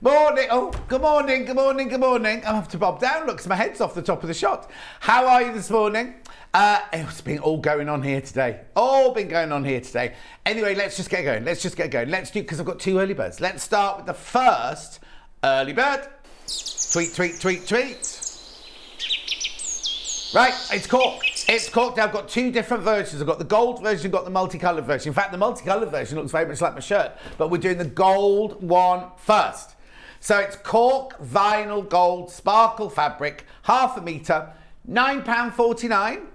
Morning. Oh, good morning, good morning, good morning. I have to bob down, look, 'cause my head's off the top of the shot. How are you this morning? It's been all going on here today. All been going on here today. Anyway, let's just get going. Let's do, because I've got 2 early birds. Let's start with the first early bird. Tweet, tweet, tweet, tweet. Right, it's cork. It's cork. Now, I've got 2 different versions. I've got the gold version, I've got the multicoloured version. In fact, the multicoloured version looks very much like my shirt, but we're doing the gold one first. So it's cork, vinyl, gold, sparkle fabric, half a metre, £9.49.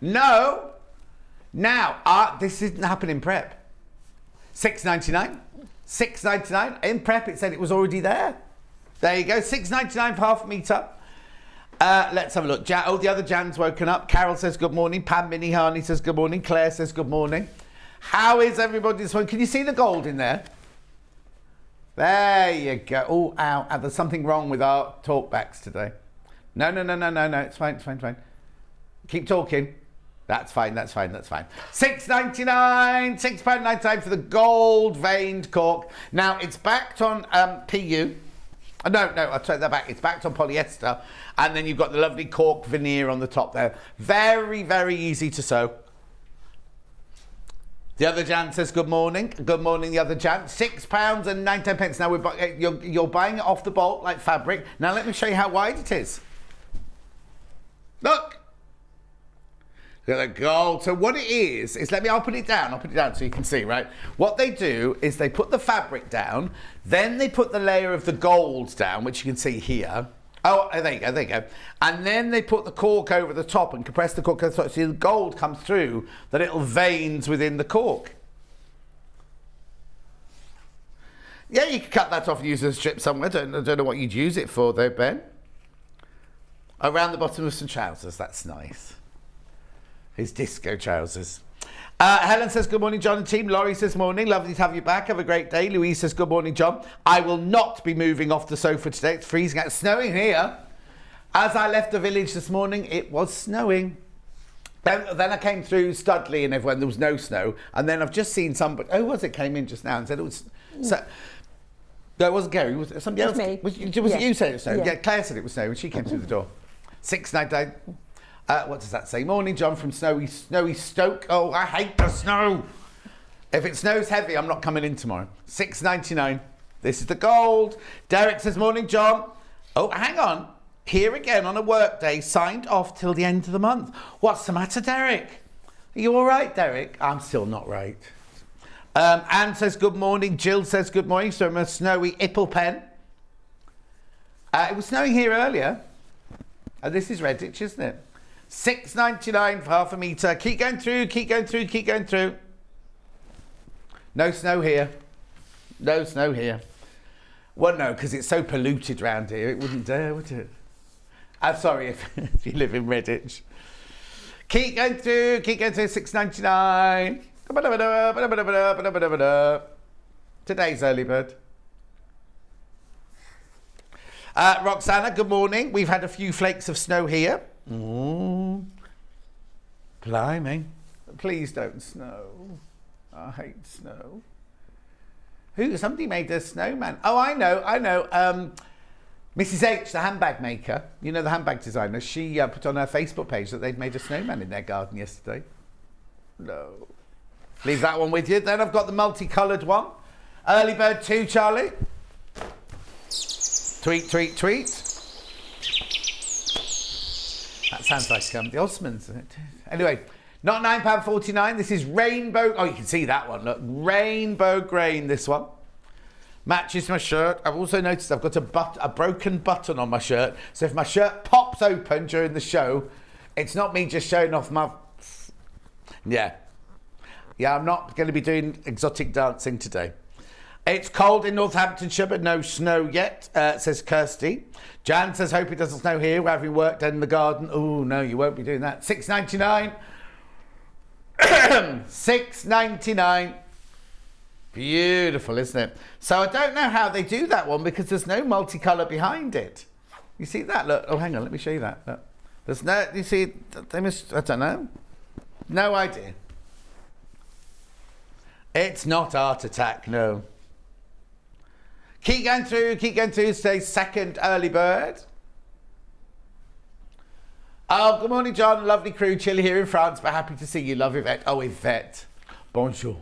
No. Now, this didn't happen in prep. £6.99. £6.99. In prep, it said it was already there. There you go, £6.99 for half a metre. Let's have a look. The other Jan's woken up. Carol says good morning. Pam Minnie Harney says good morning. Claire says good morning. How is everybody this morning? Can you see the gold in there? There you go. Oh, ow. There's something wrong with our talkbacks today. No. It's fine. Keep talking. That's fine. £6.99. £6.99 for the gold veined cork. Now, it's backed on PU. No, I'll take that back. It's backed on polyester. And then you've got the lovely cork veneer on the top there. Very, very easy to sew. The other Jan says good morning. Good morning, the other Jan. £6.19. Now, you're buying it off the bolt like fabric. Now, let me show you how wide it is. Look. Look at the gold. So what it is I'll put it down so you can see, right? What they do is they put the fabric down, then they put the layer of the gold down, which you can see here. Oh, there you go. And then they put the cork over the top and compress the cork over the top so the gold comes through the little veins within the cork. Yeah, you could cut that off and use it as a strip somewhere. I don't know what you'd use it for though, Ben. Around the bottom of some trousers, that's nice. His disco trousers. Helen says, good morning, John and team. Laurie says, morning. Lovely to have you back. Have a great day. Louise says, good morning, John. I will not be moving off the sofa today. It's freezing out. It's snowing here. As I left the village this morning, it was snowing. Then I came through Studley and everyone, there was no snow. And then I've just seen somebody, came in just now and said it was... So, no, it wasn't Kerrie. Was it somebody else? Me. Was it you said it was snow? Yeah, Claire said it was snow when she came through the door. 699. What does that say? Morning, John from snowy Stoke. Oh, I hate the snow. If it snows heavy, I'm not coming in tomorrow. £6.99. This is the gold. Derek says, morning, John. Oh, hang on. Here again on a work day, signed off till the end of the month. What's the matter, Derek? Are you all right, Derek? I'm still not right. Anne says, good morning. Jill says, good morning. So I'm a snowy Ipple pen. It was snowing here earlier. This is Redditch, isn't it? £6.99 for half a metre. Keep going through. No snow here. Well, no, because it's so polluted round here. It wouldn't dare, would it? I'm sorry if you live in Redditch. Keep going through. £6.99. Today's early bird. Roxana, good morning. We've had a few flakes of snow here. Blimey. Please don't snow. I hate snow. Somebody made a snowman. Oh, I know. Mrs. H, the handbag maker, you know, the handbag designer, she put on her Facebook page that they'd made a snowman in their garden yesterday. No. Leave that one with you. Then I've got the multicoloured one. Early bird 2, Charlie. Tweet. That sounds like the Osmonds. Anyway, not £9.49. This is rainbow. Oh, you can see that one. Look, rainbow grain, this one. Matches my shirt. I've also noticed I've got a broken button on my shirt. So if my shirt pops open during the show, it's not me just showing off my... Yeah, I'm not going to be doing exotic dancing today. It's cold in Northamptonshire, but no snow yet, says Kirsty. Jan says, hope it doesn't snow here. We're having work done in the garden. Oh, no, you won't be doing that. £6.99. £6.99. Beautiful, isn't it? So I don't know how they do that one because there's no multicolour behind it. You see that? Look. Oh, hang on. Let me show you that. Look. There's no... You see... They must... I don't know. No idea. It's not Art Attack, no. Keep going through, today's second early bird. Oh, good morning, John. Lovely crew, chilly here in France, but happy to see you. Love Yvette. Oh, Yvette. Bonjour.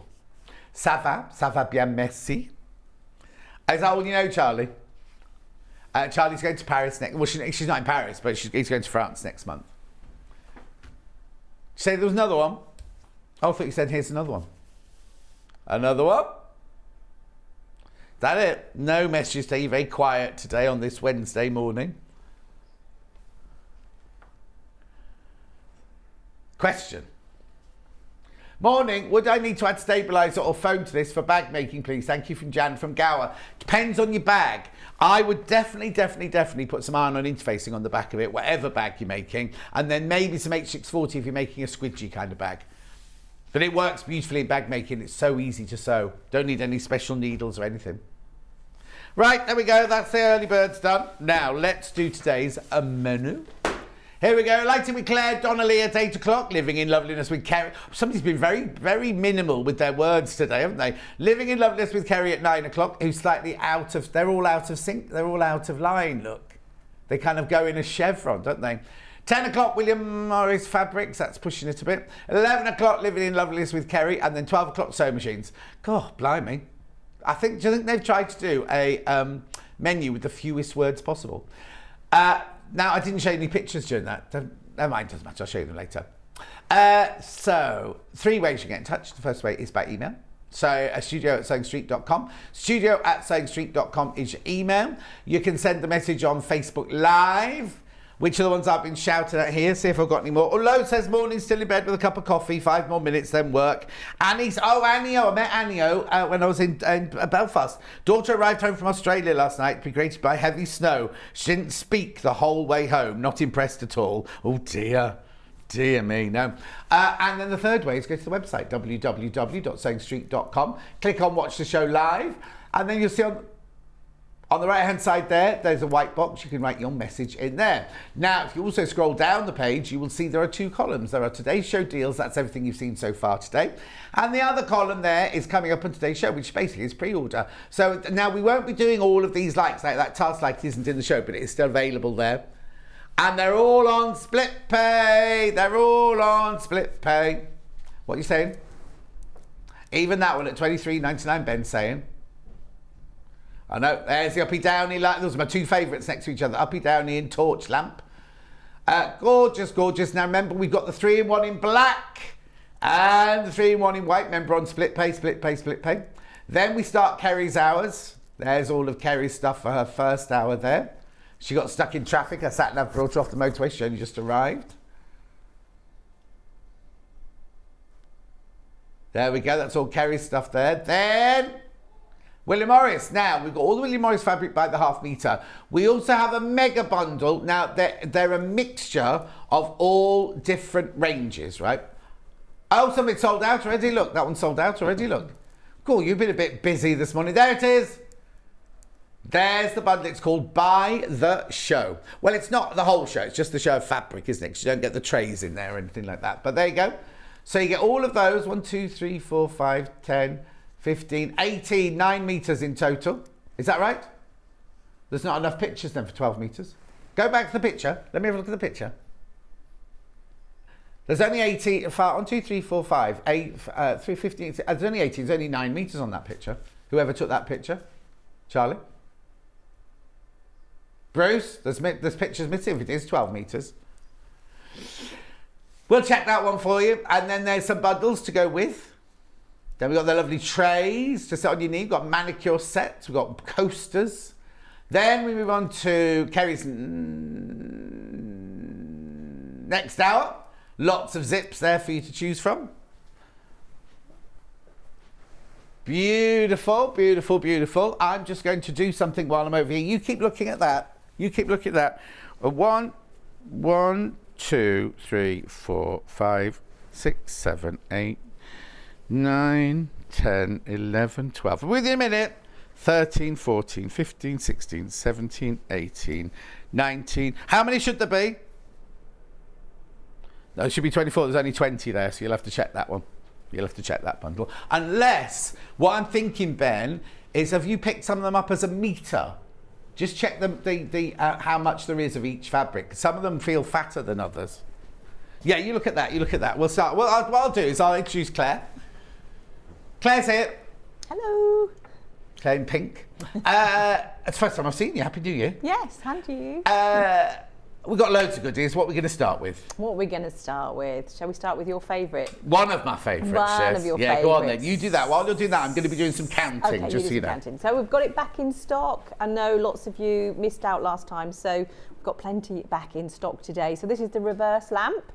Ça va bien, merci. Is that all you know, Charlie? Charlie's going to Paris next. Well, she's not in Paris, but he's going to France next month. Did you say there was another one? Oh, I thought you said here's another one. Another one? Is that it? No messages today. Very quiet today on this Wednesday morning. Question. Morning, would I need to add stabiliser or foam to this for bag making, please? Thank you from Jan from Gower. Depends on your bag. I would definitely put some iron-on interfacing on the back of it, whatever bag you're making, and then maybe some H640 if you're making a squidgy kind of bag. But it works beautifully in bag making. It's so easy to sew. Don't need any special needles or anything. Right, there we go. That's the early birds done. Now, let's do today's menu. Here we go. Lighting with Clare, Donnelly at 8 o'clock. Living in Loveliness with Kerrie. Somebody's been very minimal with their words today, haven't they? Living in Loveliness with Kerrie at 9 o'clock. Who's slightly out of... They're all out of sync. They're all out of line, look. They kind of go in a chevron, don't they? 10 o'clock, William Morris Fabrics. That's pushing it a bit. 11 o'clock, Living in Loveliness with Kerrie. And then 12 o'clock, Sewing Machines. God, blimey. Do you think they've tried to do a menu with the fewest words possible? Now, I didn't show you any pictures during that. Never mind, doesn't matter. I'll show you them later. So, 3 ways you get in touch. The first way is by email. So, studio@sewingstreet.com. Studio@sewingstreet.com is your email. You can send the message on Facebook Live, which are the ones I've been shouting at here. See if I've got any more. Oh, Lo says, morning, still in bed with a cup of coffee. 5 more minutes, then work. Annie, I met Annie when I was in Belfast. Daughter arrived home from Australia last night, greeted by heavy snow. She didn't speak the whole way home. Not impressed at all. Oh, dear. Dear me, no. And then the third way is go to the website, www.sewingstreet.com. Click on Watch the Show Live. And then you'll see on the right-hand side there's a white box. You can write your message in there. Now, if you also scroll down the page, you will see there are 2 columns. There are today's show deals. That's everything you've seen so far today. And the other column there is coming up on today's show, which basically is pre-order. So now we won't be doing all of these likes. Like that task like isn't in the show, but it is still available there. And they're all on split pay. They're all on split pay. What are you saying? Even that one at $23.99, Ben's saying. I know, there's the Uppy Downy light. Those are my 2 favourites next to each other, Uppy Downy and Torch Lamp. Gorgeous, gorgeous. Now remember, we've got the 3-in-1 in black and the 3-in-1 in white. Remember, on split pay, split pay, split pay. Then we start Kerrie's hours. There's all of Kerrie's stuff for her first hour there. She got stuck in traffic. Her sat-nav brought her off the motorway. She only just arrived. There we go. That's all Kerrie's stuff there. Then William Morris. Now, we've got all the William Morris fabric by the half metre. We also have a mega bundle. Now, they're a mixture of all different ranges, right? Oh, something's sold out already. Look, that one's sold out already. Look. Cool, you've been a bit busy this morning. There it is. There's the bundle. It's called Buy the Show. Well, it's not the whole show. It's just the show of fabric, isn't it? Because you don't get the trays in there or anything like that. But there you go. So you get all of those. 1, 2, 3, 4, 5, 10... 15, 18, 9 metres in total. Is that right? There's not enough pictures then for 12 metres. Go back to the picture. Let me have a look at the picture. There's only 18, 1, 2, 3, 4, 5, 8, 3, 15, there's only 18, there's only 9 metres on that picture. Whoever took that picture? Charlie? Bruce? There's pictures missing if it is 12 metres. We'll check that one for you. And then there's some bundles to go with. Then we've got the lovely trays to set on your knee. We've got manicure sets. We've got coasters. Then we move on to Kerrie's next hour. Lots of zips there for you to choose from. Beautiful, beautiful, beautiful. I'm just going to do something while I'm over here. You keep looking at that. You keep looking at that. 1, 2, 3, 4, 5, 6, 7, 8, 9, 10, 11, 12. With you in a minute. 13, 14, 15, 16, 17, 18, 19. How many should there be? No, it should be 24. There's only 20 there, so you'll have to check that one. You'll have to check that bundle. Unless, what I'm thinking, Ben, is, have you picked some of them up as a metre? Just check how much there is of each fabric. Some of them feel fatter than others. Yeah, you look at that, you look at that. We'll start. Well, what I'll do is I'll introduce Claire. Claire's here. Hello. Claire in pink. It's the first time I've seen you. Happy New Year. Yes, and you. We've got loads of goodies. What are we going to start with? What are we going to start with? Shall we start with your favourite? One of my favourites. One of your favourites. Yeah, go on then. You do that. While you're doing that, I'm going to be doing some counting, Okay, just so you know. counting. So we've got it back in stock. I know lots of you missed out last time, so we've got plenty back in stock today. So this is the reverse lamp,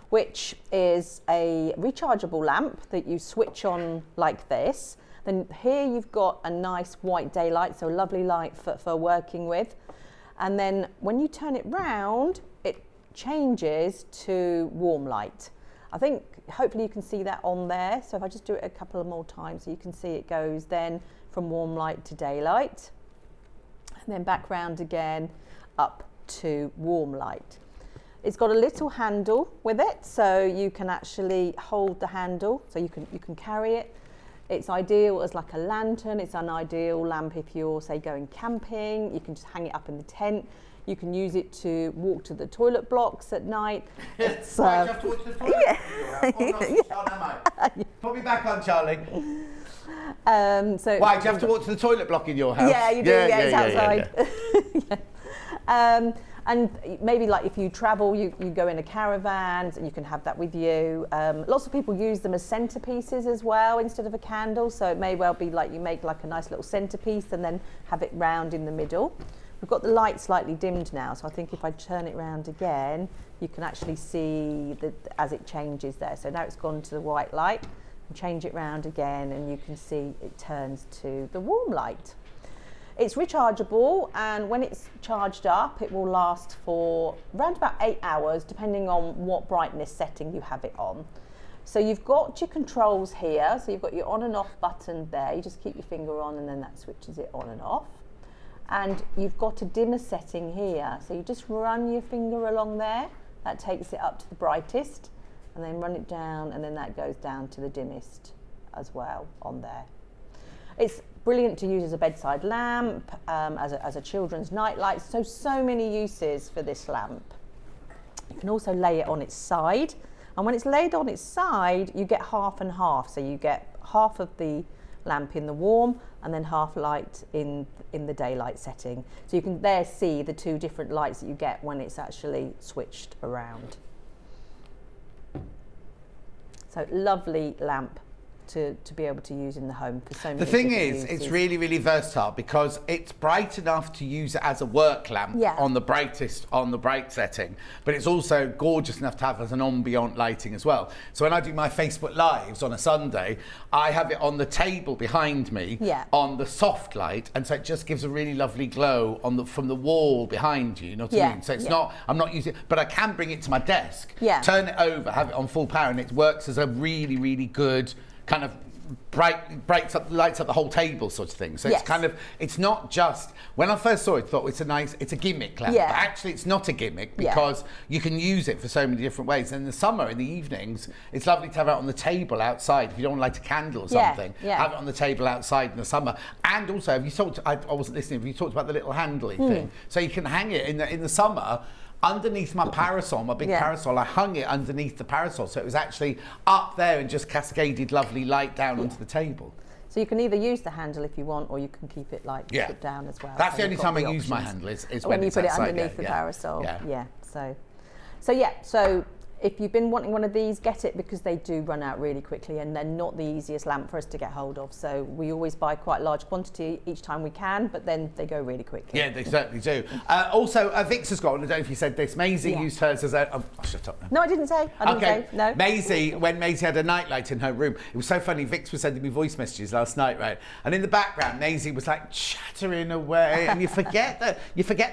which is a rechargeable lamp that you switch on like this. Then here you've got a nice white daylight, so a lovely light for working with. And then when you turn it round, it changes to warm light. I think hopefully you can see that on there. So if I just do it a couple of more times, so you can see it goes then from warm light to daylight, and then back round again up to warm light. It's got a little handle with it, so you can actually hold the handle, so you can carry it. It's ideal as like a lantern. It's an ideal lamp if you're, say, going camping. You can just hang it up in the tent. You can use it to walk to the toilet blocks at night. It's, you have to walk to the toilet. Yeah. Put me back on, Charlie. So why, do you have to walk to the toilet block in your house? Yeah, you do. Yeah, it's outside. Yeah. And maybe like if you travel, you go in a caravan and you can have that with you. Lots of people use them as centerpieces as well instead of a candle. So it may well be like you make like a nice little centerpiece and then have it round in the middle. We've got the light slightly dimmed now. So I think if I turn it round again, you can actually see as it changes there. So now it's gone to the white light. And change it round again and you can see it turns to the warm light. It's rechargeable, and when it's charged up, it will last for around about 8 hours, depending on what brightness setting you have it on. So you've got your controls here. So you've got your on and off button there. You just keep your finger on and then that switches it on and off. And you've got a dimmer setting here. So you just run your finger along there. That takes it up to the brightest, and then run it down, and then that goes down to the dimmest as well on there. It's brilliant to use as a bedside lamp, as a children's night light. So many uses for this lamp. You can also lay it on its side. And when it's laid on its side, you get half and half. So you get half of the lamp in the warm and then half light in the daylight setting. So you can there see the two different lights that you get when it's actually switched around. So lovely lamp to be able to use in the home for so many The thing different is, uses. it's really, really versatile because it's bright enough to use it as a work lamp on the bright setting, but it's also gorgeous enough to have as an ambient lighting as well. So when I do my Facebook Lives on a Sunday, I have it on the table behind me on the soft light, and so it just gives a really lovely glow from the wall behind you, you know what I mean? So it's not, I'm not using it, but I can bring it to my desk, turn it over, have it on full power, and it works as a really, really good kind of lights up the whole table sort of thing. So it's kind of, it's not just, when I first saw it, I thought it's a gimmick lamp, but actually it's not a gimmick because you can use it for so many different ways. And in the summer, in the evenings, it's lovely to have it on the table outside. If you don't want to light a candle or something, have it on the table outside in the summer. And also, have you talked, I wasn't listening, have you talked about the little handly thing? So you can hang it in the summer underneath my parasol, my big parasol. I hung it underneath the parasol, so it was actually up there and just cascaded lovely light down onto the table. So you can either use the handle if you want, or you can keep it like put down as well. That's so the only time I use my handle is when you it's put outside, it underneath the parasol. So if you've been wanting one of these, get it, because they do run out really quickly and they're not the easiest lamp for us to get hold of. So we always buy quite a large quantity each time we can, but then they go really quickly. Yeah, they certainly do. Also, Vix has got one. I don't know if you said this. Maisie used hers as a... Oh, shut up now. No, I didn't say. No. Maisie, when Maisie had a nightlight in her room, it was so funny. Vix was sending me voice messages last night, right? And in the background, Maisie was like chattering away. And you forget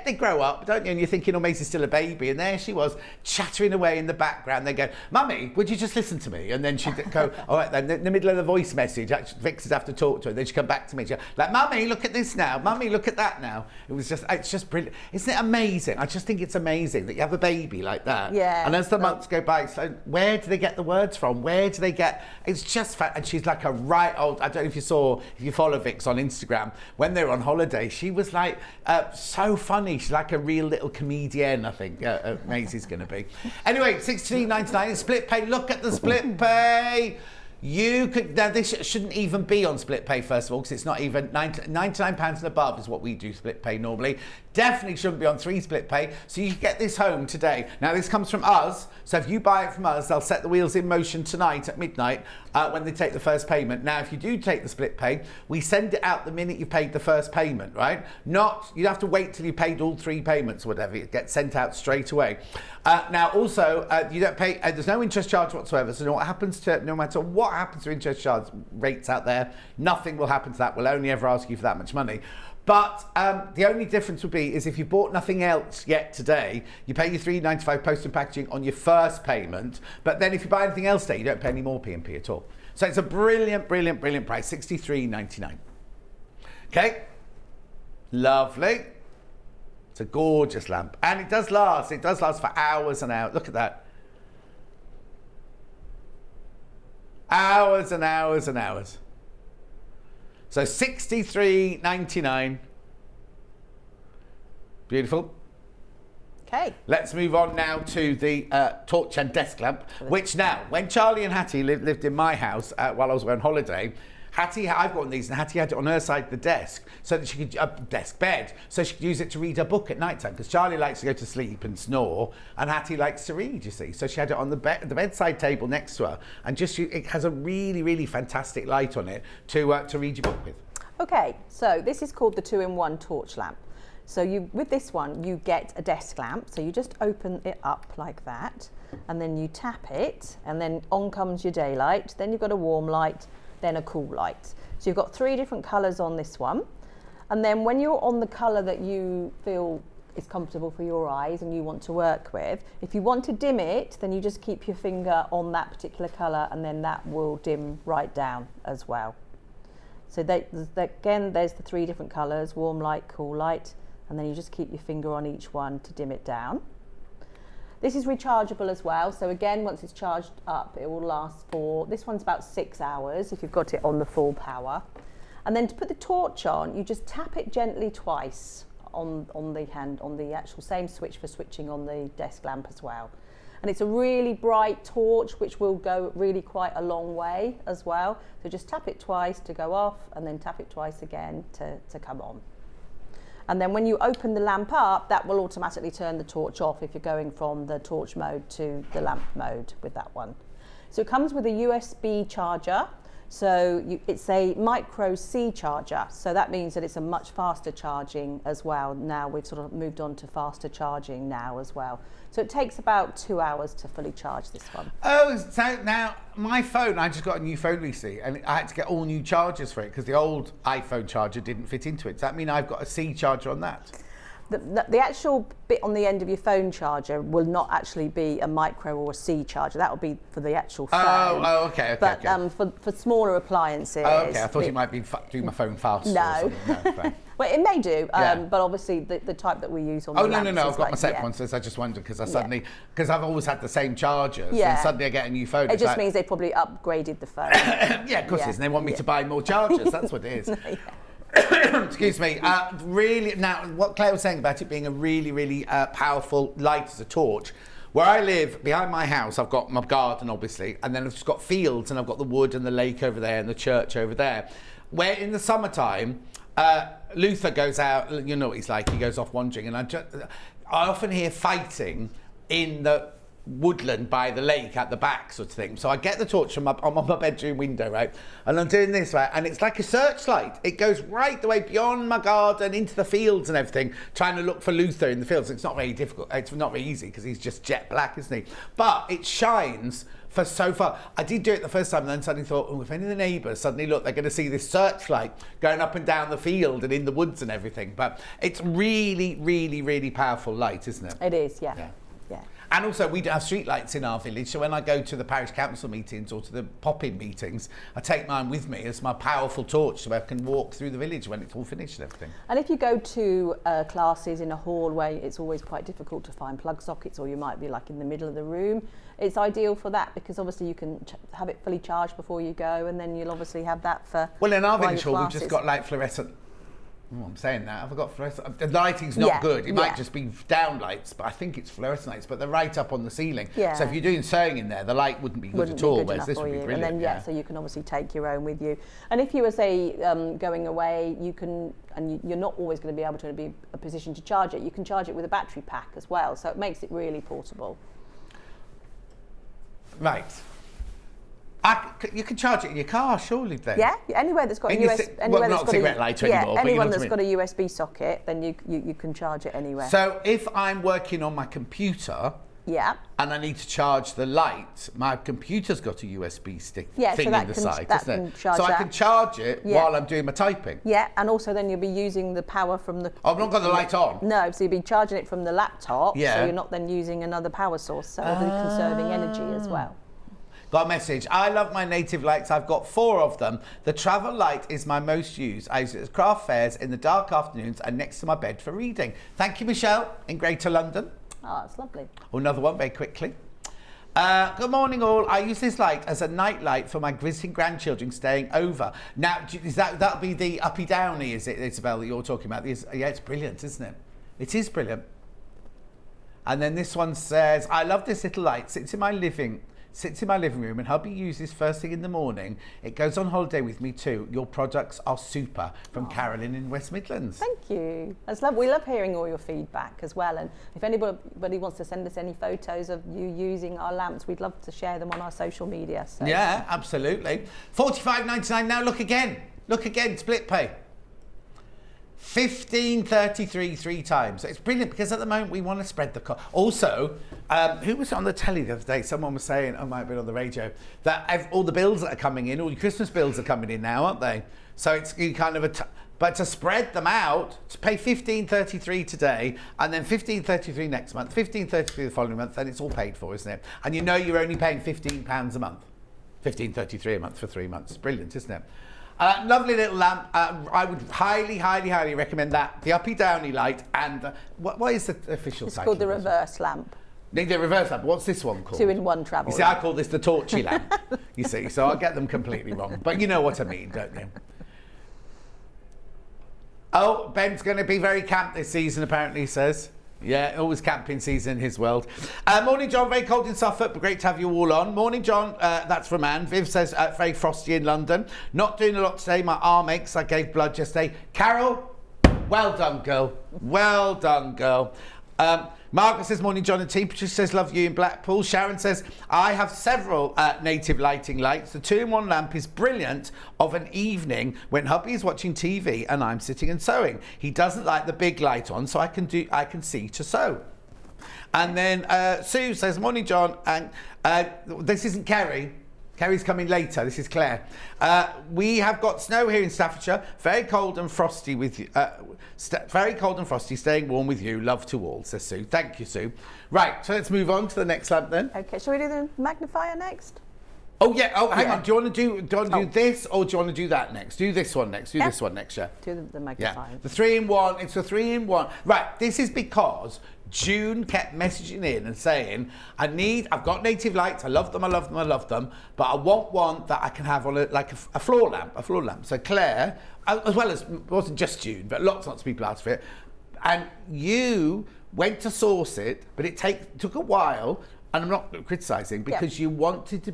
they grow up, don't you? And you're thinking, oh, Maisie's still a baby. And there she was, chattering away in the background, background, they go, Mummy, would you just listen to me? And then she'd go, all right, then in the middle of the voice message, actually, Vix would have to talk to her. Then she'd come back to me. She'd go, like, Mummy, look at this now. Mummy, look at that now. It's just brilliant. Isn't it amazing? I just think it's amazing that you have a baby like that. Yeah. And as the months go by, so where do they get the words from? Where do they get, it's just fun. And she's like a right old, I don't know if you follow Vix on Instagram, when they were on holiday, she was like so funny. She's like a real little comedian, I think. Maisie's going to be. Anyway, $63.99 split pay. Look at the split pay. You could, now this shouldn't even be on split pay, first of all, because it's not even £99 and above is what we do split pay normally. Definitely shouldn't be on 3 split pay. So you can get this home today. Now this comes from us. So if you buy it from us, they'll set the wheels in motion tonight at midnight when they take the first payment. Now, if you do take the split pay, we send it out the minute you paid the first payment, right? Not, you have to wait till you paid all 3 payments or whatever. It gets sent out straight away. Now, also, you don't pay, there's no interest charge whatsoever. So no matter what happens to interest charge rates out there, nothing will happen to that. We'll only ever ask you for that much money. But the only difference would be is if you bought nothing else yet today, you pay your $3.95 post and packaging on your first payment. But then if you buy anything else today, you don't pay any more P&P at all. So it's a brilliant, brilliant, brilliant price, $63.99. Okay, lovely. It's a gorgeous lamp, and it does last. It does last for hours and hours. Look at that. Hours and hours and hours. So $63.99. Beautiful. Okay. Let's move on now to the torch and desk lamp, which now, when Charlie and Hattie lived in my house while I was on holiday, Hattie, I've got one of these, and Hattie had it on her side of the desk, so that she could, desk bed, so she could use it to read her book at night time, because Charlie likes to go to sleep and snore, and Hattie likes to read, you see. So she had it on the bedside table next to her, and it has a really, really fantastic light on it to read your book with. Okay, so this is called the 2-in-1 torch lamp. So with this one, you get a desk lamp, so you just open it up like that, and then you tap it, and then on comes your daylight, then you've got a warm light, then a cool light. So you've got 3 different colours on this one. And then when you're on the colour that you feel is comfortable for your eyes and you want to work with, if you want to dim it, then you just keep your finger on that particular colour, and then that will dim right down as well. So again, there's the 3 different colours, warm light, cool light, and then you just keep your finger on each one to dim it down. This is rechargeable as well, so again, once it's charged up, it will last for, this one's about 6 hours if you've got it on the full power. And then to put the torch on, you just tap it gently twice on the actual same switch for switching on the desk lamp as well. And it's a really bright torch, which will go really quite a long way as well. So just tap it twice to go off, and then tap it twice again to come on. And then when you open the lamp up, that will automatically turn the torch off if you're going from the torch mode to the lamp mode with that one. So it comes with a USB charger. So it's a micro C charger. So that means that it's a much faster charging as well. Now we've sort of moved on to faster charging now as well. So it takes about 2 hours to fully charge this one. Oh, so now my phone, I just got a new phone recently, and I had to get all new chargers for it because the old iPhone charger didn't fit into it. Does that mean I've got a C charger on that? The actual bit on the end of your phone charger will not actually be a micro or a C charger. That will be for the actual phone. Oh, okay. But for smaller appliances. Oh, okay. I thought it might be doing my phone faster. No. No, well, it may do, Yeah. But obviously the type that we use on the no, lamps I've is got like, my second one, so I just wondered because I've always had the same chargers, and suddenly I get a new phone. It just means they probably upgraded the phone. Yeah, of course it is, and they want me to buy more chargers. That's what it is. Excuse me. Really, now what Claire was saying about it being a really, really powerful light as a torch. Where I live, behind my house, I've got my garden, obviously, and then I've just got fields, and I've got the wood and the lake over there and the church over there. Where in the summertime, Luther goes out, you know what he's like, he goes off wandering, and I often hear fighting in the woodland by the lake at the back sort of thing. So I get the torch from on my bedroom window, right, and I'm doing this, right, and it's like a searchlight. It goes right the way beyond my garden into the fields and everything, trying to look for Luther in the fields. It's not very difficult, it's not very easy because he's just jet black, isn't he? But it shines for so far. I did do it the first time, and then suddenly thought, oh, if any of the neighbours suddenly look, they're going to see this searchlight going up and down the field and in the woods and everything. But it's really, really, really powerful light, isn't it? It is, yeah. Yeah. And also, we don't have street lights in our village, so when I go to the parish council meetings or to the pop-in meetings, I take mine with me as my powerful torch so I can walk through the village when it's all finished and everything. And if you go to classes in a hallway, it's always quite difficult to find plug sockets, or you might be like in the middle of the room. It's ideal for that because obviously you can have it fully charged before you go, and then you'll obviously have that for. Well, in our while village your hall, we've just got like fluorescent. Oh, I'm saying that. Have I got fluorescent? The lighting's not good. It might just be down lights, but I think it's fluorescent lights. But they're right up on the ceiling. Yeah. So if you're doing sewing in there, the light wouldn't be good at all. Whereas this would be brilliant. And then so you can obviously take your own with you. And if you were say going away, you can, and you're not always going to be able to be in a position to charge it. You can charge it with a battery pack as well. So it makes it really portable. Right. You can charge it in your car, surely, then? Yeah, anywhere that's got a USB... Well, not a cigarette lighter anymore, but anyone that's got a USB socket, then you can charge it anywhere. So if I'm working on my computer... Yeah. And I need to charge the light, my computer's got a USB stick thing in the side, isn't it? So I can charge it while I'm doing my typing. Yeah, and also then you'll be using the power from the... I've not got the light on. No, so you'll be charging it from the laptop, so you're not then using another power source, so it'll be conserving energy as well. Got a message. I love my native lights. I've got 4 of them. The travel light is my most used. I use it at craft fairs in the dark afternoons and next to my bed for reading. Thank you, Michelle, in Greater London. Oh, that's lovely. Another one very quickly. Good morning, all. I use this light as a night light for my visiting grandchildren staying over. Now, that'll be the uppy downy, is it, Isabel, that you're talking about? Yeah, it's brilliant, isn't it? It is brilliant. And then this one says, I love this little light. Sits in my living room and hubby uses first thing in the morning. It goes on holiday with me too. Your products are super. From Carolyn in West Midlands. Thank you. That's lovely. We love hearing all your feedback as well. And if anybody wants to send us any photos of you using our lamps, we'd love to share them on our social media. So. Yeah, absolutely. $45.99 now. Look again, split pay. $15.33 3 times. It's brilliant because at the moment we want to spread the cost. Also, who was on the telly the other day? Someone was saying, I might have been on the radio, that all the bills that are coming in, all your Christmas bills are coming in now, aren't they? So it's kind of but to spread them out, to pay $15.33 today, and then $15.33 next month, $15.33 the following month, then it's all paid for, isn't it? And you know you're only paying £15 a month. $15.33 a month for 3 months. Brilliant, isn't it? Lovely little lamp. I would highly, highly, highly recommend that. The uppy downy light and what is the official title? It's called the reverse lamp. The reverse lamp. What's this one called? 2-in-1 travel. You see, I call this the torchy lamp. You see, so I get them completely wrong, but you know what I mean, don't you? Oh, Ben's going to be very camp this season, apparently, he says. Yeah, always camping season in his world. Morning, John. Very cold in Suffolk, but great to have you all on. Morning, John. That's from Anne. Viv says, very frosty in London. Not doing a lot today. My arm aches. I gave blood yesterday. Carol, well done, girl. Well done, girl. Margaret says, morning, John and team. Patricia says, love you in Blackpool. Sharon says, I have several native lighting lights. The 2-in-1 lamp is brilliant of an evening when hubby is watching TV and I'm sitting and sewing. He doesn't like the big light on, so I can see to sew. And then Sue says, morning, John. And this isn't Kerrie. Kerrie's coming later. This is Clare. We have got snow here in Staffordshire. Very cold and frosty with you. Very cold and frosty. Staying warm with you. Love to all, says Sue. Thank you, Sue. Right, so let's move on to the next lamp then. Okay, shall we do the magnifier next? Oh yeah. Oh, hang on. Do you want to do this or do you want to do that next? Do this one next. Do this one next. Yeah. Do the magnifier. Yeah. The 3-in-1. It's a 3-in-1. Right. This is because June kept messaging in and saying, I've got native lights, I love them, but I want one that I can have on a floor lamp. So Claire, as well as, it wasn't just June, but lots of people asked for it. And you went to source it, but it took a while, and I'm not criticising, because you wanted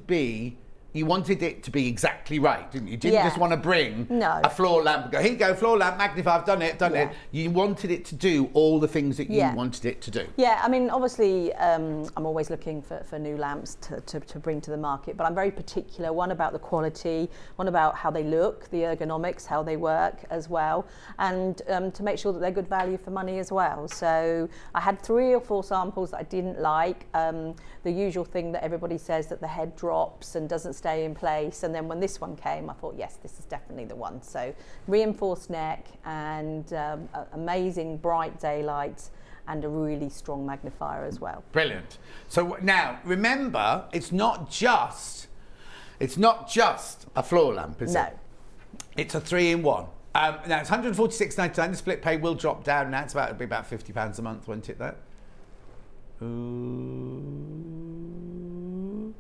it to be exactly right, didn't you? You didn't just want to bring a floor lamp and go, here you go, floor lamp, magnify, I've done it. You wanted it to do all the things that you wanted it to do. Yeah, I mean, obviously, I'm always looking for new lamps to bring to the market, but I'm very particular, one about the quality, one about how they look, the ergonomics, how they work as well, and to make sure that they're good value for money as well. So I had 3 or 4 samples that I didn't like. The usual thing that everybody says, that the head drops and doesn't stay in place, and then when this one came I thought, yes, this is definitely the one. So reinforced neck and amazing bright daylight, and a really strong magnifier as well. Brilliant. So now, remember, it's not just a floor lamp, is it? No. It's a 3-in-1. Now it's £146.99. The split pay will drop down now. It'll be about £50 a month, won't it? That. £48.99.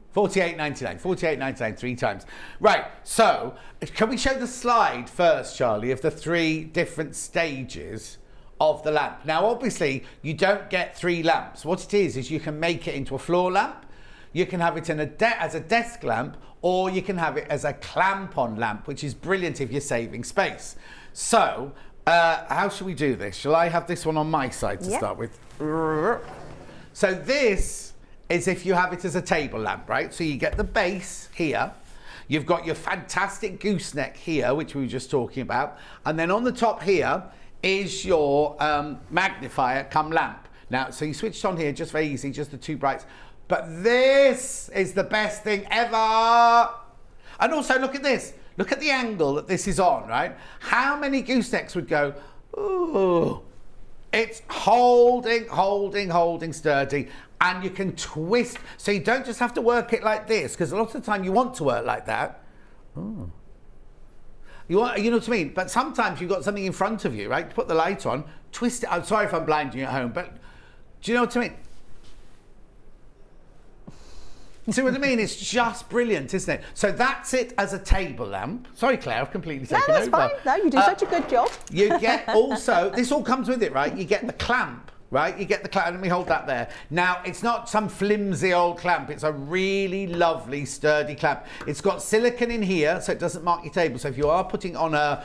£48.99 3 times. Right. So can we show the slide first, Charlie, of the 3 different stages of the lamp? Now, obviously, you don't get 3 lamps. What it is you can make it into a floor lamp. You can have it in as a desk lamp, or you can have it as a clamp-on lamp, which is brilliant if you're saving space. So, how should we do this? Shall I have this one on my side to start with? So this is if you have it as a table lamp, right? So you get the base here. You've got your fantastic gooseneck here, which we were just talking about. And then on the top here is your magnifier come lamp. Now, so you switched on here, just very easy, just the 2 brights. But this is the best thing ever. And also look at this. Look at the angle that this is on, right? How many goosenecks would go, ooh. It's holding sturdy, and you can twist. So you don't just have to work it like this, because a lot of the time you want to work like that. Ooh. You know what I mean? But sometimes you've got something in front of you, right? Put the light on, twist it. I'm sorry if I'm blinding you at home, but do you know what I mean? See what I mean? It's just brilliant, isn't it? So that's it as a table lamp. Sorry, Claire, I've completely taken over. No, that's fine. No, you do such a good job. You get also, this all comes with it, right? You get the clamp, right? You get the clamp. Let me hold that there. Now, it's not some flimsy old clamp. It's a really lovely, sturdy clamp. It's got silicone in here, so it doesn't mark your table. So if you are putting on a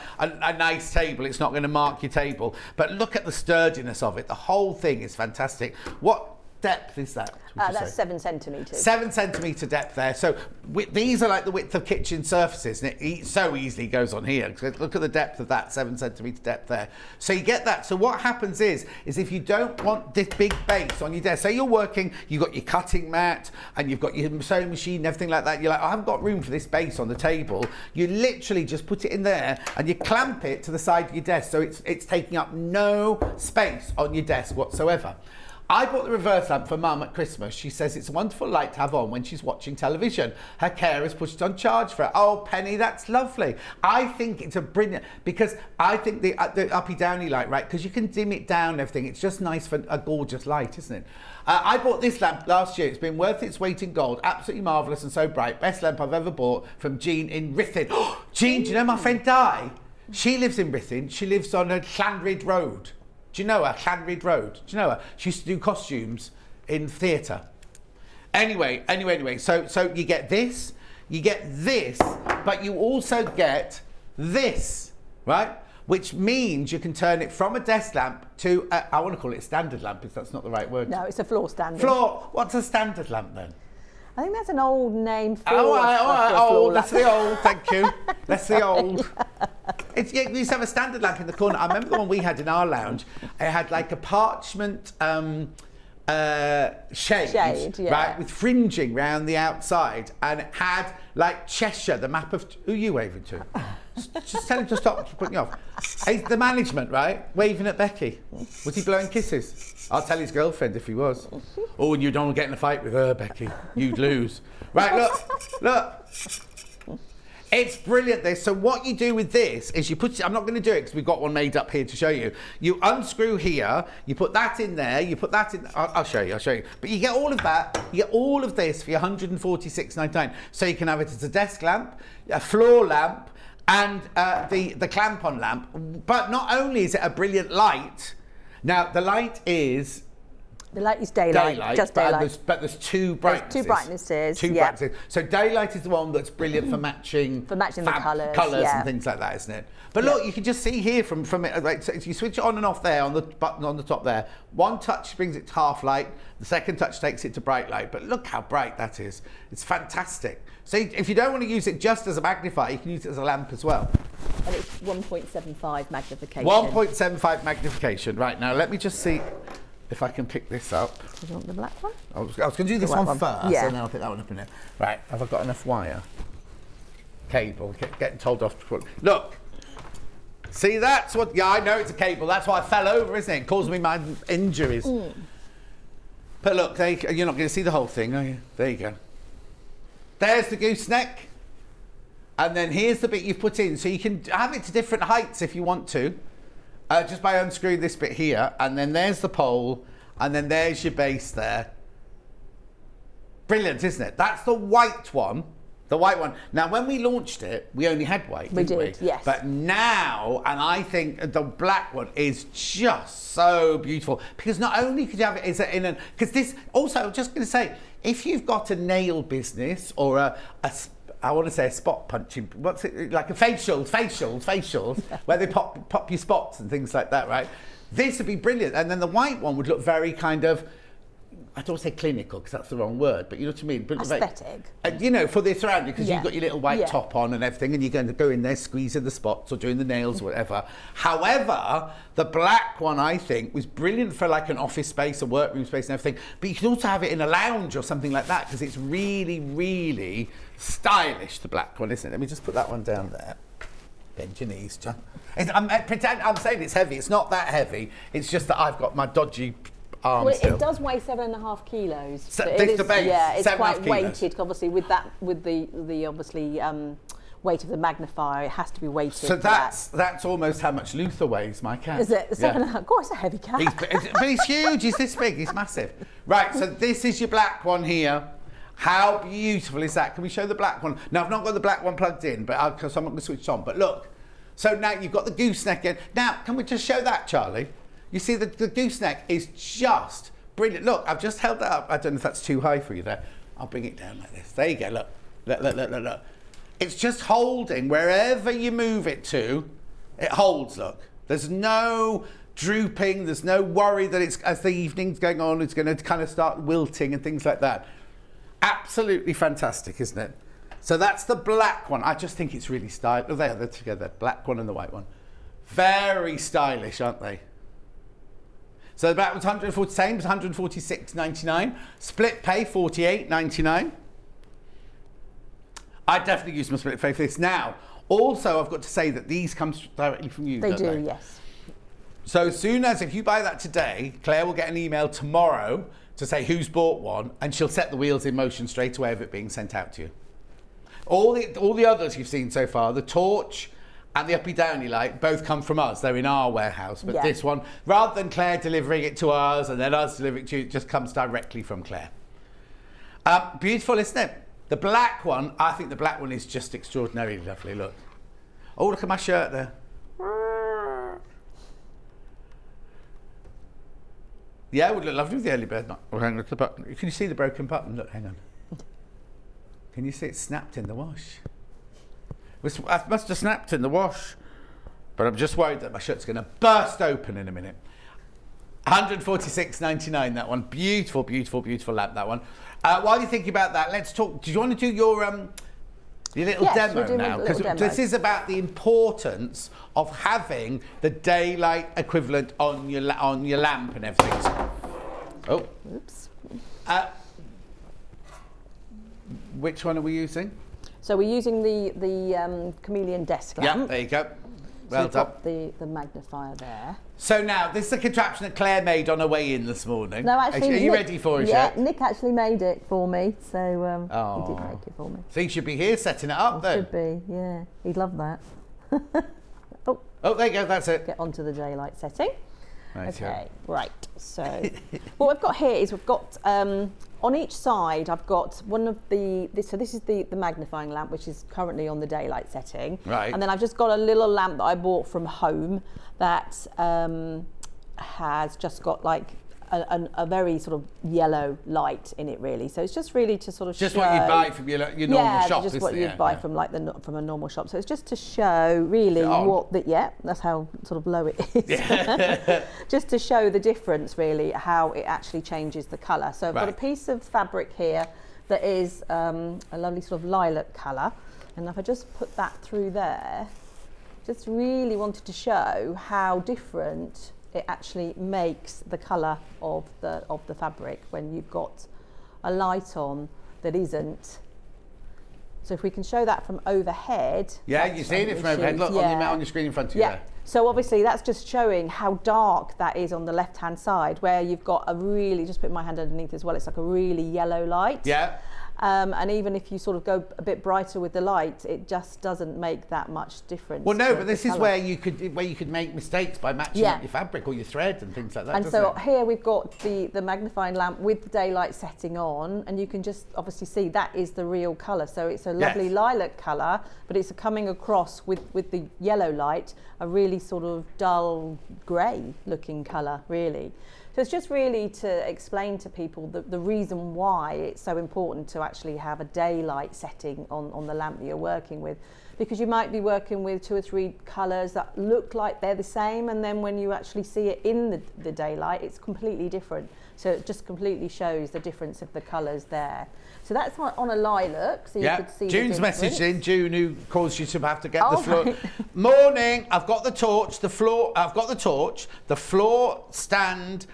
nice table, it's not going to mark your table. But look at the sturdiness of it. The whole thing is fantastic. What depth is that? That's 7 centimetres. 7 centimetre depth there. So these are like the width of kitchen surfaces, and it so easily goes on here. Look at the depth of that, 7 centimetre depth there. So you get that. So what happens is if you don't want this big base on your desk, say you're working, you've got your cutting mat and you've got your sewing machine and everything like that, you're like, I haven't got room for this base on the table. You literally just put it in there and you clamp it to the side of your desk, so it's taking up no space on your desk whatsoever. I bought the reverse lamp for Mum at Christmas. She says it's a wonderful light to have on when she's watching television. Her carers put it on charge for her. Oh, Penny, that's lovely. I think it's a brilliant, because I think the uppy downy light, right, because you can dim it down and everything. It's just nice for a gorgeous light, isn't it? I bought this lamp last year. It's been worth its weight in gold. Absolutely marvellous and so bright. Best lamp I've ever bought from Jean in Ruthin. Jean, do you know my friend Di? She lives in Ruthin. She lives on a Llanryd Road. Do you know her? Llanryd Road. Do you know her? She used to do costumes in theatre. Anyway. So you get this, but you also get this, right? Which means you can turn it from a desk lamp to, I want to call it a standard lamp, if that's not the right word. No, it's a floor standard. Floor. What's a standard lamp then? I think that's an old name for all right. That's the old, thank you. That's the old. We used to have a standard lamp in the corner. I remember the one we had in our lounge. It had like a parchment shade, right, with fringing round the outside, and it had like Cheshire, the map of. Who are you waving to? Just tell him to stop putting you off. He's the management, right? Waving at Becky. Was he blowing kisses? I'll tell his girlfriend if he was. Oh, and you don't get in a fight with her, Becky. You'd lose. Right, look. It's brilliant, this. So what you do with this is you put, I'm not going to do it because we've got one made up here to show you. You unscrew here, you put that in there, you put that in, I'll show you. But you get all of that, you get all of this for your £146.99. So you can have it as a desk lamp, a floor lamp, and the clamp-on lamp. But not only is it a brilliant light, now the light is... The light is daylight, just daylight. But there's two brightnesses. There's two brightnesses. Brightnesses. So daylight is the one that's brilliant for matching the colours. Colours and things like that, isn't it? But look, you can just see here from it. Right, so if you switch it on and off there on the button on the top there, one touch brings it to half light. The second touch takes it to bright light. But look how bright that is. It's fantastic. So if you don't want to use it just as a magnifier, you can use it as a lamp as well. And it's 1.75 magnification. 1.75 magnification. Right, now let me just see if I can pick this up. Do you want the black one? I was going to do this one first, yeah. and then I'll pick that one up in there. Right, have I got enough wire? Cable, getting told off to put. Look, See, that's what, yeah, I know it's a cable. That's why I fell over, isn't it? It caused me my injuries. But look, you're not going to see the whole thing, are you? There you go. There's the gooseneck. And then here's the bit you've put in. So you can have it to different heights if you want to. Just by unscrewing this bit here. And then there's the pole. And then there's your base there. Brilliant, isn't it? That's the white one. The white one. Now, when we launched it, we only had white, didn't we? Yes. But now, and I think the black one is just so beautiful. Because not only could you have it in a... Because this... Also, I was just going to say, if you've got a nail business or I want to say a spot punching... What's it? Like a facials, where they pop your spots and things like that, right? This would be brilliant. And then the white one would look very kind of... I don't want to say clinical because that's the wrong word, but you know what I mean? But aesthetic. You know, for this round, because Yeah. you've got your little white top on and everything, and you're going to go in there squeezing the spots or doing the nails or whatever. However, the black one, I think, was brilliant for like an office space, a workroom space and everything. But you can also have it in a lounge or something like that because it's really, really stylish, the black one, isn't it? Let me just put that one down there. Bend your knees, John. I'm saying it's heavy. It's not that heavy. It's just that I've got my dodgy... Well, it does weigh 7.5 kilos. So this the base, yeah, it's 7.5 quite kilos. weighted. Obviously, with the obviously weight of the magnifier, it has to be weighted. So that's almost how much Luther weighs, my cat. Is it 7.5? God, it's a heavy cat. But he's huge. He's this big. He's massive. Right. So this is your black one here. How beautiful is that? Can we show the black one? Now I've not got the black one plugged in, but because I'm not going to switch on. But look. So now you've got the gooseneck in. Now can we just show that, Charlie? You see, the gooseneck is just brilliant. Look, I've just held that up. I don't know if that's too high for you there. I'll bring it down like this. There you go, look. Look. It's just holding wherever you move it to. It holds, look. There's no drooping. There's no worry that it's, as the evening's going on, it's going to kind of start wilting and things like that. Absolutely fantastic, isn't it? So that's the black one. I just think it's really stylish. Oh, they're together. Black one and the white one. Very stylish, aren't they? So the black was 140, same was 146.99. Split pay 48.99. I definitely use my split pay for this. Now, also I've got to say that these come directly from you. They do, they? yes. So as soon as, if you buy that today, Claire will get an email tomorrow to say who's bought one, and she'll set the wheels in motion straight away of it being sent out to you. All the others you've seen so far, the torch and the uppy downy light, both come from us. They're in our warehouse. But this one, rather than Claire delivering it to us and then us delivering it to you, it just comes directly from Claire. Beautiful, isn't it? The black one, I think the black one is just extraordinarily lovely. Look. Oh, look at my shirt there. Yeah, it would look lovely with the early bird. Oh, hang on, look at the button. Can you see the broken button? Look, hang on. Can you see it snapped in the wash? I must have snapped in the wash, but I'm just worried that my shirt's going to burst open in a minute. 146.99, that one. Beautiful, beautiful, beautiful lamp, that one. While you're thinking about that, let's talk. Do you want to do your little demo now? Because this is about the importance of having the daylight equivalent on your lamp and everything. Oh. Oops. Which one are we using? So we're using the chameleon desk lamp. Yeah, there you go. Well so done. Got the magnifier there. So now, this is a contraption that Claire made on her way in this morning. No, actually, are you ready for it yet? yet? Nick actually made it for me, so he did make it for me. So he should be here setting it up then. Should be, yeah. He'd love that. Oh, there you go, that's it. Get onto the daylight setting. Right, okay, right. So what we've got here is we've got on each side I've got one of so this is the magnifying lamp, which is currently on the daylight setting. Right. And then I've just got a little lamp that I bought from home that has just got like a very sort of yellow light in it, really. So it's just really to sort of just show, what you'd buy from your normal shop, just what you'd buy from from a normal shop. So it's just to show really that's how sort of low it is. Yeah. Just to show the difference, really, how it actually changes the colour. So I've got a piece of fabric here that is a lovely sort of lilac colour, and if I just put that through there, just really wanted to show how different it actually makes the colour of the fabric when you've got a light on that isn't. So if we can show that from overhead. Yeah, you're seeing it from overhead. Look, on your screen in front of you there. So obviously that's just showing how dark that is on the left-hand side, where you've got a really, just put my hand underneath as well, it's like a really yellow light. Yeah. And even if you sort of go a bit brighter with the light, it just doesn't make that much difference. Well, no, but this is where you could make mistakes by matching up your fabric or your thread and things like that. And so here we've got the magnifying lamp with the daylight setting on, and you can just obviously see that is the real colour. So it's a lovely lilac colour, but it's coming across with the yellow light, a really sort of dull grey looking colour, really. So it's just really to explain to people the reason why it's so important to actually have a daylight setting on the lamp that you're working with. Because you might be working with 2 or 3 colours that look like they're the same, and then when you actually see it in the daylight, it's completely different. So it just completely shows the difference of the colours there. So that's on a lilac, so you could see June's the difference. messaged in, June, who caused you to have to get the floor. Right. Morning, I've got the torch, the floor stand,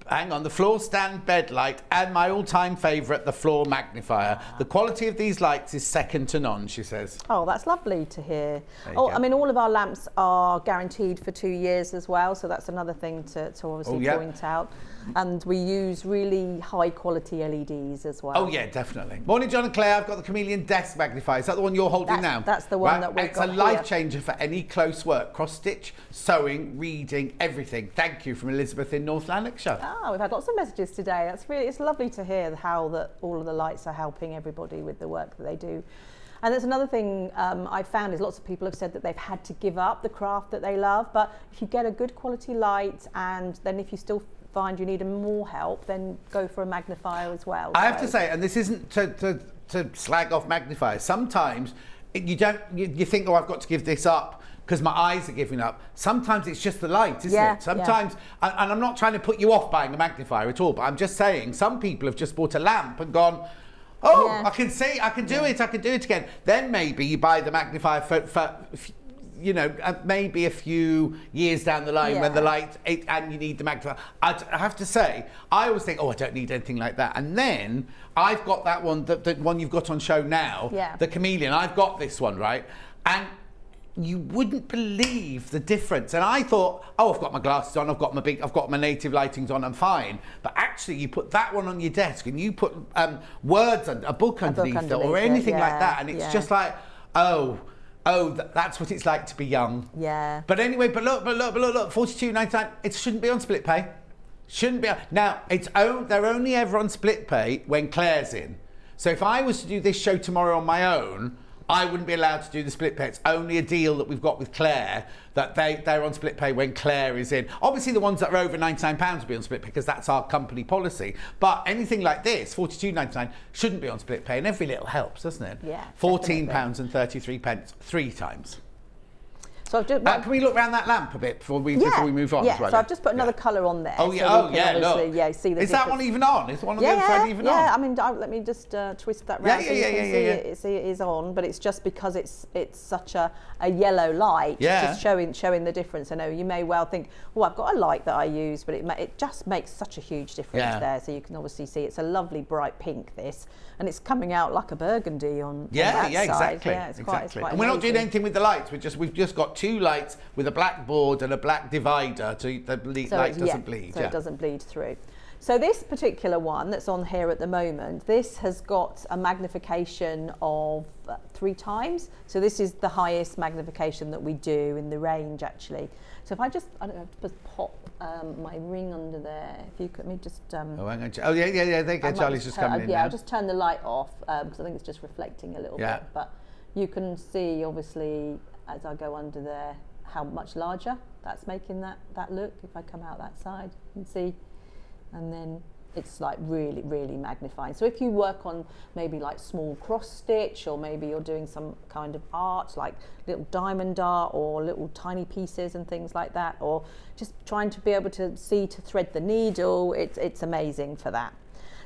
the floor stand bed light, and my all-time favourite, the floor magnifier. The quality of these lights is second to none, she says. Oh, that's lovely to hear. Go. I mean, all of our lamps are guaranteed for 2 years as well, so that's another thing to obviously point out. And we use really high quality LEDs as well. Oh yeah, definitely. Morning, John and Claire. I've got the Chameleon Desk Magnifier. Is that the one you're holding now? That's the one that we've got. It's a life changer for any close work. Cross stitch, sewing, reading, everything. Thank you from Elizabeth in North Lanarkshire. Ah, we've had lots of messages today. It's lovely to hear how all of the lights are helping everybody with the work that they do. And there's another thing I've found is lots of people have said that they've had to give up the craft that they love, but if you get a good quality light, and then if you still find you need more help, then go for a magnifier as well. I have to say, and this isn't to slag off magnifiers, sometimes you think, oh, I've got to give this up because my eyes are giving up. Sometimes it's just the light, isn't it? Sometimes, and I'm not trying to put you off buying a magnifier at all, but I'm just saying some people have just bought a lamp and gone, oh, I can see, I can do it again. Then maybe you buy the magnifier for you know, maybe a few years down the line when the light, and you need the magnifier. I have to say, I always think, oh, I don't need anything like that. And then I've got that one, the one you've got on show now, the Chameleon. I've got this one, right? And you wouldn't believe the difference. And I thought, oh, I've got my glasses on, I've got my native lightings on, I'm fine. But actually, you put that one on your desk and you put words and a book underneath it or anything like that, and it's just like, oh, that's what it's like to be young. Yeah. But anyway, but look, $42.99. It shouldn't be on split pay. Shouldn't be. Now, they're only ever on split pay when Clare's in. So if I was to do this show tomorrow on my own, I wouldn't be allowed to do the split pay. It's only a deal that we've got with Clare that they're on split pay when Clare is in. Obviously, the ones that are over £99 will be on split pay because that's our company policy. But anything like this, $42.99, shouldn't be on split pay, and every little helps, doesn't it? Yeah. £14.33 3 times. So I've just, can we look around that lamp a bit before we move on? Yeah, so I've just put another colour on there. Oh yeah, so look. Yeah, see the Is that one even on? Is one of the other thread even on? Yeah, I mean, let me just twist that round so you can see it is on, but it's just because it's such a yellow light, just showing the difference. I know you may well think, oh, I've got a light that I use, but it just makes such a huge difference there. So you can obviously see it's a lovely bright pink, this, and it's coming out like a burgundy on that side. Exactly. Yeah, it's quite and we're not doing anything with the lights. We've just got 2 lights with a black board and a black divider so the light doesn't bleed. So it doesn't bleed through. So this particular one that's on here at the moment, this has got a magnification of 3 times. So this is the highest magnification that we do in the range, actually. So if I just pop my ring under there, if you could, let me just... hang on. Oh, yeah, there you go. Charlie's just coming in now. I'll just turn the light off because I think it's just reflecting a little bit. But you can see, obviously, as I go under there, how much larger that's making that look. If I come out that side, you can see, and then it's like really, really magnifying. So if you work on maybe like small cross stitch, or maybe you're doing some kind of art like little diamond art or little tiny pieces and things like that, or just trying to be able to see to thread the needle, it's amazing for that.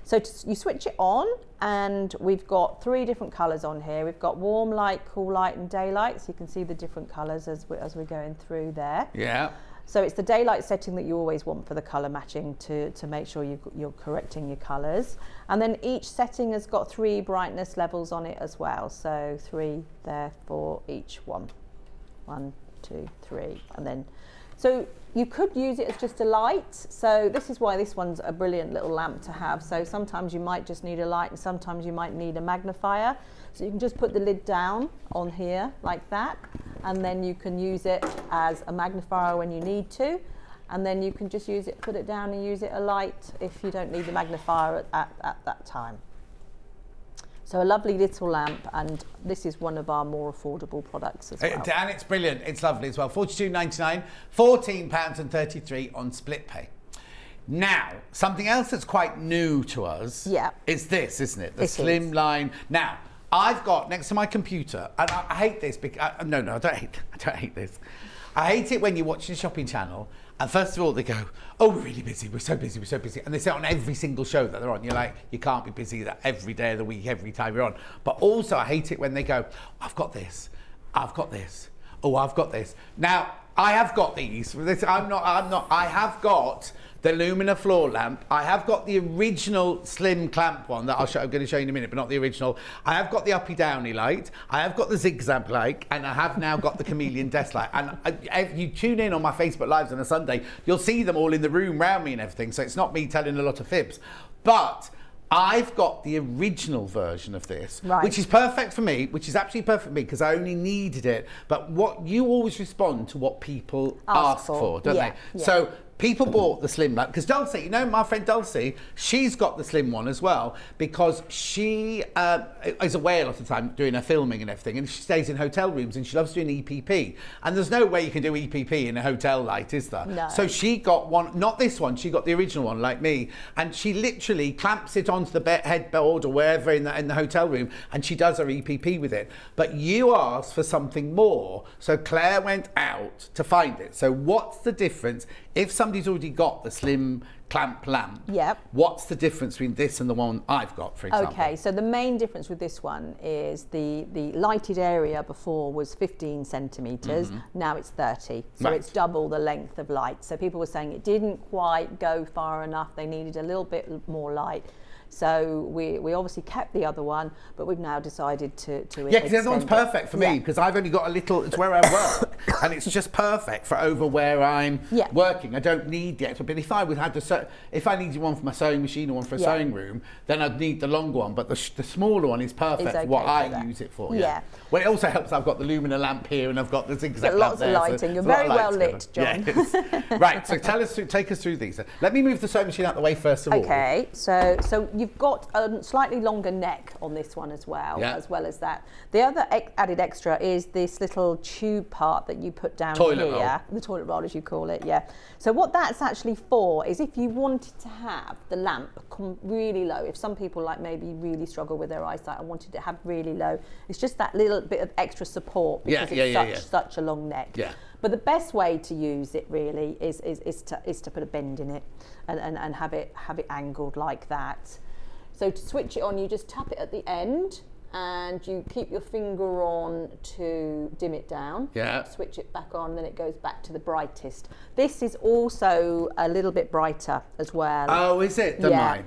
So you switch it on, and we've got 3 different colours on here. We've got warm light, cool light and daylight, so you can see the different colours as we're going through there. Yeah. So it's the daylight setting that you always want for the colour matching to make sure you're correcting your colours. And then each setting has got 3 brightness levels on it as well. So 3 there for each one. 1, 2, 3, and then. So you could use it as just a light. So this is why this one's a brilliant little lamp to have. So sometimes you might just need a light, and sometimes you might need a magnifier. So you can just put the lid down on here like that, and then you can use it as a magnifier when you need to. And then you can just use it, put it down and use it a light if you don't need the magnifier at that time. So a lovely little lamp, and this is one of our more affordable products as well. And it's brilliant, it's lovely as well. £42.99, £14.33 on split pay. Now, something else that's quite new to us is this, isn't it? The slimline. Now, I've got next to my computer, and I hate this because I don't hate this. I hate it when you're watching a shopping channel, and first of all they go, "Oh, we're really busy. We're so busy. We're so busy," and they say it on every single show that they're on. You're like, you can't be busy every day of the week, every time you're on. But also, I hate it when they go, "I've got this. I've got this. Oh, I've got this." Now, I have got these. I have got the Lumina floor lamp. I have got the original slim clamp one that I'm going to show you in a minute, but not the original. I have got the uppy downy light. I have got the zigzag light, and I have now got the chameleon desk light. And if you tune in on my Facebook Lives on a Sunday, you'll see them all in the room around me and everything. So it's not me telling a lot of fibs. But I've got the original version of this, which is perfect for me, which is absolutely perfect for me because I only needed it. But what you always respond to what people ask for, don't they? Yeah. So people bought the slim lamp because Dulcie, you know, my friend Dulcie, she's got the slim one as well because she is away a lot of the time doing her filming and everything, and she stays in hotel rooms and she loves doing EPP. And there's no way you can do EPP in a hotel light, is there? No. So she got one, not this one, she got the original one like me, and she literally clamps it onto the headboard or wherever in the hotel room, and she does her EPP with it. But you asked for something more, so Claire went out to find it. So what's the difference if somebody's already got the slim clamp lamp? What's the difference between this and the one I've got, for example? Okay, so the main difference with this one is the lighted area before was 15 centimetres, now it's 30. So it's double the length of light. So people were saying it didn't quite go far enough, they needed a little bit more light. So we obviously kept the other one, but we've now decided to yeah, because the other one's perfect for me because I've only got a little, it's where I work, and it's just perfect for over where I'm working. I don't need the extra, but if I needed one for my sewing machine or one for a sewing room, then I'd need the longer one, but the smaller one is perfect for what I use it for. Yeah. Well, it also helps I've got the Lumina lamp here and I've got the zigzag lamp there. Lots of lighting. You're very well lit, John. Yes. Right, so take us through these. Let me move the sewing machine out the way first of all. Okay, so you've got a slightly longer neck on this one as well as that. The other added extra is this little tube part that you put down here. The toilet roll, as you call it, So what that's actually for is if you wanted to have the lamp come really low, if some people like maybe really struggle with their eyesight and wanted to have really low, it's just that little bit of extra support because it's such a long neck. Yeah. But the best way to use it really is to put a bend in it and have it angled like that. So to switch it on, you just tap it at the end and you keep your finger on to dim it down. Yeah. Switch it back on, then it goes back to the brightest. This is also a little bit brighter as well. Oh, is it? Mine?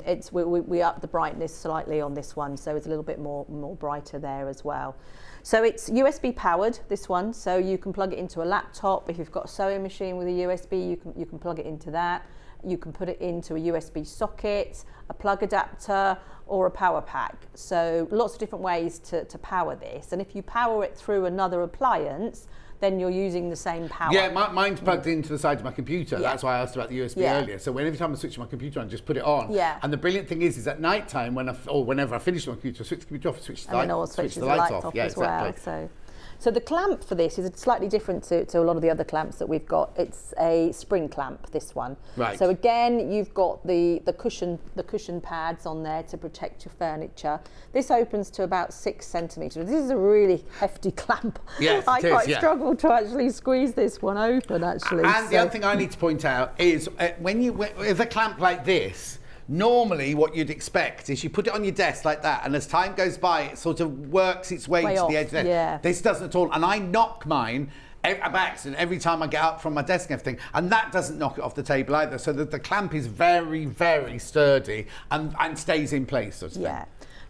It's we up the brightness slightly on this one, so it's a little bit more brighter there as well. So it's USB powered, this one, so you can plug it into a laptop. If you've got a sewing machine with a USB, you can plug it into that. You can put it into a USB socket, a plug adapter, or a power pack. So lots of different ways to power this. And if you power it through another appliance, then you're using the same power. Yeah, mine's plugged into the side of my computer. That's why I asked about the USB earlier. So every time I switch my computer on, just put it on. Yeah. And the brilliant thing is at night time, whenever I finish my computer, switch the computer off, switch the light off. As well. So the clamp for this is slightly different to a lot of the other clamps that we've got. It's a spring clamp, this one. Right. So again, you've got the cushion pads on there to protect your furniture. This opens to about 6 centimetres. This is a really hefty clamp. Yes, I quite struggle to actually squeeze this one open, actually. And the other thing I need to point out is with a clamp like this, normally what you'd expect is you put it on your desk like that, and as time goes by it sort of works its way to the edge there. Yeah. This doesn't at all, and I knock mine by accident every time I get up from my desk and everything, and that doesn't knock it off the table either, so that the clamp is very, very sturdy and stays in place, sort of thing.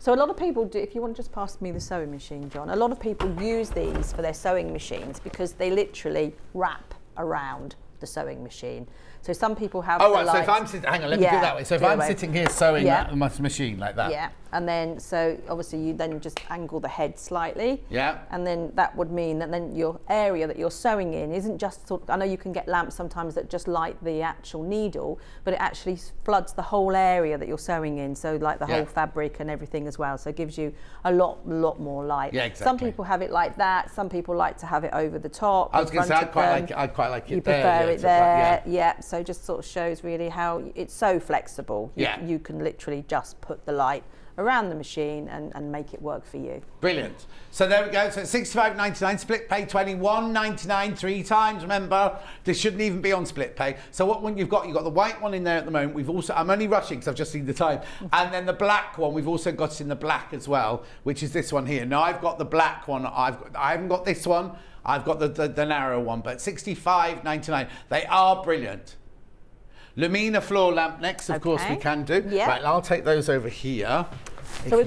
So a lot of people do, if you want to just pass me the sewing machine, John, a lot of people use these for their sewing machines because they literally wrap around the sewing machine. So some people have so if I'm sitting, hang on, let me do it that way. So if I'm sitting here sewing that machine like that. Yeah, and then, so obviously you then just angle the head slightly. Yeah. And then that would mean that then your area that you're sewing in isn't just sort of, I know you can get lamps sometimes that just light the actual needle, but it actually floods the whole area that you're sewing in. So like the whole fabric and everything as well. So it gives you a lot more light. Yeah, exactly. Some people have it like that. Some people like to have it over the top. I was going to say, I'd quite like it you there. You prefer it there, yeah. So just sort of shows really how it's so flexible. You can literally just put the light around the machine and make it work for you. Brilliant. So there we go. So it's $65.99, split pay $21.99 3 times. Remember, this shouldn't even be on split pay. So what one you've got the white one in there at the moment. We've also, I'm only rushing because I've just seen the time. And then the black one, we've also got it in the black as well, which is this one here. Now I've got the black one. I haven't got this one. I've got the narrow one, but $65.99. They are brilliant. Lumina floor lamp next, of course we can do. Yeah. Right, I'll take those over here. So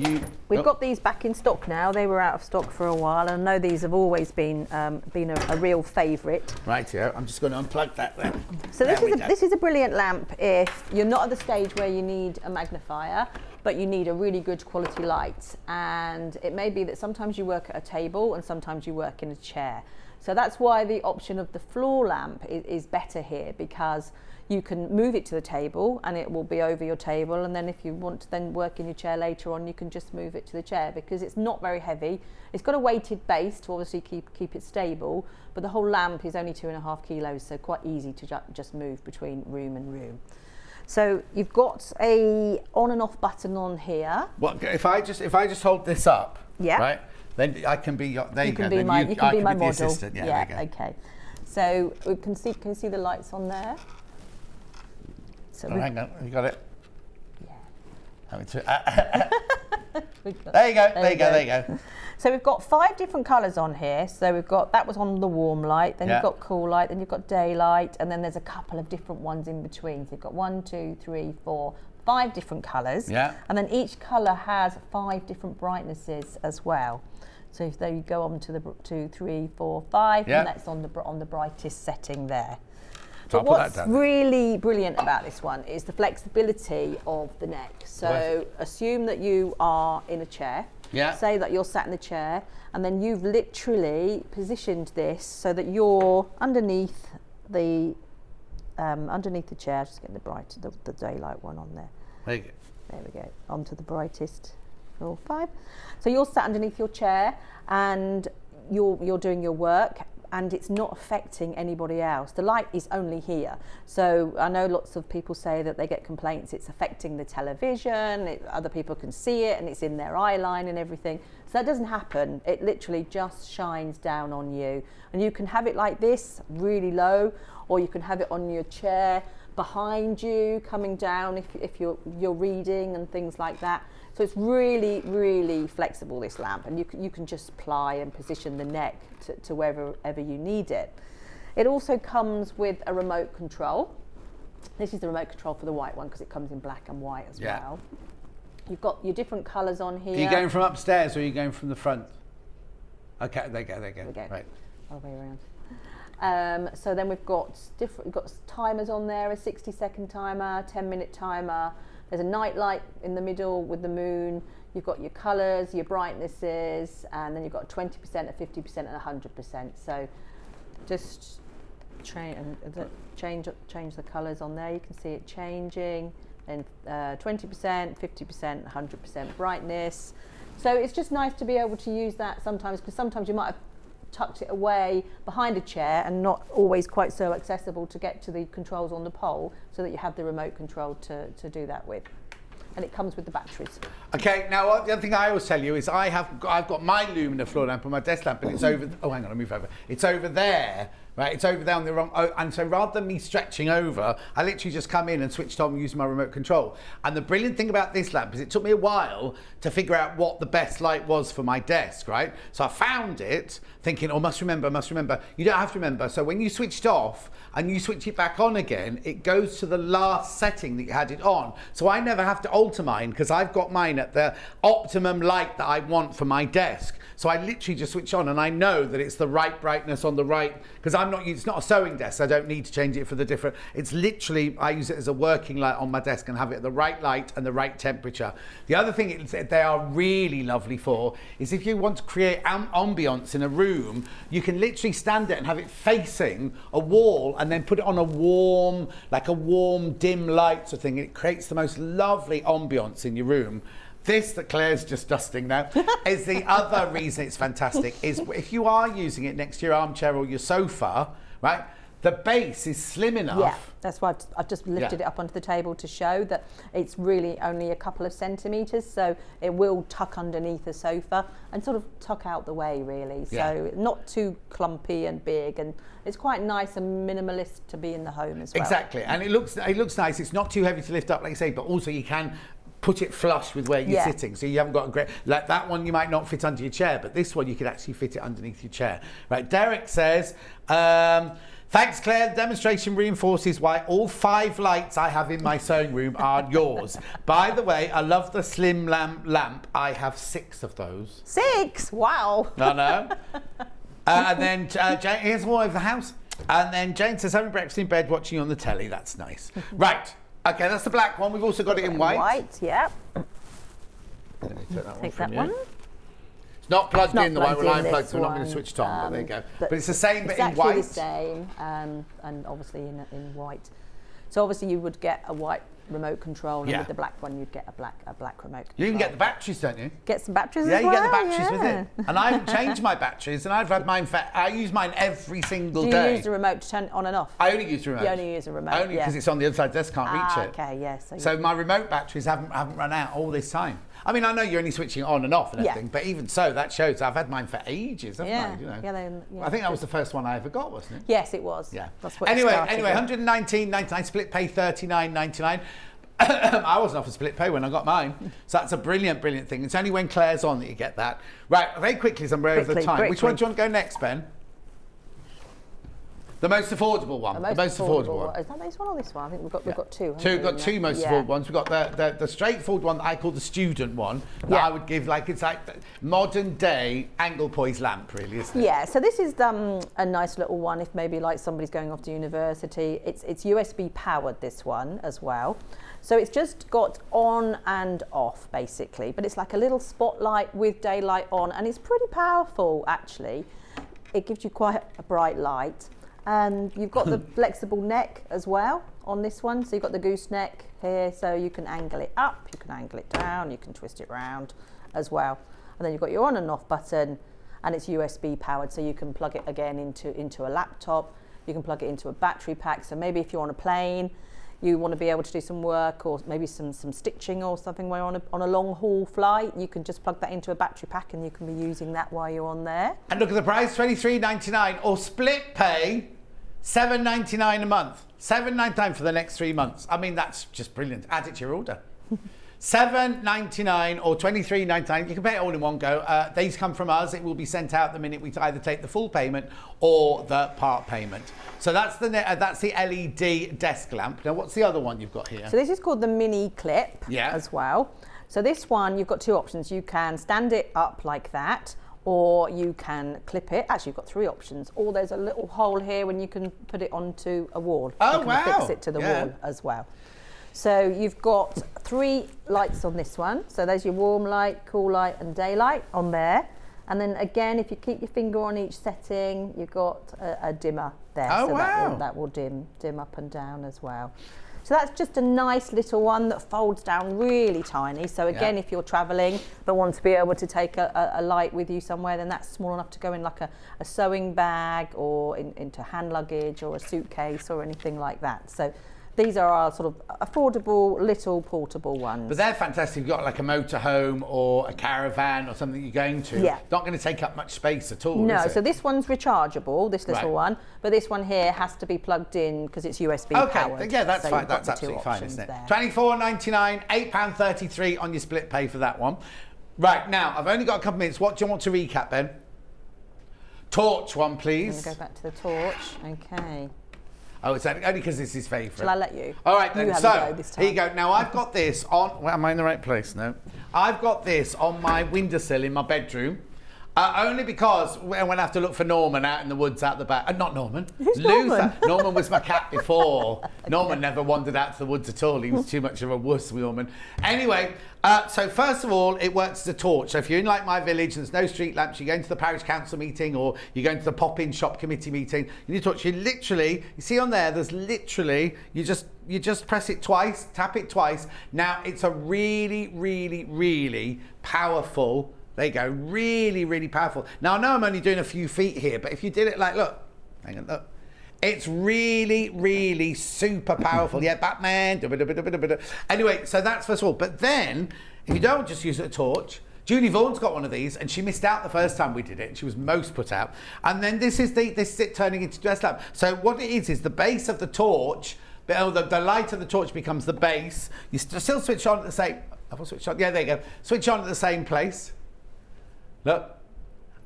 we've got these back in stock now. They were out of stock for a while, and I know these have always been a real favourite. Right, yeah. I'm just going to unplug that then. So this is a brilliant lamp if you're not at the stage where you need a magnifier, but you need a really good quality light. And it may be that sometimes you work at a table and sometimes you work in a chair. So that's why the option of the floor lamp is better here, because you can move it to the table and it will be over your table, and then if you want to then work in your chair later on, you can just move it to the chair because it's not very heavy. It's got a weighted base to obviously keep it stable, but the whole lamp is only 2.5 kilos, so quite easy to just move between room and room. So you've got a on and off button on here. Well, if I just hold this up, right, then I can be there. You can be my model. Assistant. Yeah, there you go. Okay. So we can you see the lights on there? So hang on, you got it? Yeah. There you go. So we've got 5 different colours on here. So we've got, that was on the warm light, then you've got cool light, then you've got daylight, and then there's a couple of different ones in between. So you've got 1, 2, 3, 4, 5 different colours. Yeah. And then each colour has 5 different brightnesses as well. So if there you go on to the 2, 3, 4, 5, and that's on the brightest setting there. But what's really brilliant about this one is the flexibility of the neck. So assume that you are in a chair. Yeah. Say that you're sat in the chair, and then you've literally positioned this so that you're underneath the chair. Just getting the daylight one on there. There you go. There we go. Onto the brightest. 4, 5. So you're sat underneath your chair, and you're doing your work, and it's not affecting anybody else. The light is only here. So I know lots of people say that they get complaints it's affecting the television, other people can see it and it's in their eye line and everything. So that doesn't happen. It literally just shines down on you. And you can have it like this, really low, or you can have it on your chair behind you, coming down if you're reading and things like that. So it's really, really flexible, this lamp, and you can just ply and position the neck to wherever you need it. It also comes with a remote control. This is the remote control for the white one because it comes in black and white as well. You've got your different colours on here. Are you going from upstairs or are you going from the front? Okay, there you go. Right. All the way around. So then we've got timers on there, a 60-second timer, 10-minute timer. There's a night light in the middle with the moon. You've got your colours, your brightnesses, and then you've got 20%, a 50%, and 100%. So just change the colours on there. You can see it changing. Then 20%, 50%, 100% brightness. So it's just nice to be able to use that sometimes, because sometimes you might have tucked it away behind a chair and not always quite so accessible to get to the controls on the pole, so that you have the remote control to do that with. And it comes with the batteries. Okay, now the other thing I always tell you is I've got my Lumina floor lamp on my desk lamp, and it's over. Oh, hang on, I'll move over. It's over there right? It's over there on the wrong, and so rather than me stretching over, I literally just come in and switched on using my remote control. And the brilliant thing about this lamp is it took me a while to figure out what the best light was for my desk, right? So I found it thinking, oh, must remember. You don't have to remember. So when you switch it off and you switch it back on again, it goes to the last setting that you had it on. So I never have to alter mine because I've got mine at the optimum light that I want for my desk. So I literally just switch on and I know that it's the right brightness on the right, because it's not a sewing desk, so I don't need to change it for the different, it's literally, I use it as a working light on my desk and have it at the right light and the right temperature. The other thing they are really lovely for is if you want to create ambience in a room, you can literally stand it and have it facing a wall and then put it on a warm dim light sort of thing. It creates the most lovely ambience in your room. This that Claire's just dusting now is the other reason it's fantastic, is if you are using it next to your armchair or your sofa, right, the base is slim enough. Yeah, that's why I've just lifted it up onto the table to show that it's really only a couple of centimetres, so it will tuck underneath the sofa and sort of tuck out the way, really. So not too clumpy and big, and it's quite nice and minimalist to be in the home as well. Exactly, and it looks nice. It's not too heavy to lift up, like you say, but also you can put it flush with where you're sitting, so you haven't got a great, like that one you might not fit under your chair, but this one you could actually fit it underneath your chair. Right, Derek says, thanks Claire, the demonstration reinforces why all 5 lights I have in my sewing room are yours. By the way, I love the slim lamp. I have 6 of those. 6? Wow. I know. And then Jane, here's one over the house. And then Jane says, having breakfast in bed, watching you on the telly. That's nice. Right. Okay, that's the black one. We've also got it in white. White, yeah. Take that one. It's not plugged in the way we're unplugged, so we're not going to switch it on, but there you go. But it's the same, but in white. Exactly the same, and obviously in white. So obviously you would get a white remote control, and with the black one you'd get a black remote control. You can get the batteries, don't you? Get some batteries as well? Yeah, you get the batteries with it. And I haven't changed my batteries, and I've had mine I use mine every single day. Do you use the remote to turn it on and off? I only use the remote. You only use a remote, only because it's on the other side of the desk, can't reach it. Okay, yes. So my remote batteries haven't run out all this time. I mean, I know you're only switching it on and off and everything, but even so, that shows I've had mine for ages, haven't I? You know? I think that was the first one I ever got, wasn't it? Yes, it was. Yeah. That's what anyway, 119.99, split pay 39.99. I wasn't offered split pay when I got mine, so that's a brilliant thing. It's only when Claire's on that you get that. Right, very quickly, as I'm aware of the time. Which one do you want to go next, Ben? The most affordable one. The most affordable one. Is that this one or this one? I think we've got 2. We've got 2 most affordable ones. We've got the straightforward one that I call the student one. That I would give it's like the modern day angle poise lamp, really, isn't it? Yeah. So this is a nice little one. If maybe like somebody's going off to university, it's USB powered, this one as well. So it's just got on and off basically, but it's like a little spotlight with daylight on, and it's pretty powerful actually. It gives you quite a bright light. And you've got the flexible neck as well on this one. So you've got the gooseneck here, so you can angle it up, you can angle it down, you can twist it round as well. And then you've got your on and off button, and it's USB powered, so you can plug it again into a laptop. You can plug it into a battery pack. So maybe if you're on a plane, you want to be able to do some work, or maybe some stitching or something while you're on a long haul flight, you can just plug that into a battery pack and you can be using that while you're on there. And look at the price, $23.99, or split pay $7.99 a month. $7.99 for the next 3 months. I mean, that's just brilliant. Add it to your order. $7.99 or $23.99. You can pay it all in one go. These come from us. It will be sent out the minute we either take the full payment or the part payment. So that's the LED desk lamp. Now, what's the other one you've got here? So this is called the mini clip as well. So this one, you've got 2 options. You can stand it up like that, or you can clip it. Actually, you've got 3 options. Or there's a little hole here when you can put it onto a wall. Oh, you can fix it to the wall as well. So you've got 3 lights on this one. So there's your warm light, cool light, and daylight on there. And then again, if you keep your finger on each setting, you've got a dimmer there. Oh, so wow. that will dim up and down as well. So that's just a nice little one that folds down really tiny. So again, if you're traveling but want to be able to take a light with you somewhere, then that's small enough to go in like a sewing bag or into hand luggage or a suitcase or anything like that. So these are our sort of affordable, little portable ones. But they're fantastic. You've got like a motorhome or a caravan or something you're going to. Yeah. Not going to take up much space at all, No, is it? so this one's rechargeable, this little one, but this one here has to be plugged in because it's USB powered. Okay, yeah, that's so fine. you've got That's the two absolutely fine, options isn't it? there. £24.99, £8.33 on your split pay for that one. Right, now, I've only got a couple minutes. What do you want to recap, Ben? Torch one, please. Go back to the torch. Okay. Oh, it's only because it's his favourite. Shall I let you? All right, then. You have So, a go this time. here you go. Now, I've got this on... Well, am I in the right place? No. I've got this on my windowsill in my bedroom. Only because when I have to look for Norman out in the woods out the back. Not Norman. Who's Luther. Norman? Norman was my cat before. Norman never wandered out to the woods at all. He was too much of a wuss, Norman. Anyway, so first of all, it works as a torch. So if you're in like my village and there's no street lamps, you're going to the parish council meeting or you're going to the pop-in shop committee meeting, you need a torch. You literally, you see on there, there's literally, you just press it twice, tap it twice. Now, it's a really, really, really powerful. There you go, really, really powerful. Now, I know I'm only doing a few feet here, but if you did it like, look, hang on, look. It's really, really super powerful. Yeah, Batman. Anyway, so that's first of all. But then, if you don't just use a torch, Julie Vaughan's got one of these, and she missed out the first time we did it, and she was most put out. And then this is it turning into dress lamp. So what it is the base of the torch, the light of the torch becomes the base. You still switch on at the same, switch on, yeah, there you go. Switch on at the same place. Look,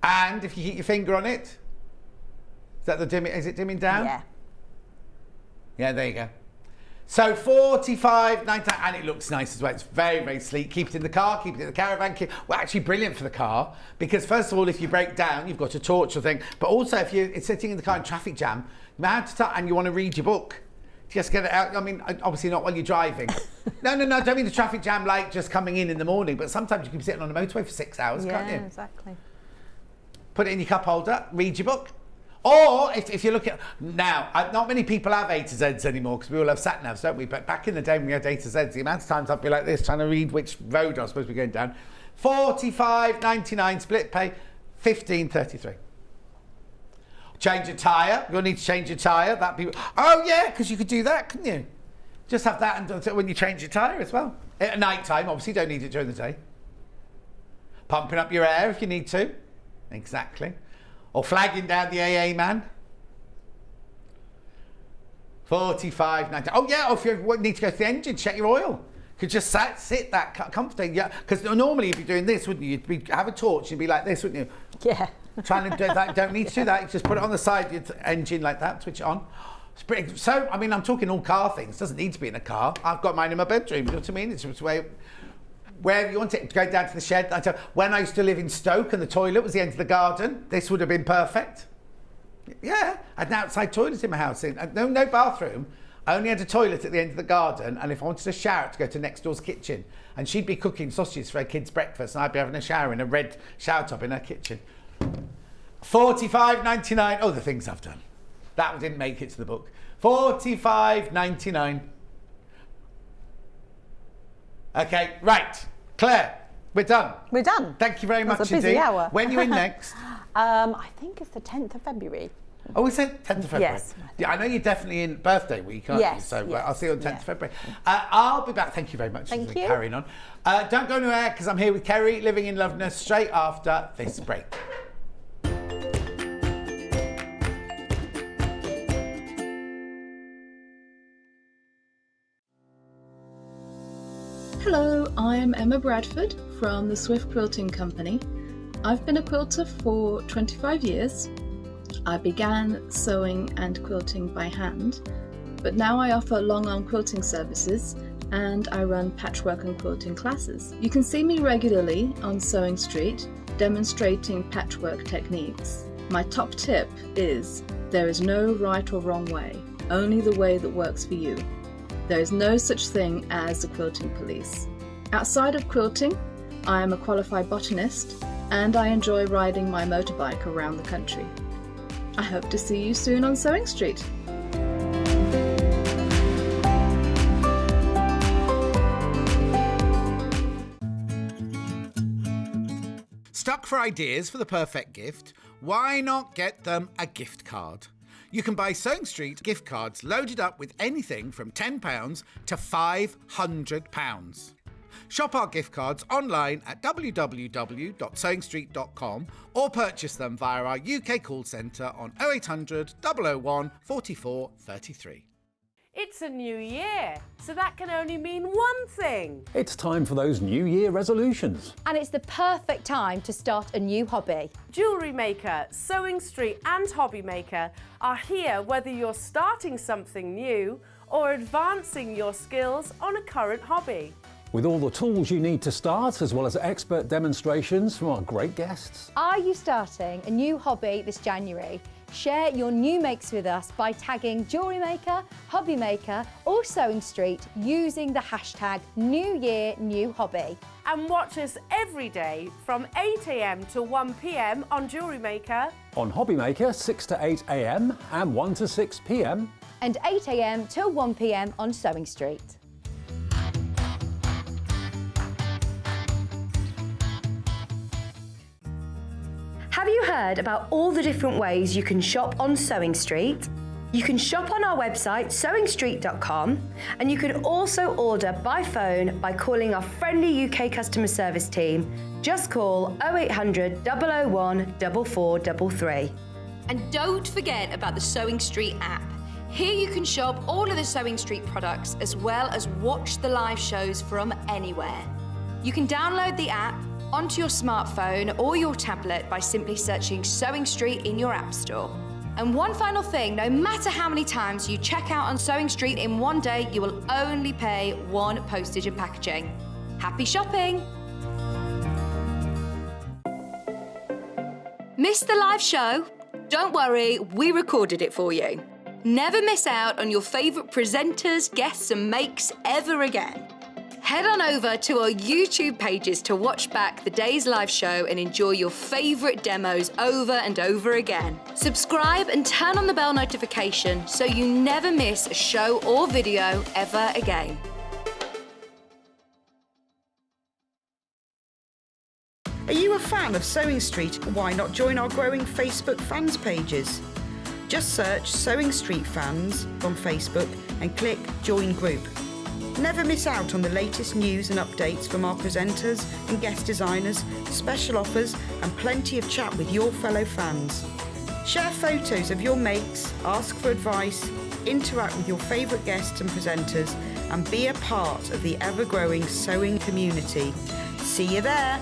and if you keep your finger on it, is that the dimming? Is it dimming down? Yeah. Yeah, there you go. So 45.99, and it looks nice as well. It's very, very sleek. Keep it in the car, keep it in the caravan. Well, actually brilliant for the car because first of all, if you break down, you've got a torch or thing. But also, if you're sitting in the car in traffic jam, and you want to read your book. Just get it out. I mean, obviously not while you're driving. No, don't mean the traffic jam like just coming in the morning, but sometimes you can be sitting on the motorway for 6 hours, can't you? Yeah, exactly. Put it in your cup holder, read your book. Or if you look at, now, not many people have A to Zs anymore because we all have sat-navs, don't we? But back in the day when we had A to Zs, the amount of times I'd be like this trying to read which road I was supposed to be going down. £45.99 split pay, £15.33. Change your tyre. You'll need to change your tyre. Oh yeah, because you could do that, couldn't you? Just have that when you change your tyre as well. At night time, obviously, don't need it during the day. Pumping up your air if you need to. Exactly. Or flagging down the AA man. £45.99. Oh yeah, or if you need to go to the engine, check your oil. Could just sit that comfortably. Yeah, because normally you'd be doing this, wouldn't you? You'd have a torch, you'd be like this, wouldn't you? Yeah. Trying to do that, don't need to do that. You just put it on the side of your engine like that, switch it on. So, I mean, I'm talking all car things. It doesn't need to be in a car. I've got mine in my bedroom. You know what I mean? It's just wherever you want it to go down to the shed. When I used to live in Stoke and the toilet was the end of the garden, this would have been perfect. Yeah, I had an outside toilet in my house. No bathroom. I only had a toilet at the end of the garden, and if I wanted to shower, to go to next door's kitchen. And she'd be cooking sausages for her kids' breakfast, and I'd be having a shower in a red shower tub in her kitchen. £45.99. Oh, the things I've done. That didn't make it to the book. £45.99. Okay, right. Claire, we're done. We're done. Thank you very much That's a busy indeed. hour. When are you in next? I think it's the 10th of February. Oh, is it 10th of February? Yes. Yeah, I know you're definitely in birthday week, aren't Yes, you? So yes, I'll see you on 10th yeah. of February. I'll be back. Thank you very much. Thank for you. Carrying on. Don't go anywhere because I'm here with Kerrie, living in Loveliness, straight after this break. Hello, I'm Emma Bradford from the Swift Quilting Company. I've been a quilter for 25 years. I began sewing and quilting by hand, but now I offer long arm quilting services and I run patchwork and quilting classes. You can see me regularly on Sewing Street demonstrating patchwork techniques. My top tip is there is no right or wrong way, only the way that works for you. There is no such thing as a quilting police. Outside of quilting, I am a qualified botanist and I enjoy riding my motorbike around the country. I hope to see you soon on Sewing Street. Stuck for ideas for the perfect gift? Why not get them a gift card? You can buy Sewing Street gift cards loaded up with anything from £10 to £500. Shop our gift cards online at www.sewingstreet.com or purchase them via our UK call centre on 0800 001 44 33. It's a new year, so that can only mean one thing. It's time for those New Year resolutions. And it's the perfect time to start a new hobby. Jewellery Maker, Sewing Street and Hobby Maker are here whether you're starting something new or advancing your skills on a current hobby. With all the tools you need to start, as well as expert demonstrations from our great guests. Are you starting a new hobby this January? Share your new makes with us by tagging Jewellery Maker, Hobby Maker or Sewing Street using the hashtag #NewYearNewHobby. And watch us every day from 8 a.m. to 1 p.m. on Jewellery Maker. On Hobby Maker, 6 to 8 a.m. and 1 to 6 p.m. And 8 a.m. till 1 p.m. on Sewing Street. Have you heard about all the different ways you can shop on Sewing Street? You can shop on our website sewingstreet.com, and you can also order by phone by calling our friendly UK customer service team. Just call 0800 001 4433. And don't forget about the Sewing Street app. Here you can shop all of the Sewing Street products as well as watch the live shows from anywhere. You can download the app onto your smartphone or your tablet by simply searching Sewing Street in your app store. And one final thing, no matter how many times you check out on Sewing Street in one day, you will only pay one postage and packaging. Happy shopping! Missed the live show? Don't worry, we recorded it for you. Never miss out on your favourite presenters, guests and makes ever again. Head on over to our YouTube pages to watch back the day's live show and enjoy your favourite demos over and over again. Subscribe and turn on the bell notification so you never miss a show or video ever again. Are you a fan of Sewing Street? Why not join our growing Facebook fans pages? Just search Sewing Street Fans on Facebook and click Join Group. Never miss out on the latest news and updates from our presenters and guest designers, special offers and plenty of chat with your fellow fans. Share photos of your makes, ask for advice, interact with your favourite guests and presenters and be a part of the ever-growing sewing community. See you there!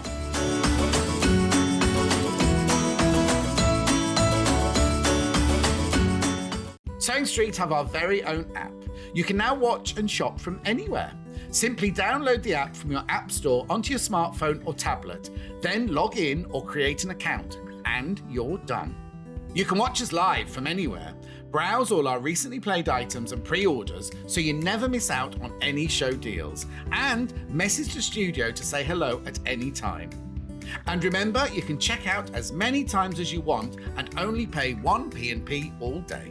Sewing Street have our very own app. You can now watch and shop from anywhere. Simply download the app from your app store onto your smartphone or tablet, then log in or create an account, and you're done. You can watch us live from anywhere, browse all our recently played items and pre-orders so you never miss out on any show deals, and message the studio to say hello at any time. And remember, you can check out as many times as you want and only pay one P&P all day.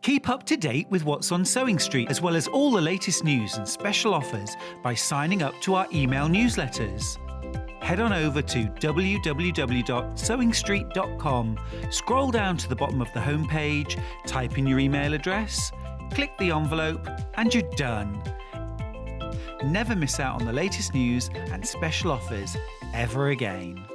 Keep up to date with what's on Sewing Street, as well as all the latest news and special offers by signing up to our email newsletters. Head on over to www.sewingstreet.com, scroll down to the bottom of the homepage, type in your email address, click the envelope, and you're done. Never miss out on the latest news and special offers ever again.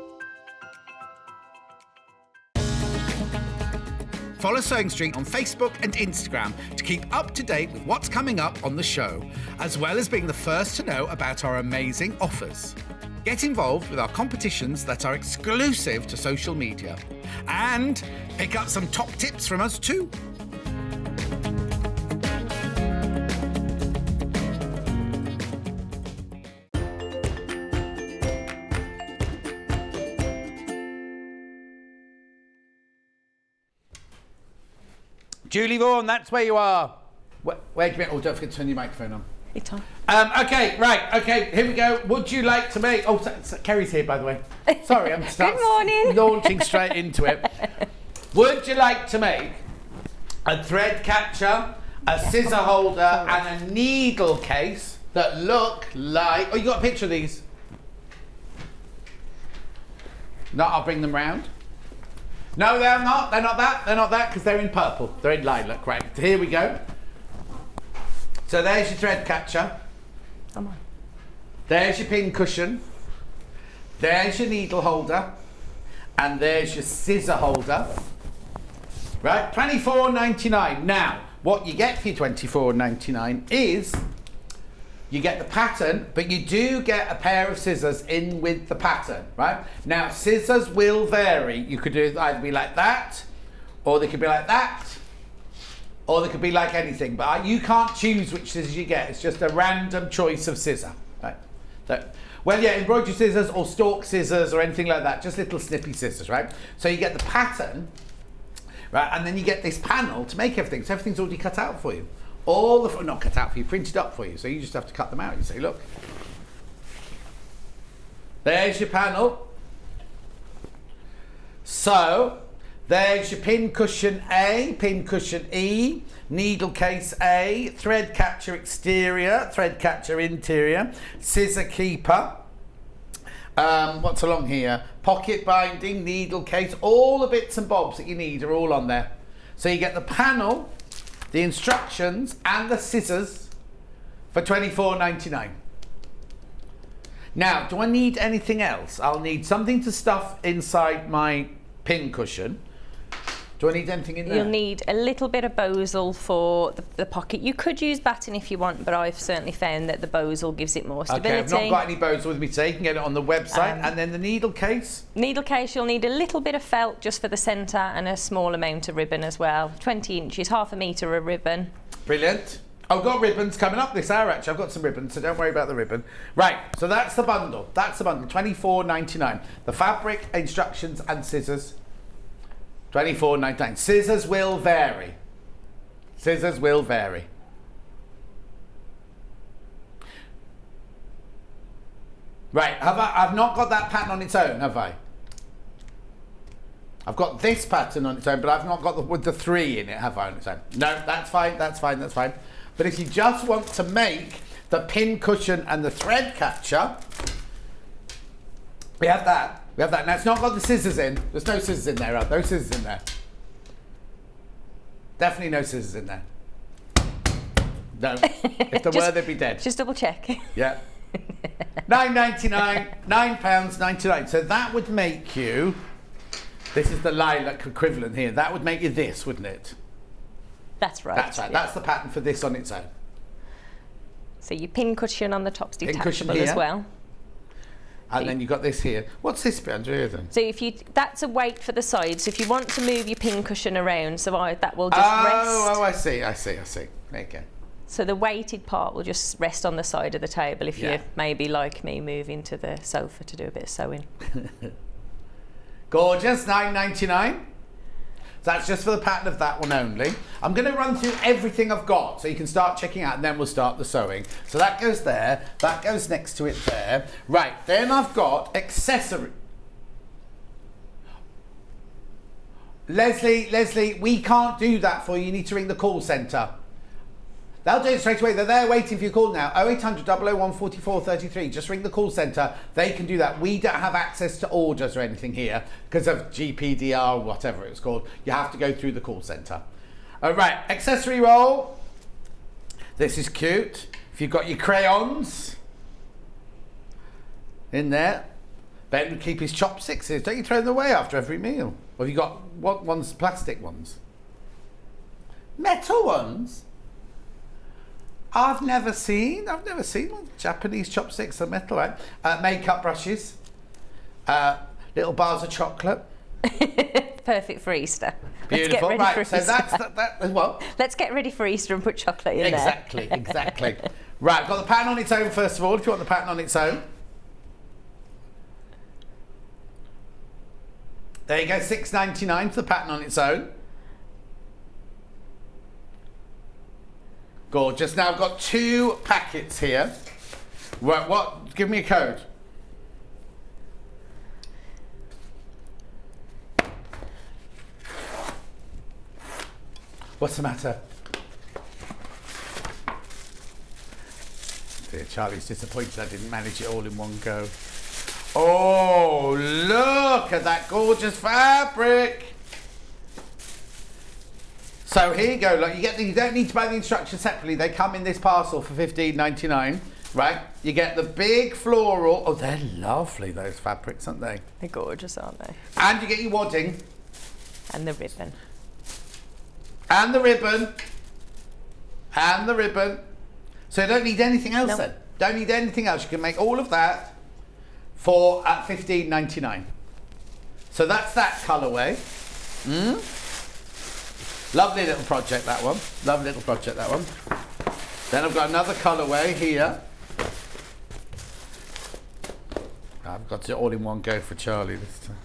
Follow Sewing Street on Facebook and Instagram to keep up to date with what's coming up on the show, as well as being the first to know about our amazing offers. Get involved with our competitions that are exclusive to social media, and pick up some top tips from us too. Julie Vaughan, that's where you are. Wait a minute. Oh, don't forget to turn your microphone on. It's on. Okay, here we go. Would you like to make... Oh, Kerrie's here, by the way. Sorry, I'm Good morning. launching straight into it. Would you like to make a thread catcher, a scissor holder, and a needle case that look like... Oh, you got a picture of these? No, I'll bring them round. No, they're not. They're not that. They're not that because they're in purple. They're in lilac. Right, here we go. So there's your thread catcher. Come on. There's your pin cushion. There's your needle holder. And there's your scissor holder. Right, $24.99. Now, what you get for your $24.99 is you get the pattern, but you do get a pair of scissors in with the pattern, right? Now, scissors will vary. You could do it either be like that, or they could be like that, or they could be like anything. But you can't choose which scissors you get. It's just a random choice of scissor, right? So, well, yeah, embroidery scissors or stalk scissors or anything like that. Just little snippy scissors, right? So you get the pattern, right? And then you get this panel to make everything. So everything's already cut out for you. All the, not cut out for you, printed up for you. So you just have to cut them out. You say, look, there's your panel. So there's your pin cushion A, pin cushion E, needle case A, thread catcher exterior, thread catcher interior, scissor keeper. What's along here? Pocket binding, needle case, all the bits and bobs that you need are all on there. So you get the panel, the instructions and the scissors for $24.99. Now, do I need anything else? I'll need something to stuff inside my pin cushion. Do I need anything in there? You'll need a little bit of bosal for the pocket. You could use batten if you want, but I've certainly found that the bosal gives it more stability. Okay, I've not got any bosal with me today. You can get it on the website. And then the needle case? Needle case, you'll need a little bit of felt just for the centre and a small amount of ribbon as well. 20 inches, half a metre of ribbon. Brilliant. I've got ribbons coming up this hour, actually. I've got some ribbons, so don't worry about the ribbon. Right, so that's the bundle. That's the bundle, $24.99. The fabric, instructions and scissors, $24.99. Scissors will vary. Scissors will vary. Right, I've not got that pattern on its own, have I? I've got this pattern on its own, but I've not got with the 3 in it, have I, on its own? No, that's fine, that's fine, that's fine. But if you just want to make the pin cushion and the thread catcher, we have that. We have that. Now, it's not got the scissors in. There's no scissors in there, right? No scissors in there. Definitely no scissors in there. No. If there were, they'd be dead. Just double check. Yeah. £9.99, £9.99. So that would make you, this is the lilac equivalent here, that would make you this, wouldn't it? That's right. That's right. Yeah. That's the pattern for this on its own. So your pin cushion on the top's Pin cushion detachable here. as well. And then you've got this here. What's this bit under here then? So if you, that's a weight for the side. So if you want to move your pin cushion around, so that will just rest. Oh, I see. There you go. So the weighted part will just rest on the side of the table if you maybe, like me, move into the sofa to do a bit of sewing. Gorgeous, $9.99. So that's just for the pattern of that one only. I'm going to run through everything I've got so you can start checking out and then we'll start the sewing. So that goes there, that goes next to it there. Right, then I've got accessory. Leslie, we can't do that for you. You need to ring the call centre. They'll do it straight away. They're there waiting for your call now. 0800 001 44 33. Just ring the call centre. They can do that. We don't have access to orders or anything here because of GPDR or whatever it's called. You have to go through the call centre. All right, accessory roll. This is cute. If you've got your crayons in there, Ben would keep his chopsticks here. Don't you throw them away after every meal? Or have you got what ones? Plastic ones? Metal ones? I've never seen one. Japanese chopsticks are metal, right? Makeup brushes, little bars of chocolate. Perfect for Easter. Beautiful, right? So that's that as well. Let's get ready for Easter and put chocolate in there. Exactly. Right, I've got the pattern on its own first of all. If you want the pattern on its own, there you go. $6.99 for the pattern on its own. Gorgeous. Now I've got 2 packets here. Right, what? Give me a code. What's the matter? Dear Charlie's disappointed I didn't manage it all in one go. Oh, look at that gorgeous fabric. So here you go. Look, you don't need to buy the instructions separately. They come in this parcel for $15.99, right? You get the big floral. Oh, they're lovely, those fabrics, aren't they? They're gorgeous, aren't they? And you get your wadding. And the ribbon. And the ribbon. And the ribbon. So you don't need anything else then. Don't need anything else. You can make all of that for at $15.99. So that's that colourway. Lovely little project, that one. Lovely little project, that one. Then I've got another colourway here. I've got it all in one go for Charlie this time.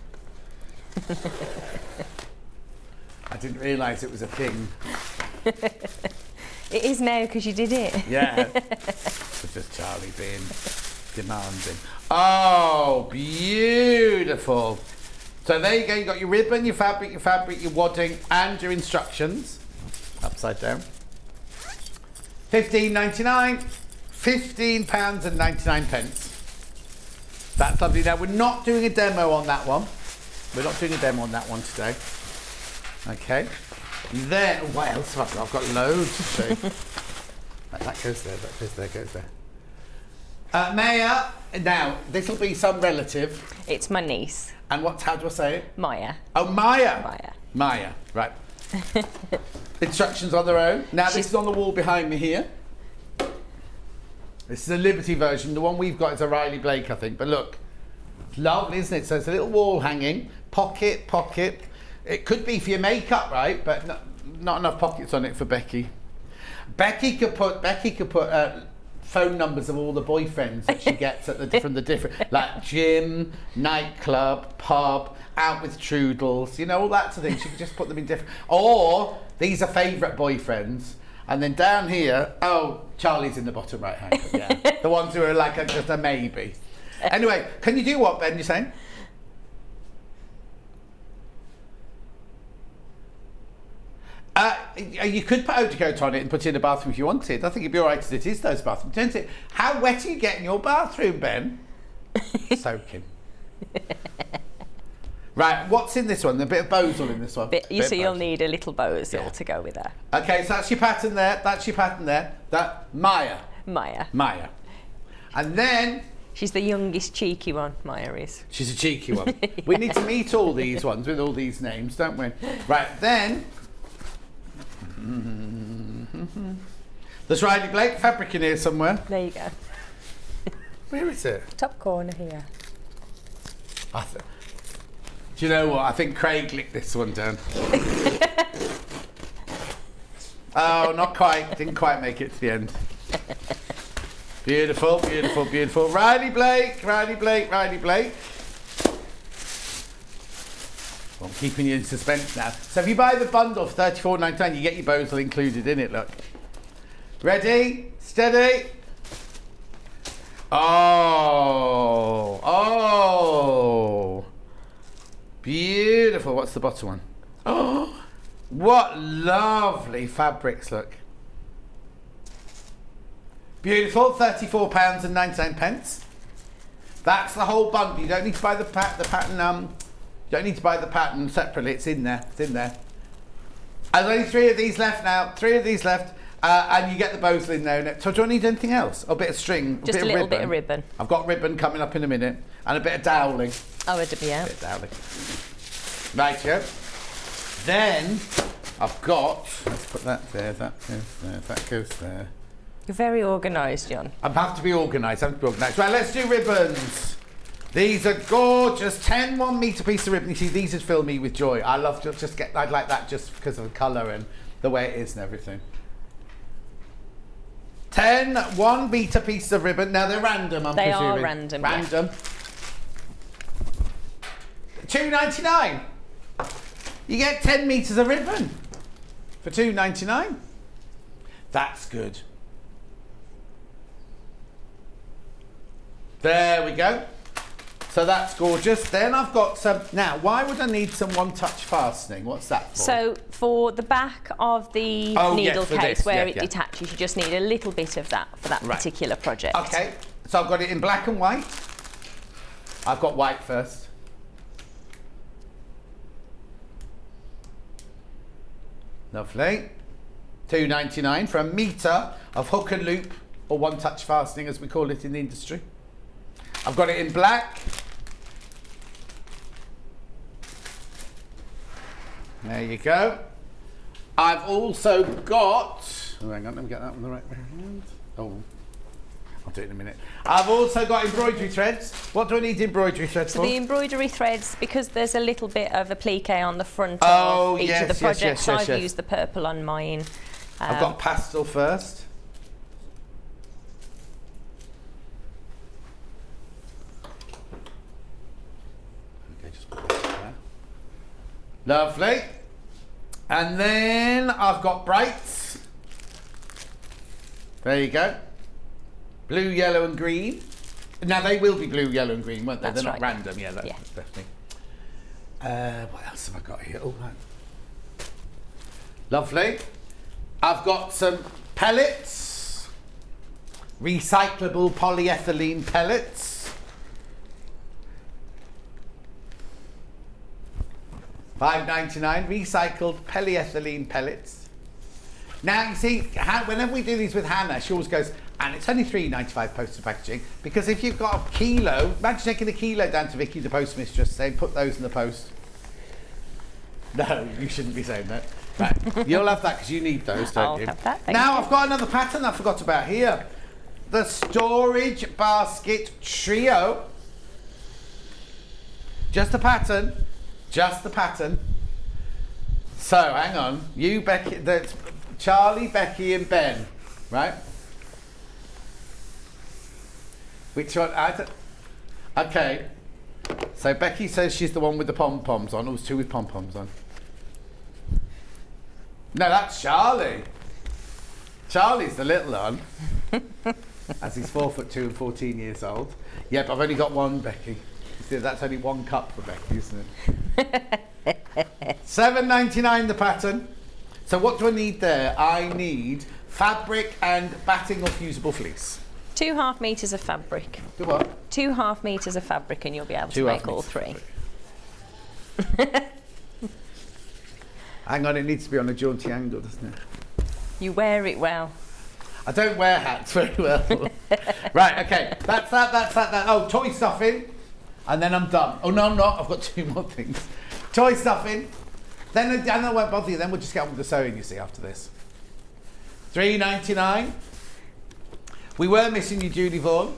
I didn't realise it was a thing. It is now because you did it. Yeah. It's just Charlie being demanding. Oh, beautiful. So there you go. You got your ribbon, your fabric, your wadding, and your instructions. Upside down. £15.99. £15.99. That's lovely. Now we're not doing a demo on that one. We're not doing a demo on that one today. Okay. Then what else have I got? I've got loads to show. That goes there. That goes there. Goes there. Maya. Now this will be some relative. It's my niece. And how do I say it? Maya. Oh, Maya. Maya. Maya. Right. Instructions on their own. Now this is on the wall behind me here. This is a Liberty version. The one we've got is a Riley Blake, I think. But look, it's lovely, isn't it? So it's a little wall hanging, pocket. It could be for your makeup, right? But not enough pockets on it for Becky. Becky could put phone numbers of all the boyfriends that she gets at from the different, like gym, nightclub, pub, out with Trudels, you know, all that sort of thing. She could just put them in different. Or these are favourite boyfriends. And then down here, oh, Charlie's in the bottom right hand. Yeah, the ones who are like just a maybe. Anyway, can you do what, Ben? You're saying? You could put eau de coat on it and put it in the bathroom if you wanted. I think it'd be all right as it is, those bathrooms. Don't it? How wet are you getting your bathroom, Ben? Soaking. Right, what's in this one? A bit of Bozel in this one. So you'll need a little Bozel to go with that. Okay, so that's your pattern there. That's your pattern there. That Maya. And then... She's the youngest cheeky one, Maya is. She's a cheeky one. We need to meet all these ones with all these names, don't we? Right, then... There's Riley Blake fabric in here somewhere. There you go. Where is it? Top corner here. Do you know what? I think Craig licked this one down. Oh, not quite. Didn't quite make it to the end. Beautiful. Riley Blake. Well, I'm keeping you in suspense now. So if you buy the bundle for $34.99, you get your Bozel included in it, look. Ready? Steady? Oh. Beautiful. What's the bottom one? Oh, what lovely fabrics, look. Beautiful, £34.99. That's the whole bundle. You don't need to buy the pattern. You don't need to buy the pattern separately. It's in there. There's only 3 of these left now. 3 of these left, and you get the Bozel in there. So do I need anything else? A bit of string, just a little bit of ribbon. I've got ribbon coming up in a minute, and a bit of doweling. Oh, yeah. A bit of doweling. Right, yeah. Then I've got. Let's put that there. That goes there. That goes there. You're very organised, John. I have to be organised. Right, let's do ribbons. These are gorgeous. 10 1 metre piece of ribbon. You see, these would fill me with joy. I love I'd like that just because of the colour and the way it is and everything. 10 1 metre pieces of ribbon. Now they're random, I'm presuming. They are random. Random. $2.99. You get 10 metres of ribbon for $2.99. That's good. There we go. So that's gorgeous. Then I've got some, now why would I need some one-touch fastening? What's that for? So for the back of the needle case where it detaches, you just need a little bit of that for that particular project. Okay, so I've got it in black and white. I've got white first. Lovely. £2.99 for a metre of hook and loop, or one-touch fastening as we call it in the industry. I've got it in black. There you go. I've also got, oh hang on, let me get that one the right way around. Oh, I'll do it in a minute. I've also got embroidery threads. What do I need embroidery threads for? So the embroidery threads, because there's a little bit of applique on the front of each of the projects, I've used the purple on mine. I've got pastel first. Okay, just put that there. Lovely. And then I've got brights. There you go. Blue, yellow and green. Now they will be blue, yellow and green, won't they? They're not random. Yeah, that's definitely. What else have I got here? Oh, right. Lovely. I've got some pellets. Recyclable polyethylene pellets. $5.99 recycled polyethylene pellets. Now you see, whenever we do these with Hannah, she always goes, and it's only $3.95 postal packaging, because if you've got a kilo, imagine taking a kilo down to Vicky, the postmistress, saying put those in the post. No, you shouldn't be saying that. Right, you'll have that because you need those, don't you? I'll have that, thank now you. I've got another pattern I forgot about here. The storage basket trio. Just a pattern. Just the pattern. So hang on, you, Becky, that's Charlie, Becky, and Ben, right? Which one? Okay. So Becky says she's the one with the pom poms on. Or was two with pom poms on? No, that's Charlie. Charlie's the little one, as he's 4'2" and 14 years old. Yep, I've only got one, Becky. See, that's only one cup for Becky, isn't it? $7.99 the pattern. So what do I need there? I need fabric and batting or fusible fleece. 2.5 meters of fabric. Do what? 2.5 meters of fabric, and you'll be able to make all three. Hang on, it needs to be on a jaunty angle, doesn't it? You wear it well. I don't wear hats very well. Right, okay, that's that. Oh, toy stuffing, and then I'm done. Oh no, I'm not. I've got two more things. Toy stuffing. Then I won't bother you. Then we'll just get on with the sewing. You see, after this. $3.99. We were missing you, Judy Vaughan.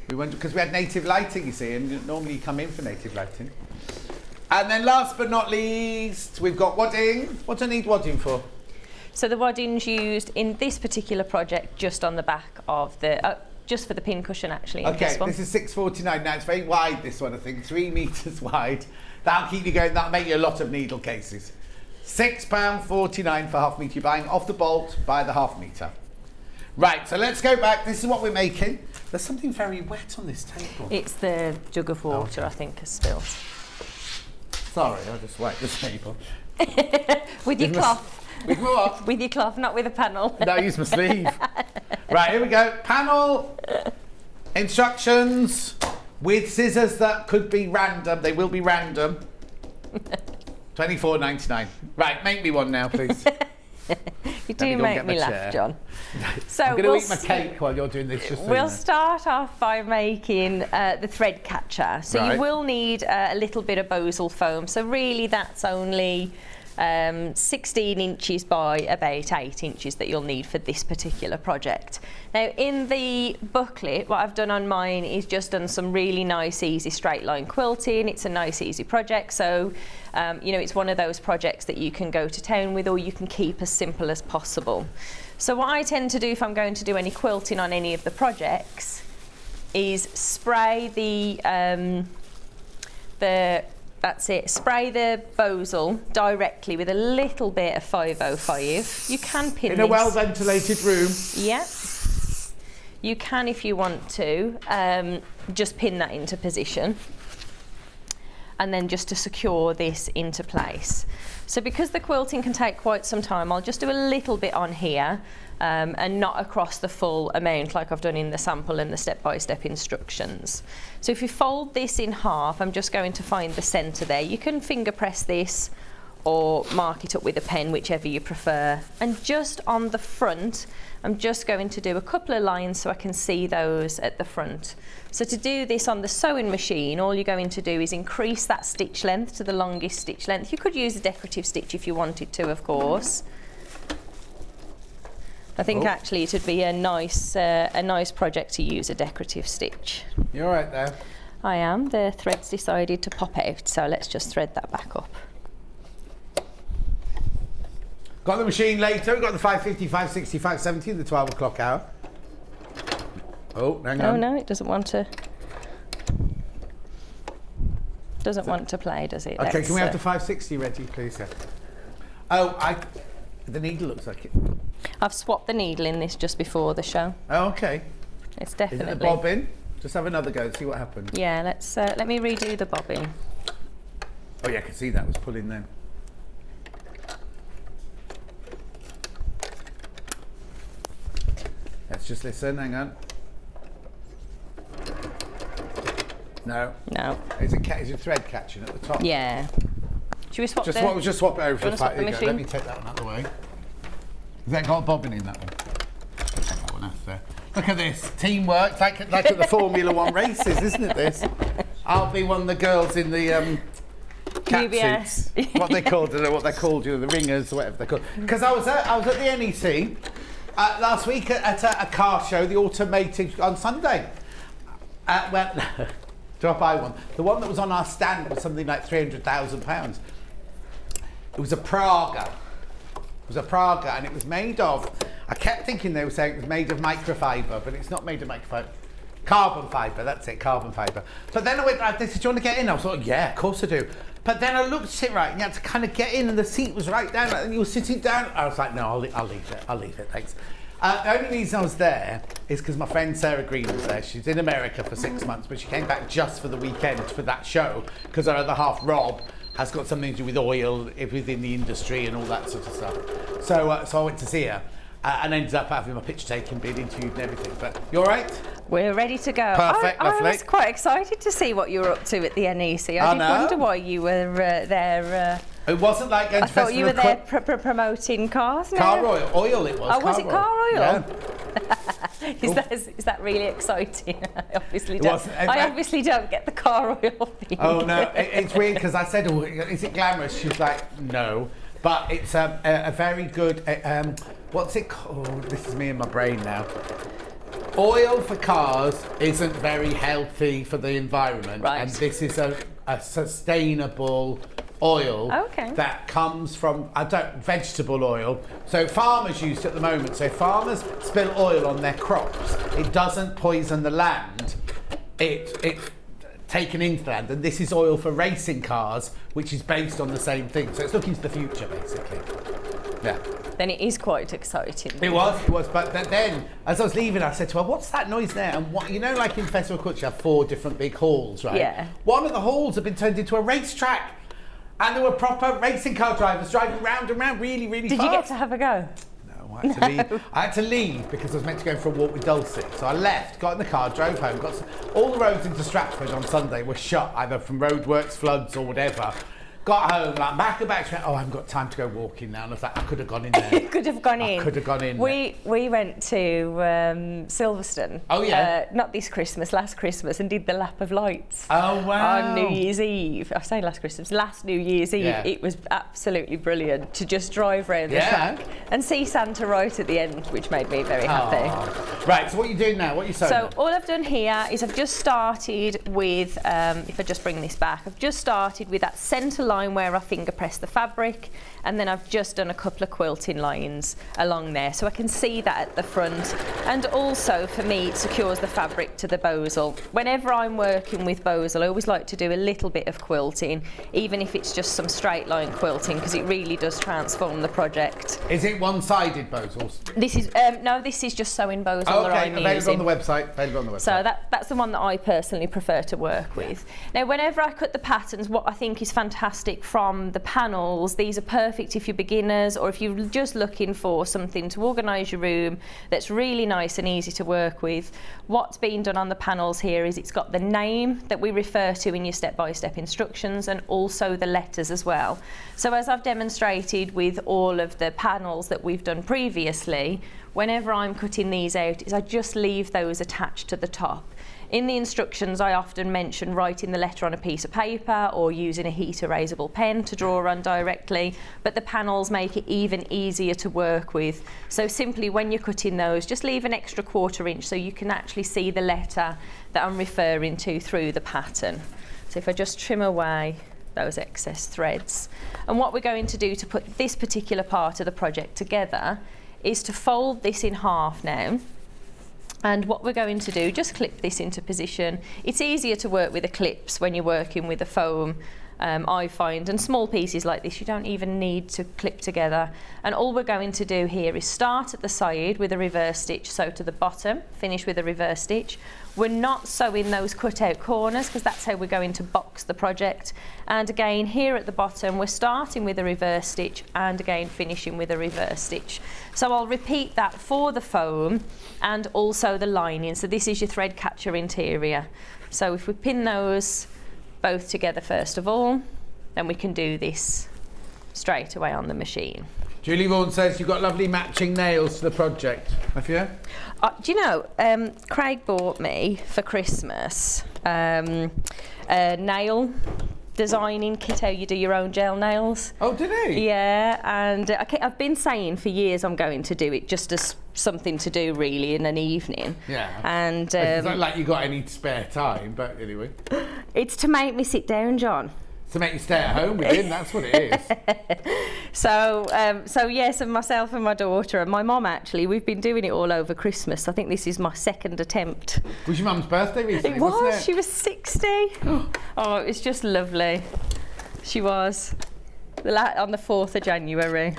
We went because we had native lighting. You see, and normally you come in for native lighting. And then last but not least, we've got wadding. What do I need wadding for? So the wadding's used in this particular project just on the back of the, just for the pin cushion actually. In Okay, this one. this is $6.49. Now it's very wide, this one, I think, 3 meters wide. That'll keep you going, that'll make you a lot of needle cases. £6.49 for half metre. You're buying off the bolt by the half metre. Right, so let's go back. This is what we're making. There's something very wet on this table. It's the jug of water, I think, has spilled. Sorry, I'll just wipe the table. With your cloth. With what? With your cloth, not with a panel. No, use my sleeve. Right, here we go. Panel instructions with scissors that could be random. They will be random. $24.99. Right, make me one now, please. You do make me laugh, John. So I'm going to eat my cake while you're doing this. Just so we'll you know. start off by making the thread catcher. So Right. you will need a little bit of bosal foam. So really that's only 16 inches by about 8 inches that you'll need for this particular project. Now in the booklet, what I've done on mine is just done some really nice easy straight line quilting. It's a nice easy project, so you know, it's one of those projects that you can go to town with or you can keep as simple as possible. So what I tend to do if I'm going to do any quilting on any of the projects is spray spray the bosal directly with a little bit of 505. You can pin in this. a well-ventilated room. Yeah. You can, if you want to, just pin that into position. And then just to secure this into place. So because the quilting can take quite some time, I'll just do a little bit on here and not across the full amount like I've done in the sample and the step-by-step instructions. So if you fold this in half, I'm just going to find the centre there. You can finger press this or mark it up with a pen, whichever you prefer. And just on the front, I'm just going to do a couple of lines so I can see those at the front. So to do this on the sewing machine, all you're going to do is increase that stitch length to the longest stitch length. You could use a decorative stitch if you wanted to, of course. I think actually it would be a nice project to use a decorative stitch. You're all right there. I am. The thread's decided to pop out, so let's just thread that back up. Got the machine later. We've got the 5:50, 5:60, 5:70, the 12 o'clock hour. Oh, hang on. Oh no, it doesn't want to. Doesn't want to play, does it? Okay, can we have the 5:60 ready, please? Yeah. Oh, the needle looks like it. I've swapped the needle in this just before the show. Oh, okay. It's definitely. Is it the bobbin? Just have another go, see what happens. Yeah, let me redo the bobbin. Oh yeah, I can see that was pulling then. Let's just listen, hang on. No. No. Is it thread catching at the top? Yeah. Should we swap just swap it over for the swap the machine? Let me take that one out of the way. Has that got a bobbin in that one? I'll take that one out there. Look at this. Teamwork, like at the Formula One races, isn't it this? I'll be one of the girls in the cat suits. What they called, I don't know what they're called, the ringers or whatever they're called. Because I was at the NEC last week at a car show, the automated, on Sunday. Well, do I buy one? The one that was on our stand was something like £300,000. It was a Praga. It was a Praga, and it was made of, I kept thinking they were saying it was made of microfiber, but it's not made of microfiber. Carbon fibre, that's it, carbon fibre. But then I went, they said, do you want to get in? I was like, yeah, of course I do. But then I looked at it right, and you had to kind of get in, and the seat was right down, and you were sitting down. I was like, no, I'll leave it, thanks. The only reason I was there is because my friend Sarah Green was there. She's in America for 6 months, but she came back just for the weekend for that show, because her other half, Rob, has got something to do with oil within the industry and all that sort of stuff. So I went to see her and ended up having my picture taken, being interviewed and everything. But you all right? We're ready to go. Perfect, lovely. I was quite excited to see what you were up to at the NEC. I did wonder why you were there. It wasn't like going to I thought you were there promoting cars. Car oil it was. Oh, was it car oil? Yeah. Is that really exciting? I obviously don't get the car oil thing. Oh no, it's weird because I said, oh, is it glamorous? She's like, no. But it's a very good, what's it called? Oh, this is me and my brain now. Oil for cars isn't very healthy for the environment. Right. And this is a sustainable oil that comes from vegetable oil. So farmers use it at the moment. So farmers spill oil on their crops. It doesn't poison the land. It's taken into the land. And this is oil for racing cars, which is based on the same thing. So it's looking to the future, basically. Yeah. Then it is quite exciting. It was. But then, as I was leaving, I said to her, what's that noise there? And what, you know, like in Festival Culture, you have 4 different big halls, right? Yeah. One of the halls had been turned into a racetrack. And there were proper racing car drivers driving round and round really, really fast. Did you get to have a go? No, I had to leave. I had to leave because I was meant to go for a walk with Dulcie. So I left, got in the car, drove home. All the roads into Stratford on Sunday were shut, either from roadworks, floods or whatever. Got home, like back and back. She went, I haven't got time to go walking now. And I was like, I could have gone in there. You could have gone in. I could have gone in. We went to Silverstone. Oh yeah. Not this Christmas, last Christmas, and did the lap of lights. Oh wow. On New Year's Eve. I say last Christmas, last New Year's Eve. Yeah. It was absolutely brilliant to just drive around the track and see Santa right at the end, which made me very happy. Right. So what are you doing now? What are you sewing? So all I've done here is I've just started with, if I just bring this back, I've just started with that centre line line where I finger press the fabric, and then I've just done a couple of quilting lines along there, so I can see that at the front. And also for me, it secures the fabric to the bosal. Whenever I'm working with bosal, I always like to do a little bit of quilting, even if it's just some straight line quilting, because it really does transform the project. Is it one-sided bosals? This is no, this is just sewing bosal that I'm available using. on the website. Available on the website. So that's the one that I personally prefer to work with. Now, whenever I cut the patterns, what I think is fantastic from the panels, these are perfect if you're beginners or if you're just looking for something to organise your room that's really nice and easy to work with. What's been done on the panels here is it's got the name that we refer to in your step-by-step instructions, and also the letters as well. So as I've demonstrated with all of the panels that we've done previously, whenever I'm cutting these out, is I just leave those attached to the top. In the instructions, I often mention writing the letter on a piece of paper or using a heat erasable pen to draw on directly, but the panels make it even easier to work with. So simply when you're cutting those, just leave an extra 1/4 inch so you can actually see the letter that I'm referring to through the pattern. So if I just trim away those excess threads. And what we're going to do to put this particular part of the project together is to fold this in half now. And what we're going to do, just clip this into position. It's easier to work with the clips when you're working with a foam, I find, and small pieces like this you don't even need to clip together. And all we're going to do here is start at the side with a reverse stitch, so to the bottom, finish with a reverse stitch. We're not sewing those cut out corners because that's how we're going to box the project. And again, here at the bottom, we're starting with a reverse stitch and again finishing with a reverse stitch. So I'll repeat that for the foam and also the lining. So this is your thread catcher interior. So if we pin those both together first of all, then we can do this straight away on the machine. Julie Vaughan says you've got lovely matching nails to the project. Have you? Do you know, Craig bought me for Christmas a nail designing kit, how you do your own gel nails. Oh, did he? Yeah, and I've been saying for years I'm going to do it just as something to do really in an evening. Yeah. And it's not like you got any spare time, but anyway. It's to make me sit down, John. To make you stay at home with him, that's what it is. So yes, and myself and my daughter and my mum actually, we've been doing it all over Christmas. I think this is my second attempt. Was your mum's birthday recently? It was. Wasn't it? She was 60. Oh, it was just lovely. She was. On the 4th of January.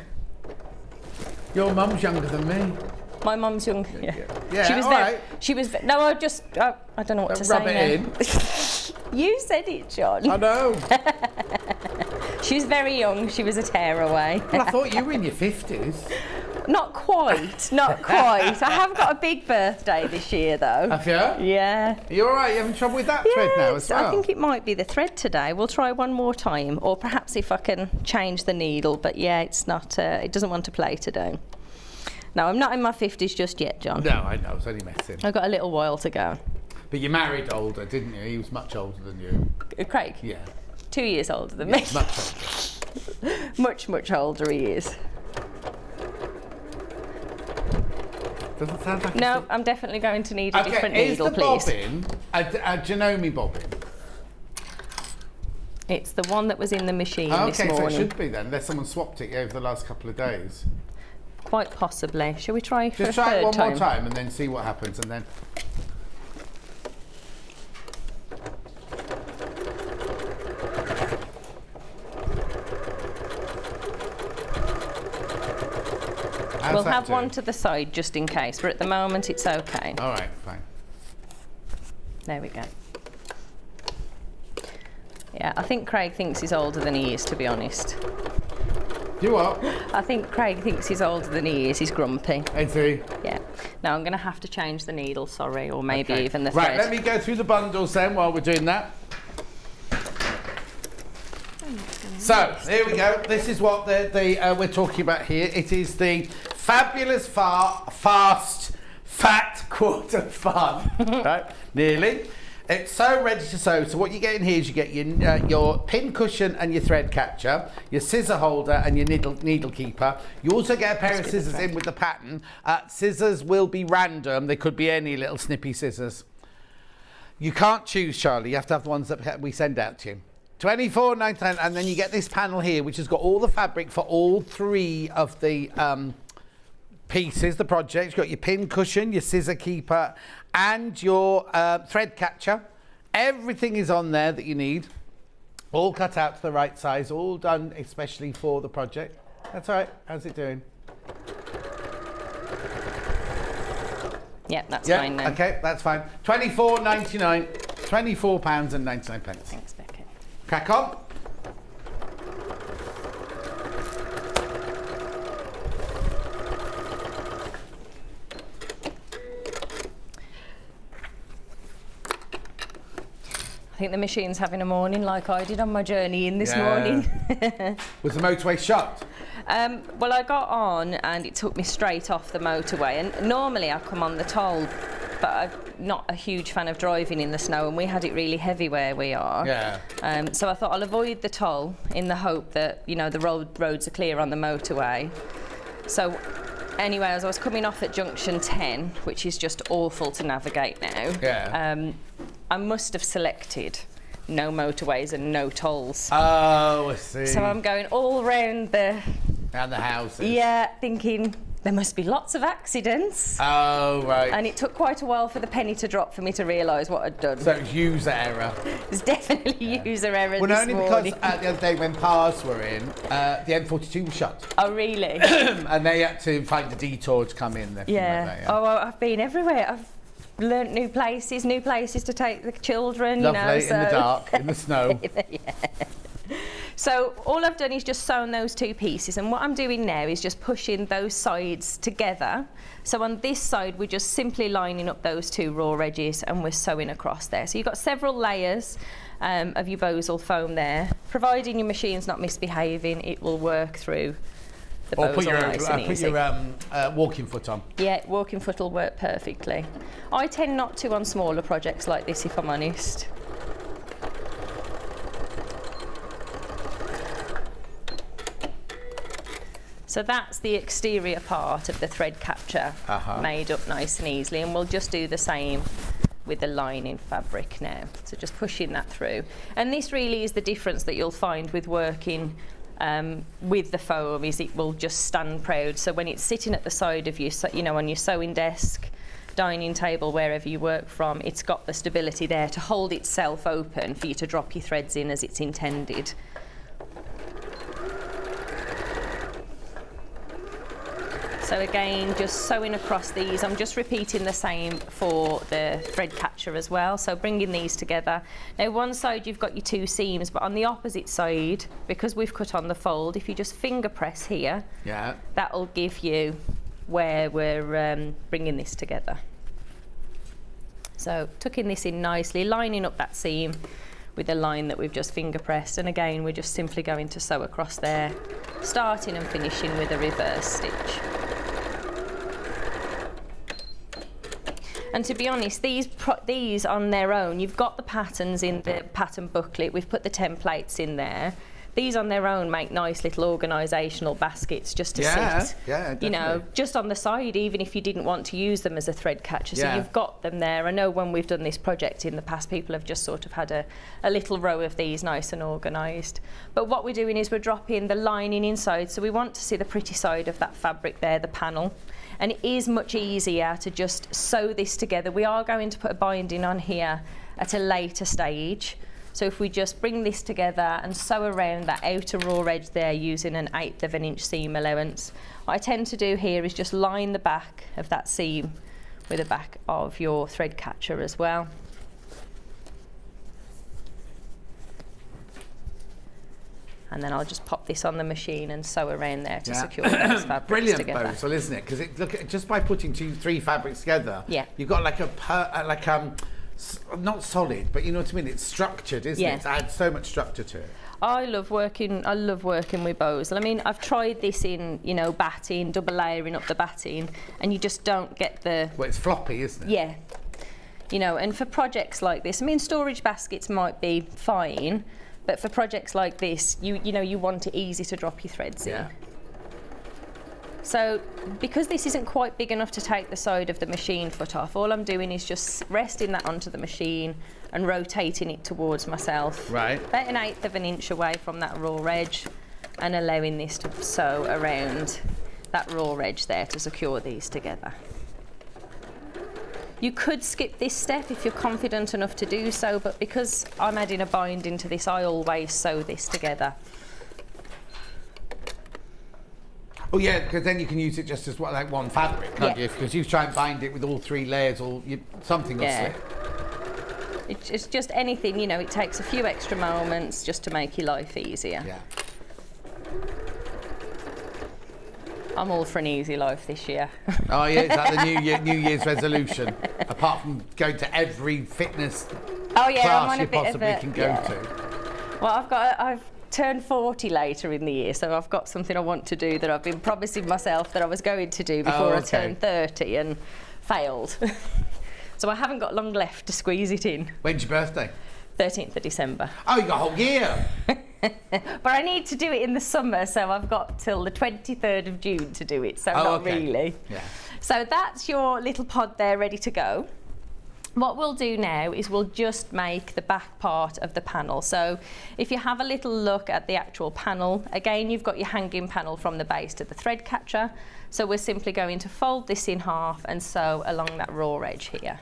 Your mum's younger than me. My mum's young. Yeah. Yeah, She was all very. right. She was. No, I don't know what to say Rub it now. in. You said it, John. I know. She was very young. She was a tearaway. Well, I thought you were in your 50s. Not quite. Not quite. I have got a big birthday this year, though. Have you? Yeah. Are you all right? You having trouble with that thread now as well? I think it might be the thread today. We'll try one more time, or perhaps if I can change the needle. But yeah, it's not. It doesn't want to play today. No, I'm not in my 50s just yet, John. No, I know. I was only messing. I've got a little while to go. But you married older, didn't you? He was much older than you. Craig? Yeah. 2 years older than me. Much older. much older he is. Doesn't sound like No, I'm definitely going to need a different needle, is the please. bobbin a Janome bobbin? It's the one that was in the machine this morning. Okay, so it should be then, unless someone swapped it over the last couple of days. Quite possibly. Shall we try for a third time? Just try it one more time and then see what happens, and then... We'll have one to the side just in case, but at the moment it's okay. All right, fine. There we go. Yeah, I think Craig thinks he's older than he is, to be honest. You what? I think Craig thinks he's older than he is. He's grumpy. Is he? Yeah. Now I'm going to have to change the needle, sorry, or maybe even the thread. thread. Right, let me go through the bundles then while we're doing that. So, here we go. This is what we're talking about here. It is the Fabulous Fast Fat Quarter Fun. Right? Nearly. It's so ready to sew. So what you get in here is you get your pin cushion and your thread catcher, your scissor holder and your needle keeper. You also get a pair of scissors in with the pattern. Scissors will be random. They could be any little snippy scissors. You can't choose, Charlie. You have to have the ones that we send out to you. $24.99, and then you get this panel here, which has got all the fabric for all 3 of the pieces, the project. You've got your pin cushion, your scissor keeper, and your thread catcher. Everything is on there that you need. All cut out to the right size, all done especially for the project. That's all right. How's it doing? Yeah, that's fine now. Okay, that's fine. £24.99, £24.99. Thanks, Becky. Crack on. I think the machine's having a morning like I did on my journey in this morning. Was the motorway shut? Well, I got on and it took me straight off the motorway. And normally I come on the toll, but I'm not a huge fan of driving in the snow, and we had it really heavy where we are. Yeah. So I thought I'll avoid the toll in the hope that, you know, the roads are clear on the motorway. So anyway, as I was coming off at junction 10, which is just awful to navigate now, I must have selected no motorways and no tolls. Oh, I see. So I'm going all round the houses. Yeah, thinking there must be lots of accidents. Oh, right. And it took quite a while for the penny to drop for me to realise what I'd done. So it was user error. It's definitely user error well, this only morning. because the other day when cars were in, the M42 was shut. Oh, really? And they had to find a detour to come in. Yeah. Like that, Oh, well, I've been everywhere. I've learnt new places to take the children. Lovely, you know, so. in the dark, in the snow. Yeah. So all I've done is just sewn those 2 pieces, and what I'm doing now is just pushing those sides together. So on this side we're just simply lining up those 2 raw edges and we're sewing across there. So you've got several layers of your bosal foam there. Providing your machine's not misbehaving, it will work through the bosal nice and easy. Put your walking foot on. Yeah, walking foot will work perfectly. I tend not to on smaller projects like this, if I'm honest. So that's the exterior part of the thread catcher made up nice and easily, and we'll just do the same with the lining fabric now. So just pushing that through. And this really is the difference that you'll find with working with the foam, is it will just stand proud. So when it's sitting at the side of you, you know, on your sewing desk, dining table, wherever you work from, it's got the stability there to hold itself open for you to drop your threads in as it's intended. So again, just sewing across these. I'm just repeating the same for the thread catcher as well. So bringing these together. Now one side you've got your 2 seams, but on the opposite side, because we've cut on the fold, if you just finger press here, that'll give you where we're bringing this together. So tucking this in nicely, lining up that seam with the line that we've just finger pressed, and again we're just simply going to sew across there, starting and finishing with a reverse stitch. And to be honest, these on their own, you've got the patterns in the pattern booklet, we've put the templates in there. These on their own make nice little organisational baskets just to sit, you know, just on the side, even if you didn't want to use them as a thread catcher. So you've got them there. I know when we've done this project in the past, people have just sort of had a little row of these nice and organised. But what we're doing is we're dropping the lining inside, so we want to see the pretty side of that fabric there, the panel. And it is much easier to just sew this together. We are going to put a binding on here at a later stage. So if we just bring this together and sew around that outer raw edge there using an 1/8 of an inch seam allowance, what I tend to do here is just line the back of that seam with the back of your thread catcher as well. And then I'll just pop this on the machine and sew around there to secure those fabrics Brilliant together. Bosal, isn't it? Because look, just by putting 2-3 fabrics together, you've got like not solid, but you know what I mean. It's structured, isn't it? It adds so much structure to it. I love working with Bosal. I mean, I've tried this in, you know, batting, double layering up the batting, and you just don't get the. Well, it's floppy, isn't it? Yeah. You know, and for projects like this, I mean, storage baskets might be fine, but for projects like this, you know, you want it easy to drop your threads in. So, because this isn't quite big enough to take the side of the machine foot off, all I'm doing is just resting that onto the machine and rotating it towards myself. Right. About 1/8 of an inch away from that raw edge, and allowing this to sew around that raw edge there to secure these together. You could skip this step if you're confident enough to do so, but because I'm adding a binding to this, I always sew this together. Oh yeah, because then you can use it just as like one fabric, can't you? Because you try and bind it with all 3 layers, or something will slip. It's just anything, you know, it takes a few extra moments just to make your life easier. Yeah. I'm all for an easy life this year. Oh yeah, it's like the New Year's resolution. Apart from going to every fitness class you possibly can go to. Well, I've turned 40 later in the year, so I've got something I want to do that I've been promising myself that I was going to do before I turned 30 and failed. So I haven't got long left to squeeze it in. When's your birthday? 13th of December. Oh, you got a whole year. But I need to do it in the summer, so I've got till the 23rd of June to do it, so not really. Yeah. So that's your little pod there ready to go. What we'll do now is we'll just make the back part of the panel. So if you have a little look at the actual panel, again, you've got your hanging panel from the base to the thread catcher. So we're simply going to fold this in half and sew along that raw edge here.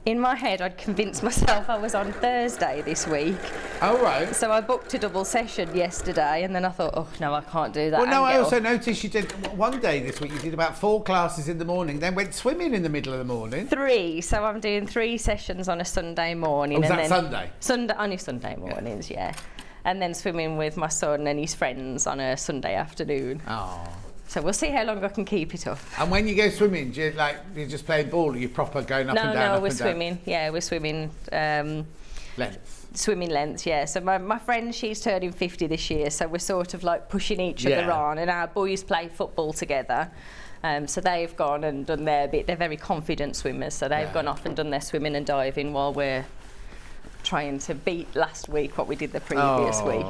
In my head, I'd convinced myself I was on Thursday this week. Oh, right. So I booked a double session yesterday, and then I thought, oh, no, I can't do that. Well, no, I also noticed you did one day this week, you did about 4 classes in the morning, then went swimming in the middle of the morning. 3, so I'm doing 3 sessions on a Sunday morning. Oh, was that Sunday? Only Sunday mornings, yeah. And then swimming with my son and his friends on a Sunday afternoon. Oh. So we'll see how long I can keep it up. And when you go swimming, do you, you're just playing ball, or you're proper going up and down? No, we're swimming. Yeah, we're swimming. Lengths. Swimming lengths, yeah. So my friend, she's turning 50 this year, so we're sort of like pushing each other on. And our boys play football together. So they've gone and done their bit. They're very confident swimmers, so they've gone off and done their swimming and diving while we're trying to beat last week what we did the previous week.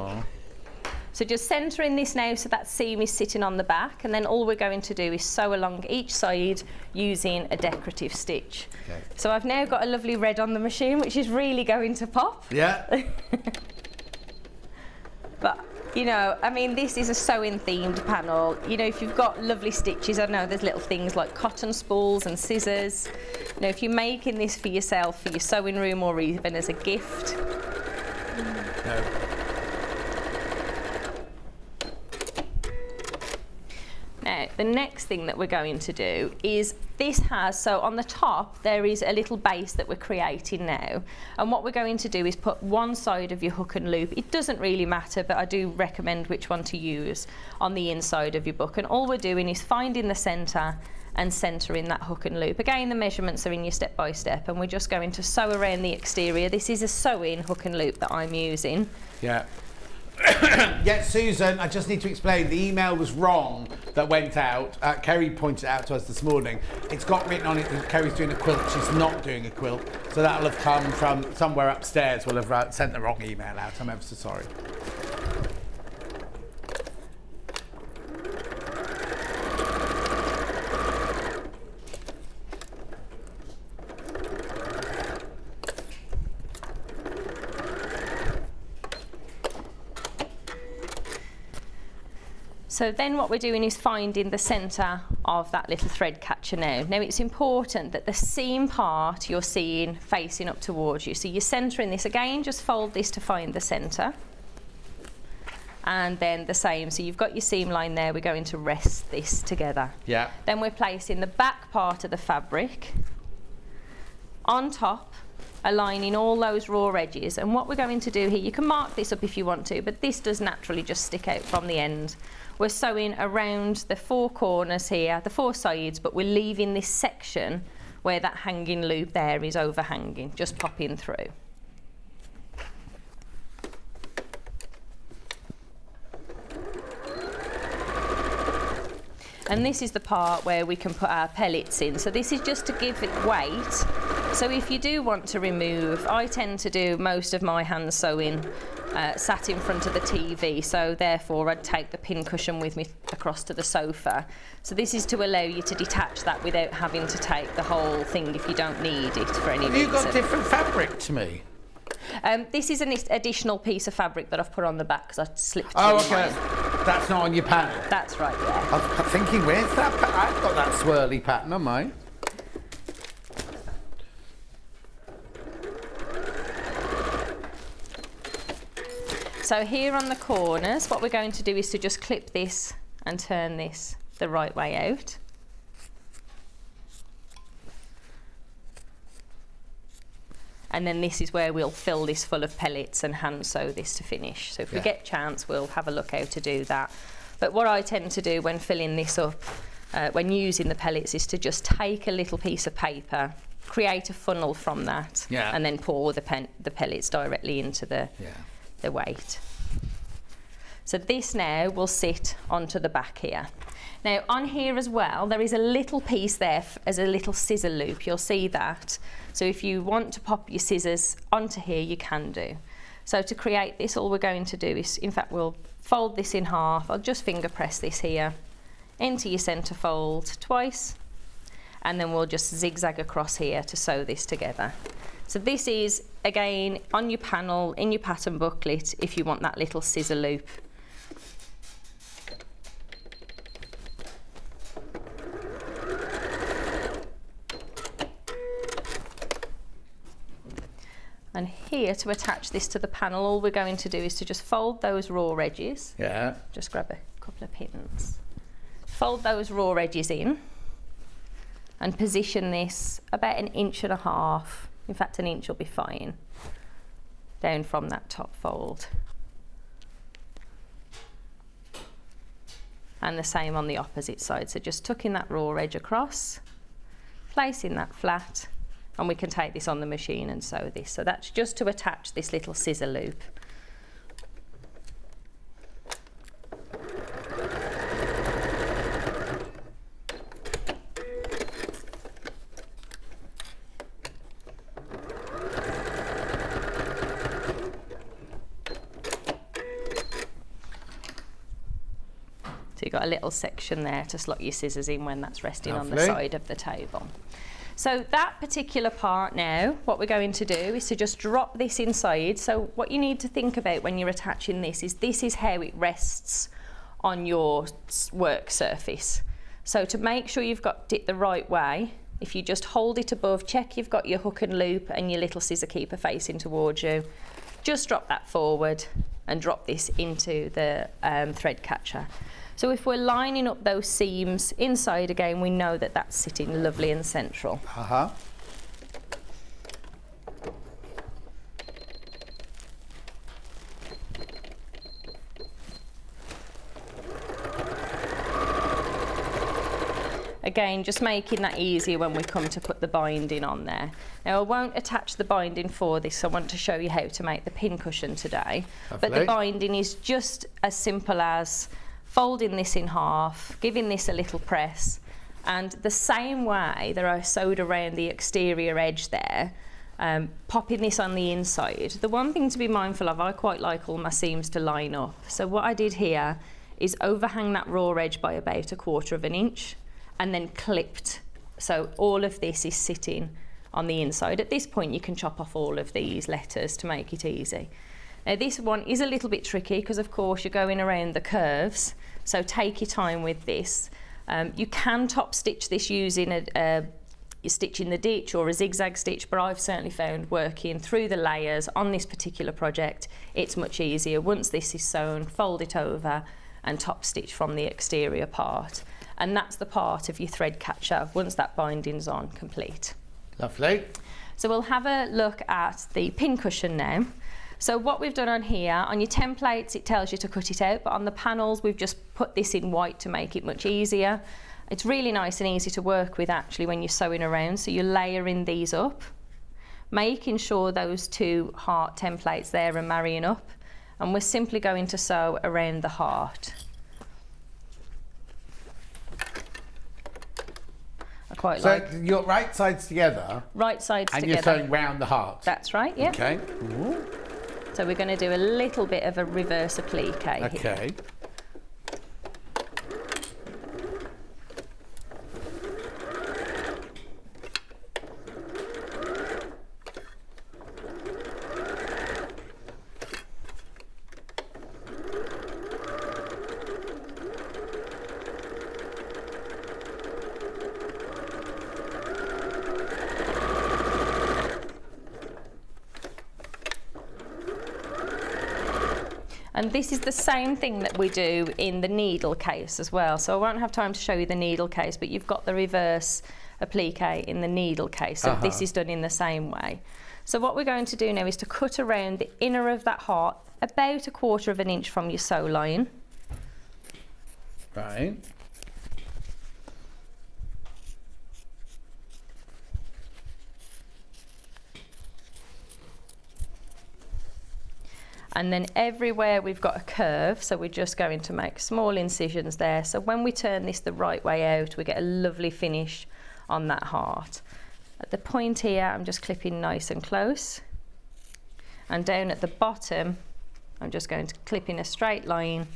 So just centering this now so that seam is sitting on the back, and then all we're going to do is sew along each side using a decorative stitch. Okay. So I've now got a lovely red on the machine, which is really going to pop. Yeah. But, you know, I mean, this is a sewing themed panel. You know, if you've got lovely stitches, I know there's little things like cotton spools and scissors. You know, if you're making this for yourself, for your sewing room, or even as a gift. No. Now, the next thing that we're going to do is so on the top, there is a little base that we're creating now. And what we're going to do is put one side of your hook and loop. It doesn't really matter, but I do recommend which one to use on the inside of your book. And all we're doing is finding the centre and centering that hook and loop. Again, the measurements are in your step-by-step, and we're just going to sew around the exterior. This is a sewing hook and loop that I'm using. Yeah. Yeah, Susan, I just need to explain, the email was wrong that went out. Kerrie pointed it out to us this morning. It's got written on it that Kerrie's doing a quilt. She's not doing a quilt. So that'll have come from somewhere upstairs. We'll have sent the wrong email out. I'm ever so sorry. So then what we're doing is finding the centre of that little thread catcher now. Now it's important that the seam part you're seeing facing up towards you. So you're centering this again, just fold this to find the centre. And then the same, so you've got your seam line there, we're going to rest this together. Yeah. Then we're placing the back part of the fabric on top, aligning all those raw edges. And what we're going to do here, you can mark this up if you want to, but this does naturally just stick out from the end. We're sewing around the 4 corners here, the 4 sides, but we're leaving this section where that hanging loop there is overhanging, just popping through. And this is the part where we can put our pellets in. So this is just to give it weight. So if you do want to remove, I tend to do most of my hand sewing sat in front of the TV, so therefore I'd take the pin cushion with me across to the sofa. So this is to allow you to detach that without having to take the whole thing if you don't need it for any reason. Have you got different fabric to me? This is an additional piece of fabric that I've put on the back because I slipped Oh, through okay. mine. That's not on your pattern? That's right, yeah. I'm thinking, where's that pattern? I've got that swirly pattern on mine. So here on the corners, what we're going to do is to just clip this and turn this the right way out. And then this is where we'll fill this full of pellets and hand sew this to finish. So if we get a chance, we'll have a look how to do that. But what I tend to do when filling this up, when using the pellets, is to just take a little piece of paper, create a funnel from that, and then pour the pellets directly into the weight. So this now will sit onto the back here. Now on here as well, there is a little piece there as a little scissor loop. You'll see that. So if you want to pop your scissors onto here, you can do. So to create this, all we're going to do is, in fact, we'll fold this in half. I'll just finger press this here into your center fold twice, and then we'll just zigzag across here to sew this together. So this is, again, on your panel, in your pattern booklet, if you want that little scissor loop. And here, to attach this to the panel, all we're going to do is to just fold those raw edges. Yeah. Just grab a couple of pins. Fold those raw edges in and position this about 1.5 inches. In fact, 1 inch will be fine, down from that top fold. And the same on the opposite side. So just tucking that raw edge across, placing that flat, and we can take this on the machine and sew this. So that's just to attach this little scissor loop. So you've got a little section there to slot your scissors in when that's resting on the side of the table. So that particular part now, what we're going to do is to just drop this inside. So what you need to think about when you're attaching this is how it rests on your work surface. So to make sure you've got it the right way, if you just hold it above, check you've got your hook and loop and your little scissor keeper facing towards you. Just drop that forward and drop this into the thread catcher. So if we're lining up those seams inside again, we know that that's sitting lovely and central. Uh-huh. Again, just making that easier when we come to put the binding on there. Now I won't attach the binding for this, I want to show you how to make the pin cushion today. Lovely. But the binding is just as simple as folding this in half, giving this a little press, and the same way that I sewed around the exterior edge there, popping this on the inside. The one thing to be mindful of, I quite like all my seams to line up. So what I did here is overhang that raw edge by about 1/4 inch and then clipped. So all of this is sitting on the inside. At this point you can chop off all of these letters to make it easy. Now this one is a little bit tricky because of course you're going around the curves, so take your time with this. You can top stitch this using a stitch in the ditch or a zigzag stitch, but I've certainly found working through the layers on this particular project, it's much easier. Once this is sewn, fold it over and top stitch from the exterior part. And that's the part of your thread catcher once that binding's on complete. Lovely. So we'll have a look at the pin cushion now. So what we've done on here, on your templates it tells you to cut it out, but on the panels we've just put this in white to make it much easier. It's really nice and easy to work with actually when you're sewing around, so you're layering these up, making sure those two heart templates there are marrying up, and we're simply going to sew around the heart. Quite so like. your right sides together. Right sides and together. And you're sewing round the heart. That's right, yeah. Okay. Ooh. So we're going to do a little bit of a reverse applique here. Okay. And this is the same thing that we do in the needle case as well. So I won't have time to show you the needle case, but you've got the reverse applique in the needle case. So this is done in the same way. So what we're going to do now is to cut around the inner of that heart about 1/4 of an inch from your sew line. Right. And then everywhere we've got a curve, so we're just going to make small incisions there. So when we turn this the right way out, we get a lovely finish on that heart. At the point here, I'm just clipping nice and close. And down at the bottom, I'm just going to clip in a straight line.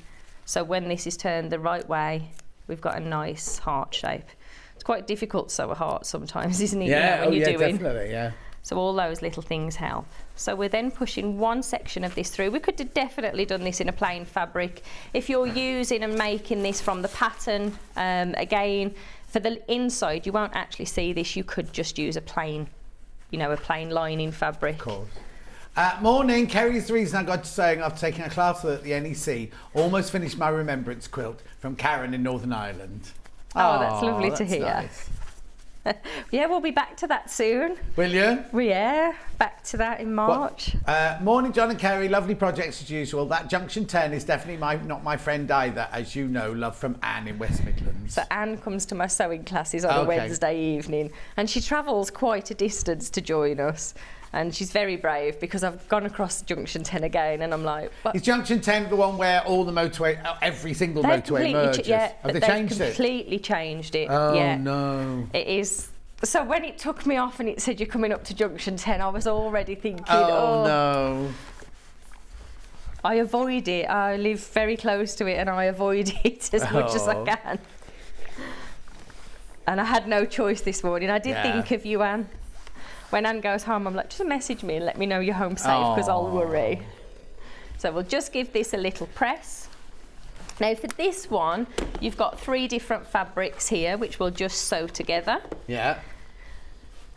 So when this is turned the right way, we've got a nice heart shape. It's quite difficult to sew a heart sometimes, isn't it? Yeah, when you're doing. Definitely, yeah. So all those little things help. So we're then pushing one section of this through. We could have definitely done this in a plain fabric. If you're using and making this from the pattern, again, for the inside, you won't actually see this. You could just use a plain, a plain lining fabric. Of course. Morning, Kerrie's the reason I got to sewing after taking a class at the NEC. Almost finished my remembrance quilt from Karen in Northern Ireland. Oh, that's lovely to hear. Nice. Yeah, we'll be back to that soon. Will you? Yeah, back to that in March. Morning, John and Kerrie. Lovely projects as usual. That Junction 10 is definitely not my friend either, as you know. Love from Anne in West Midlands. So Anne comes to my sewing classes on a Wednesday evening, and she travels quite a distance to join us. And she's very brave because I've gone across Junction 10 again, and I'm like, what? Is Junction 10 the one where all the motorway, every single motorway merges? Yeah, Have they changed it? Completely changed it. Oh, yeah. no. It is. So when it took me off and it said you're coming up to Junction 10, I was already thinking, oh no. I avoid it. I live very close to it, and I avoid it as much as I can. And I had no choice this morning. I did think of you, Anne. When Anne goes home, I'm like, just message me and let me know you're home safe, because I'll worry. So we'll just give this a little press. Now for this one, you've got 3 different fabrics here, which we'll just sew together. Yeah.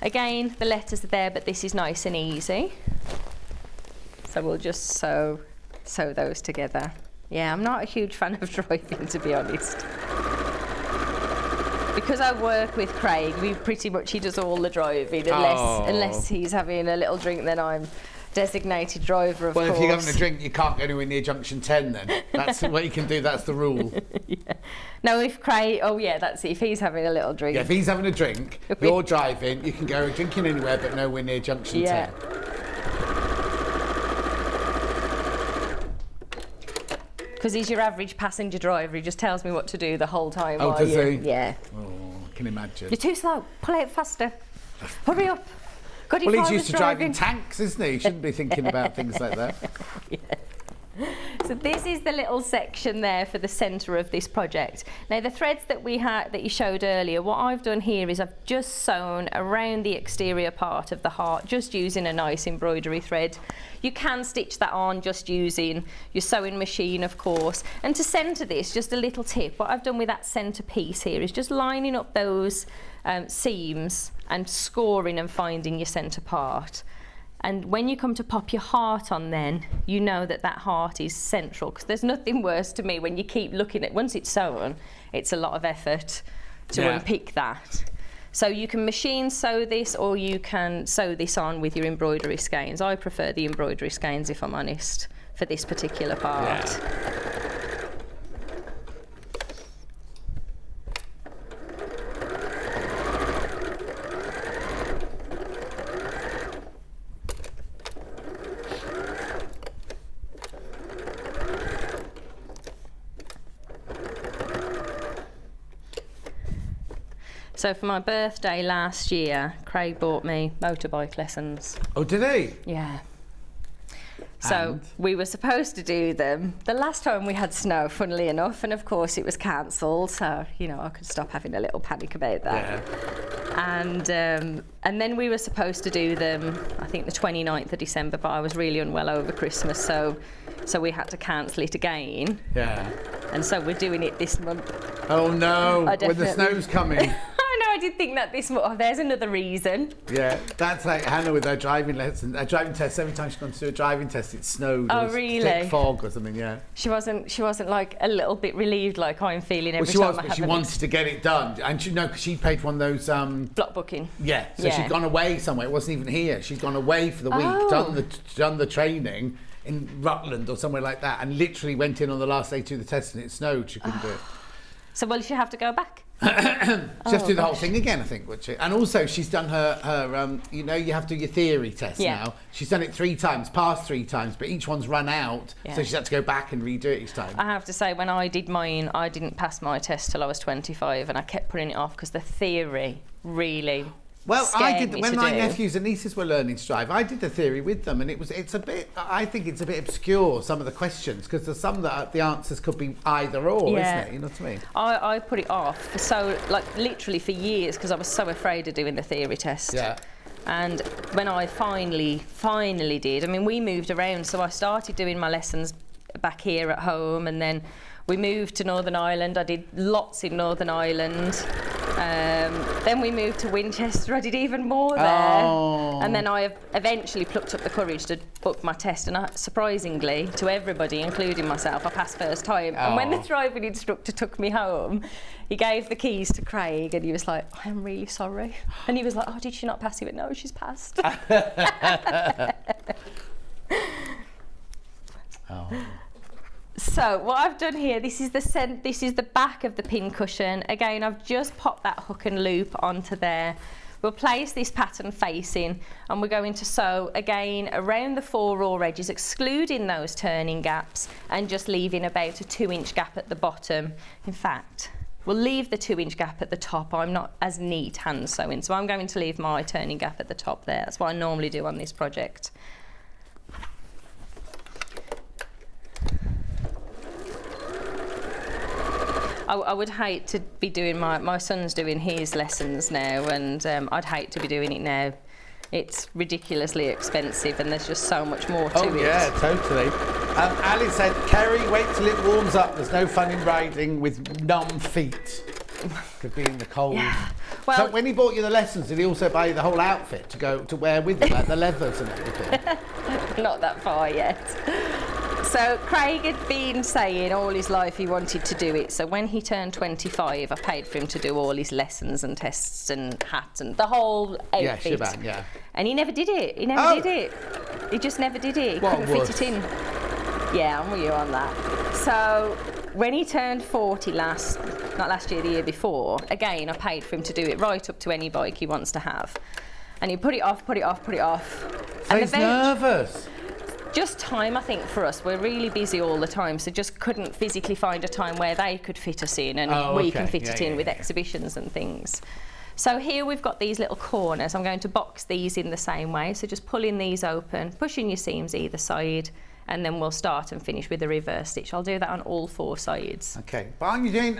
Again, the letters are there, but this is nice and easy. So we'll just sew those together. Yeah, I'm not a huge fan of driving, to be honest. Because I work with Craig, he does all the driving, unless he's having a little drink, then I'm designated driver, of course. Well, if you're having a drink, you can't go anywhere near Junction 10 then. That's what you can do, that's the rule. Yeah. No, if Craig, that's it, if he's having a little drink. Yeah, if he's having a drink, you're driving, you can go drinking anywhere, but nowhere near Junction 10. Because he's your average passenger driver, he just tells me what to do the whole time. Oh, does he? Yeah. Oh, I can imagine. You're too slow, pull out faster, hurry up. God, well, he's used to driving tanks, isn't he? He shouldn't be thinking about things like that. Yeah. So this is the little section there for the centre of this project. Now the threads that we had that you showed earlier, what I've done here is I've just sewn around the exterior part of the heart, just using a nice embroidery thread. You can stitch that on just using your sewing machine, of course. And to centre this, just a little tip, what I've done with that centre piece here is just lining up those seams and scoring and finding your centre part. And when you come to pop your heart on then, you know that that heart is central, because there's nothing worse to me when you keep looking at, once it's sewn, it's a lot of effort to unpick that. So you can machine sew this, or you can sew this on with your embroidery skeins. I prefer the embroidery skeins, if I'm honest, for this particular part. Yeah. So for my birthday last year, Craig bought me motorbike lessons. Oh, did he? Yeah. So And? we were supposed to do them. The last time we had snow, funnily enough, and of course it was cancelled. So, you know, I could stop having a little panic about that. Yeah. And then we were supposed to do them, I think the 29th of December, but I was really unwell over Christmas, so we had to cancel it again. Yeah. And so we're doing it this month. Oh no, I when the snow's coming. I know, I did think that this month. Oh, there's another reason. Yeah, that's like Hannah with her driving lesson, her driving test. Every time she's gone to do a driving test, it snowed. Oh, Or was really? thick fog or something. Yeah. She wasn't like a little bit relieved like I'm feeling every Well, she time was, I but have she a wanted to get it done, and she because she paid for one of those. block booking. Yeah, so Yeah. she'd gone away somewhere. It wasn't even here. She'd gone away for the week, Oh. done the training in Rutland or somewhere like that, and literally went in on the last day to do the test, and it snowed. She couldn't do it. So will she have to go back? Just do the whole thing again, I think, would she? And also, she's done her you know, you have to do your theory test now. She's done it 3 times, passed 3 times, but each one's run out, so she's had to go back and redo it each time. I have to say, when I did mine, I didn't pass my test till I was 25, and I kept putting it off because the theory really I did me when to my do. nephews and nieces were learning to drive. I did the theory with them, and I think it's a bit obscure, some of the questions, because there's some that the answers could be either or, isn't it? You know what I mean? I put it off for so literally for years because I was so afraid of doing the theory test. Yeah. And when I finally did, I mean, we moved around, so I started doing my lessons back here at home, and then we moved to Northern Ireland. I did lots in Northern Ireland. Then we moved to Winchester. I did even more there. Oh. And then I eventually plucked up the courage to book my test. And surprisingly, to everybody, including myself, I passed first time. And when the driving instructor took me home, he gave the keys to Craig, and he was like, "I am really sorry." And he was like, "Oh, did she not pass?" He went, "No, she's passed." So what I've done here, this is the back of the pin cushion. Again, I've just popped that hook and loop onto there. We'll place this pattern facing, and we're going to sew again around the 4 raw edges, excluding those turning gaps, and just leaving about a 2-inch gap at the bottom. In fact, we'll leave the 2-inch gap at the top. I'm not as neat hand sewing, so I'm going to leave my turning gap at the top there. That's what I normally do on this project. I would hate to be doing my son's doing his lessons now, and I'd hate to be doing it now. It's ridiculously expensive, and there's just so much more to it. Oh yeah, totally. Alice said, "Kerrie, wait till it warms up. There's no fun in riding with numb feet. Could be in the cold." Yeah. Well, so when he bought you the lessons, did he also buy you the whole outfit to go to wear with it, like the leathers and everything? Not that far yet. So Craig had been saying all his life he wanted to do it. So when he turned 25, I paid for him to do all his lessons and tests and hats and the whole outfit. Yeah, shebang, yeah. And he never did it. He never did it. He just never did it. He couldn't fit it in. Yeah, I'm with you on that. So when he turned 40 not last year, the year before, again, I paid for him to do it right up to any bike he wants to have. And he put it off. So he's nervous. Just time, I think, for us. We're really busy all the time, so just couldn't physically find a time where they could fit us in, and we can fit it in with exhibitions and things. So here we've got these little corners. I'm going to box these in the same way, so just pulling these open, pushing your seams either side, and then we'll start and finish with a reverse stitch. I'll do that on all 4 sides. Okay, but aren't you doing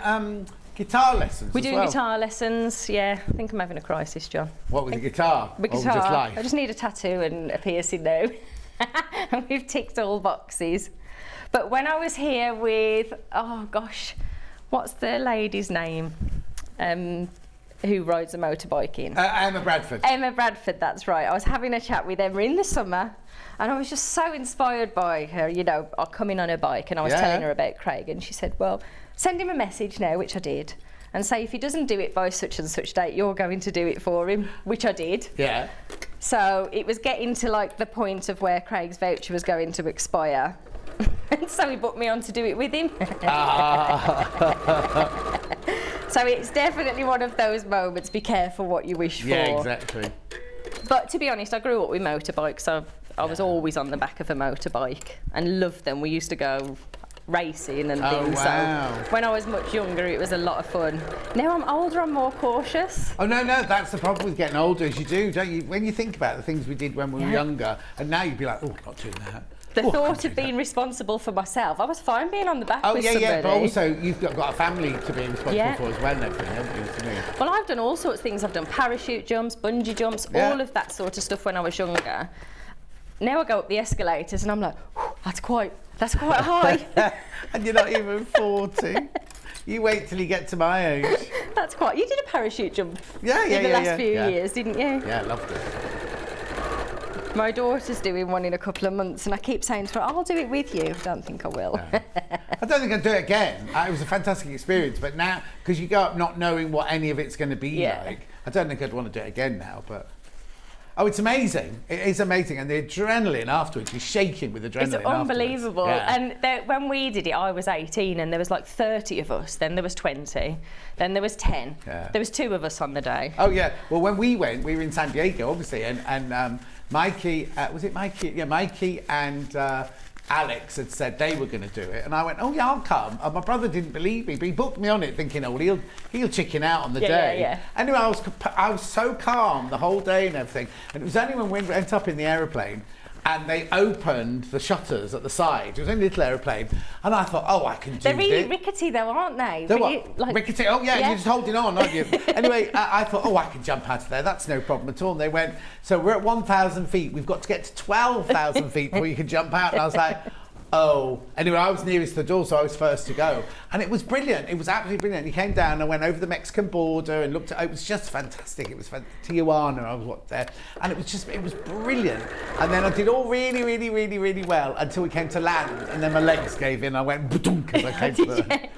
guitar lessons We're as doing well? guitar lessons, yeah. I think I'm having a crisis, John. What, with the guitar? With Or guitar. just life? I just need a tattoo and a piercing now. And we've ticked all boxes. But when I was here with, oh gosh, what's the lady's name who rides a motorbike in? Emma Bradford. Emma Bradford, that's right. I was having a chat with Emma in the summer, and I was just so inspired by her, you know, coming on her bike, and I was telling her about Craig, and she said, well, send him a message now, which I did, and say if he doesn't do it by such and such date, you're going to do it for him, which I did. Yeah. So it was getting to like the point of where Craig's voucher was going to expire. And so he booked me on to do it with him. So it's definitely one of those moments, be careful what you wish for. Yeah, exactly. But to be honest, I grew up with motorbikes, so I was always on the back of a motorbike and loved them. We used to go racing and things. Wow. So when I was much younger, it was a lot of fun. Now I'm older, I'm more cautious. Oh no, that's the problem with getting older, is you do, don't you? When you think about the things we did when we were younger, and now you'd be like, oh, not doing that. the thought of being responsible for myself, I was fine being on the back with somebody. Yeah, but also you've got a family to be responsible for as well and everything, haven't you? To me. Well, I've done all sorts of things. I've done parachute jumps, bungee jumps, all of that sort of stuff when I was younger. Now I go up the escalators and I'm like, that's quite high. And you're not even 40. You wait till you get to my age. That's quite. You did a parachute jump in the last few years, didn't you? Yeah, I loved it. My daughter's doing one in a couple of months, and I keep saying to her, I'll do it with you. I don't think I will. No. I don't think I'd do it again. It was a fantastic experience, but now, because you go up not knowing what any of it's going to be like, I don't think I'd want to do it again now, but... Oh, it's amazing. It is amazing. And the adrenaline afterwards, you're shaking with adrenaline. It's unbelievable. And when we did it, I was 18 and there was like 30 of us. Then there was 20. Then there was 10. Yeah. There was 2 of us on the day. Oh, yeah. Well, when we went, we were in San Diego, obviously. And Mikey, was it Mikey? Yeah, Mikey and Alex had said they were going to do it. And I went, oh, yeah, I'll come. And my brother didn't believe me, but he booked me on it thinking, oh, well, he'll chicken out on the day. Yeah. Anyway, I was so calm the whole day and everything. And it was only when we went up in the aeroplane and they opened the shutters at the side. It was only a little aeroplane. And I thought, oh, I can do this. They're really rickety though, aren't they? They're what? Rickety? Oh, yeah, you're just holding on, aren't you? Anyway, I thought, oh, I can jump out of there. That's no problem at all. And they went, so we're at 1,000 feet. We've got to get to 12,000 feet before you can jump out. And I was like... Oh, anyway, I was nearest the door, so I was first to go. And it was brilliant. It was absolutely brilliant. He came down and went over the Mexican border and looked at it. Was just fantastic. It was Tijuana, I was there. And it was brilliant. And then I did all really, really, really, really well until we came to land. And then my legs gave in. I went ba-dunk as I came to the...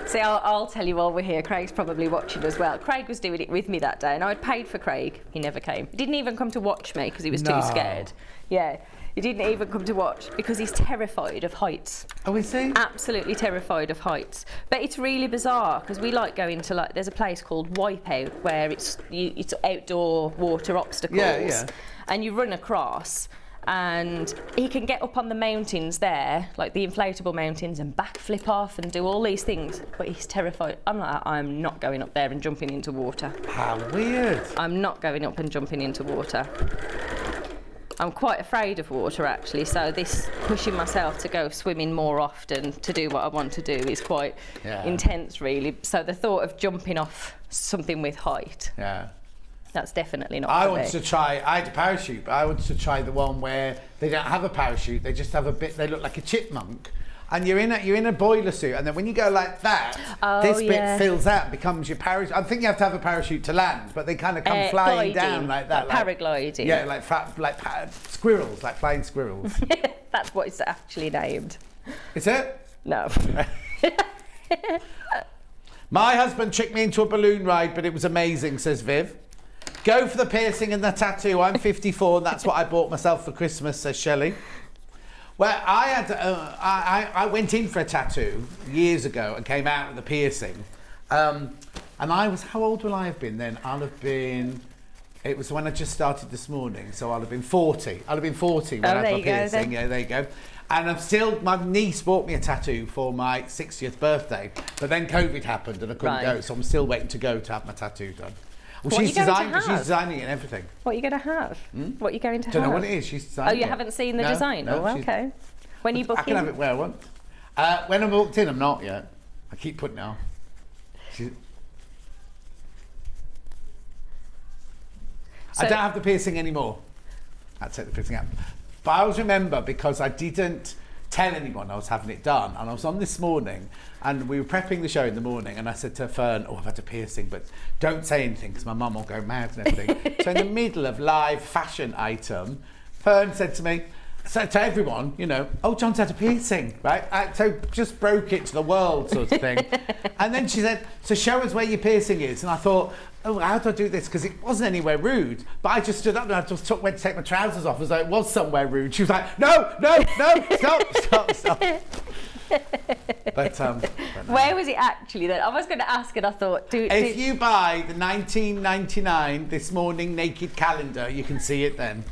See, I'll tell you while we're here, Craig's probably watching as well. Craig was doing it with me that day and I'd paid for Craig. He never came. He didn't even come to watch me because he was too scared. Yeah. He didn't even come to watch because he's terrified of heights. Oh, is he? Absolutely terrified of heights. But it's really bizarre because we like going to there's a place called Wipeout where it's outdoor water obstacles. Yeah. And you run across and he can get up on the mountains there, like the inflatable mountains, and backflip off and do all these things. But he's terrified. I'm not going up there and jumping into water. How weird. I'm not going up and jumping into water. I'm quite afraid of water actually, so this pushing myself to go swimming more often to do what I want to do is quite intense really. So the thought of jumping off something with height, that's definitely not for me. I had a parachute, but I wanted to try the one where they don't have a parachute, they just have a bit, they look like a chipmunk. And you're in a boiler suit, and then when you go like that, this bit fills out and becomes your parachute. I think you have to have a parachute to land, but they kind of come flying down like that. Like paragliding. Yeah, like squirrels, like flying squirrels. That's what it's actually named. Is it? No. My husband tricked me into a balloon ride, but it was amazing, says Viv. Go for the piercing and the tattoo. I'm 54, and that's what I bought myself for Christmas, says Shelley. Well, I went in for a tattoo years ago and came out with a piercing. And how old will I have been then? It was when I just started this morning, so I'll have been 40. I'll have been 40 when I had my piercing. Yeah, there you go. And my niece bought me a tattoo for my 60th birthday, but then COVID happened and I couldn't go, so I'm still waiting to go to have my tattoo done. Well, she's designing it and everything. What are you going to have? What are you going to have? I don't know what it is. She's designing it. Oh, you haven't seen the design? No, okay. When are you booking? I can have it where I want. When I'm booked in, I'm not yet. I keep putting it off. I don't have the piercing anymore. I'd take the piercing out. But I always remember because I didn't tell anyone I was having it done, and I was on this morning and we were prepping the show in the morning and I said to Fern, I've had a piercing, but don't say anything because my mum will go mad and everything. So in the middle of live fashion item, Fern said to me, to everyone, John's had a piercing, right? So just broke it to the world sort of thing. And then she said, so show us where your piercing is. And I thought, how do I do this? Because it wasn't anywhere rude. But I just stood up and I just went to take my trousers off as though it was somewhere rude. She was like, no, stop. But no. Where was it actually then? I was going to ask and I thought... If you buy the 1999 This Morning Naked calendar, you can see it then.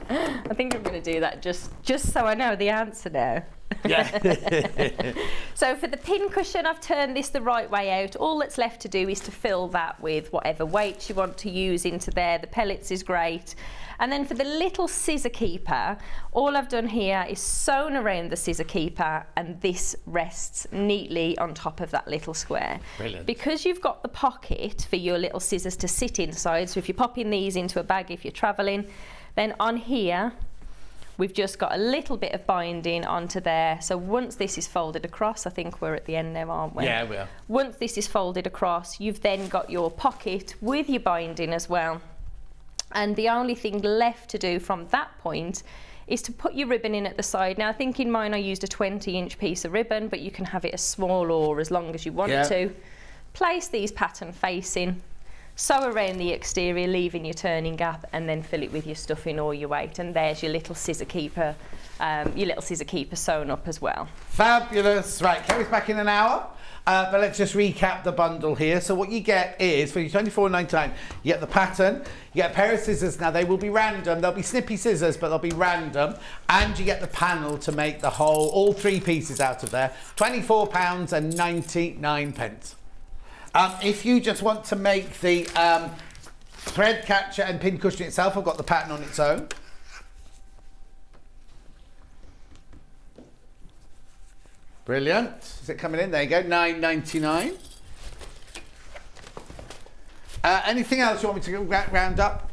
I think I'm going to do that just so I know the answer now. Yeah. So for the pin cushion, I've turned this the right way out. All that's left to do is to fill that with whatever weights you want to use into there. The pellets is great. And then for the little scissor keeper, all I've done here is sewn around the scissor keeper, and this rests neatly on top of that little square. Brilliant. Because you've got the pocket for your little scissors to sit inside, so if you're popping these into a bag if you're travelling, then on here, we've just got a little bit of binding onto there. So once this is folded across, I think we're at the end now, aren't we? Yeah, we are. Once this is folded across, you've then got your pocket with your binding as well. And the only thing left to do from that point is to put your ribbon in at the side. Now, I think in mine I used a 20-inch piece of ribbon, but you can have it as small or as long as you want to. Place these pattern facing, sew around the exterior, leaving your turning gap, and then fill it with your stuffing or your weight. And there's your little scissor keeper sewn up as well. Fabulous. Right, Kerrie's back in an hour. But let's just recap the bundle here. So what you get is, for your $24.99, you get the pattern, you get a pair of scissors. Now, they will be random. They'll be snippy scissors, but they'll be random. And you get the panel to make the whole, all three pieces out of there. £24.99. If you just want to make the thread catcher and pin cushion itself, I've got the pattern on its own. Brilliant. Is it coming in? There you go, $9.99. Anything else you want me to round up?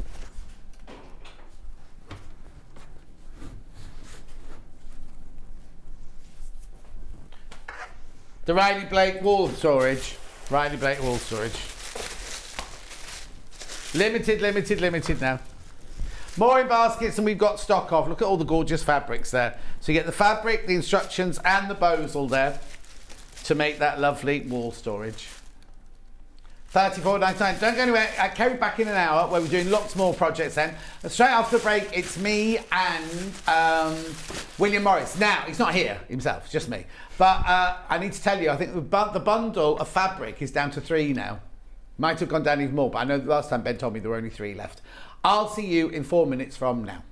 The Riley Blake wall storage. Riley Blake wall storage. Limited now. More in baskets than we've got stock of. Look at all the gorgeous fabrics there. So you get the fabric, the instructions, and the bows all there to make that lovely wall storage. $34.99. Don't go anywhere. Kerrie back in an hour where we're doing lots more projects then. Straight after the break, it's me and William Morris. Now, he's not here himself, it's just me. But I need to tell you, I think the bundle of fabric is down to 3 now. Might have gone down even more, but I know the last time Ben told me there were only 3 left. I'll see you in 4 minutes from now.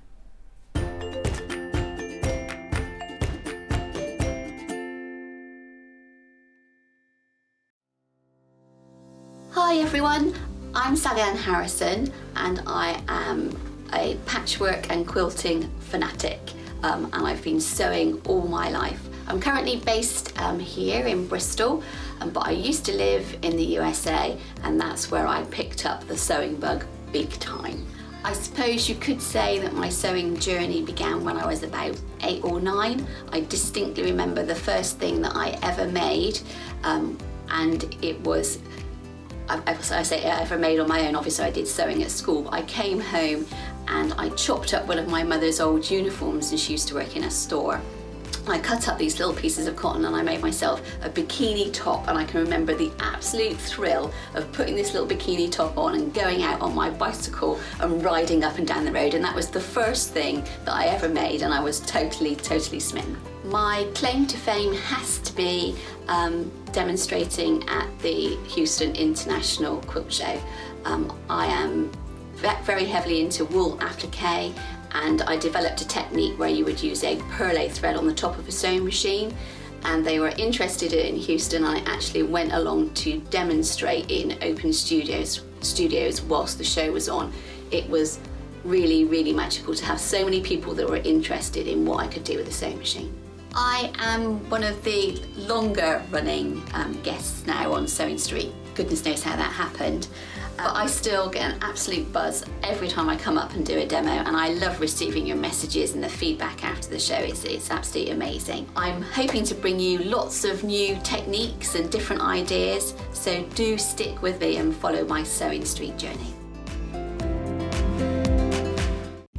Hi everyone, I'm Sally Ann Harrison and I am a patchwork and quilting fanatic and I've been sewing all my life. I'm currently based here in Bristol, but I used to live in the USA and that's where I picked up the sewing bug big time. I suppose you could say that my sewing journey began when I was about 8 or 9. I distinctly remember the first thing that I ever made and it was, I say ever made on my own, obviously I did sewing at school, but I came home and I chopped up one of my mother's old uniforms and she used to work in a store. I cut up these little pieces of cotton and I made myself a bikini top, and I can remember the absolute thrill of putting this little bikini top on and going out on my bicycle and riding up and down the road, and that was the first thing that I ever made and I was totally smitten. My claim to fame has to be demonstrating at the Houston International Quilt Show. I am very heavily into wool applique, and I developed a technique where you would use a perlé thread on the top of a sewing machine, and they were interested in Houston. I actually went along to demonstrate in open studios whilst the show was on. It was really magical to have so many people that were interested in what I could do with a sewing machine. I am one of the longer running guests now on Sewing Street. Goodness knows how that happened. But I still get an absolute buzz every time I come up and do a demo, and I love receiving your messages and the feedback after the show. It's absolutely amazing. I'm hoping to bring you lots of new techniques and different ideas, so do stick with me and follow my Sewing Street journey.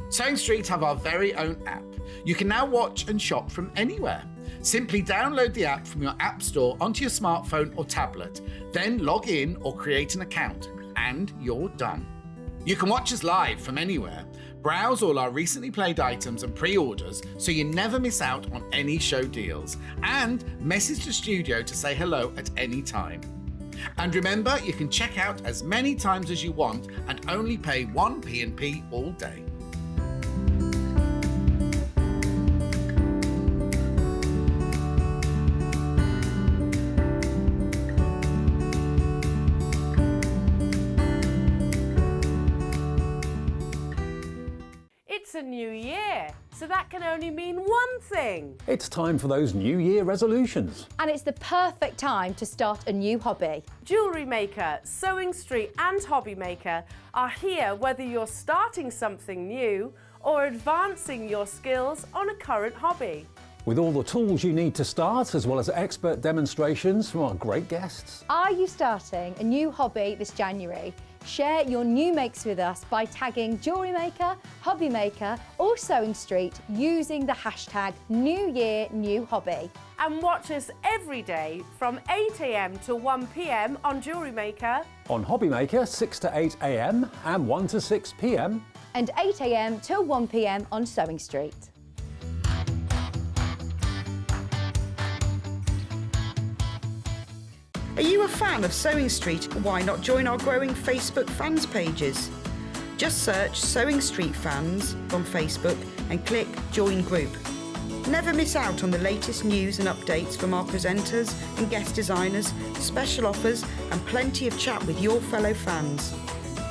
Sewing Street have our very own app. You can now watch and shop from anywhere. Simply download the app from your app store onto your smartphone or tablet, then log in or create an account, and you're done. You can watch us live from anywhere, browse all our recently played items and pre-orders so you never miss out on any show deals, and message the studio to say hello at any time. And remember, you can check out as many times as you want and only pay 1 P&P all day. It's a new year, so that can only mean one thing. It's time for those New Year resolutions. And it's the perfect time to start a new hobby. Jewellery Maker, Sewing Street and Hobby Maker are here whether you're starting something new or advancing your skills on a current hobby. With all the tools you need to start, as well as expert demonstrations from our great guests. Are you starting a new hobby this January? Share your new makes with us by tagging Jewellery Maker, Hobby Maker or Sewing Street using the hashtag New Year New Hobby. And watch us every day from 8 AM to 1 PM on Jewellery Maker. On Hobby Maker, 6 to 8 AM and 1 to 6 PM. And 8 AM till 1 PM on Sewing Street. Are you a fan of Sewing Street? Why not join our growing Facebook fans pages? Just search Sewing Street Fans on Facebook and click Join Group. Never miss out on the latest news and updates from our presenters and guest designers, special offers and plenty of chat with your fellow fans.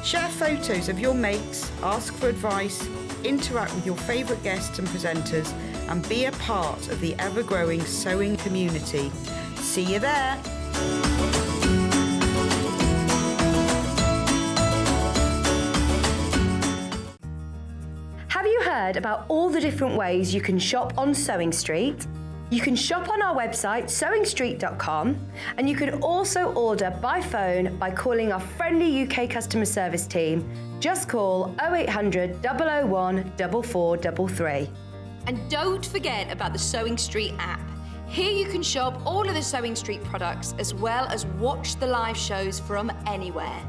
Share photos of your makes, ask for advice, interact with your favourite guests and presenters and be a part of the ever-growing sewing community. See you there! Have you heard about all the different ways you can shop on Sewing Street? You can shop on our website sewingstreet.com and you can also order by phone by calling our friendly UK customer service team. Just call 0800 001 4433. And don't forget about the Sewing Street app. Here you can shop all of the Sewing Street products as well as watch the live shows from anywhere.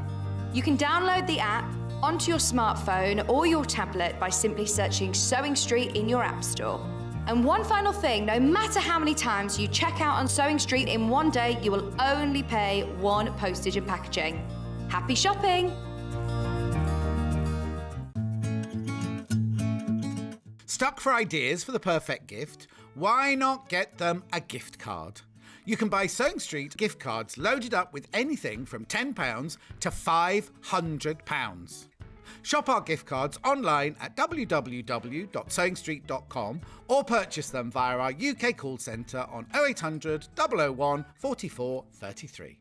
You can download the app onto your smartphone or your tablet by simply searching Sewing Street in your app store. And one final thing, no matter how many times you check out on Sewing Street in one day, you will only pay one postage and packaging. Happy shopping! Stuck for ideas for the perfect gift? Why not get them a gift card? You can buy Sewing Street gift cards loaded up with anything from £10 to £500. Shop our gift cards online at www.sewingstreet.com or purchase them via our UK call centre on 0800 001 44 33.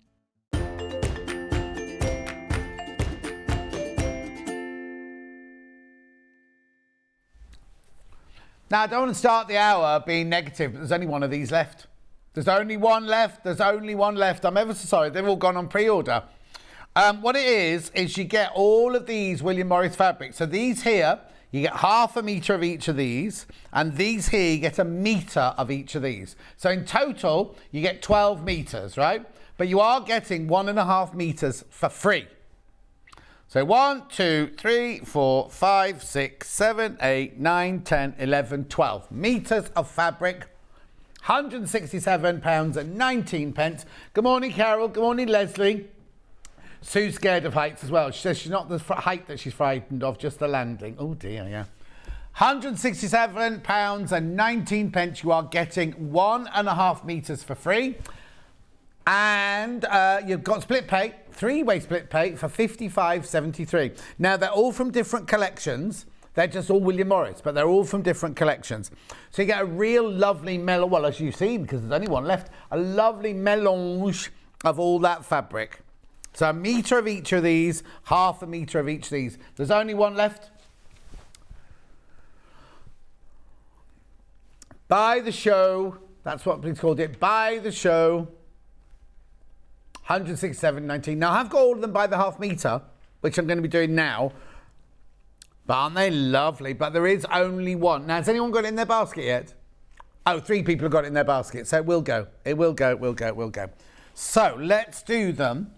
Now, I don't want to start the hour being negative, but there's only one of these left. There's only one left. There's only one left. I'm ever so sorry. They've all gone on pre-order. What it is you get all of these William Morris fabrics. So these here, you get half a metre of each of these. And these here, you get a metre of each of these. So in total, you get 12 metres, right? But you are getting 1.5 metres for free. So 1, 2, 3, 4, 5, 6, 7, 8, 9, 10, 11, 12 metres of fabric. £167.19. Good morning, Carol. Good morning, Leslie. Sue's scared of heights as well. She says she's not the height that she's frightened of, just the landing. Oh dear, yeah. £167.19. You are getting 1.5 metres for free. And you've got split pay, 3-way split pay for £55.73. Now, they're all from different collections. They're just all William Morris, but they're all from different collections. So you get a real lovely melange, well, as you've seen, because there's only one left, a lovely melange of all that fabric. So a metre of each of these, half a metre of each of these. There's only one left. Buy the show. That's what it's called it. Buy the show. £167.19. Now, I've got all of them by the half metre, which I'm going to be doing now. But aren't they lovely? But there is only one. Now, has anyone got it in their basket yet? Oh, 3 people have got it in their basket. So it will go. It will go, it will go, it will go. So let's do them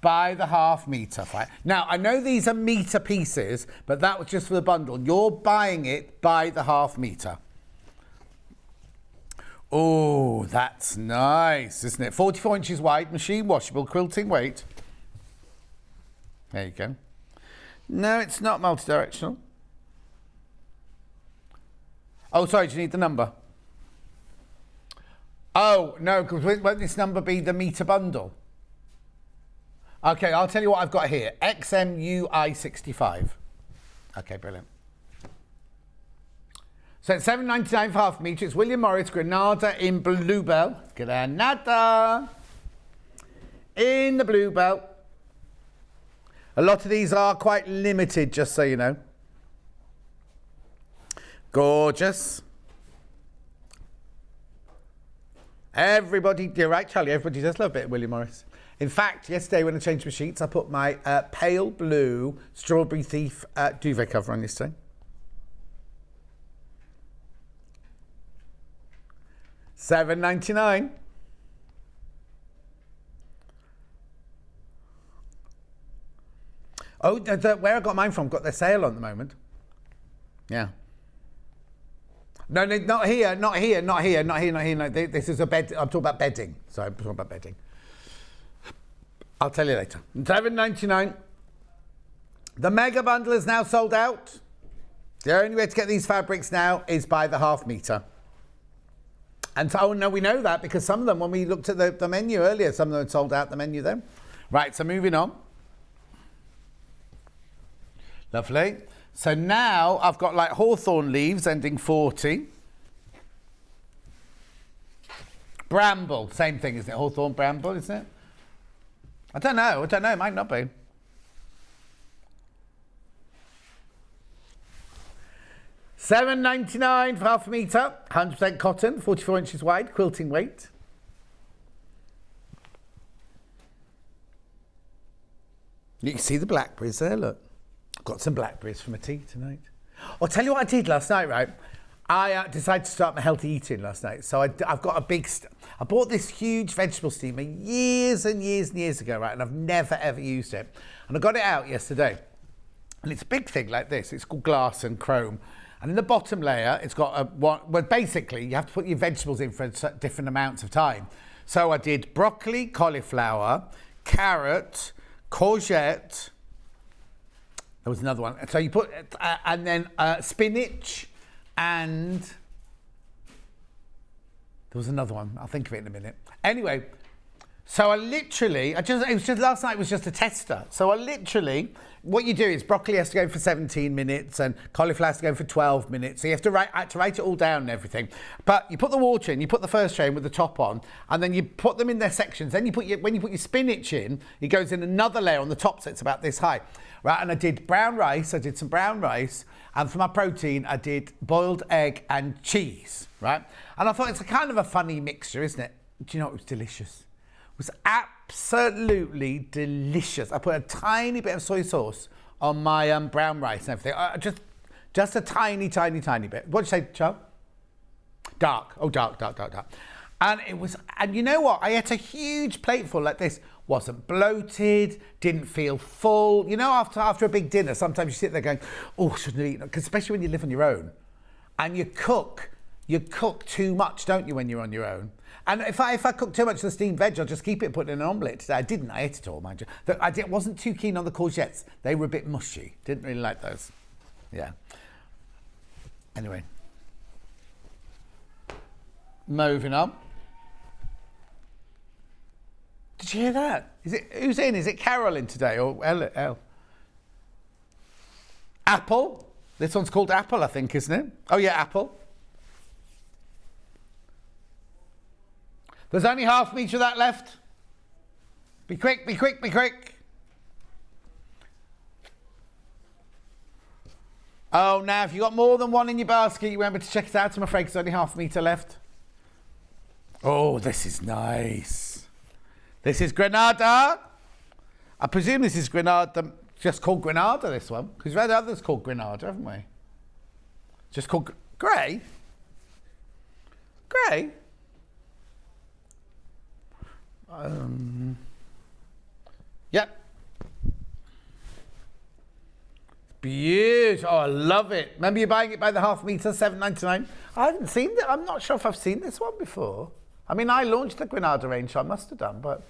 by the half metre. Now, I know these are metre pieces, but that was just for the bundle. You're buying it by the half metre. Oh, that's nice, isn't it? 44 inches wide, machine washable, quilting weight. There you go. No, it's not multi-directional. Oh, sorry, do you need the number? Oh, no, because won't this number be the metre bundle? Okay, I'll tell you what I've got here. XMUI65. Okay, brilliant. So it's £7.99 for half a metre. It's William Morris Granada in Bluebell. Granada in the Bluebell. A lot of these are quite limited, just so you know. Gorgeous. Everybody, you're right, Charlie, everybody does love a bit of William Morris. In fact, yesterday when I changed my sheets, I put my pale blue Strawberry Thief duvet cover on yesterday. $7.99. Oh, where I got mine from, got their sale on at the moment. Yeah. No, not here. No, this is a bed. I'm talking about bedding. Sorry, I'm talking about bedding. I'll tell you later. $7.99. The mega bundle is now sold out. The only way to get these fabrics now is by the half metre. And so, oh no, we know that because some of them, when we looked at the menu earlier, some of them had sold out the menu then. Right, so moving on. Lovely. So now I've got like hawthorn leaves ending 40. Bramble, same thing, isn't it? Hawthorn bramble, isn't it? I don't know, it might not be. $7.99 for half a metre, 100% cotton, 44 inches wide, quilting weight. You can see the blackberries there, look. I've got some blackberries for my tea tonight. I'll tell you what I did last night, right? I decided to start my healthy eating last night. So I've got a big... I bought this huge vegetable steamer years and years and years ago, right? And I've never, ever used it. And I got it out yesterday. And it's a big thing like this. It's called glass and chrome. And in the bottom layer, it's got well, basically, you have to put your vegetables in for different amounts of time. So I did broccoli, cauliflower, carrot, courgette. There was another one. So you put, and then spinach, and there was another one. I'll think of it in a minute. Anyway, so last night was just a tester. So what you do is broccoli has to go for 17 minutes and cauliflower has to go for 12 minutes. So you have to write it all down and everything. But you put the water in, you put the first tray in with the top on, and then you put them in their sections. Then when you put your spinach in, it goes in another layer on the top, so it's about this high. Right, and I did brown rice, and for my protein, I did boiled egg and cheese, right? And I thought it's a kind of a funny mixture, isn't it? Do you know, it was delicious. It was absolutely delicious. I put a tiny bit of soy sauce on my brown rice and everything. Just a tiny, tiny, tiny bit. What'd you say, Charles? Dark. Oh, dark. And you know what? I ate a huge plateful like this. Wasn't bloated, didn't feel full. You know, after a big dinner, sometimes you sit there going, oh, shouldn't have eaten it? Because especially when you live on your own and you cook too much, don't you, when you're on your own? And if I cook too much of the steamed veg, I'll just keep it, put it in an omelette today. I didn't, I ate it all, mind you. I wasn't too keen on the courgettes. They were a bit mushy. Didn't really like those. Yeah. Anyway. Moving on. Did you hear that? Who's in? Is it Carol in today or Elle? Apple. This one's called Apple, I think, isn't it? Oh yeah, Apple. There's only half metre of that left. Be quick. Oh, now if you've got more than one in your basket, you won't be able to check it out, I'm afraid, because there's only half metre left. Oh, this is nice. This is Granada. I presume this is Granada, just called Granada, this one. Because we've had others called Granada, haven't we? Just called Grey? Grey? Yep. Beautiful. Oh, I love it. Remember you're buying it by the half metre, $7.99? I haven't seen it. I'm not sure if I've seen this one before. I mean, I launched the Granada range, so I must have done, but...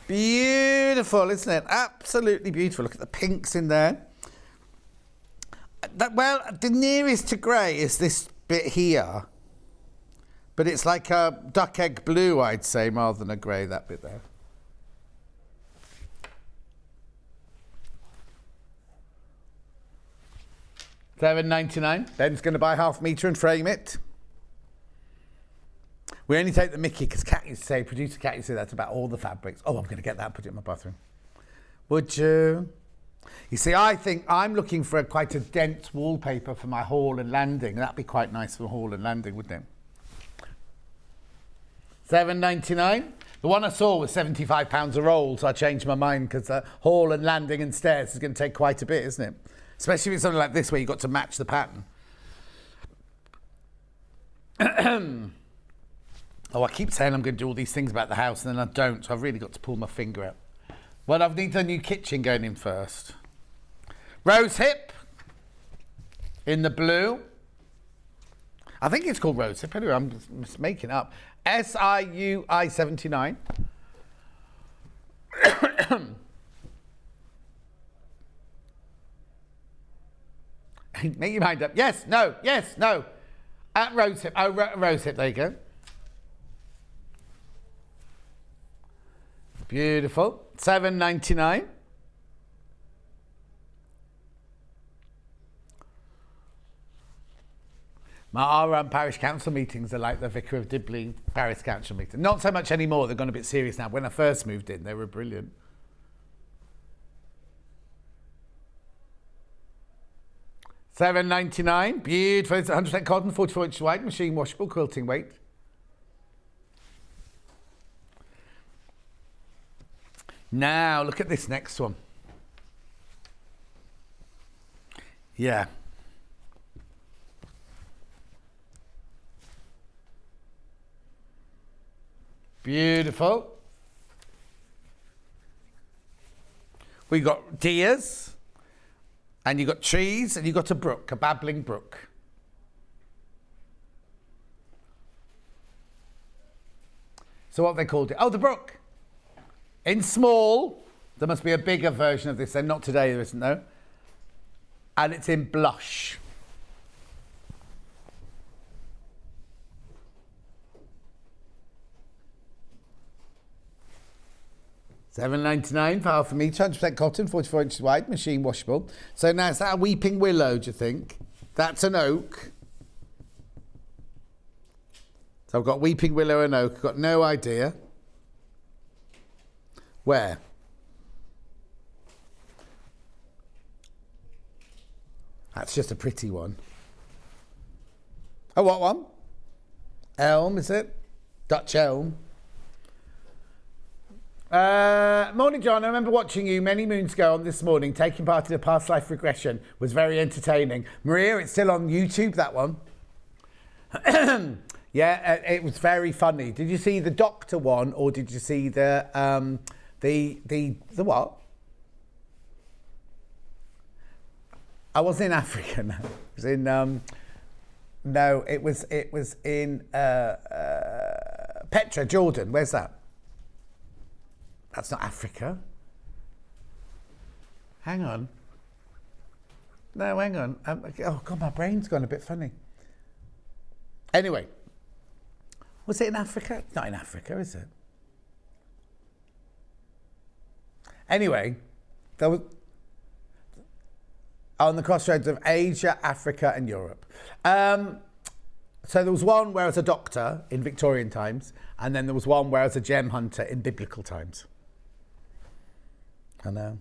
Beautiful, isn't it? Absolutely beautiful. Look at the pinks in there. Well, the nearest to grey is this bit here. But it's like a duck egg blue, I'd say, rather than a grey, that bit there. $7.99. Ben's going to buy half metre and frame it. We only take the mickey because producer Cat used to say that's about all the fabrics. Oh, I'm going to get that and put it in my bathroom. Would you? You see, I think I'm looking for quite a dense wallpaper for my hall and landing. That'd be quite nice for hall and landing, wouldn't it? $7.99. The one I saw was £75 a roll, so I changed my mind because hall and landing and stairs is going to take quite a bit, isn't it? Especially if it's something like this where you've got to match the pattern. Oh, I keep saying I'm going to do all these things about the house and then I don't, so I've really got to pull my finger out. Well, I need a new kitchen going in first. Rose hip in the blue. I think it's called rose hip. Anyway, I'm just making up. SIUI 79. Make your mind up. Yes, no, yes, no. At rose hip. Oh, rose hip. There you go. Beautiful. $7.99. Our parish council meetings are like the Vicar of Dibley parish council meeting. Not so much anymore. They've gone a bit serious now. When I first moved in, they were brilliant. $7.99. Beautiful. It's 100% cotton, 44 inches wide, machine washable, quilting weight. Now, look at this next one. Yeah. Beautiful. We got deers, and you got trees, and you got a brook, a babbling brook. So what have they called it? Oh, the brook. In small, there must be a bigger version of this. Then not today, there isn't, though. And it's in blush. $7.99 for half a metre, 100% cotton, 44 inches wide, machine washable. So now, is that a weeping willow, do you think? That's an oak. So I've got weeping willow and oak. I've got no idea. Where? That's just a pretty one. Oh, what one? Elm, is it? Dutch elm. Morning, John. I remember watching you many moons ago on This Morning, taking part in a past life regression. Was very entertaining. Maria, it's still on YouTube, that one. Yeah, it was very funny. Did you see the doctor one, or did you see the what? I wasn't in Africa. No, it was in no, it was in Petra, Jordan. Where's that? That's not Africa. Hang on. No, hang on. Oh, God, my brain's gone a bit funny. Anyway. Was it in Africa? It's not in Africa, is it? Anyway, there was... on the crossroads of Asia, Africa and Europe. So there was one where I was a doctor in Victorian times, and then there was one where I was a gem hunter in biblical times. I know.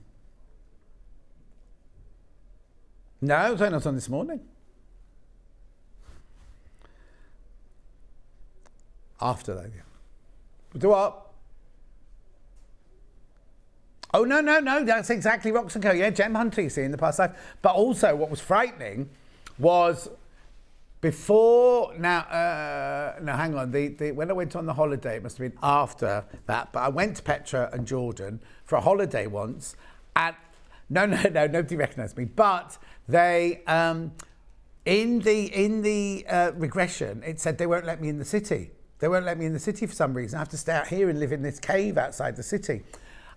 No, it was on This Morning. After that, yeah. Do what? Oh, no, that's exactly Rocks & Co. Yeah, gem hunter, you see, in the past life. But also, what was frightening was before, no, hang on, when I went on the holiday, it must have been after that, but I went to Petra and Jordan for a holiday once, and no, nobody recognised me, but they, in the regression, it said they won't let me in the city. They won't let me in the city for some reason. I have to stay out here and live in this cave outside the city.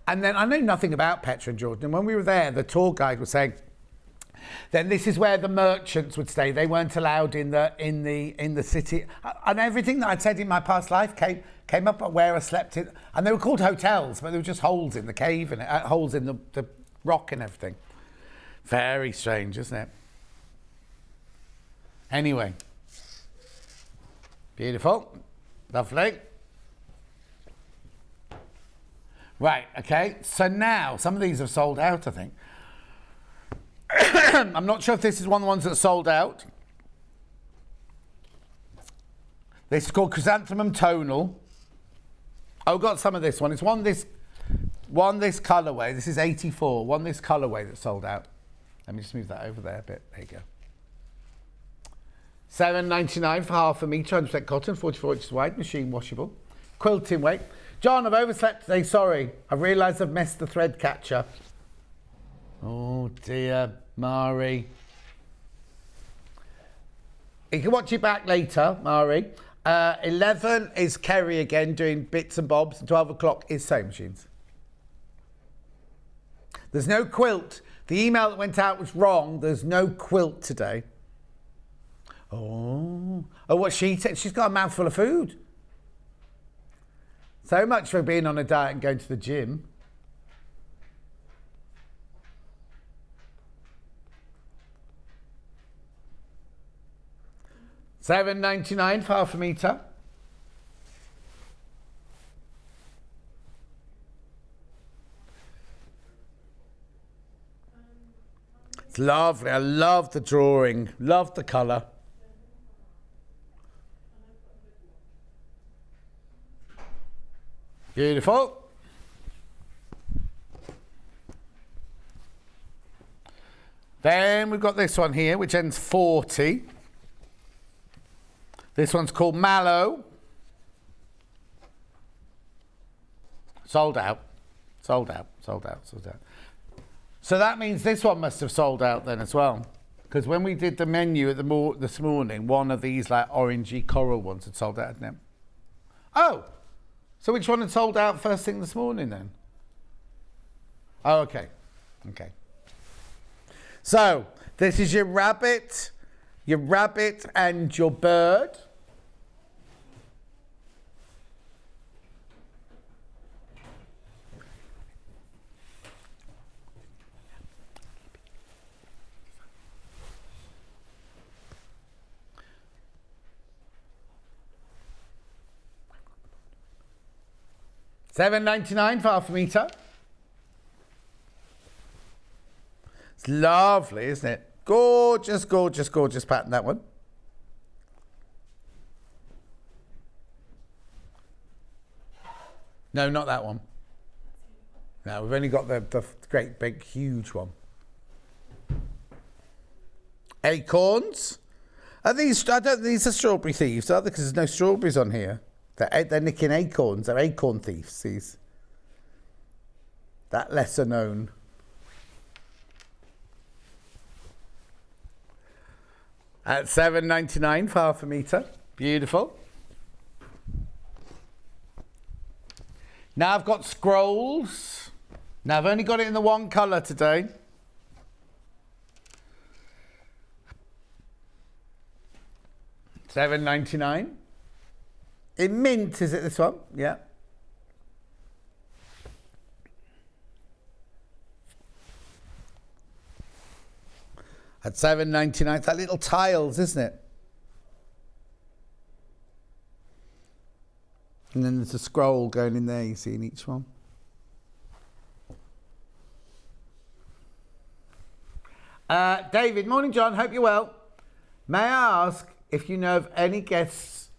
And then I know nothing about Petra and Jordan. And when we were there, the tour guide was saying, then this is where the merchants would stay. They weren't allowed in the city. And everything that I'd said in my past life came up at where I slept in. And they were called hotels, but they were just holes in the cave and holes in the rock and everything. Very strange, isn't it? Anyway. Beautiful. Lovely. Right, okay. So now, some of these have sold out, I think. I'm not sure if this is one of the ones that sold out. This is called Chrysanthemum Tonal. Oh, got some of this one. It's one this colourway. This is 84. One this colourway that sold out. Let me just move that over there a bit. There you go. $7.99 for half a metre, 100% cotton, 44 inches wide, machine washable. Quilting weight. John, I've overslept today, sorry. I realised I've missed the thread catcher. Oh dear, Mari. You can watch it back later, Mari. 11 is Kerrie again doing bits and bobs, and 12 o'clock is sewing machines. There's no quilt. The email that went out was wrong. There's no quilt today. Oh, what she said, she's got a mouthful of food. So much for being on a diet and going to the gym. $7.99 for half a metre. It's lovely. I love the drawing. Love the colour. Beautiful. Then we've got this one here, which ends 40. This one's called Mallow. Sold out. Sold out. Sold out. Sold out. So that means this one must have sold out then as well. Because when we did the menu at this morning, one of these like orangey coral ones had sold out, hadn't it? Oh! So which one had sold out first thing this morning then? Oh, okay. Okay. So, this is your rabbit and your bird. $7.99 for half a metre. It's lovely, isn't it? Gorgeous, gorgeous, gorgeous pattern, that one. No, not that one. No, we've only got the great, big, huge one. Acorns. Are these, these are strawberry thieves, are they? Because there's no strawberries on here. They're nicking acorns. They're acorn thieves, these. That lesser known. At $7.99 for half a metre. Beautiful. Now I've got scrolls. Now I've only got it in the one colour today. $7.99. In mint, is it this one? Yeah. At $7.99, it's that little tiles, isn't it? And then there's a scroll going in there, you see, in each one. David, morning, John. Hope you're well. May I ask if you know of any guests?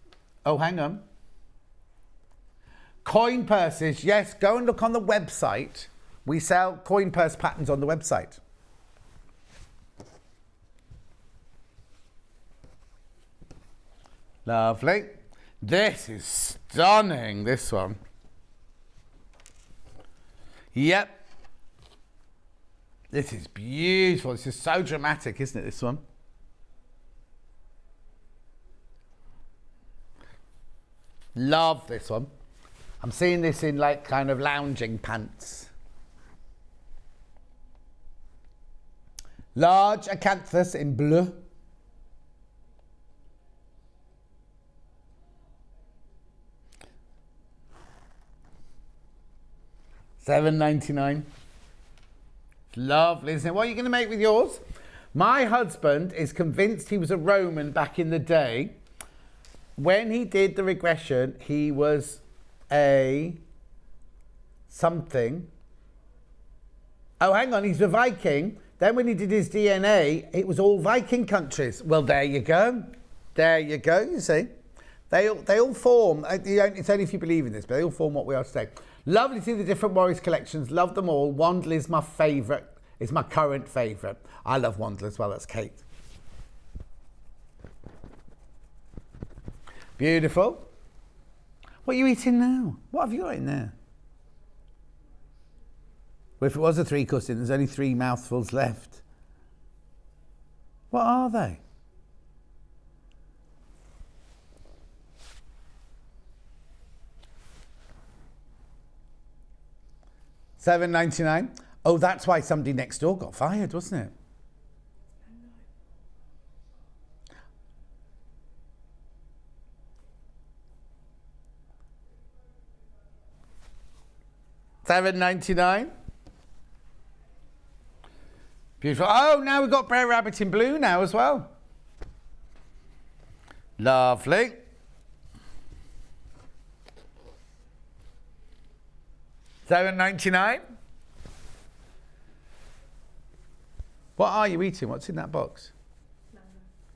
Oh, hang on. Coin purses. Yes, go and look on the website. We sell coin purse patterns on the website. Lovely. This is stunning, this one. Yep. This is beautiful. This is so dramatic, isn't it, this one? Love this one. I'm seeing this in like kind of lounging pants. Large acanthus in bleu. $7.99. Lovely, isn't it? What are you going to make with yours? My husband is convinced he was a Roman back in the day. When he did the regression, he was a something. Oh, hang on, he's a Viking. Then when he did his DNA, it was all Viking countries. Well, there you go. There you go, you see. They all form, it's only if you believe in this, but they all form what we are today. Lovely to see the different Warriors collections. Love them all. Wandle is my favourite. It's my current favourite. I love Wandle as well. That's Kate. Beautiful. What are you eating now? What have you got in there? Well, if it was a 3-course dinner, there's only 3 mouthfuls left. What are they? $7.99. Oh, that's why somebody next door got fired, wasn't it? $7.99. Beautiful. Oh, now we've got Brer Rabbit in blue now as well. Lovely. $7.99. What are you eating? What's in that box?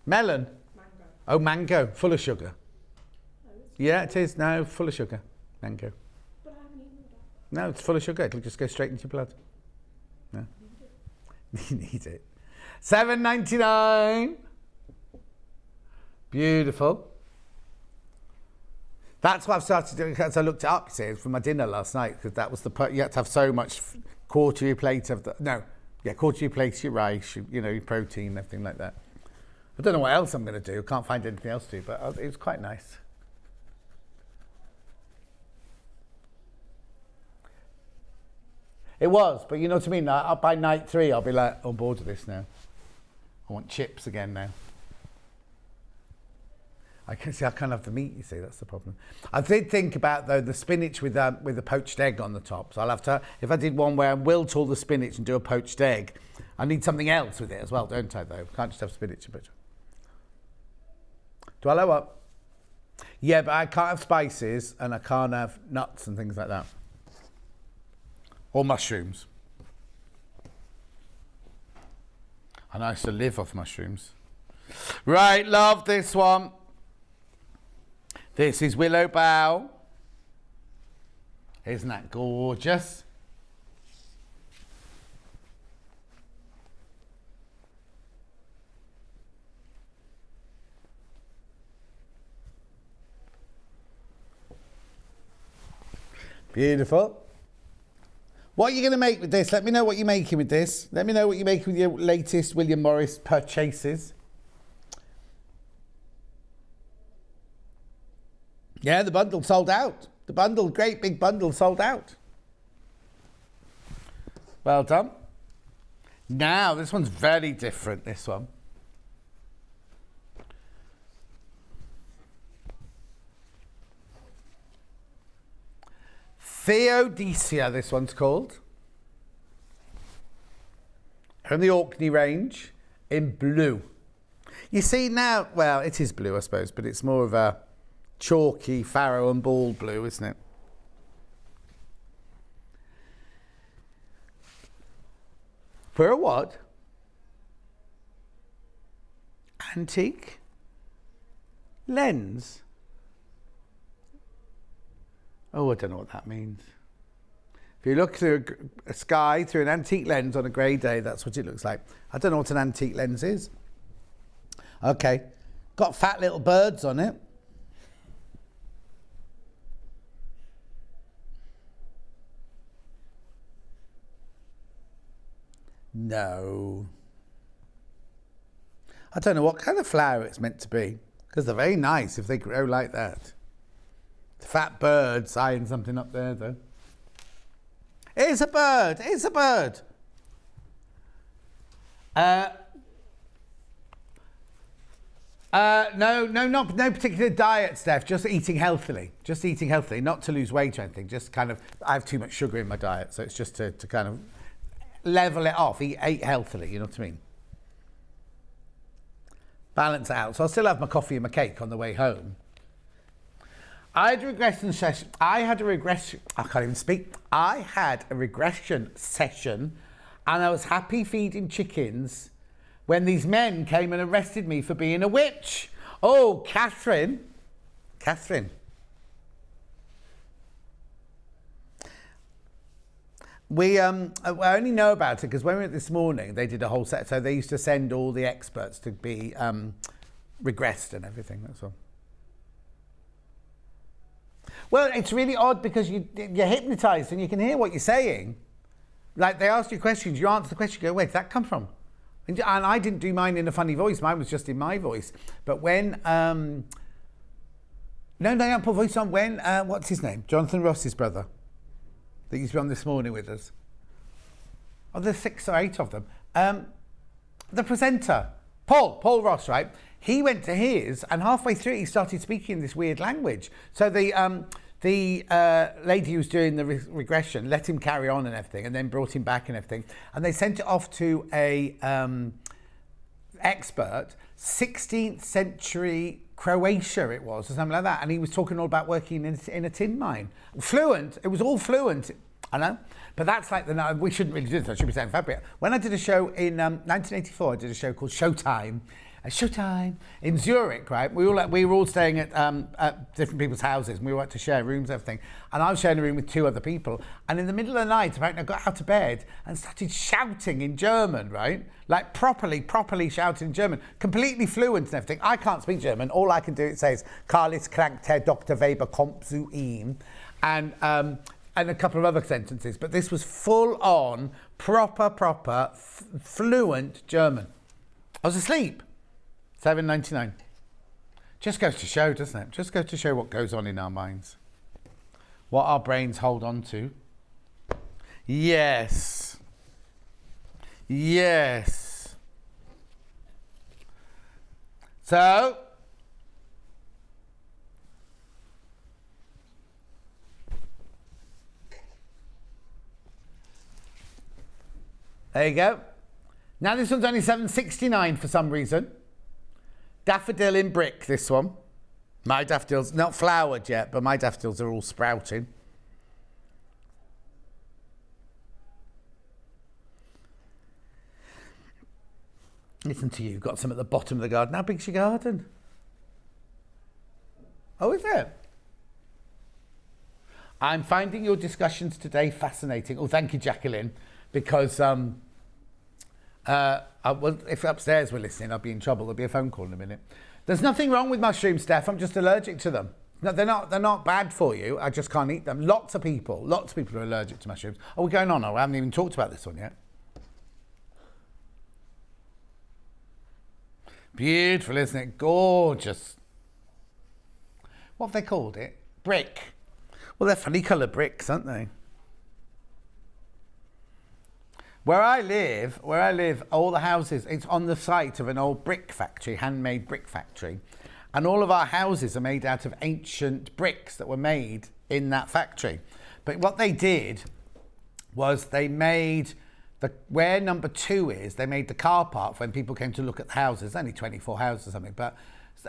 Melon. Mango. Oh, mango. Full of sugar. Yeah, it is. No, full of sugar. Mango. But I haven't eaten that. No, it's full of sugar. It'll just go straight into your blood. No. You need it. $7.99. Beautiful. That's what I've started doing because I looked it up, see, for my dinner last night, because that was you had to have so much quarterly plate of quarterly plate, your rice, your protein, everything like that. I don't know what else I'm going to do. I can't find anything else to do, but it was quite nice. It was, but you know what I mean? By night 3, I'll be like, on board with this now. I want chips again now. I can't have the meat, you see, that's the problem. I did think about, though, the spinach with a poached egg on the top. So I'll have to, if I did one where I wilt all the spinach and do a poached egg, I need something else with it as well, don't I, though? Can't just have spinach and poached. Do I lower up? Yeah, but I can't have spices and I can't have nuts and things like that. Or mushrooms. And I used to live off mushrooms. Right, love this one. This is Willow Bough. Isn't that gorgeous? Beautiful. What are you going to make with this? Let me know what you're making with this. Let me know what you're making with your latest William Morris purchases. Yeah, the bundle sold out. The bundle, great big bundle, sold out. Well done. Now, this one's very different, this one. Theodicea, this one's called. From the Orkney range, in blue. You see now, well, it is blue, I suppose, but it's more of a chalky farrow and ball blue, isn't it? For a what? Antique lens. Oh, I don't know what that means. If you look through a sky through an antique lens on a grey day, that's what it looks like. I don't know what an antique lens is. Okay. Got fat little birds on it. No. I don't know what kind of flower it's meant to be, because they're very nice if they grow like that. The fat bird's eyeing something up there, though. It's a bird. It's a bird. No particular diet, Steph. Just eating healthily. Just eating healthily, not to lose weight or anything. Just kind of, I have too much sugar in my diet, so it's just to kind of level it off. Eat healthily. You know what I mean? balance it out. So I'll still have my coffee and my cake on the way home. I had a regression session. I can't even speak. I had a regression session and I was happy feeding chickens when these men came and arrested me for being a witch. Oh, Catherine. I only know about it because when we went this morning, they did a whole set. So they used to send all the experts to be regressed and everything, that's all. Well, it's really odd because you're hypnotised and you can hear what you're saying. Like, they ask you questions, you answer the question, you go, where did that come from? And I didn't do mine in a funny voice, mine was just in my voice. But when, no, don't put voice on. When, what's his name? Jonathan Ross's brother, that used to be on This Morning with us. Oh, there's 6 or 8 of them. The presenter, Paul Ross, right? He went to his, and halfway through he started speaking this weird language. So the lady who was doing the regression let him carry on and everything, and then brought him back and everything. And they sent it off to a expert, 16th century Croatia it was, or something like that. And he was talking all about working in a tin mine. Fluent, it was all fluent, I know. But that's like we shouldn't really do this, I should be saying fabric. When I did a show in 1984, I did a show called Showtime in Zurich, right? We were all staying at different people's houses, and we had to share rooms and everything. And I was sharing a room with 2 other people. And in the middle of the night, apparently I got out of bed and started shouting in German, right? Like properly shouting in German, completely fluent and everything. I can't speak German. All I can do, it says, Karl ist krank, Herr Dr. Weber kommt zu ihm. And a couple of other sentences. But this was full on, proper, fluent German. I was asleep. 7.99. Just goes to show, doesn't it? Just goes to show what goes on in our minds. What our brains hold on to. Yes. So, there you go. Now this one's only 7.69 for some reason. Daffodil in brick, this one. My daffodils, not flowered yet, but my daffodils are all sprouting. Listen to you, got some at the bottom of the garden. How big's your garden? Oh, is it? I'm finding your discussions today fascinating. Oh, thank you, Jacqueline, because if upstairs were listening, I'd be in trouble. There'll be a phone call in a minute. There's nothing wrong with mushrooms, Steph. I'm just allergic to them. No, they're not bad for you. I just can't eat them. Lots of people are allergic to mushrooms. Oh, we're going on. I haven't even talked about this one yet. Beautiful, isn't it? Gorgeous. What have they called it? Brick. Well, they're funny coloured bricks, aren't they? Where I live, all the houses, it's on the site of an old brick factory, handmade brick factory. And all of our houses are made out of ancient bricks that were made in that factory. But what they did was they made where number 2 is, they made the car park when people came to look at the houses, only 24 houses or something.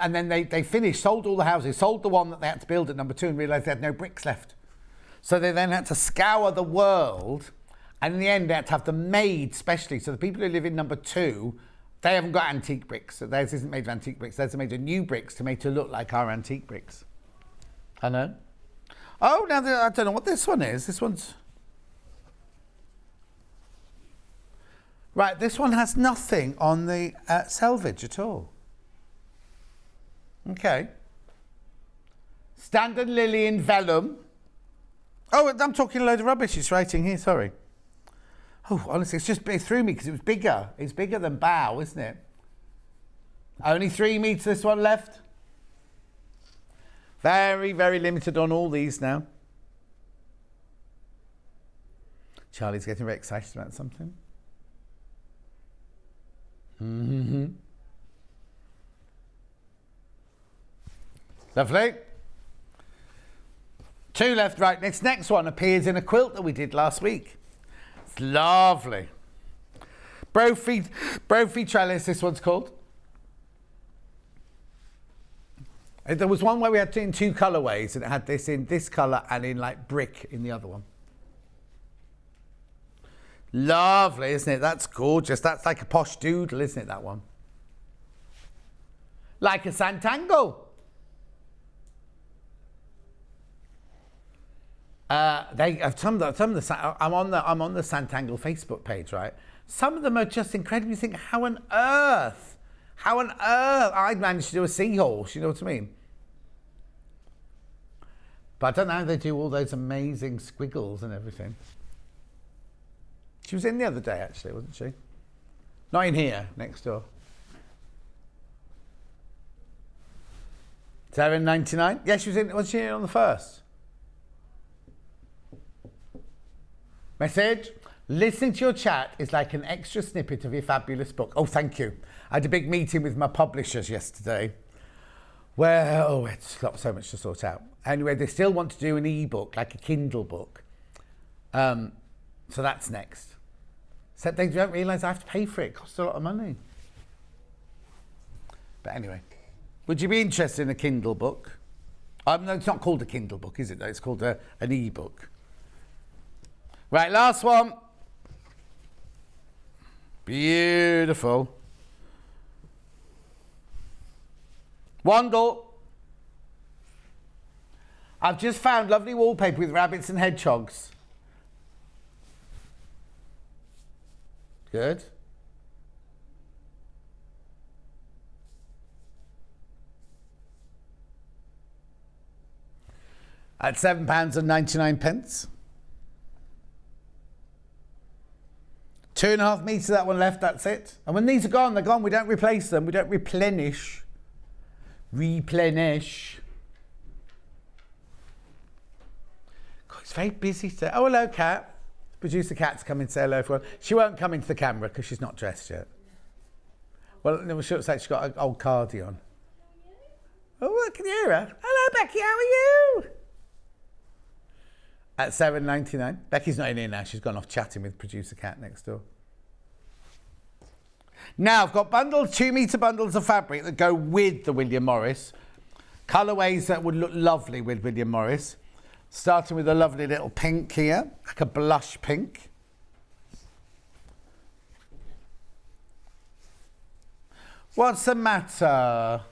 And then they finished, sold all the houses, sold the one that they had to build at number 2 and realised they had no bricks left. So they then had to scour the world. And in the end, they had to have them made specially. So the people who live in number 2, they haven't got antique bricks. So theirs isn't made of antique bricks. Theirs are made of new bricks to make it look like our antique bricks. I know. Oh, now I don't know what this one is. This one's... Right, this one has nothing on the selvage at all. Okay. Standard lily in vellum. Oh, I'm talking a load of rubbish. It's writing here, sorry. Oh, honestly, it's just through me because it was bigger. It's bigger than bow, isn't it? Only 3 meters, this one left. Very, very limited on all these now. Charlie's getting very excited about something. Mm-hmm. Lovely. 2 left, right. This next one appears in a quilt that we did last week. It's lovely. Brophy trellis, this one's called. There was one where we had it in 2 colourways, and it had this in this colour and in like brick in the other one. Lovely, isn't it? That's gorgeous. That's like a posh doodle, isn't it, that one? Like a Santangle. They have some of the. I'm on the Santangle Facebook page, right? Some of them are just incredible. You think, how on earth? How on earth? I managed to do a seahorse. You know what I mean? But I don't know how they do all those amazing squiggles and everything. She was in the other day, actually, wasn't she? Not in here, next door. $7.99. Yeah, she was in. Was she in on the first? Message. Listening to your chat is like an extra snippet of your fabulous book. Oh, thank you. I had a big meeting with my publishers yesterday. Well, it's got so much to sort out. Anyway, they still want to do an e-book, like a Kindle book. So that's next. So they don't realise I have to pay for it. It costs a lot of money. But anyway, would you be interested in a Kindle book? No, it's not called a Kindle book, is it, though? It's called an e-book. Right, last one. Beautiful. Wandle. I've just found lovely wallpaper with rabbits and hedgehogs. Good. At £7.99. 2.5 metres, that one left, that's it. And when these are gone, they're gone. We don't replace them. We don't replenish. Replenish. God, it's very busy today. Oh, hello, Kat. Producer Kat's coming to say hello, everyone. She won't come into the camera because she's not dressed yet. Well, no, she'll say she's got an old cardi on. Oh, I can hear her. Hello, Becky, how are you? At $7.99. Becky's not in here now. She's gone off chatting with producer Kat next door. Now, I've got bundles, 2-metre bundles of fabric that go with the William Morris. Colourways that would look lovely with William Morris. Starting with a lovely little pink here, like a blush pink. What's the matter?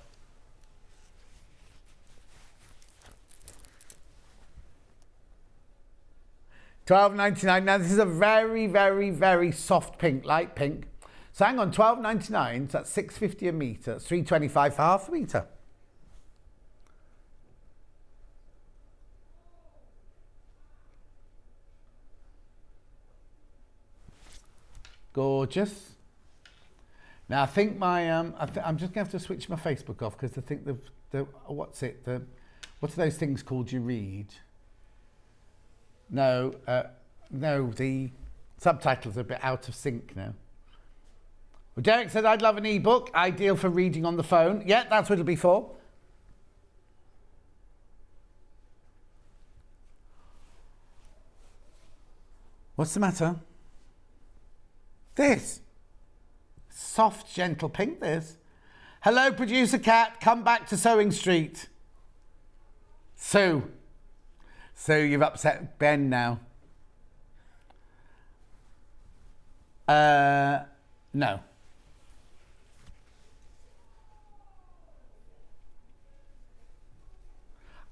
$12.99. Now this is a very, very, very soft pink, light pink. So hang on, $12.99. So that's $6.50 a metre. That's $3.25 for half a metre. Gorgeous. Now I think my I'm just gonna have to switch my Facebook off because I think the what are those things called you read? No, the subtitles are a bit out of sync now. Well, Derek said, I'd love an e-book, ideal for reading on the phone. Yeah, that's what it'll be for. What's the matter? This. Soft, gentle pink, this. Hello, producer Kat, come back to Sewing Street. Sue. So you've upset Ben now. No.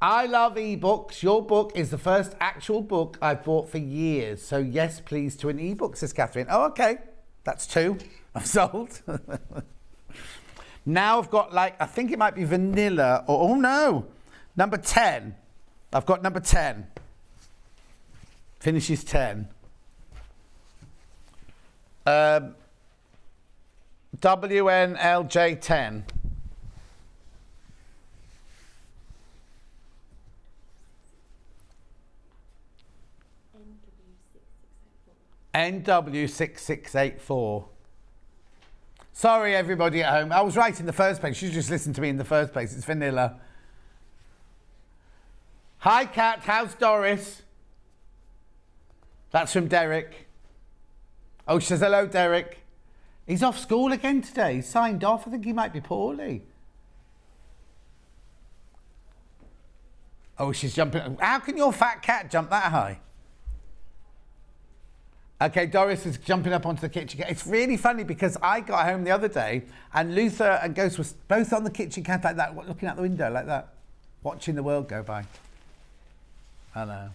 I love ebooks. Your book is the first actual book I've bought for years. So yes, please, to an ebook, says Catherine. Oh, okay. That's 2. I've sold. Now I've got I think it might be vanilla or, oh no, number 10. I've got number 10. Finishes 10. WNLJ 10. NW6684. Sorry, everybody at home. I was right in the first place. You just listened to me in the first place. It's vanilla. Hi, Kat. How's Doris? That's from Derek. Oh, she says, hello, Derek. He's off school again today. He's signed off. I think he might be poorly. Oh, she's jumping. How can your fat cat jump that high? Okay, Doris is jumping up onto the kitchen cat. It's really funny because I got home the other day and Luther and Ghost were both on the kitchen cat like that, looking out the window like that, watching the world go by. I know.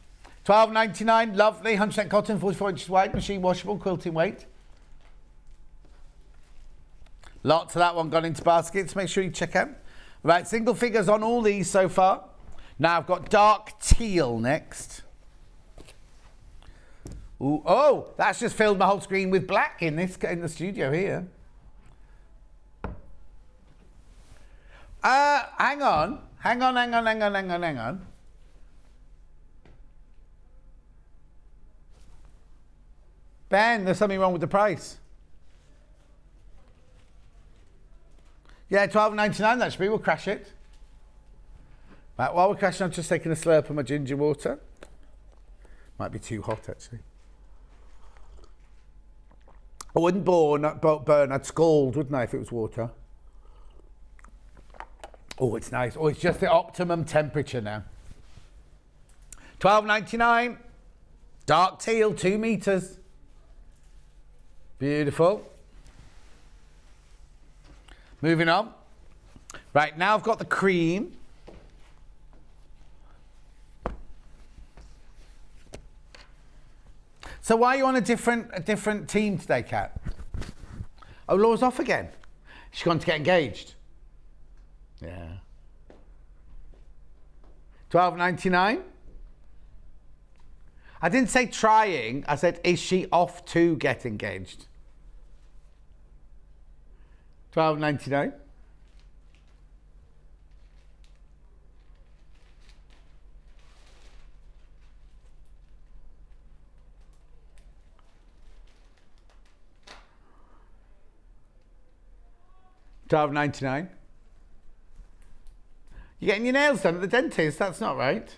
$12.99, lovely, 100% cotton, 44 inches wide, machine washable, quilting weight. Lots of that one gone into baskets. Make sure you check out. Right, single figures on all these so far. Now I've got dark teal next. Ooh, oh, that's just filled my whole screen with black in the studio here. Hang on. Ben, there's something wrong with the price. Yeah, $12.99 that should be. We'll crash it. Right, while we're crashing, I'm just taking a slurp of my ginger water. Might be too hot, actually. I wouldn't burn, I'd scald, wouldn't I, if it was water? Oh, it's nice. Oh, it's just the optimum temperature now. $12.99. Dark teal, 2 meters. Beautiful. Moving on. Right, now I've got the cream. So why are you on a different team today, Kat? Oh, Laura's off again. She's gone to get engaged. Yeah. $12.99. I didn't say trying. I said, is she off to get engaged? $12.99. $12.99. You're getting your nails done at the dentist. That's not right.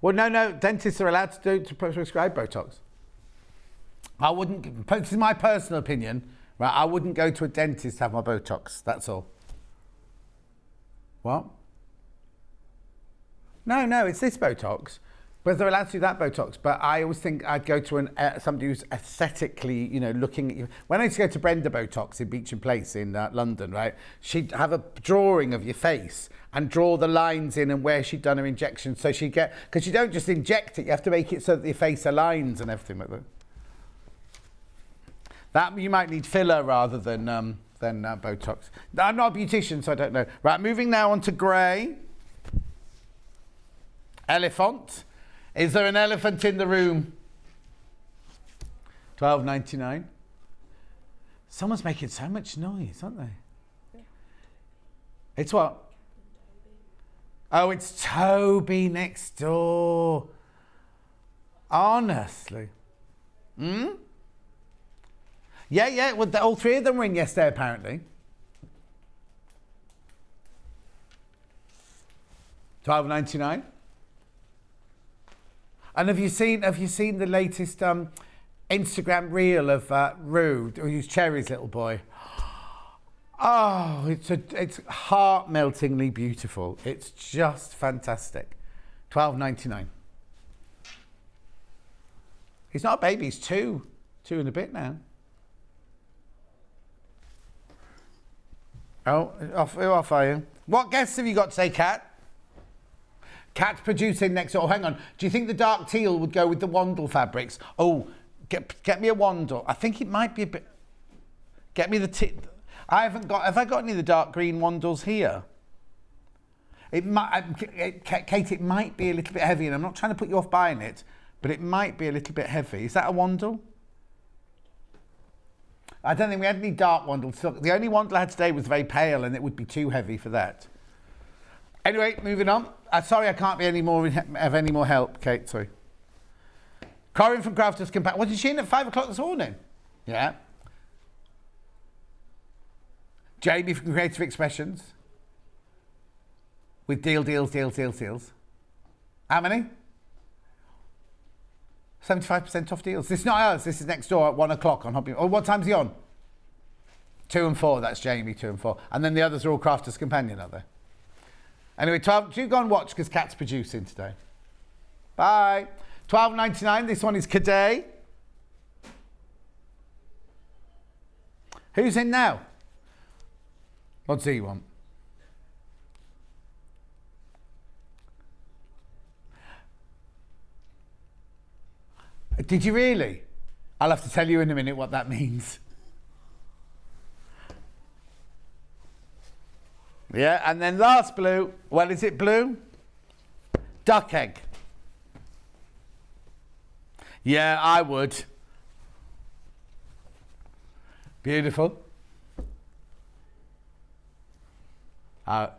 Well, no. Dentists are allowed to prescribe Botox. I wouldn't. This is my personal opinion. Right? I wouldn't go to a dentist to have my Botox. That's all. What? No. It's this Botox. But they're allowed to do that Botox. But I always think I'd go to somebody who's aesthetically, looking at you. When I used to go to Brenda Botox in Beecham Place in London, right? She'd have a drawing of your face and draw the lines in and where she'd done her injection. So she'd get, because you don't just inject it, you have to make it so that your face aligns and everything like that. That you might need filler rather than Botox. I'm not a beautician, so I don't know. Right, moving now on to grey. Elephant. Is there an elephant in the room? $12.99. Someone's making so much noise, aren't they? Yeah. It's what? Oh, it's Toby next door. Honestly. Yeah. Well, all three of them were in yesterday, apparently. $12.99. And have you seen the latest Instagram reel of Rue, who's Cherry's little boy? Oh, it's heart-meltingly beautiful. It's just fantastic. $12.99. He's not a baby. He's two and a bit now. Oh, off are you? What guests have you got today, Kat? Kat's producing next door. Oh, hang on. Do you think the dark teal would go with the Wandle fabrics? Oh, get me a Wandle. I think it might be a bit... Get me the... Have I got any of the dark green Wandles here? It might... Kate, it might be a little bit heavy, and I'm not trying to put you off buying it, but it might be a little bit heavy. Is that a Wandle? I don't think we had any dark Wandles. The only Wandle I had today was very pale, and it would be too heavy for that. Anyway, moving on. Sorry, I can't be any more help, Kate. Sorry. Corinne from Crafters Companion. Wasn't she in at 5 o'clock this morning? Yeah. Jamie from Creative Expressions. With deals. How many? 75% off deals. This is not ours. This is next door at 1 o'clock on Hobby. Oh, what time's he on? 2 and 4. That's Jamie, 2 and 4. And then the others are all Crafters Companion, are they? Anyway, 12, do go and watch because Kat's producing today. Bye. $12.99. This one is Kerrie. Who's in now? What does he want? Did you really? I'll have to tell you in a minute what that means. Yeah, and then last blue. Well, is it blue? Duck egg. Yeah, I would. Beautiful. No,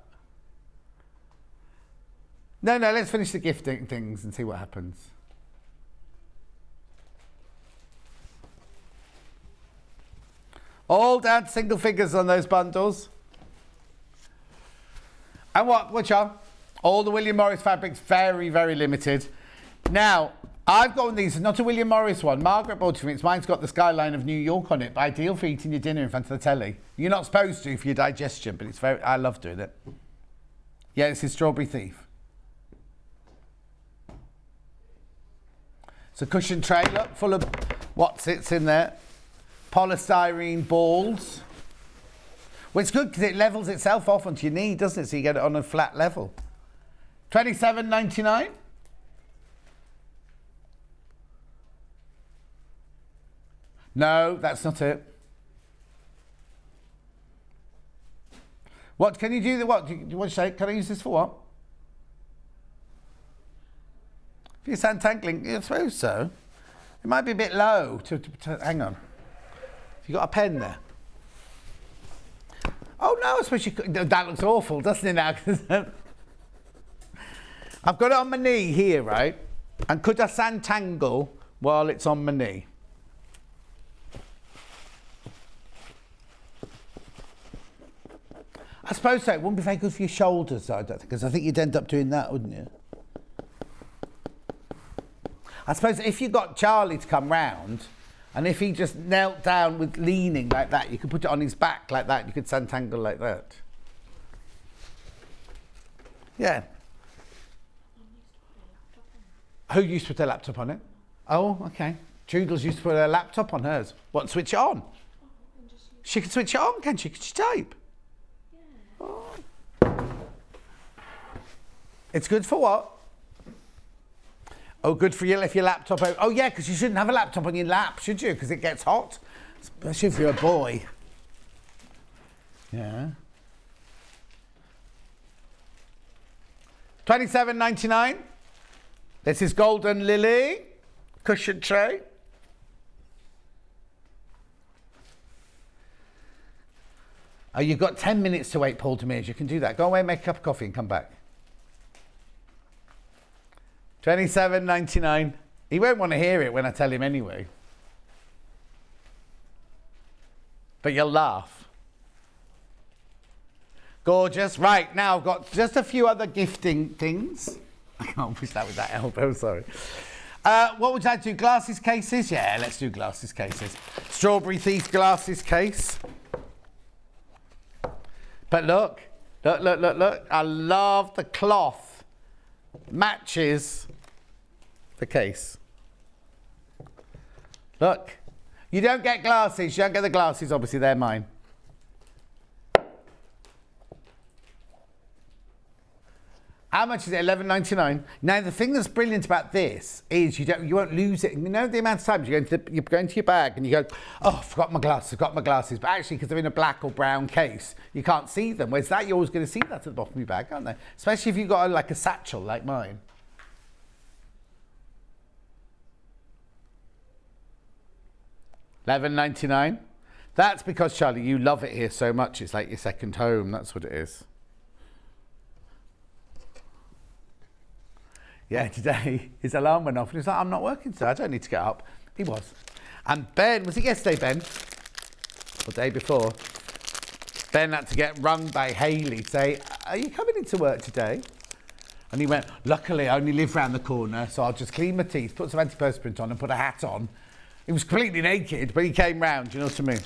let's finish the gifting things and see what happens. All down to single figures on those bundles. And which are? All the William Morris fabrics, very, very limited. Now, I've got one of these, not a William Morris one. Margaret bought it for me. Mine's got the skyline of New York on it, but ideal for eating your dinner in front of the telly. You're not supposed to for your digestion, but it's I love doing it. Yeah, it's a Strawberry Thief. It's a cushion tray, look, full of what sits in there. Polystyrene balls. Well, it's good because it levels itself off onto your knee, doesn't it? So you get it on a flat level. $27.99. No, that's not it. What can you do? What do you want to say? Can I use this for what? If you're santangling, I suppose so. It might be a bit low. Hang on. You got a pen there? Oh no, I suppose you could. That looks awful, doesn't it now? I've got it on my knee here, right? And could I santangle while it's on my knee? I suppose so. It wouldn't be very good for your shoulders, though, I don't think, because I think you'd end up doing that, wouldn't you? I suppose if you got Charlie to come round, and if he just knelt down with leaning like that, you could put it on his back like that, you could santangle like that. Yeah. Who used to put their laptop on it? Oh, okay. Toodles used to put her laptop on hers. What, switch it on? She can switch it on, can she? Can she type? Oh. It's good for what? Oh, good for you if your laptop... Oh, yeah, because you shouldn't have a laptop on your lap, should you? Because it gets hot. Especially if you're a boy. Yeah. $27.99. This is Golden Lily. Cushion tray. Oh, you've got 10 minutes to wait, Paul Demers. You can do that. Go away, make a cup of coffee and come back. $27.99. He won't want to hear it when I tell him anyway. But you'll laugh. Gorgeous. Right, now I've got just a few other gifting things. I can't push that with that elbow, sorry. What would you like to do? Glasses cases? Yeah, let's do glasses cases. Strawberry Thief glasses case. But look. I love the cloth. Matches the case. Look. You don't get glasses. You don't get the glasses, obviously, they're mine. How much is it? $11.99. Now the thing that's brilliant about this is you won't lose it. You know the amount of times you go into your bag and you go, oh, I forgot my glasses. But actually, because they're in a black or brown case, you can't see them. Whereas that, you're always going to see that at the bottom of your bag, aren't they? Especially if you've got like a satchel like mine. $11.99. That's because, Charlie, you love it here so much. It's like your second home. That's what it is. Yeah, today his alarm went off and he was like, I'm not working today, I don't need to get up. He was. And Ben, was it yesterday, Ben? Or day before? Ben had to get rung by Hayley to say, are you coming into work today? And he went, luckily I only live round the corner, so I'll just clean my teeth, put some antiperspirant on and put a hat on. He was completely naked, but he came round, you know what I mean?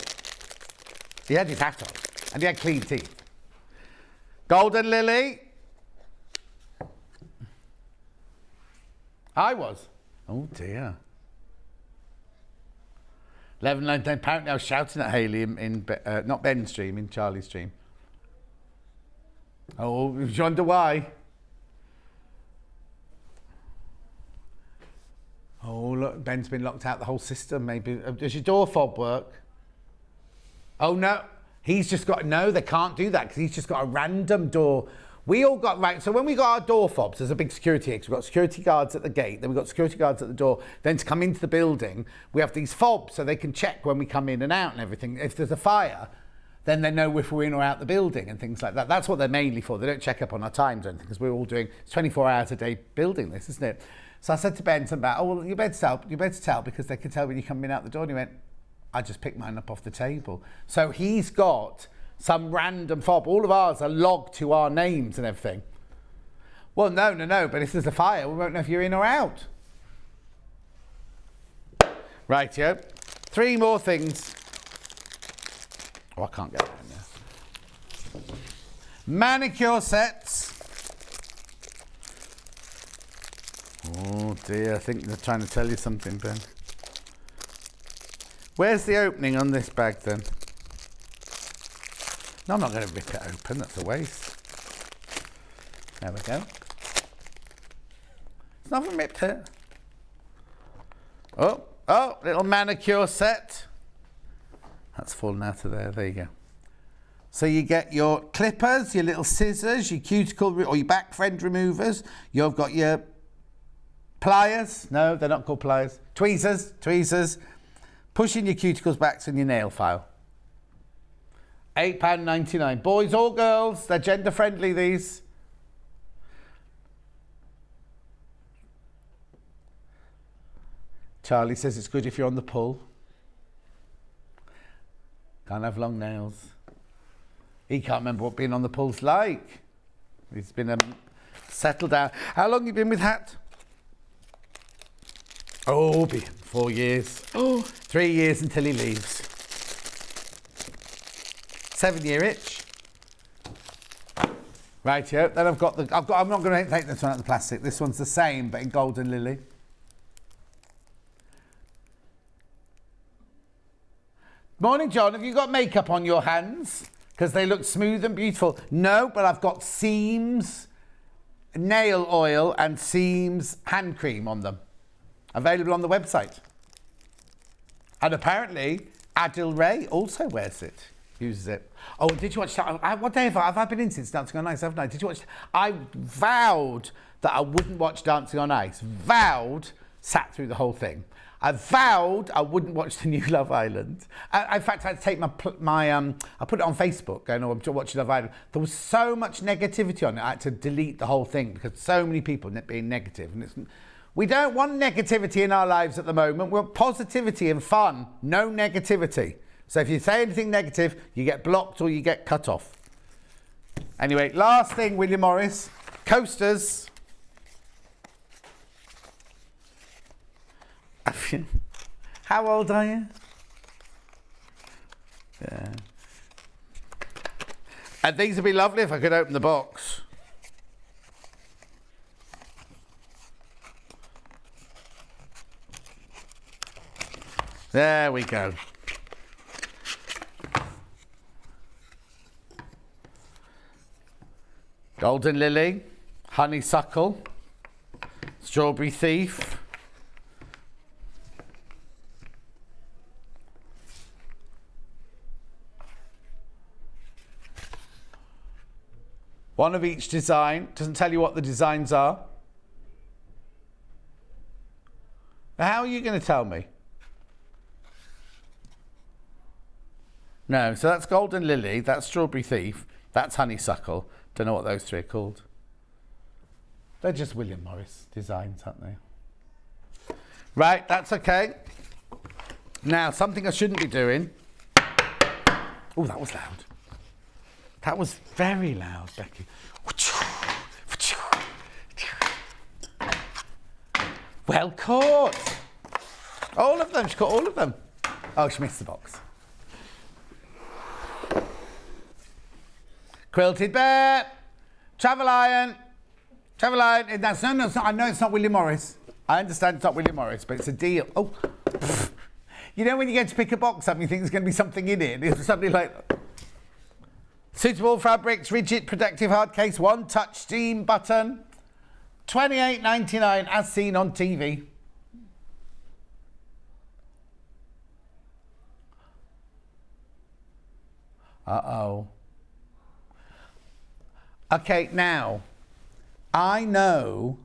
He had his hat on and he had clean teeth. Golden Lily. I was. Oh dear. 11:19. Apparently, I was shouting at Hayley in not Ben's stream, in Charlie's stream. Oh, you wonder why? Oh, look, Ben's been locked out the whole system. Maybe does your door fob work? Oh no, he's just got no. They can't do that because he's just got a random door. We all got right. So when we got our door fobs, there's a big security exit. We've got security guards at the gate. Then we've got security guards at the door. Then to come into the building, we have these fobs so they can check when we come in and out and everything. If there's a fire, then they know if we're in or out the building and things like that. That's what they're mainly for. They don't check up on our times or anything because we're all doing 24 hours a day building this, isn't it? So I said to Ben something about, oh, well, you better tell because they can tell when you come in out the door. And he went, I just picked mine up off the table. So he's got some random fob. All of ours are logged to our names and everything. Well, no. But if there's a fire, we won't know if you're in or out. Rightio. 3 more things. Oh, I can't get that in there. Manicure sets. Oh dear, I think they're trying to tell you something, Ben. Where's the opening on this bag then? No, I'm not going to rip it open, that's a waste. There we go. It's not even ripped it. Oh, little manicure set. That's fallen out of there you go. So you get your clippers, your little scissors, your cuticle or your back friend removers. You've got your pliers. No, they're not called pliers. Tweezers. Pushing your cuticles back and your nail file. £8.99. Boys or girls, they're gender friendly, these. Charlie says it's good if you're on the pull. Can't have long nails. He can't remember what being on the pull's like. He's been settled down. How long have you been with Hat? Oh, 4 years. Oh, 3 years until he leaves. 7-year itch. Rightio. Then I'm not going to take this one out of the plastic. This one's the same, but in Golden Lily. Morning, John. Have you got makeup on your hands? Because they look smooth and beautiful. No, but I've got Seams nail oil and Seams hand cream on them. Available on the website. And apparently, Adil Ray also wears it. Uses it. Oh, did you watch that? What day have I been in since Dancing on Ice, haven't I? Did you watch? I vowed that I wouldn't watch Dancing on Ice. Vowed, sat through the whole thing. I vowed I wouldn't watch the new Love Island. In fact, I had to take I put it on Facebook going, oh, I'm watching Love Island. There was so much negativity on it, I had to delete the whole thing because so many people being negative. And we don't want negativity in our lives at the moment. We want positivity and fun, no negativity. So if you say anything negative, you get blocked or you get cut off. Anyway, last thing, William Morris, coasters. How old are you? Yeah. And these would be lovely if I could open the box. There we go. Golden Lily, Honeysuckle, Strawberry Thief, one of each design. Doesn't tell you what the designs are. Now, how are you going to tell me? No, so that's Golden Lily, that's Strawberry Thief, that's Honeysuckle. Don't know what those 3 are called. They're just William Morris designs, aren't they? Right, that's okay. Now, something I shouldn't be doing. Oh, that was loud. That was very loud, Becky. Well caught. All of them, she caught all of them. Oh, she missed the box. Quilted Bear, Travel Iron. That's, no, it's not. I know it's not William Morris. I understand it's not William Morris, but it's a deal. Oh, you know when you go to pick a box up and you think there's going to be something in it? It's something like suitable fabrics, rigid protective hard case, one touch steam button, $28.99 as seen on TV. Uh-oh. Okay, now, I know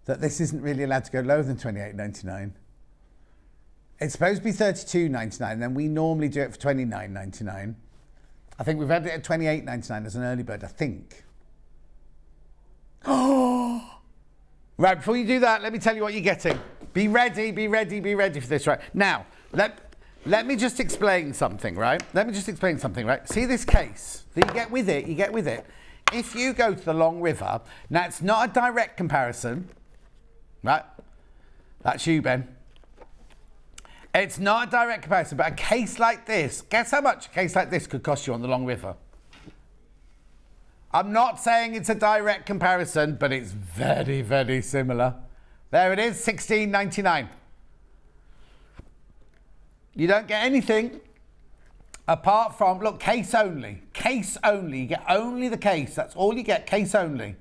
that this isn't really allowed to go lower than $28.99. It's supposed to be $32.99, and then we normally do it for $29.99. I think we've had it at $28.99 as an early bird, I think. Oh! Right, before you do that, let me tell you what you're getting. Be ready for this, right? Now, let me just explain something, right? See this case that you get with it? If you go to the Long River, now it's not a direct comparison, right? That's you, Ben. It's not a direct comparison, but a case like this, guess how much a case like this could cost you on the Long River? I'm not saying it's a direct comparison, but it's very, very similar. There it is, $16.99. You don't get anything apart from, look, case only. You get only the case. That's all you get, case only.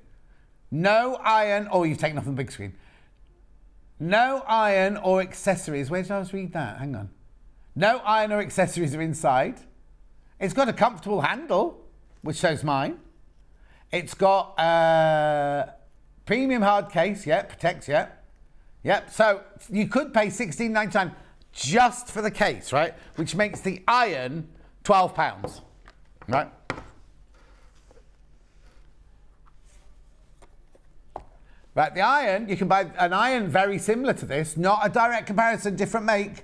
No iron, oh, you've taken off the big screen. No iron or accessories. Where did I read that? Hang on. No iron or accessories are inside. It's got a comfortable handle, which shows mine. It's got premium hard case, yeah, protects, yeah. Yep, so you could pay $16.99 just for the case, right? Which makes the iron £12, right? Right, the iron, you can buy an iron very similar to this, not a direct comparison, different make.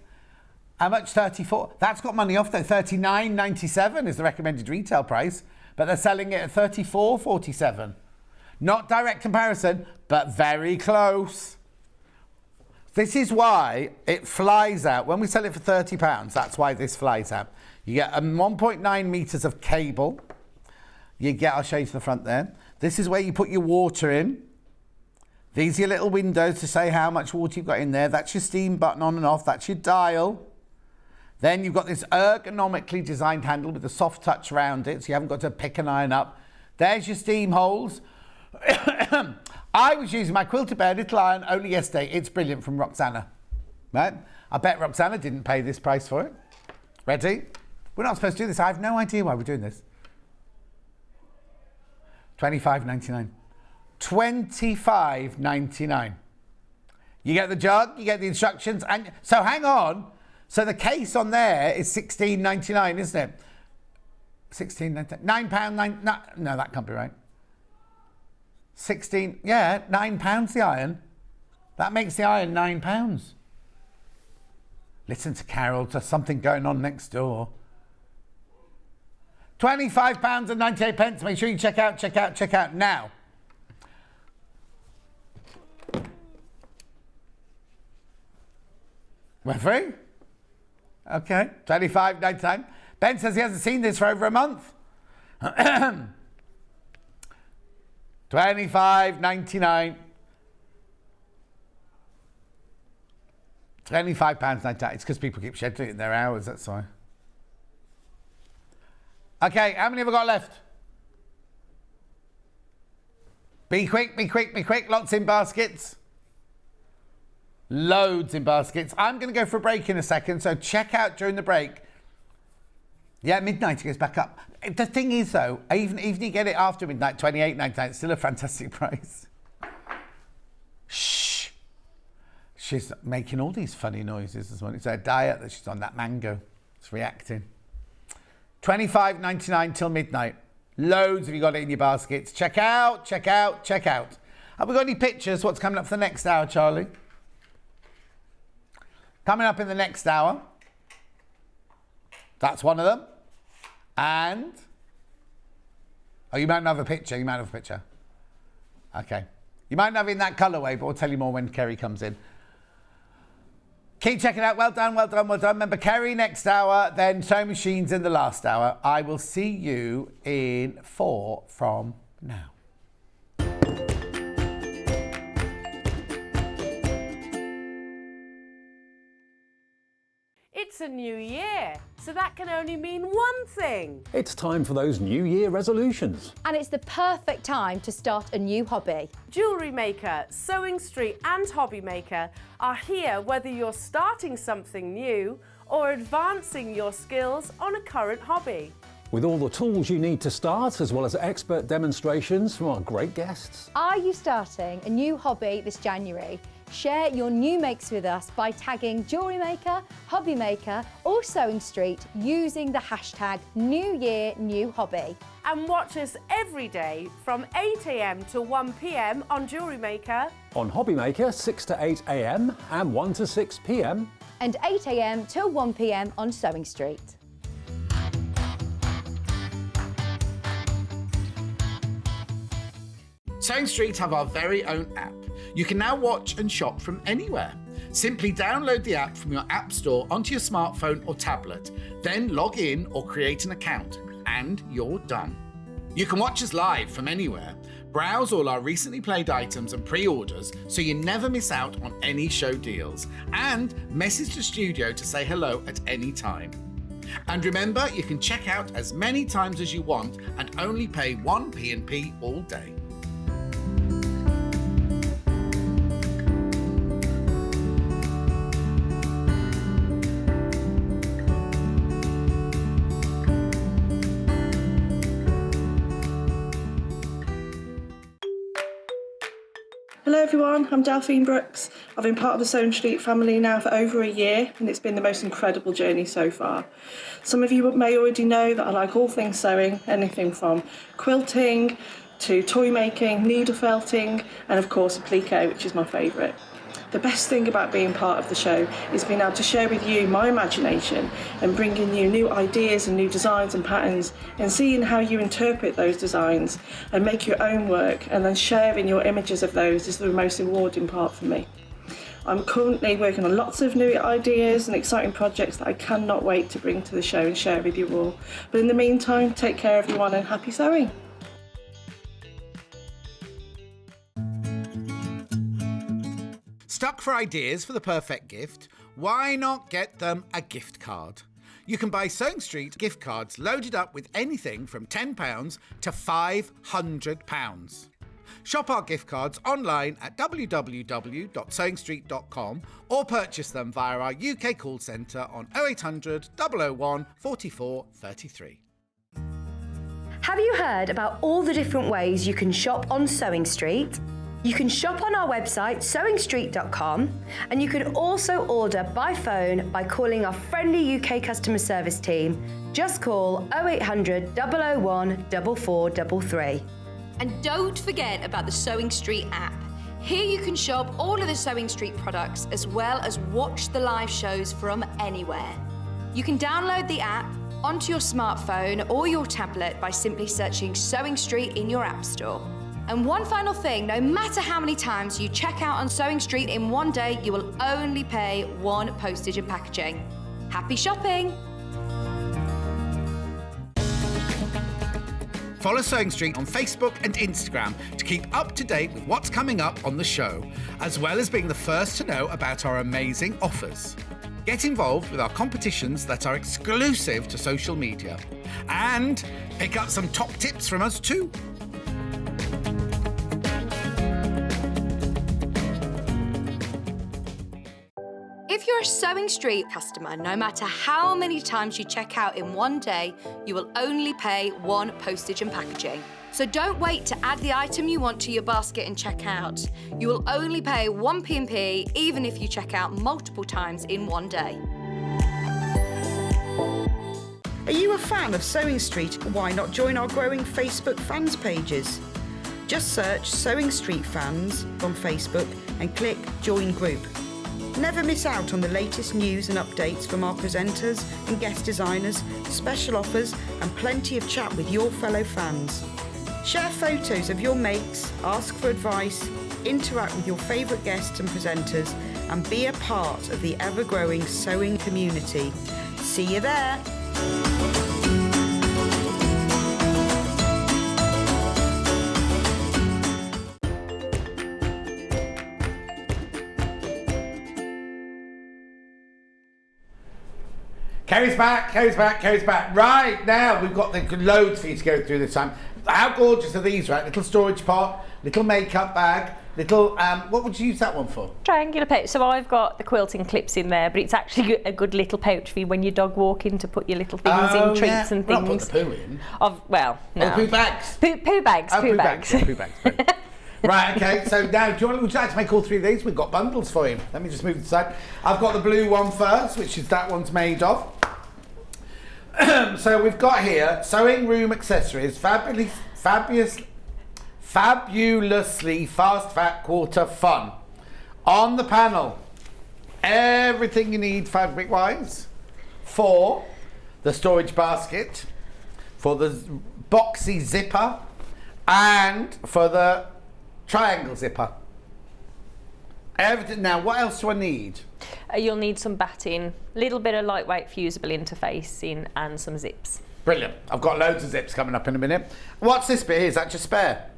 How much? 34. That's got money off though. $39.97 is the recommended retail price, but they're selling it at $34.47. Not direct comparison, but very close. This is why it flies out. When we sell it for £30, that's why this flies out. You get 1.9 meters of cable. You get, I'll show you to the front there. This is where you put your water in. These are your little windows to say how much water you've got in there. That's your steam button on and off. That's your dial. Then you've got this ergonomically designed handle with a soft touch around it, so you haven't got to pick an iron up. There's your steam holes. I was using my Quilted Bear Little Iron only yesterday. It's brilliant, from Roxana. Right? I bet Roxana didn't pay this price for it. Ready? We're not supposed to do this. I have no idea why we're doing this. $25.99. $25.99. You get the jug, you get the instructions, and so hang on. So the case on there is $16.99, isn't it? £16.99. £9.9. No, that can't be right. 16. Yeah, £9 the iron. That makes the iron £9. Listen to Carol. There's something going on next door. £25.98. Make sure you check out now. We're free? Okay, $25.99. Ben says he hasn't seen this for over a month. $25.99. £25.99. It's because people keep scheduling it in their hours, that's why. Okay, how many have I got left? Be quick. Lots in baskets. Loads in baskets. I'm going to go for a break in a second, so check out during the break. Yeah, midnight it goes back up. The thing is, though, even if you get it after midnight, $28.99, it's still a fantastic price. Shh. She's making all these funny noises this morning. It's her diet that she's on, that mango. It's reacting. $25.99 till midnight. Loads have you got it in your baskets. Check out. Have we got any pictures? What's coming up for the next hour, Charlie? Coming up in the next hour. That's one of them. And... oh, you might not have a picture. Okay. You might not have it in that colourway, but we'll tell you more when Kerrie comes in. Keep checking out. Well done. Remember, Kerrie next hour, then Sewing Machines in the last hour. I will see you in 4 from now. It's a new year, so that can only mean one thing. It's time for those New Year resolutions. And it's the perfect time to start a new hobby. Jewellery Maker, Sewing Street and Hobby Maker are here whether you're starting something new or advancing your skills on a current hobby. With all the tools you need to start, as well as expert demonstrations from our great guests. Are you starting a new hobby this January? Share your new makes with us by tagging Jewellery Maker, Hobby Maker or Sewing Street using the hashtag New Year New Hobby. And watch us every day from 8 a.m. to 1 p.m. on Jewellery Maker. On Hobby Maker, 6 to 8 a.m. and 1 to 6 p.m. And 8 a.m. till 1 p.m. on Sewing Street. Sewing Street have our very own app. You can now watch and shop from anywhere. Simply download the app from your app store onto your smartphone or tablet, then log in or create an account, and you're done. You can watch us live from anywhere, browse all our recently played items and pre-orders so you never miss out on any show deals, and message the studio to say hello at any time. And remember, you can check out as many times as you want and only pay 1 P&P all day. Hello everyone, I'm Delphine Brooks. I've been part of the Sewing Street family now for over a year and it's been the most incredible journey so far. Some of you may already know that I like all things sewing, anything from quilting to toy making, needle felting and of course applique, which is my favourite. The best thing about being part of the show is being able to share with you my imagination and bringing you new ideas and new designs and patterns and seeing how you interpret those designs and make your own work and then sharing your images of those is the most rewarding part for me. I'm currently working on lots of new ideas and exciting projects that I cannot wait to bring to the show and share with you all. But in the meantime, take care everyone and happy sewing. Stuck for ideas for the perfect gift? Why not get them a gift card? You can buy Sewing Street gift cards loaded up with anything from £10 to £500. Shop our gift cards online at www.sewingstreet.com or purchase them via our UK call centre on 0800 001 44 33. Have you heard about all the different ways you can shop on Sewing Street? You can shop on our website sewingstreet.com and you can also order by phone by calling our friendly UK customer service team. Just call 0800 001 4433. And don't forget about the Sewing Street app. Here you can shop all of the Sewing Street products as well as watch the live shows from anywhere. You can download the app onto your smartphone or your tablet by simply searching Sewing Street in your app store. And one final thing, no matter how many times you check out on Sewing Street in one day, you will only pay 1 postage and packaging. Happy shopping! Follow Sewing Street on Facebook and Instagram to keep up to date with what's coming up on the show, as well as being the first to know about our amazing offers. Get involved with our competitions that are exclusive to social media. And pick up some top tips from us too. If you're a Sewing Street customer, no matter how many times you check out in one day, you will only pay 1 postage and packaging. So don't wait to add the item you want to your basket and check out. You will only pay 1 P&P even if you check out multiple times in one day. Are you a fan of Sewing Street? Why not join our growing Facebook fans pages? Just search Sewing Street Fans on Facebook and click Join Group. Never miss out on the latest news and updates from our presenters and guest designers, special offers and plenty of chat with your fellow fans. Share photos of your makes, ask for advice, interact with your favourite guests and presenters and be a part of the ever-growing sewing community. See you there! Kerrie's back. Right, now we've got the loads for you to go through this time. How gorgeous are these, right? Little storage pot, little makeup bag, little, what would you use that one for? Triangular pouch. So I've got the quilting clips in there, but it's actually a good little pouch for you when you dog walking to put your little things in, treats and things. Not put the poo in. Well, no. Oh, poo bags. Poo bags. Yeah, poo bags. Right, okay, so now, would you like to make all three of these? We've got bundles for you. Let me just move to the side. I've got the blue one first, which is that one's made of. So we've got here, sewing room accessories, fabulously fast fat quarter fun. On the panel, everything you need fabric-wise for the storage basket, for the boxy zipper, and for the triangle zipper. Everything. Now, what else do I need? You'll need some batting, a little bit of lightweight fusible interfacing, and some zips. Brilliant. I've got loads of zips coming up in a minute. What's this bit here? Is that just spare?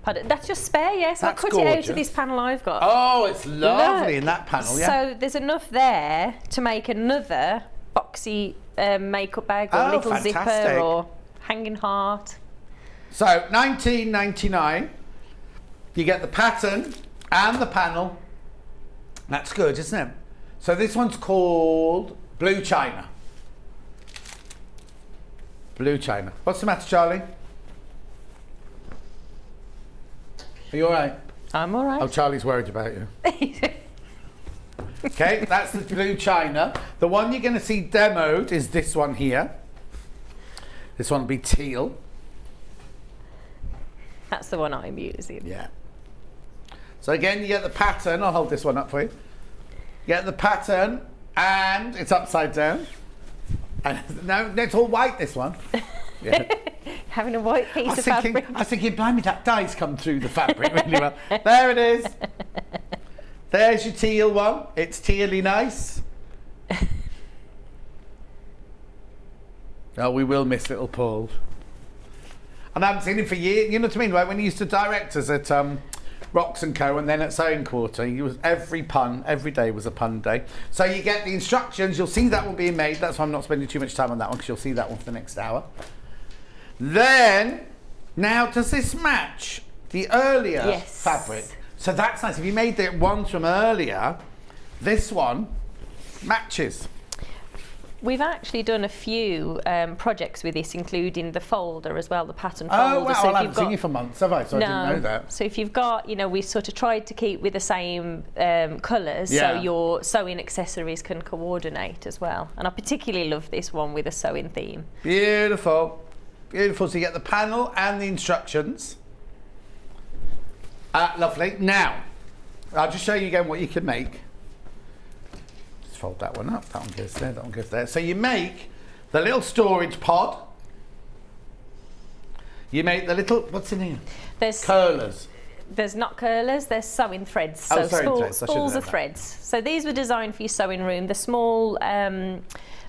Pardon? That's just spare, yes. That's I'll cut it out of this panel I've got. Oh, it's lovely in that panel, yeah. So there's enough there to make another boxy makeup bag or little zipper or hanging heart. So $19.99. You get the pattern and the panel. That's good, isn't it? So this one's called Blue China. Blue China. What's the matter, Charlie? Are you all right? I'm all right. Oh, Charlie's worried about you. Okay, that's the Blue China. The one you're going to see demoed is this one here. This one will be teal. That's the one I'm using. Yeah. So again, you get the pattern. I'll hold this one up for you. You get the pattern, and it's upside down. And no, it's all white, this one. Yeah. Having a white piece of fabric. I was thinking, blimey, that dye's come through the fabric really well. There it is. There's your teal one. It's teally nice. Oh, we will miss little Paul. And I haven't seen him for years. You know what I mean? Like when he used to direct us at Rocks & Co. and then at Sewing Quarter, he was every day was a pun day. So you get the instructions. You'll see that one being made. That's why I'm not spending too much time on that one, because you'll see that one for the next hour. Then, now does this match the earlier fabric? So that's nice. If you made the ones from earlier, this one matches. We've actually done a few projects with this, including the folder as well, the pattern folder. Oh, wow, so I haven't seen you for months, have I? So I didn't know that. So if you've got, we sort of tried to keep with the same colours, so your sewing accessories can coordinate as well. And I particularly love this one with a sewing theme. Beautiful. Beautiful. So you get the panel and the instructions. Lovely. Now, I'll just show you again what you can make. Fold that one up, that one goes there, that one goes there. So you make the little storage pod. You make the little, what's in here? There's curlers. There's not curlers, there's sewing threads. Oh, so sewing threads. spools of threads. So these were designed for your sewing room. The small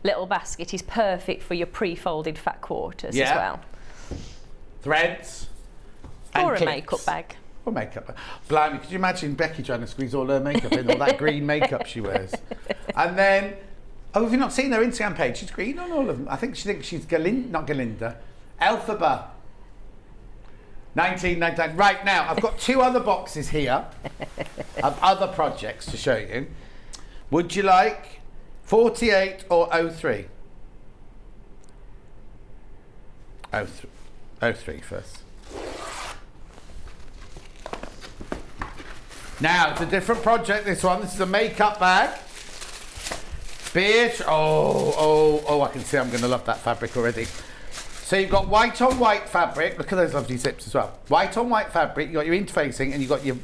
little basket is perfect for your pre-folded fat quarters as well. Threads. Or and a makeup bag. Or makeup. Blimey, could you imagine Becky trying to squeeze all her makeup in, all that green makeup she wears? And then, have you not seen her Instagram page? She's green on all of them. I think she thinks she's not Galinda. Elphaba. 1999. Right, now, I've got two other boxes here of other projects to show you. Would you like 48 or 03? 03 first. Now, it's a different project, this one. This is a makeup bag. Bitch. Oh, I can see I'm going to love that fabric already. So you've got white on white fabric. Look at those lovely zips as well. White on white fabric. You've got your interfacing and you've got your,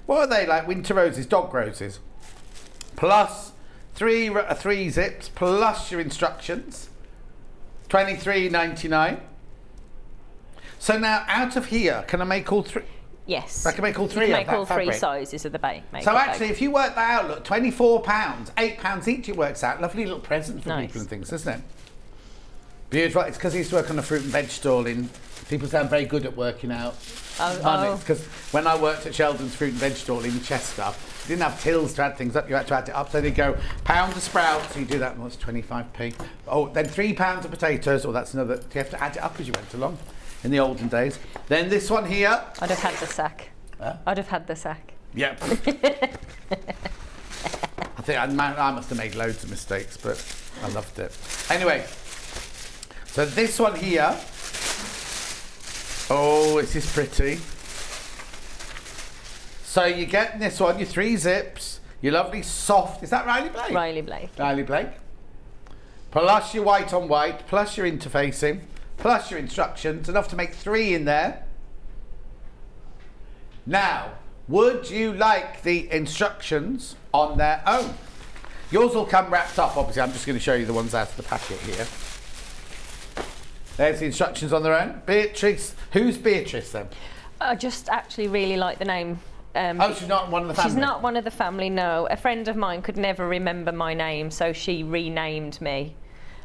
what are they like? Winter roses, dog roses. Plus three zips, plus your instructions. $23.99. So now, out of here, can I make all three? Yes. I can make all three you of can that make all fabric. three sizes of the makeup So actually, bag. if you work that out, look, £24, £8 each it works out. Lovely little present for people and things, isn't it? Beautiful. It's because I used to work on a fruit and veg stall in... People sound very good at working out money. Because when I worked at Sheldon's fruit and veg stall in Chester, You didn't have tills to add things up, you had to add it up. So they go pound of sprouts, so you do that, and that's 25p. Oh, then 3 pounds of potatoes, oh, that's another, you have to add it up as you went along in the olden days. Then this one here. I'd have had the sack. Huh? I'd have had the sack. Yep. I think I must have made loads of mistakes, but I loved it. Anyway, so this one here. Oh, this is pretty. So you get this one, your 3 zips, your lovely soft, is that Riley Blake? Riley Blake. Riley Blake. Plus your white on white, plus your interfacing, plus your instructions, enough to make 3 in there. Now, would you like the instructions on their own? Yours will come wrapped up, obviously. I'm just going to show you the ones out of the packet here. There's the instructions on their own. Beatrice, who's Beatrice then? I just actually really like the name. Oh, she's not one of the family? She's not one of the family, no. A friend of mine could never remember my name, so she renamed me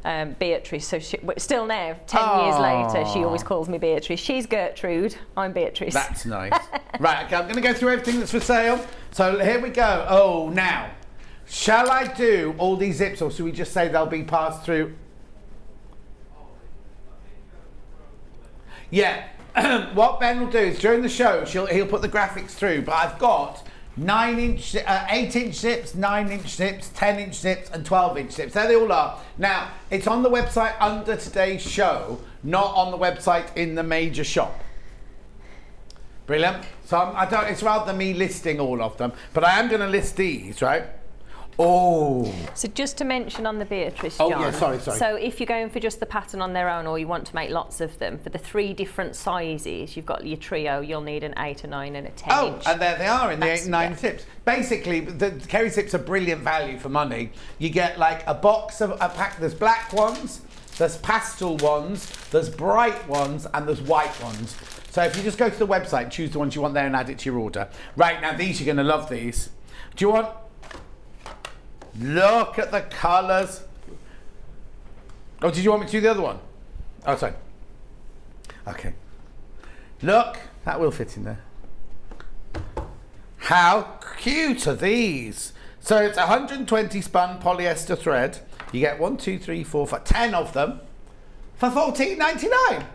Beatrice. So still now, 10 years later, she always calls me Beatrice. She's Gertrude, I'm Beatrice. That's nice. Right, okay, I'm going to go through everything that's for sale. So here we go. Oh, now, shall I do all these zips, or should we just say they'll be passed through? Yeah. What Ben will do is during the show he'll put the graphics through, but I've got 8-inch zips, 9-inch zips, 10-inch zips and 12-inch zips. There they all are. Now, it's on the website under today's show, not on the website in the major shop. Brilliant. So it's rather than me listing all of them, but I am going to list these, right? Oh. So just to mention on the Beatrice, John. Oh, yeah, sorry. So if you're going for just the pattern on their own, or you want to make lots of them, for the 3 different sizes, you've got your trio, you'll need an 8, a 9 and a 10 inch. Oh, and there they are in the 8 and 9 zips. Basically, the Kerrie zips are brilliant value for money. You get like a box of a pack, there's black ones, there's pastel ones, there's bright ones, and there's white ones. So if you just go to the website, choose the ones you want there and add it to your order. Right, now these, you're going to love these. Do you want... Look at the colours. Oh, did you want me to do the other one? Oh, sorry. Okay. Look, that will fit in there. How cute are these? So it's 120 spun polyester thread. You get 1, 2, 3, 4, 5, 10 of them for $14.99.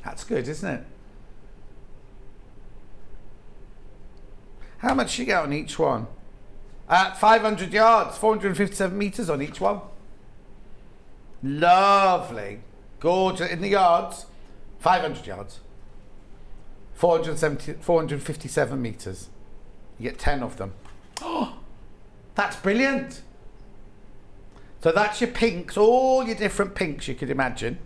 That's good, isn't it? How much do you get on each one? 500 yards, 457 metres on each one. Lovely. Gorgeous. In the yards, 500 yards. 457 metres. You get 10 of them. Oh, that's brilliant. So that's your pinks, all your different pinks you could imagine.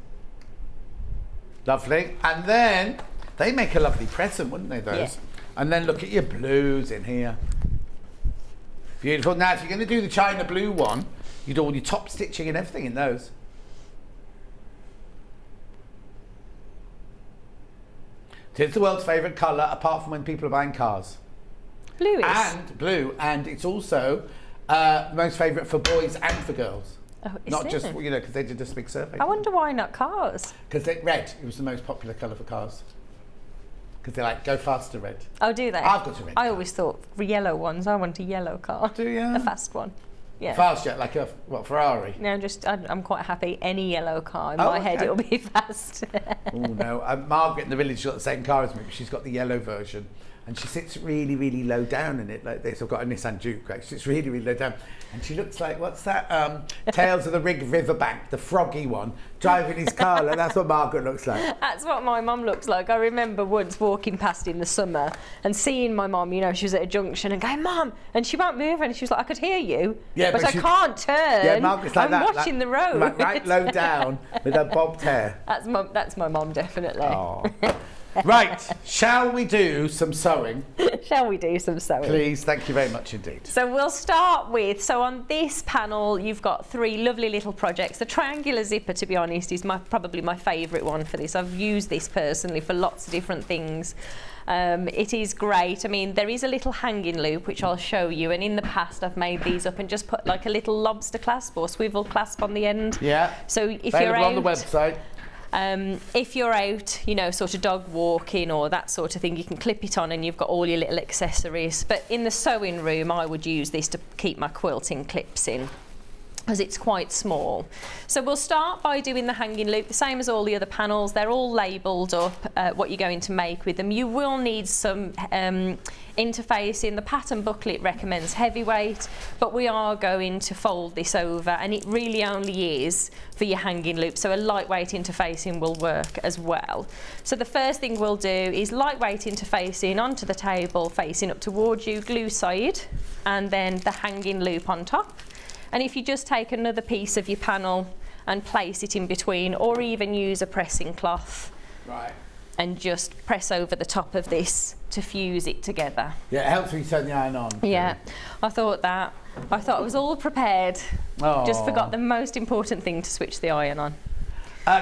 Lovely. And then, they make a lovely present, wouldn't they, those? Yeah. And then look at your blues in here. Beautiful. Now, if you're going to do the China blue one, you do all your top stitching and everything in those. It's the world's favourite colour, apart from when people are buying cars. Blue is. And blue, and it's also the most favourite for boys and for girls. Oh, is not it? just, you know, because they did this big survey. I wonder why not cars. Because red, it was the most popular colour for cars. Because they're like, go faster, red. Oh, do they? I've got a red car. I always thought for yellow ones, I want a yellow car. Do you? A fast one. Yeah. Fast, yeah, like a, what, Ferrari? No, I'm quite happy. Any yellow car. In my head, it'll be fast. Oh, no. Margaret in the village, she's got the same car as me, but she's got the yellow version. And she sits really, really low down in it like this. I've got a Nissan Juke, right? She sits really, really low down. And she looks like, what's that? Tales of the Rig Riverbank, the froggy one, driving his car. Like, that's what Margaret looks like. That's what my mum looks like. I remember once walking past in the summer and seeing my mum, you know, she was at a junction and going, Mum, and she won't move. And she was like, I could hear you, yeah, but I can't turn. Yeah, Margaret's like I'm watching the road. Right low down with her bobbed hair. That's my mum, definitely. Oh. Right, shall we do some sewing? Shall we do some sewing? Please, thank you very much indeed. So we'll start with, so on this panel you've got 3 lovely little projects. The triangular zipper, to be honest, is probably my favourite one for this. I've used this personally for lots of different things. It is great. I mean, there is a little hanging loop which I'll show you, and in the past I've made these up and just put like a little lobster clasp or swivel clasp on the end. Yeah. So if Available you're out on the website. If you're out, you know, sort of dog walking or that sort of thing, you can clip it on and you've got all your little accessories. But in the sewing room, I would use this to keep my quilting clips in, as it's quite small. So we'll start by doing the hanging loop, the same as all the other panels. They're all labelled up, what you're going to make with them. You will need some interfacing. The pattern booklet recommends heavyweight, but we are going to fold this over, and it really only is for your hanging loop, so a lightweight interfacing will work as well. So the first thing we'll do is lightweight interfacing onto the table, facing up towards you, glue side, and then the hanging loop on top. And if you just take another piece of your panel and place it in between, or even use a pressing cloth, right, and just press over the top of this to fuse it together. Yeah, it helps when you turn the iron on. Yeah, I thought I was all prepared. Oh. Just forgot the most important thing, to switch the iron on.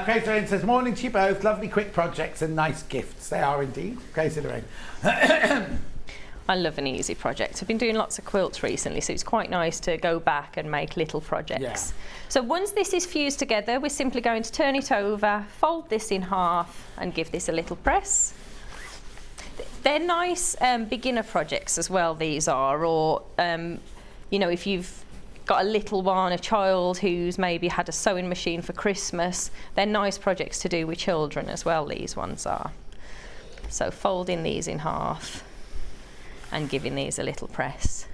Grace Lorraine says, morning to you both. Lovely quick projects and nice gifts. They are indeed. Grace Lorraine. I love an easy project. I've been doing lots of quilts recently, so it's quite nice to go back and make little projects. Yeah. So once this is fused together, we're simply going to turn it over, fold this in half, and give this a little press. They're nice beginner projects as well, these are, or you know, if you've got a little one, a child who's maybe had a sewing machine for Christmas, they're nice projects to do with children as well, these ones are. So folding these in half and giving these a little press.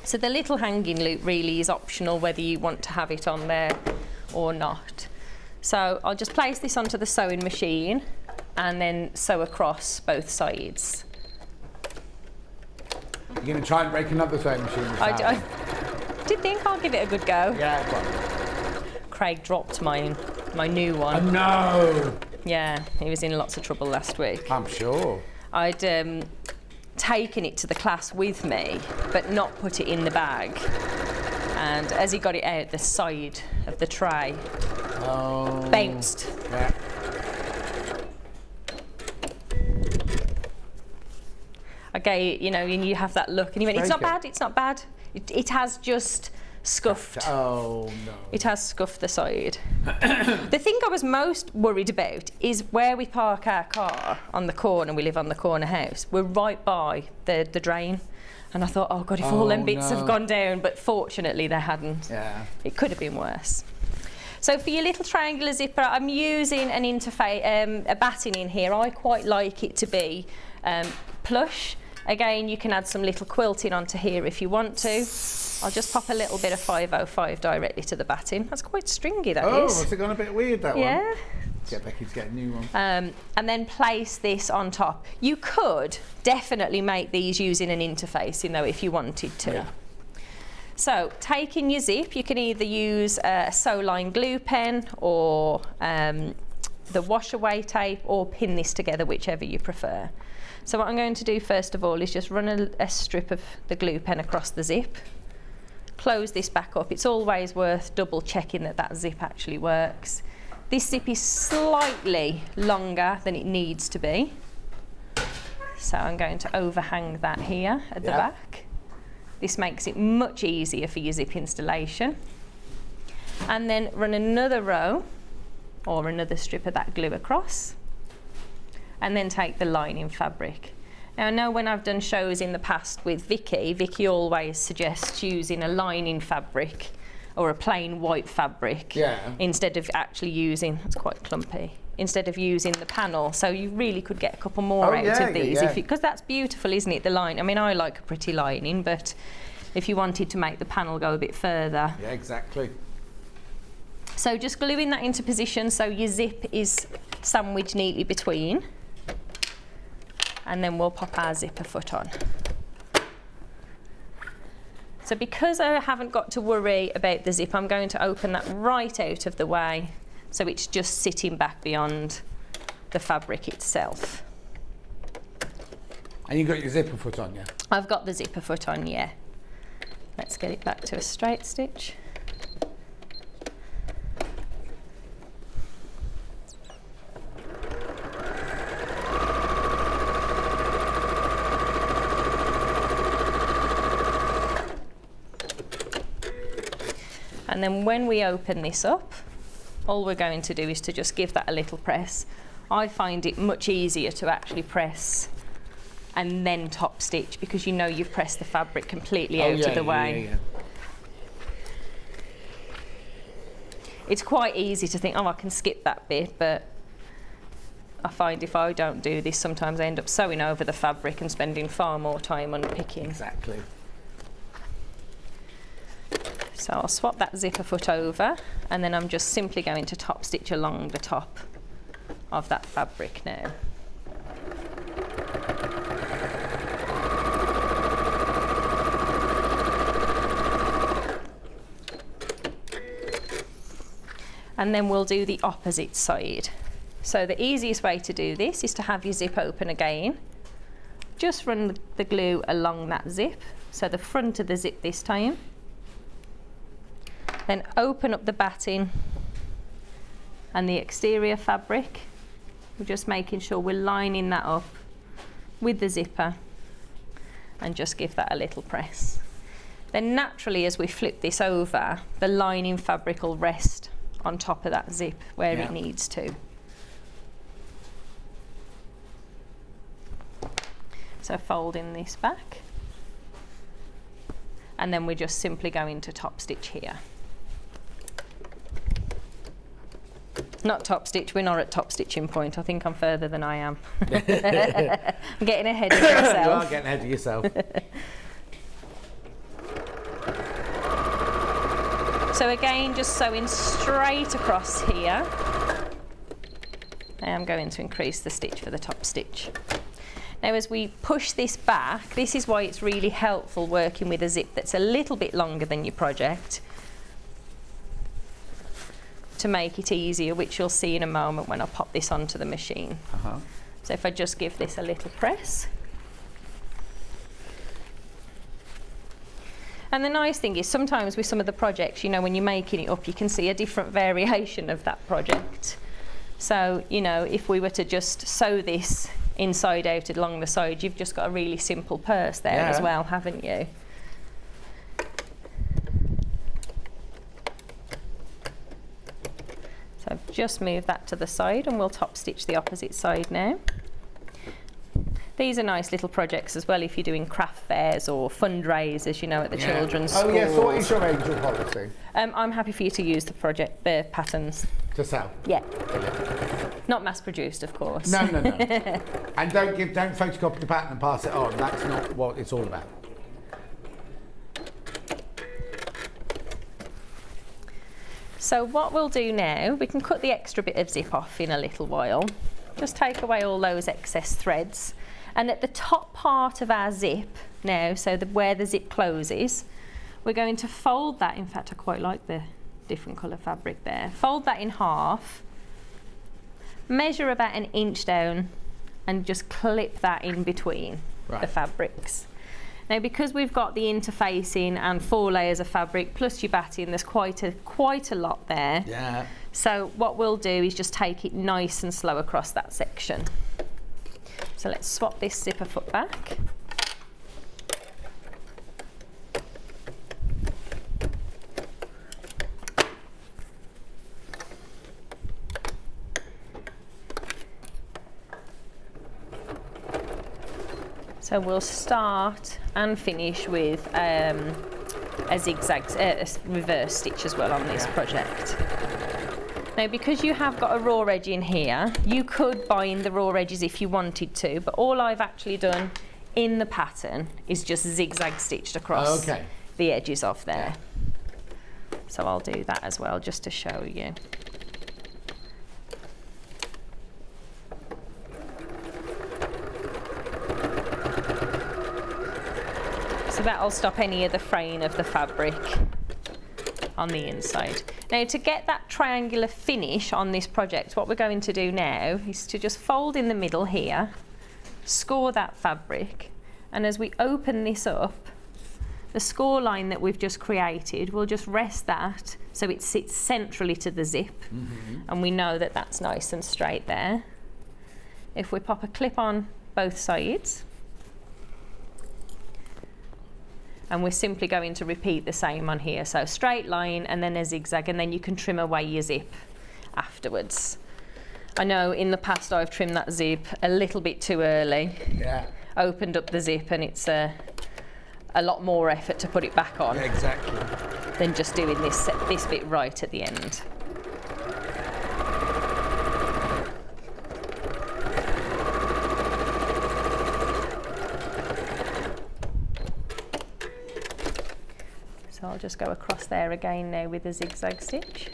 So the little hanging loop really is optional whether you want to have it on there or not. So I'll just place this onto the sewing machine and then sew across both sides. You're going to try and break another sewing machine this I time. did think I'll give it a good go. Yeah, go on. Craig dropped my new one. Oh, no! Yeah, he was in lots of trouble last week. I'm sure. I'd taken it to the class with me, but not put it in the bag. And as he got it out, the side of the tray bounced. Yeah. Okay, you know, and you have that look, and you went, it's not bad, it's not bad. It has just scuffed. Oh, no. It has scuffed the side. The thing I was most worried about is where we park our car on the corner. We live on the corner house. We're right by the drain. And I thought, oh God, if all them bits have gone down, but fortunately they hadn't. Yeah. It could have been worse. So for your little triangular zipper, I'm using an a batting in here. I quite like it to be plush. Again, you can add some little quilting onto here if you want to. I'll just pop a little bit of 505 directly to the batting. That's quite stringy, that is. Oh, has it gone a bit weird, that one? Yeah. Get Becky to get a new one. And then place this on top. You could definitely make these using an interfacing though, if you wanted to. Yeah. So, taking your zip, you can either use a sew line glue pen or the wash away tape, or pin this together, whichever you prefer. So what I'm going to do first of all is just run a strip of the glue pen across the zip. Close this back up. It's always worth double checking that that zip actually works. This zip is slightly longer than it needs to be. So I'm going to overhang that here at the back. This makes it much easier for your zip installation. And then run another row or another strip of that glue across. And then take the lining fabric. Now I know when I've done shows in the past with Vicky always suggests using a lining fabric or a plain white fabric instead of actually using, it's quite clumpy, instead of using the panel. So you really could get a couple more out of these, because that's beautiful, isn't it, the line? I mean, I like a pretty lining, but if you wanted to make the panel go a bit further. Yeah, exactly. So just gluing that into position so your zip is sandwiched neatly between. And then we'll pop our zipper foot on. So because I haven't got to worry about the zip, I'm going to open that right out of the way so it's just sitting back beyond the fabric itself. And you've got your zipper foot on, yeah? I've got the zipper foot on, yeah. Let's get it back to a straight stitch. And then when we open this up, all we're going to do is to just give that a little press. I find it much easier to actually press and then top stitch, because you know you've pressed the fabric completely out of the way. It's quite easy to think, oh, I can skip that bit, but I find if I don't do this, sometimes I end up sewing over the fabric and spending far more time unpicking. Exactly. So I'll swap that zipper foot over, and then I'm just simply going to top stitch along the top of that fabric now. And then we'll do the opposite side. So the easiest way to do this is to have your zip open again. Just run the glue along that zip, so the front of the zip this time. Then open up the batting and the exterior fabric. We're just making sure we're lining that up with the zipper, and just give that a little press. Then naturally, as we flip this over, the lining fabric will rest on top of that zip where it needs to. So folding this back, and then we're just simply going to top stitch here. Not top stitch, we're not at top stitching point. I think I'm further than I am. I'm getting ahead of myself. You are getting ahead of yourself. So again, just sewing straight across here. I am going to increase the stitch for the top stitch. Now as we push this back, this is why it's really helpful working with a zip that's a little bit longer than your project, to make it easier, which you'll see in a moment when I pop this onto the machine. So if I just give this a little press. And the nice thing is, sometimes with some of the projects, you know, when you're making it up, you can see a different variation of that project. So, you know, if we were to just sew this inside out along the side, you've just got a really simple purse there as well, haven't you? So just move that to the side, and we'll top stitch the opposite side now. These are nice little projects as well if you're doing craft fairs or fundraisers, you know, at the children's schools. Oh yes, so what is your angel policy? I'm happy for you to use the patterns. To sell? Yeah. Not mass produced, of course. No, no, no. And don't photocopy the pattern and pass it on. That's not what it's all about. So what we'll do now, we can cut the extra bit of zip off in a little while. Just take away all those excess threads. And at the top part of our zip now, so where the zip closes, we're going to fold that. In fact, I quite like the different colour fabric there. Fold that in half, measure about 1 inch down, and just clip that in between the fabrics. Now, because we've got the interfacing and 4 layers of fabric plus your batting, there's quite a lot there. Yeah. So what we'll do is just take it nice and slow across that section. So let's swap this zipper foot back. So we'll start and finish with a zigzag, reverse stitch as well on this project. Now, because you have got a raw edge in here, you could bind the raw edges if you wanted to, but all I've actually done in the pattern is just zigzag stitched across the edges of there. So I'll do that as well, just to show you. So that'll stop any of the fraying of the fabric on the inside. Now, to get that triangular finish on this project, what we're going to do now is to just fold in the middle here, score that fabric, and as we open this up, the score line that we've just created, we'll just rest that so it sits centrally to the zip, and we know that that's nice and straight there. If we pop a clip on both sides, and we're simply going to repeat the same on here. So straight line and then a zigzag, and then you can trim away your zip afterwards. I know in the past I've trimmed that zip a little bit too early. Yeah. Opened up the zip and it's a lot more effort to put it back on. Yeah, exactly. Than just doing this bit right at the end. So I'll just go across there again now with a zigzag stitch.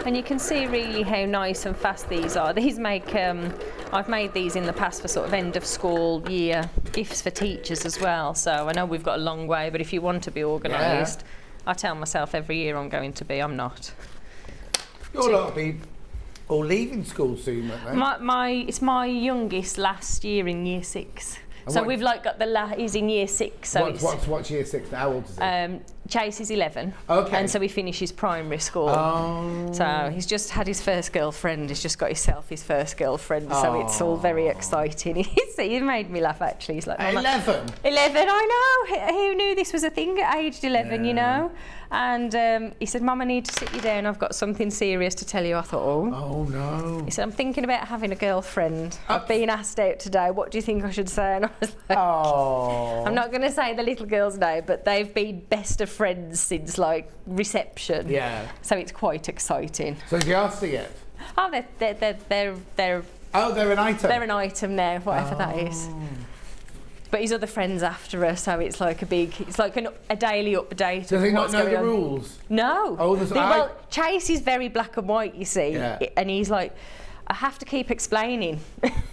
And you can see really how nice and fast these are. These make, I've made these in the past for sort of end of school year gifts for teachers as well. So I know we've got a long way, but if you want to be organised, I tell myself every year I'm going to be, I'm not. You'll not be all leaving school soon, won't they? It's my youngest last year in year 6. And So what- we've like got he's in year 6. So What's year 6 now? How old is he? Chase is 11. Okay. And so he finishes primary school. Oh. So he's just had his first girlfriend. He's just got himself his first girlfriend. So it's all very exciting. He made me laugh actually. He's like, Mama, 11? 11, I know. Who knew this was a thing at aged 11, you know? And he said, Mum, I need to sit you down. I've got something serious to tell you. I thought, Oh no. He said, I'm thinking about having a girlfriend. I've been asked out today. What do you think I should say? And I was like, I'm not going to say the little girl's name, but they've been best of friends since like reception. Yeah. So it's quite exciting. So have you asked her yet? Oh, they're Oh, they're an item. They're an item now, whatever that is. But his other friends after us, so it's like a daily update. Does he of not what's know going the on. rules? No. Oh, Well, Chase is very black and white, you see, Yeah. and he's like, I have to keep explaining.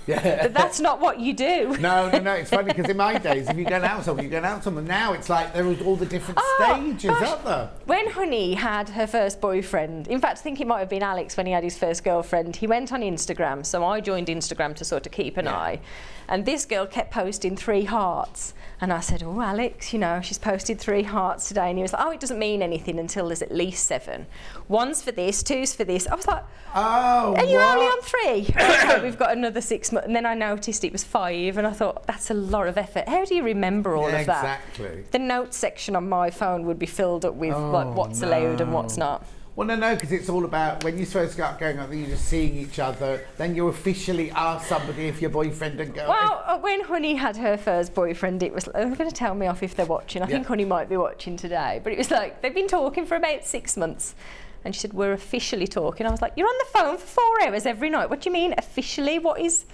Yeah. But that's not what you do. No. It's funny because in my days, if you're going out with someone, you're going out with someone. Now it's like there was all the different stages, aren't there? When Honey had her first boyfriend, in fact, I think it might have been Alex when he had his first girlfriend, he went on Instagram, so I joined Instagram to sort of keep an eye. And this girl kept posting 3 hearts. And I said, oh, Alex, you know, she's posted 3 hearts today. And he was like, oh, it doesn't mean anything until there's at least 7. 1's for this, 2's for this. I was like, oh, are you only on 3? Okay, we've got another 6 months. And then I noticed it was 5. And I thought, that's a lot of effort. How do you remember all of that? Exactly. The notes section on my phone would be filled up with like what's allowed and what's not. Well, no, because it's all about when you first start going out, you're just seeing each other. Then you officially ask somebody if your boyfriend and girl. Well, when Honey had her first boyfriend, it was like, they're going to tell me off if they're watching. I think Honey might be watching today. But it was like, they've been talking for about 6 months. And she said, we're officially talking. I was like, you're on the phone for 4 hours every night. What do you mean, officially? What is...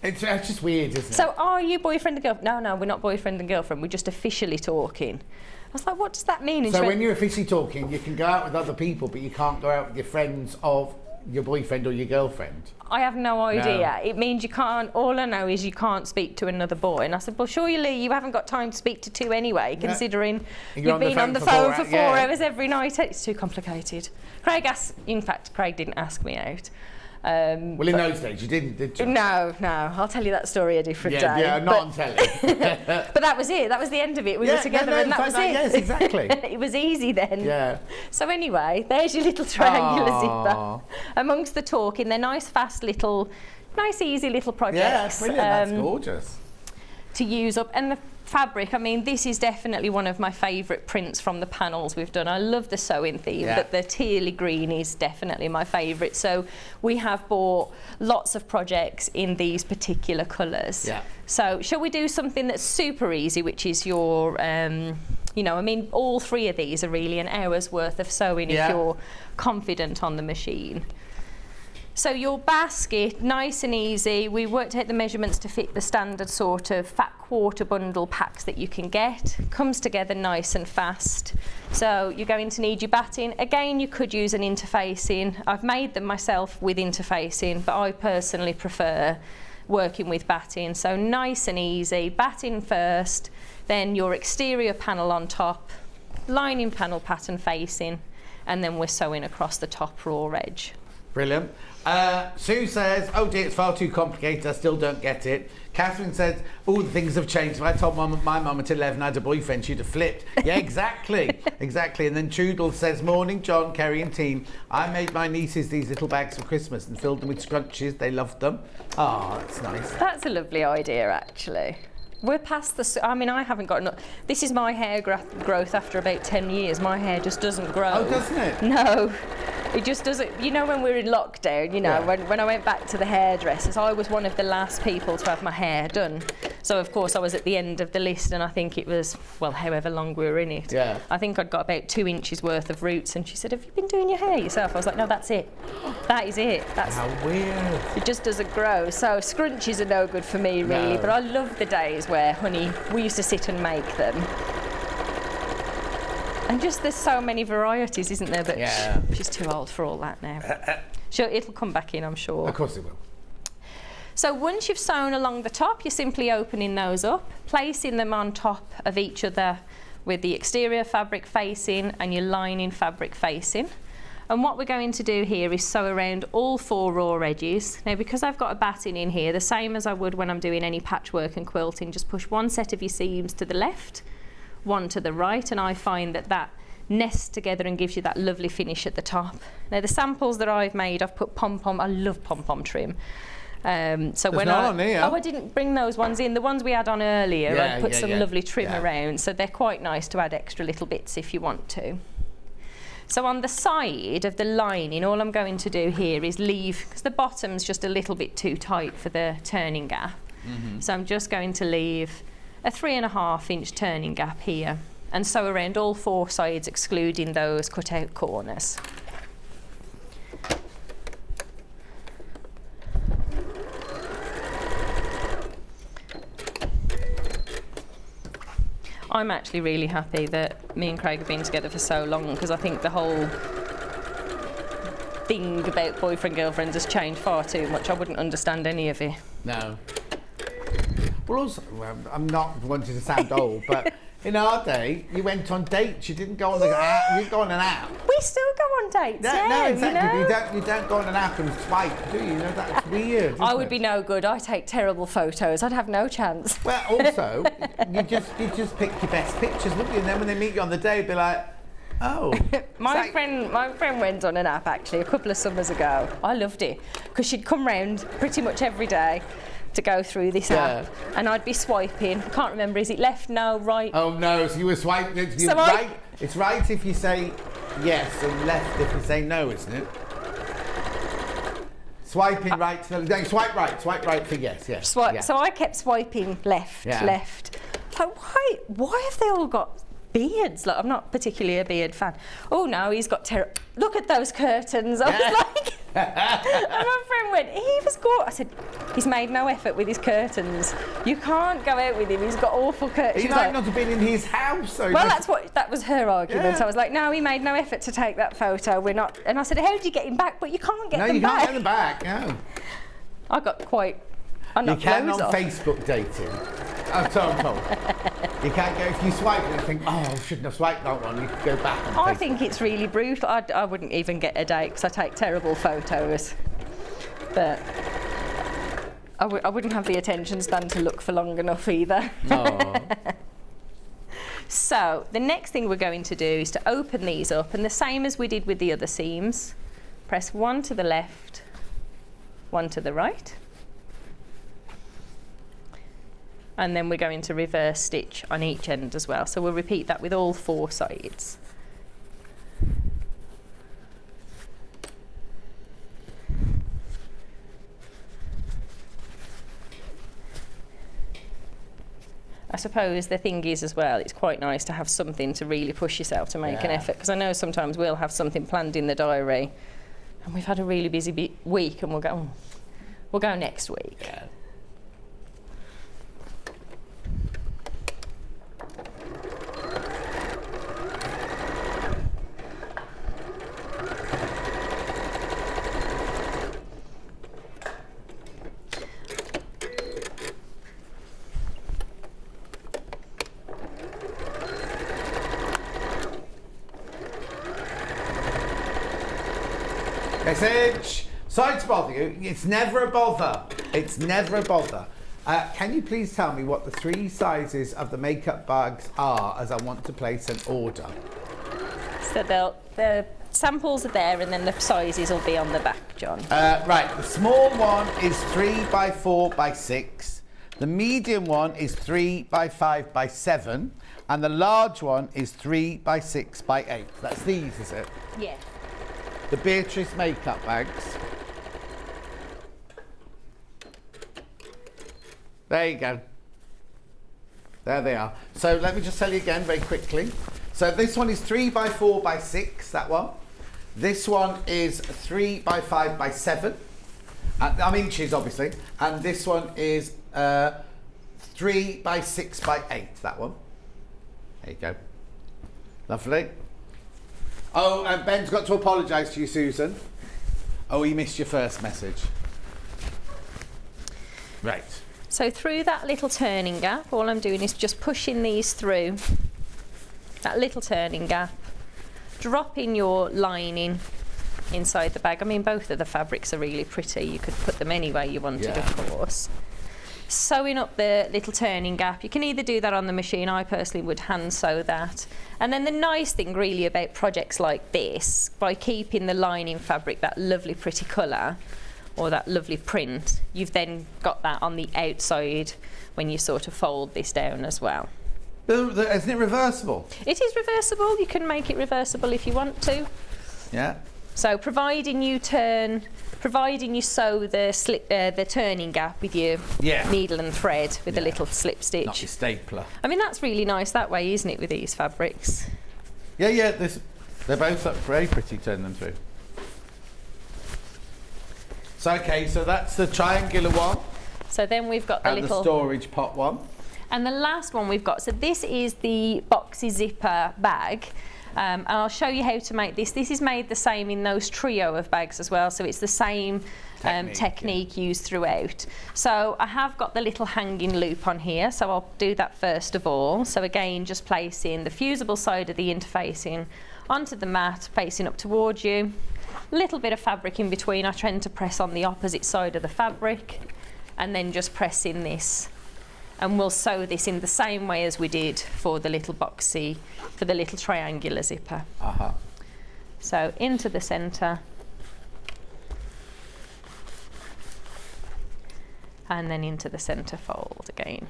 It's just weird, isn't it? So are you boyfriend and girlfriend? No, we're not boyfriend and girlfriend. We're just officially talking. I was like, what does that mean? And So she when went, you're officially talking, you can go out with other people, but you can't go out with your friends of your boyfriend or your girlfriend. I have no idea. No. It means you can't, all I know is you can't speak to another boy. And I said, well, surely you haven't got time to speak to 2 anyway, considering you've been on the phone for 4 hours every night. It's too complicated. Craig didn't ask me out. Well, in those days, you didn't, did you? No. I'll tell you that story a different day. Yeah, not on telly. But that was it. That was the end of it. We were together and that was it. Yes, exactly. It was easy then. Yeah. So anyway, there's your little triangular zipper. Amongst the talking, they're nice, fast little, easy little projects. Yeah, brilliant. That's gorgeous. To use up. And the fabric, I mean, this is definitely one of my favourite prints from the panels we've done. I love the sewing theme, but the tealy green is definitely my favourite. So we have bought lots of projects in these particular colours. Yeah. So shall we do something that's super easy, which is your, you know, I mean, all 3 of these are really an hour's worth of sewing if you're confident on the machine. So your basket, nice and easy. We worked out the measurements to fit the standard sort of fat quarter bundle packs that you can get. Comes together nice and fast. So you're going to need your batting. Again, you could use an interfacing. I've made them myself with interfacing, but I personally prefer working with batting. So nice and easy. Batting first, then your exterior panel on top, lining panel pattern facing, and then we're sewing across the top raw edge. Brilliant. Sue says, oh dear, it's far too complicated, I still don't get it. Catherine says, all the things have changed. If I told my mum at 11 I had a boyfriend, she'd have flipped. Yeah, exactly. Exactly. And then Trudel says, morning, John, Kerrie and team. I made my nieces these little bags for Christmas and filled them with scrunchies. They loved them. Oh, that's nice. That's a lovely idea, actually. We're past the. I mean, I haven't got enough. This is my hair growth after about 10 years. My hair just doesn't grow. Oh, doesn't it? No, it just doesn't. You know, when we were in lockdown, you know, when I went back to the hairdressers, I was one of the last people to have my hair done. So of course I was at the end of the list, and I think it was, well, however long we were in it. Yeah. I think I'd got about 2 inches worth of roots, and she said, "Have you been doing your hair yourself?" I was like, "No, that's it. That is it. That's how weird. It just doesn't grow." So scrunchies are no good for me, really. No. But I love the days where, honey, we used to sit and make them. And just there's so many varieties, isn't there? But she's too old for all that now. Sure, it'll come back in, I'm sure. Of course it will. So once you've sewn along the top, you're simply opening those up, placing them on top of each other with the exterior fabric facing and your lining fabric facing. And what we're going to do here is sew around all 4 raw edges. Now, because I've got a batting in here, the same as I would when I'm doing any patchwork and quilting, just push one set of your seams to the left, one to the right, and I find that that nests together and gives you that lovely finish at the top. Now, the samples that I've made, I've put pom-pom, I love pom-pom trim. So when I didn't bring those ones in. The ones we had on earlier, I put some lovely trim around, so they're quite nice to add extra little bits if you want to. So on the side of the lining, all I'm going to do here is leave, because the bottom's just a little bit too tight for the turning gap. So I'm just going to leave a 3.5 inch turning gap here and sew around all 4 sides, excluding those cut out corners. I'm actually really happy that me and Craig have been together for so long, because I think the whole thing about boyfriend-girlfriends has changed far too much. I wouldn't understand any of it. No. Well, also, I'm not wanting to sound old, but in our day, you went on dates. You didn't go on you go on an app. We still go on dates, No, exactly. you know? You don't go on an app and swipe, do you? You know, that's weird. I would be no good. I take terrible photos. I'd have no chance. Well, also, you just pick your best pictures, wouldn't you? And then when they meet you on the day, be like, oh. My friend went on an app actually a couple of summers ago. I loved it because she'd come round pretty much every day to go through this app, and I'd be swiping. I can't remember, is it left, no, right? Oh no, so you were swiping. It's right if you say yes, and left if you say no, isn't it? Swiping right, no, swipe right for yes, yes. So I kept swiping left. Like, why have they all got beards? Like, I'm not particularly a beard fan. Oh no, he's got look at those curtains. I was like, and my friend went, he was gorgeous. I said, he's made no effort with his curtains. You can't go out with him, he's got awful curtains. He might not have been in his house. So well, that was her argument. I was like, no, he made no effort to take that photo. We're not. And I said, how did you get him back? But you can't get them back. No, you can't get them back, no. I got quite... You can on Facebook dating. I'm told. You can't go, if you swipe and think, oh, I shouldn't have swiped that one, you can go back on I think it's really brutal. I wouldn't even get a date because I take terrible photos. But I wouldn't have the attention span to look for long enough either. So the next thing we're going to do is to open these up, and the same as we did with the other seams, press one to the left, one to the right. And then we're going to reverse stitch on each end as well. So we'll repeat that with all 4 sides. I suppose the thing is as well, it's quite nice to have something to really push yourself to make an effort, because I know sometimes we'll have something planned in the diary and we've had a really busy week and we'll go next week. Yeah. Message. Sorry to bother you. It's never a bother. It's never a bother. Can you please tell me what the 3 sizes of the makeup bags are, as I want to place an order? So the samples are there, and then the sizes will be on the back, John. Right. The small one is 3 by 4 by 6. The medium one is 3 by 5 by 7, and the large one is 3 by 6 by 8. That's these, is it? Yeah. The Beatrice makeup bags. There you go. There they are. So let me just tell you again very quickly. So this one is 3 by 4 by 6, that one. This one is 3 by 5 by 7. I'm inches, obviously. And this one is 3 by 6 by 8, that one. There you go. Lovely. Oh, and Ben's got to apologise to you, Susan. Oh, he missed your first message. Right. So through that little turning gap, all I'm doing is just pushing these through that little turning gap, dropping your lining inside the bag. I mean, both of the fabrics are really pretty. You could put them any way you wanted, of course. Sewing up the little turning gap. You can either do that on the machine. I personally would hand sew that. And then the nice thing really about projects like this, by keeping the lining fabric that lovely pretty colour, or that lovely print, you've then got that on the outside when you sort of fold this down as well. Isn't it reversible? It is reversible. You can make it reversible if you want to. Yeah. So providing you sew the turning gap with your needle and thread with a little slip stitch. Not your stapler. I mean, that's really nice that way, isn't it, with these fabrics? Yeah, they're both very pretty, turn them through. So, okay, so that's the triangular one. So then we've got the and little... the storage pot one. And the last one we've got, so this is the boxy zipper bag. And I'll show you how to make this. This is made the same in those trio of bags as well, so it's the same technique used throughout. So I have got the little hanging loop on here, so I'll do that first of all. So again, just placing the fusible side of the interfacing onto the mat, facing up towards you. Little bit of fabric in between. I tend to press on the opposite side of the fabric and then just press in this. And we'll sew this in the same way as we did for the little boxy, for the little triangular zipper. So into the centre. And then into the centre fold again.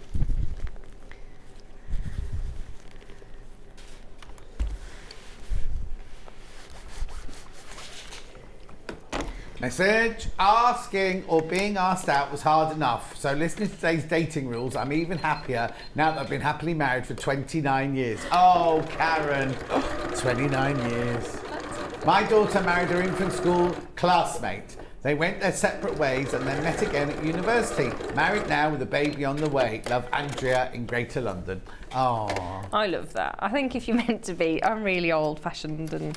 Message: asking or being asked out was hard enough. So listening to today's dating rules, I'm even happier now that I've been happily married for 29 years. Oh, Karen, 29 years. My daughter married her infant school classmate. They went their separate ways and then met again at university. Married now with a baby on the way. Love, Andrea in Greater London. Oh. I love that. I think if you're meant to be, I'm really old-fashioned, and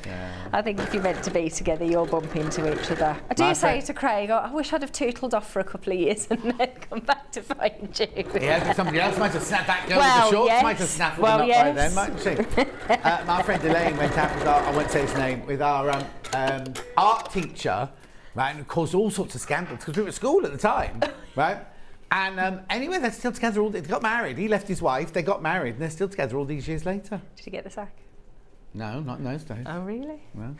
I think if you're meant to be together, you'll bump into each other. I do say to Craig, I wish I'd have tootled off for a couple of years and then come back to find you. Yeah, but somebody else might have snapped that girl with the shorts, might have snapped them up by then, mightn't she? My friend Elaine went out with our, I won't say his name, with our art teacher, right, and caused all sorts of scandals because we were at school at the time, right? And anyway, they're still together all. They got married. He left his wife. They got married, and they're still together all these years later. Did he get the sack? No, not in those days. Oh, really? No.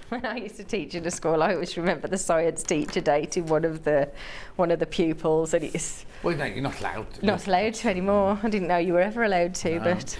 When I used to teach in a school, I always remember the science teacher dating one of the pupils, and it's. Well, no, you're not allowed to. Not allowed to anymore. I didn't know you were ever allowed to, but.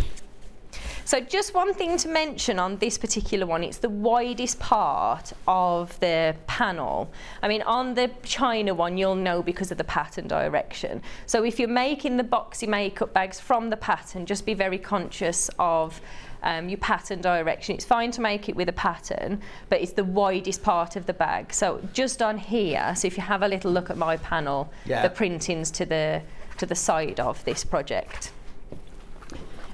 So just one thing to mention on this particular one, it's the widest part of the panel. I mean, on the China one, you'll know because of the pattern direction. So if you're making the boxy makeup bags from the pattern, just be very conscious of your pattern direction. It's fine to make it with a pattern, but it's the widest part of the bag. So just on here, so if you have a little look at my panel, the printing's to the side of this project.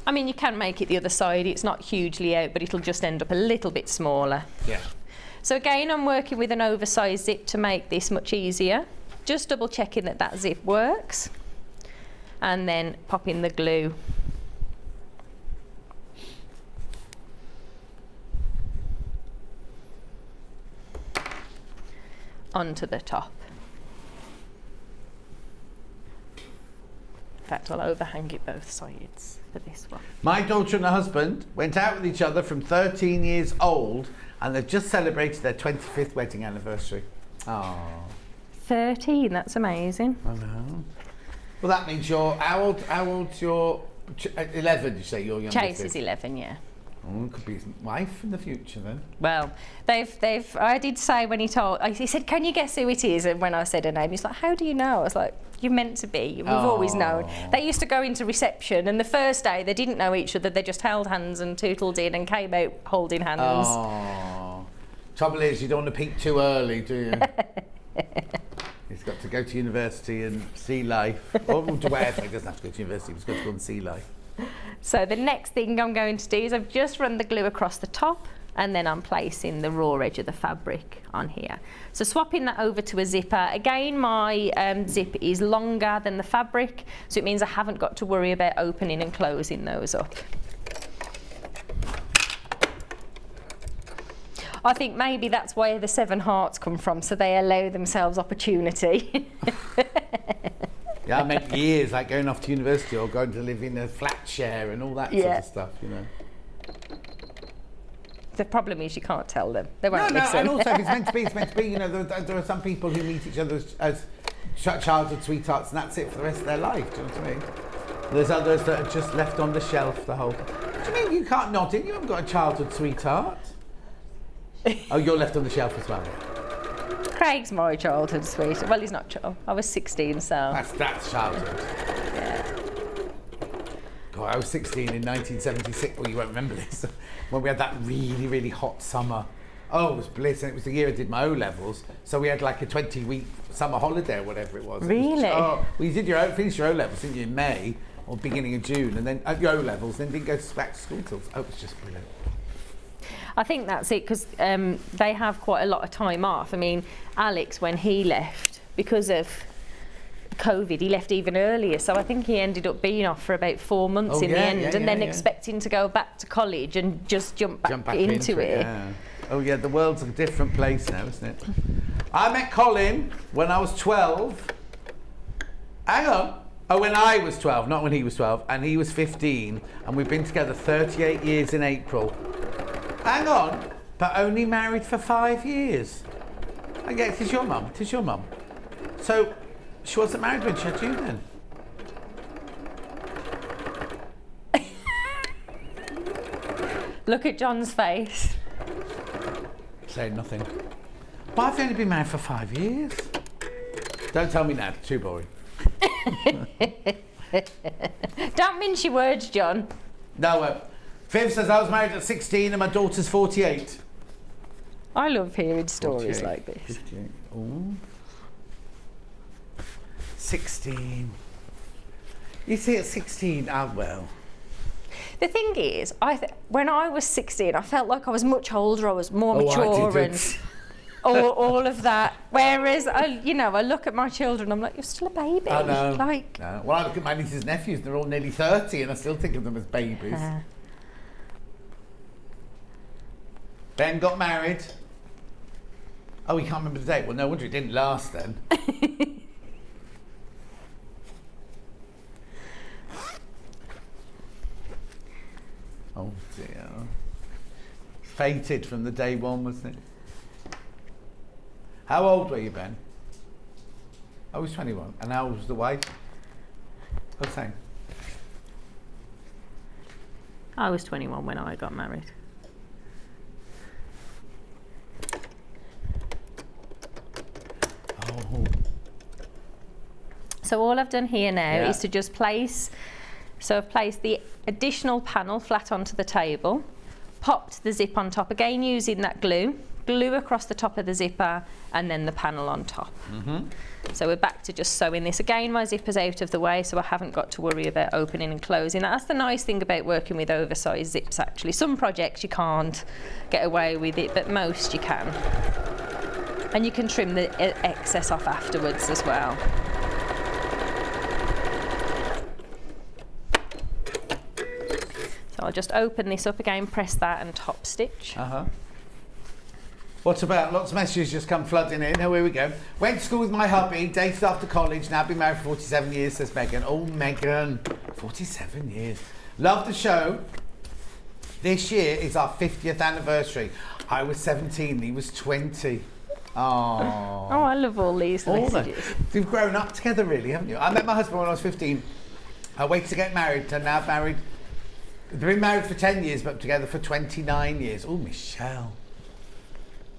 I mean, you can make it the other side. It's not hugely out, but it'll just end up a little bit smaller. Yeah. So again, I'm working with an oversized zip to make this much easier. Just double checking that that zip works. And then pop in the glue. Onto the top. In fact, I'll overhang it both sides for this one. My daughter and her husband went out with each other from 13 years old, and they've just celebrated their 25th wedding anniversary. Oh. 13, that's amazing. I know. Well, that means how old's your 11? You say your youngest? Chase is 11, yeah. Oh, it could be his wife in the future then. Well, I did say when he said, can you guess who it is? And when I said her name, he's like, how do you know? I was like, you're meant to be. We've always known. They used to go into reception, and the first day they didn't know each other. They just held hands and tootled in and came out holding hands. Oh. Trouble is, you don't want to peak too early, do you? He's got to go to university and see life. Or whatever, he doesn't have to go to university, he's got to go and see life. So the next thing I'm going to do is I've just run the glue across the top, and then I'm placing the raw edge of the fabric on here. So swapping that over to a zipper. Again, my zip is longer than the fabric, so it means I haven't got to worry about opening and closing those up. I think maybe that's where the 7 hearts come from, so they allow themselves opportunity. Yeah, I meant years, like going off to university or going to live in a flat share and all that sort of stuff, you know. The problem is you can't tell them. They won't listen. And also if it's meant to be, it's meant to be. You know, there are some people who meet each other as childhood sweethearts and that's it for the rest of their life, do you know what I mean? There's others that are just left on the shelf the whole... What do you mean you can't nod in? You haven't got a childhood sweetheart. Oh, you're left on the shelf as well. Craig's my childhood sweetheart. Well, he's not child. I was 16, so... That's childhood. Yeah. God, I was 16 in 1976. Well, you won't remember this. When we had that really, really hot summer. Oh, it was bliss. And it was the year I did my O-levels. So we had like a 20-week summer holiday or whatever it was. Really? Well, you did finished your O-levels, didn't you, in May or beginning of June, and then your O-levels, then didn't go back to school till... Oh, it was just brilliant. I think that's it, because they have quite a lot of time off. I mean, Alex, when he left, because of COVID, he left even earlier. So I think he ended up being off for about 4 months in the end, and then expecting to go back to college and just jump back into it. Yeah. Oh yeah, the world's a different place now, isn't it? I met Colin when I was 12. Hang on. Oh, when I was 12, not when he was 12, and he was 15, and we've been together 38 years in April. Hang on, but only married for 5 years. I guess it is your mum. It is your mum. So she wasn't married when she had you then. Look at John's face. Saying nothing. But I've only been married for 5 years. Don't tell me now, it's too boring. Don't mince your words, John. No, Viv says I was married at 16 and my daughter's 48. I love hearing stories like this. 58. Ooh. 16. You see, at 16, well. The thing is, when I was 16, I felt like I was much older. I was more mature and all of that. Whereas, I look at my children, I'm like, you're still a baby. I know. Like, no. Well, I look at my nieces and nephews, they're all nearly 30, and I still think of them as babies. Ben got married. Oh, he can't remember the date. Well, no wonder it didn't last then. Oh dear. Fated from the day one, wasn't it? How old were you, Ben? I was 21. And how old was the wife? Oh, same. I was 21 when I got married. Oh. So all I've done here now is to just place, so I've placed the additional panel flat onto the table, popped the zip on top, again using that glue across the top of the zipper, and then the panel on top. So we're back to just sewing this. Again, my zipper's out of the way, so I haven't got to worry about opening and closing. That's the nice thing about working with oversized zips, actually. Some projects you can't get away with it, but most you can. And you can trim the excess off afterwards as well. So I'll just open this up again, press that and top stitch. What's about? Lots of messages just come flooding in. Here we go. Went to school with my hubby, dated after college, now been married for 47 years, says Megan. Oh, Megan, 47 years. Love the show. This year is our 50th anniversary. I was 17, he was 20. Oh. Oh, I love all these messages. You've grown up together, really, haven't you? I met my husband when I was 15. I waited to get married, and now married. We've been married for 10 years, but together for 29 years. Oh, Michelle.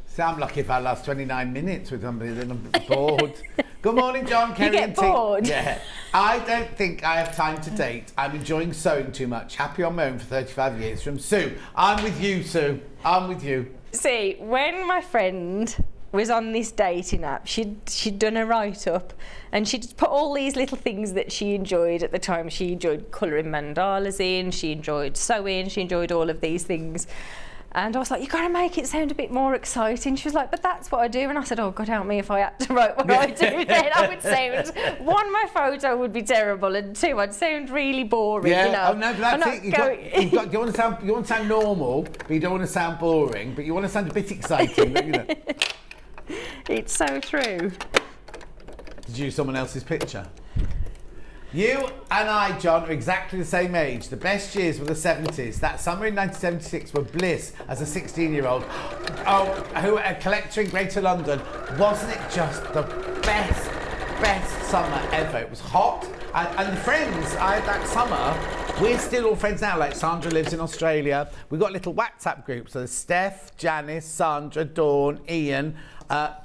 See, I'm lucky if I last 29 minutes with somebody, then I'm bored. Good morning, John, Kerrie. You get bored? Yeah. I don't think I have time to date. I'm enjoying sewing too much. Happy on my own for 35 years. From Sue. I'm with you, Sue. I'm with you. See, when my friend was on this dating app, she'd done a write-up and she'd put all these little things that she enjoyed at the time. She enjoyed colouring mandalas in, she enjoyed sewing, she enjoyed all of these things. And I was like, you got to make it sound a bit more exciting. She was like, but that's what I do. And I said, oh, God help me if I had to write what I do then. I would sound, one, my photo would be terrible, and two, I'd sound really boring, yeah. you know. Oh, no, but that's it. You want to sound normal, but you don't want to sound boring, but you want to sound a bit exciting, don't you know? It's so true. Did you use someone else's picture? You and I, John, are exactly the same age. The best years were the 70s. That summer in 1976 were bliss as a 16-year-old. Oh, who a collector in Greater London. Wasn't it just the best summer ever? It was hot. And the friends I had that summer, we're still all friends now. Like Sandra lives in Australia. We've got a little WhatsApp group. So there's Steph, Janice, Sandra, Dawn, Ian,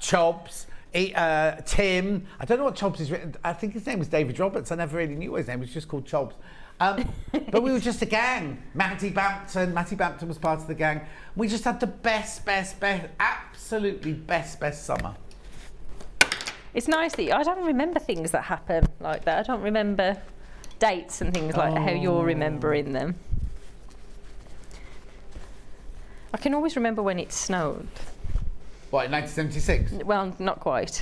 Chobs, Tim. I don't know what Chobs is written. I think his name was David Roberts. I never really knew what his name was. Just called Chobs. But we were just a gang. Matty Bampton was part of the gang. We just had the best, absolutely best summer. It's nice that I don't remember things that happen like that. I don't remember dates and things like how you're remembering them. I can always remember when it snowed. What, in 1976? Well, not quite.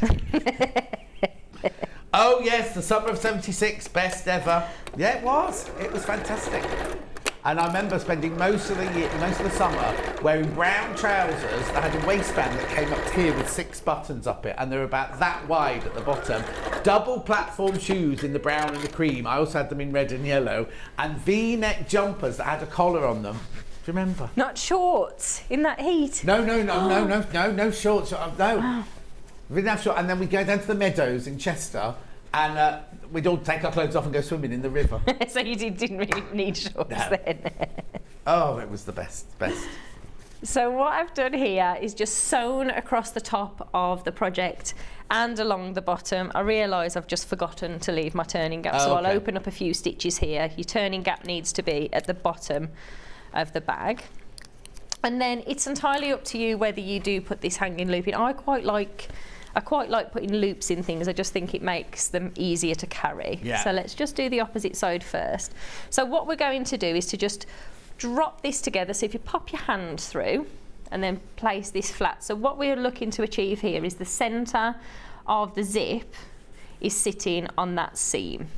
Oh yes, the summer of 76, best ever. Yeah, it was. It was fantastic. And I remember spending most of the summer wearing brown trousers that had a waistband that came up here with 6 buttons up it, and they were about that wide at the bottom. Double platform shoes in the brown and the cream. I also had them in red and yellow, and V-neck jumpers that had a collar on them. Do you remember? Not shorts in that heat. No shorts. No. We didn't have shorts. And then we'd go down to the meadows in Chester, and we'd all take our clothes off and go swimming in the river. So you didn't really need shorts then. Oh, it was the best. So what I've done here is just sewn across the top of the project and along the bottom. I realise I've just forgotten to leave my turning gap, so I'll open up a few stitches here. Your turning gap needs to be at the bottom of the bag. And then it's entirely up to you whether you do put this hanging loop in. I quite like putting loops in things. I just think it makes them easier to carry. Yeah. So let's just do the opposite side first. So what we're going to do is to just drop this together. So if you pop your hand through and then place this flat. So what we're looking to achieve here is the centre of the zip is sitting on that seam.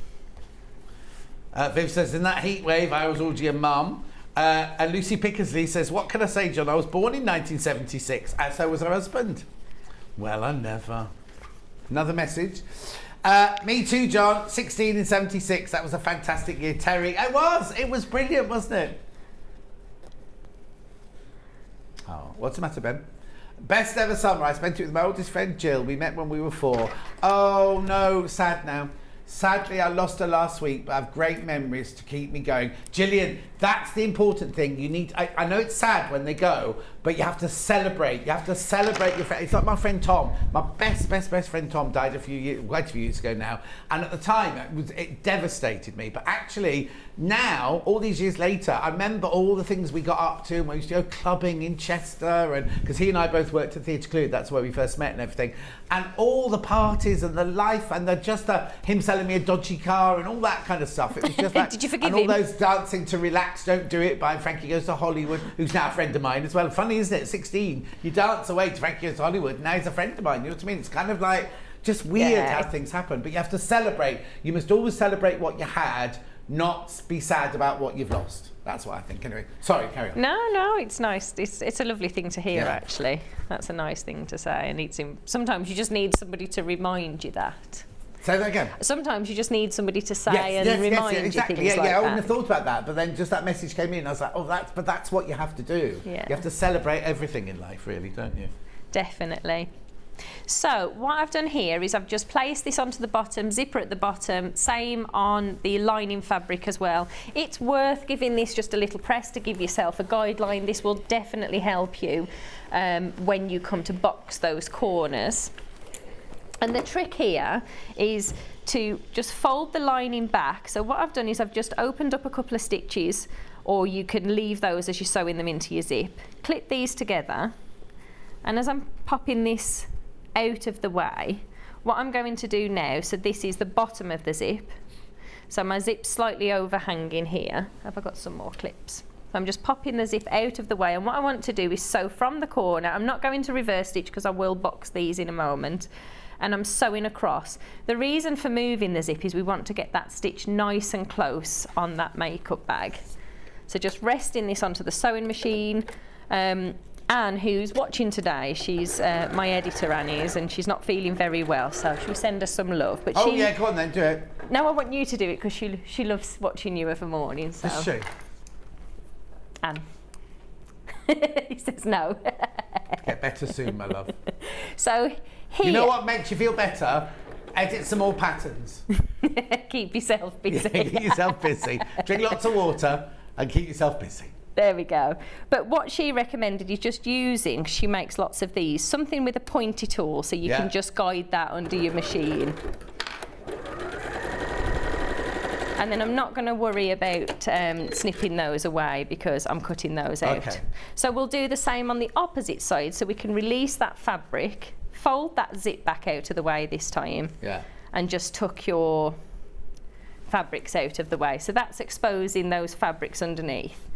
Viv says, in that heat wave, I was already a mum. And Lucy Pickersley says, what can I say, John? I was born in 1976, and so was her husband. Well, I never. Another message. Me too, John. 16 in 76. That was a fantastic year. Terry, it was brilliant, wasn't it? Oh, what's the matter, Ben? Best ever summer. I spent it with my oldest friend, Jill. We met when we were 4. Oh, no, sad now. Sadly, I lost her last week, but I have great memories to keep me going. Gillian, that's the important thing. You need. I know it's sad when they go, but you have to celebrate. You have to celebrate your friend. It's like my friend Tom. My best friend Tom died quite a few years ago now. And at the time, it devastated me. But actually, now, all these years later, I remember all the things we got up to. And we used to go clubbing in Chester, and because he and I both worked at Theatre Clue, that's where we first met and everything. And all the parties and the life and him selling me a dodgy car and all that kind of stuff. It was just like, did you forgive and him? all those dancing to Relax, Don't Do It by Frankie Goes to Hollywood, who's now a friend of mine as well. Funny, isn't it? At 16, you dance away to Frankie Goes to Hollywood, now he's a friend of mine. You know what I mean? It's kind of like just weird how things happen. But you have to celebrate. You must always celebrate what you had, not be sad about what you've lost. That's what I think. Anyway, sorry, carry on. No, it's nice. It's a lovely thing to hear, actually. That's a nice thing to say. And sometimes you just need somebody to remind you that. Say that again. Sometimes you just need somebody to say remind exactly. you things like I that. wouldn't have thought about that, but then just that message came in. I was like, that's what you have to do. Yeah. You have to celebrate everything in life, really, don't you? Definitely. So what I've done here is I've just placed this onto the bottom, zipper at the bottom, same on the lining fabric as well. It's worth giving this just a little press to give yourself a guideline. This will definitely help you when you come to box those corners. And the trick here is to just fold the lining back. So what I've done is I've just opened up a couple of stitches, or you can leave those as you're sewing them into your zip. Clip these together, and as I'm popping this out of the way, what I'm going to do now, so this is the bottom of the zip, so my zip's slightly overhanging here. Have I got some more clips? So I'm just popping the zip out of the way, and what I want to do is sew from the corner. I'm not going to reverse stitch because I will box these in a moment, and I'm sewing across. The reason for moving the zip is we want to get that stitch nice and close on that makeup bag. So just resting this onto the sewing machine. Anne, who's watching today, she's my editor, Anne is, and she's not feeling very well, so she'll send her some love. But yeah, go on then, do it. No, I want you to do it because she loves watching you every morning. So. Does she? Anne. He says no. Get better soon, my love. So here. You know what makes you feel better? Edit some more patterns. Keep yourself busy. Yeah, keep yourself busy. Drink lots of water and keep yourself busy. There we go. But what she recommended is just using, she makes lots of these, something with a pointy tool so you can just guide that under your machine. And then I'm not going to worry about snipping those away because I'm cutting those out. Okay. So we'll do the same on the opposite side, so we can release that fabric, fold that zip back out of the way this time, and just tuck your fabrics out of the way. So that's exposing those fabrics underneath.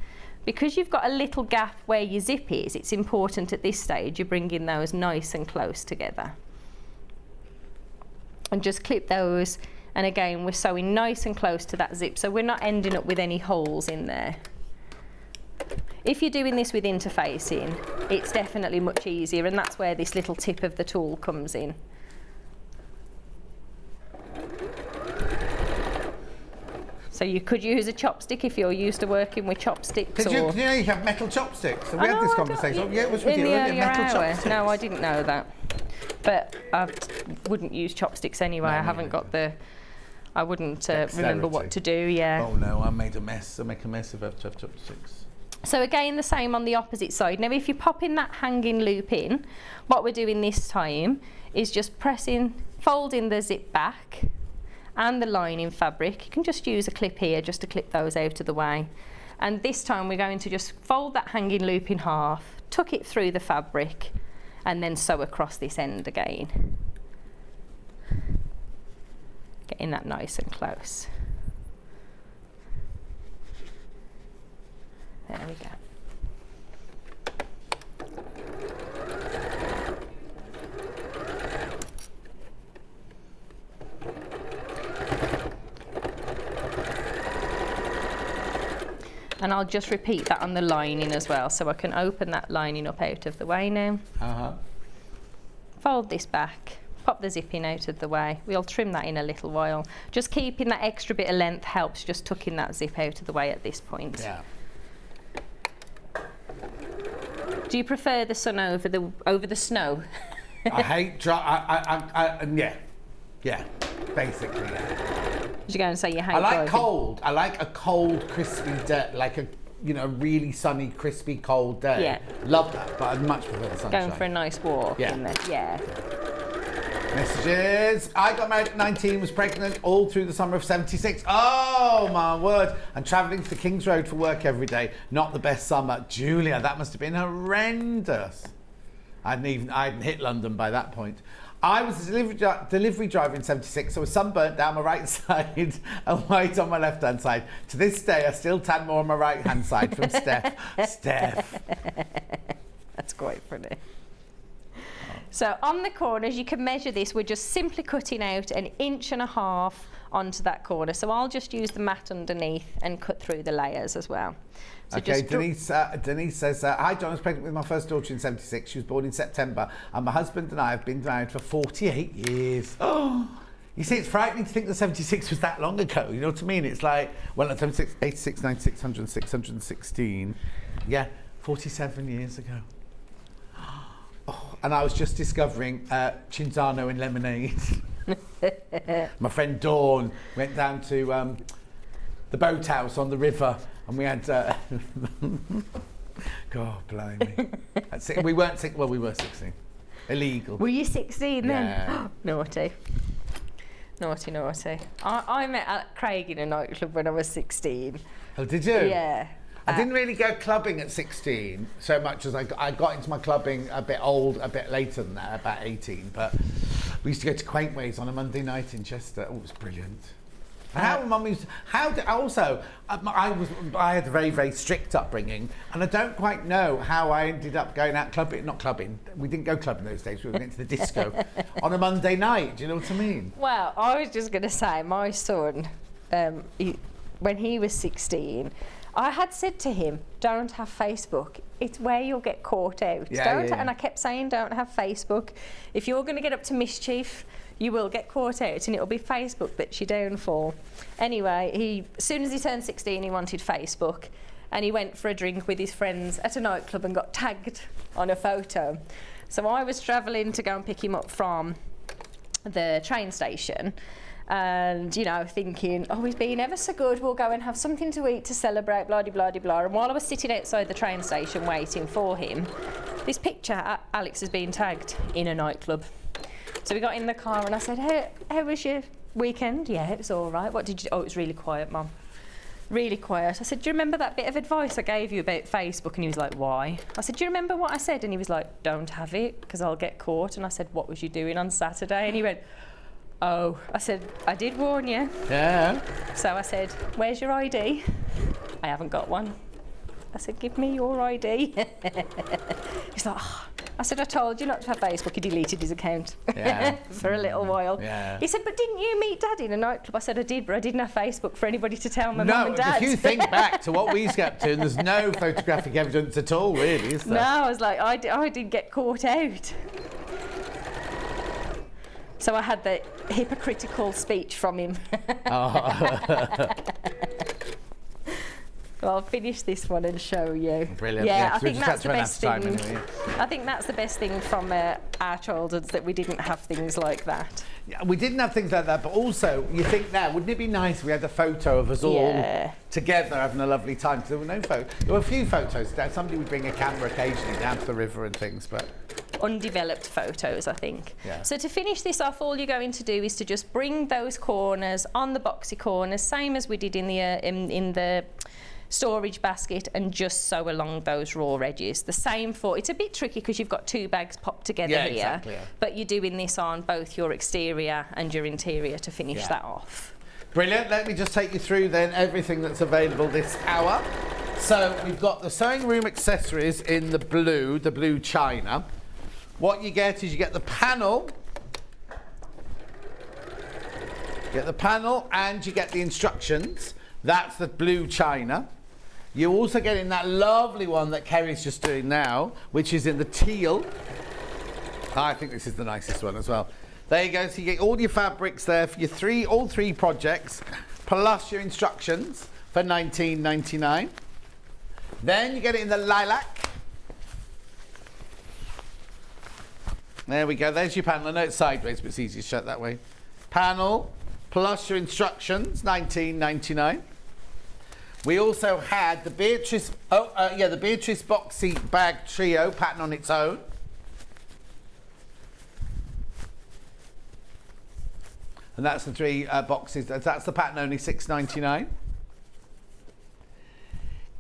Because you've got a little gap where your zip is, it's important at this stage you're bringing those nice and close together. And just clip those, and again we're sewing nice and close to that zip so we're not ending up with any holes in there. If you're doing this with interfacing, it's definitely much easier, and that's where this little tip of the tool comes in. So you could use a chopstick if you're used to working with chopsticks. Did you have metal chopsticks? So we had this conversation. Yeah, it was with you. Metal chopsticks. No, I didn't know that. But I wouldn't use chopsticks anyway. I haven't got the. I wouldn't remember what to do. Yeah. Oh no, I made a mess. I make a mess if I have to have chopsticks. So again, the same on the opposite side. Now, if you pop in that hanging loop in, what we're doing this time is just pressing, folding the zip back and the lining fabric. You can just use a clip here just to clip those out of the way. And this time we're going to just fold that hanging loop in half, tuck it through the fabric, and then sew across this end again. Getting that nice and close. There we go. And I'll just repeat that on the lining as well, so I can open that lining up out of the way now. Fold this back, pop the zip in out of the way. We'll trim that in a little while. Just keeping that extra bit of length helps, just tucking that zip out of the way at this point. Yeah. Do you prefer the sun over the snow? I hate yeah, basically. Did you go and say you hate I like driving? cold. I like a cold, crispy day, like a really sunny, crispy, cold day. Yeah. Love that, but I'd much prefer the sunshine. Going for a nice walk in there. Yeah. Messages. I got married at 19, was pregnant all through the summer of 76. Oh my word. And travelling to the King's Road for work every day. Not the best summer. Julia, that must have been horrendous. I hadn't hit London by that point. I was a delivery driver in 76, so I was sunburnt down my right side and white on my left-hand side. To this day, I still tan more on my right-hand side from Steph. Steph. That's quite funny. So on the corners, you can measure this. We're just simply cutting out 1.5 inches onto that corner. So I'll just use the mat underneath and cut through the layers as well. So okay, Denise says, hi John, I was pregnant with my first daughter in 76. She was born in September, and my husband and I have been married for 48 years. Oh, you see, it's frightening to think that 76 was that long ago. You know what I mean? It's like, well, 76, 86, 96, 100, 616. Yeah, 47 years ago. Oh, and I was just discovering Cinzano and lemonade. My friend Dawn went down to the boathouse on the river, and we had. God, blimey! We weren't well, we were 16. Illegal. Were you 16 then? Yeah. Naughty. Naughty, naughty. I met Craig in a nightclub when I was 16. Oh, did you? Yeah. I didn't really go clubbing at 16 so much as I got into my clubbing a bit later than that, about 18. But we used to go to Quaint Ways on a Monday night in Chester. Oh, it was brilliant. I had a very, very strict upbringing, and I don't quite know how I ended up going out clubbing. Not clubbing. We didn't go clubbing those days. We went to the disco on a Monday night. Do you know what I mean? Well, I was just going to say, my son, when he was 16, I had said to him, don't have Facebook. It's where you'll get caught out. And I kept saying, don't have Facebook. If you're going to get up to mischief, you will get caught out, and it'll be Facebook that's your downfall. Anyway, as soon as he turned 16, he wanted Facebook, and he went for a drink with his friends at a nightclub and got tagged on a photo. So I was travelling to go and pick him up from the train station, and, you know, thinking, oh, he's been ever so good, we'll go and have something to eat to celebrate, blah-de-blah-de-blah. And while I was sitting outside the train station waiting for him, this picture, Alex has been tagged in a nightclub. So we got in the car and I said, how was your weekend? Yeah, it was all right. What did you do? Oh, it was really quiet, Mum. Really quiet. I said, do you remember that bit of advice I gave you about Facebook? And he was like, why? I said, do you remember what I said? And he was like, don't have it, because I'll get caught. And I said, what was you doing on Saturday? And he went, oh. I said, I did warn you. Yeah. So I said, where's your ID? I haven't got one. I said, give me your ID. He's like, oh. I said, I told you not to have Facebook. He deleted his account for a little while. Yeah. He said, but didn't you meet Dad in a nightclub? I said, I did, but I didn't have Facebook for anybody to tell my mum and dad. No, if you think back to what we used to get up to, and there's no photographic evidence at all, really, is there? No, I was like, I did get caught out. So I had the hypocritical speech from him. Well, I'll finish this one and show you. Brilliant. Yeah, I think that's the best thing. Anyway, I think that's the best thing from our childhoods, that we didn't have things like that. Yeah, we didn't have things like that, but also, you think now, wouldn't it be nice if we had a photo of us all together having a lovely time? Because there were no photos. There were a few photos. Somebody would bring a camera occasionally down to the river and things, but... Undeveloped photos, I think. Yeah. So to finish this off, all you're going to do is to just bring those corners on the boxy corners, same as we did in the storage basket, and just sew along those raw edges. The same for, it's a bit tricky because you've got two bags popped together here, exactly, but you're doing this on both your exterior and your interior to finish that off. Brilliant. Let me just take you through then everything that's available this hour. So we've got the sewing room accessories in the blue china. What you get is you get the panel. And you get the instructions. That's the blue china. You're also getting that lovely one that Kerrie's just doing now, which is in the teal. I think this is the nicest one as well. There you go. So you get all your fabrics there for your all three projects, plus your instructions for $19.99. Then you get it in the lilac. There we go. There's your panel. I know it's sideways, but it's easy to shut that way. Panel plus your instructions, $19.99. We also had the Beatrice, the Beatrice Boxy Bag Trio pattern on its own. And that's the three boxes. That's the pattern, only $6.99.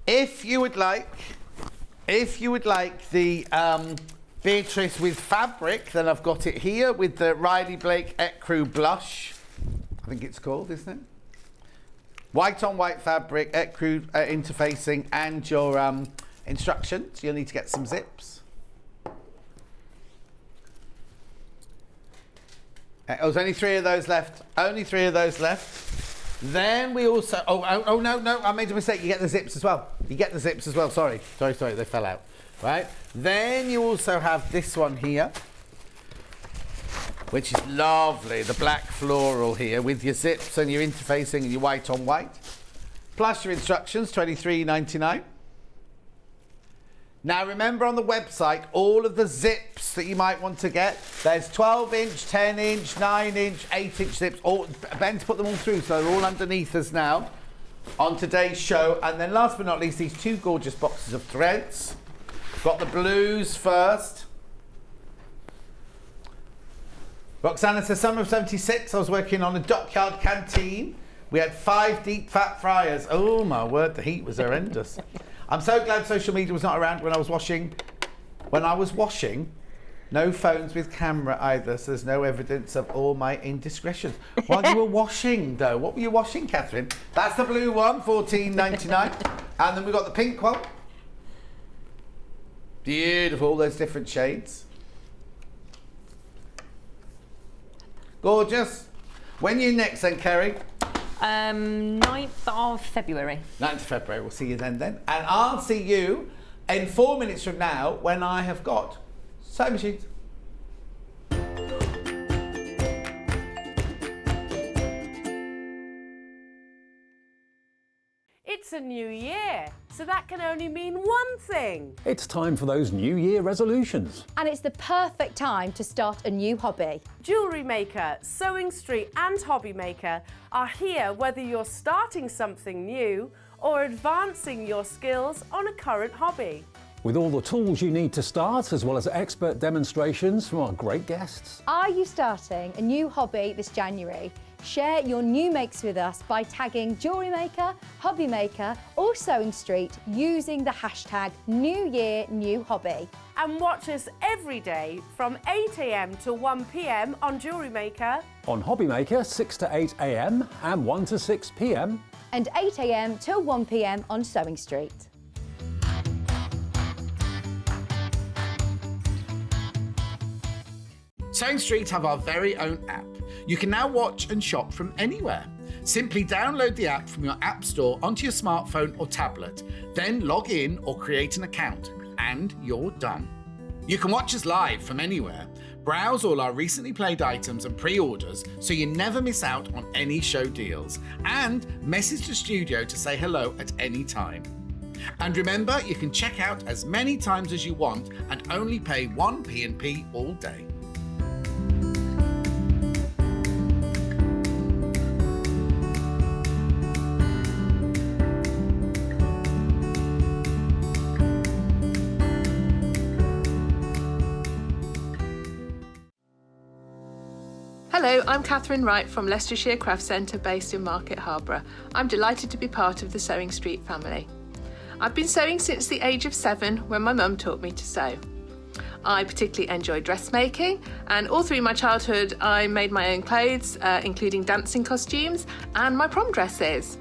If you would like the Beatrice with fabric, then I've got it here with the Riley Blake Ecru Blush. I think it's called, isn't it? White on white fabric, Ecru interfacing, and your instructions. You'll need to get some zips. There's only three of those left. Then we also, no, I made a mistake. You get the zips as well. Sorry, they fell out. Right? Then you also have this one here, which is lovely, the black floral here with your zips and your interfacing and your white on white. Plus your instructions, $23.99. Now remember, on the website, all of the zips that you might want to get, there's 12-inch, 10-inch, 9-inch, 8-inch zips. Ben's put them all through, so they're all underneath us now on today's show. And then last but not least, these two gorgeous boxes of threads. Got the blues first. Roxana says, summer of 76, I was working on a dockyard canteen. We had 5 deep fat fryers. Oh my word, the heat was horrendous. I'm so glad social media was not around when I was washing. When I was washing, no phones with camera either, so there's no evidence of all my indiscretions. While you were washing, though, what were you washing, Catherine? That's the blue one, $14.99. And then we've got the pink one. Beautiful, all those different shades. Gorgeous. When are you next then, Kerrie? 9th of February. 9th of February, we'll see you then. And I'll see you in 4 minutes from now when I have got sewing machines. It's a new year, so that can only mean one thing. It's time for those New Year resolutions. And it's the perfect time to start a new hobby. Jewellery Maker, Sewing Street and Hobby Maker are here whether you're starting something new or advancing your skills on a current hobby. With all the tools you need to start, as well as expert demonstrations from our great guests. Are you starting a new hobby this January? Share your new makes with us by tagging Jewellery Maker, Hobby Maker or Sewing Street using the hashtag New Year New Hobby. And watch us every day from 8 a.m. to 1 p.m. on Jewellery Maker. On Hobby Maker, 6 to 8 a.m. and 1 to 6 p.m. And 8 a.m. till 1 p.m. on Sewing Street. Sewing Street have our very own app. You can now watch and shop from anywhere. Simply download the app from your app store onto your smartphone or tablet, then log in or create an account, and you're done. You can watch us live from anywhere, browse all our recently played items and pre-orders so you never miss out on any show deals, and message the studio to say hello at any time. And remember, you can check out as many times as you want and only pay 1 P&P all day. Hello, I'm Catherine Wright from Leicestershire Craft Centre based in Market Harborough. I'm delighted to be part of the Sewing Street family. I've been sewing since the age of 7 when my mum taught me to sew. I particularly enjoy dressmaking, and all through my childhood I made my own clothes, including dancing costumes and my prom dresses.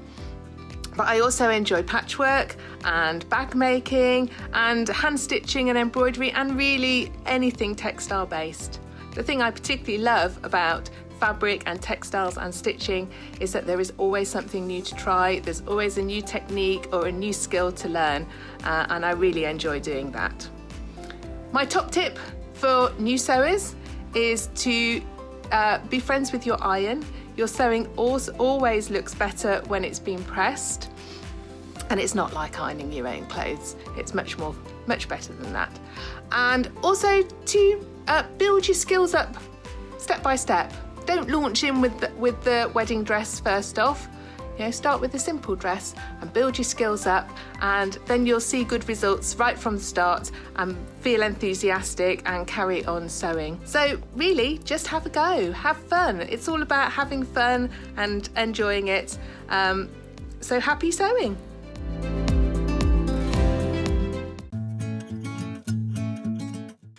But I also enjoy patchwork and bag making and hand stitching and embroidery and really anything textile based. The thing I particularly love about fabric and textiles and stitching is that there is always something new to try, there's always a new technique or a new skill to learn, and I really enjoy doing that. My top tip for new sewers is to be friends with your iron. Your sewing always looks better when it's been pressed, and it's not like ironing your own clothes. It's much better than that. And also to build your skills up step by step. Don't launch in with the wedding dress first off. You know, start with a simple dress and build your skills up, and then you'll see good results right from the start and feel enthusiastic and carry on sewing. So really, just have a go, have fun. It's all about having fun and enjoying it. So happy sewing.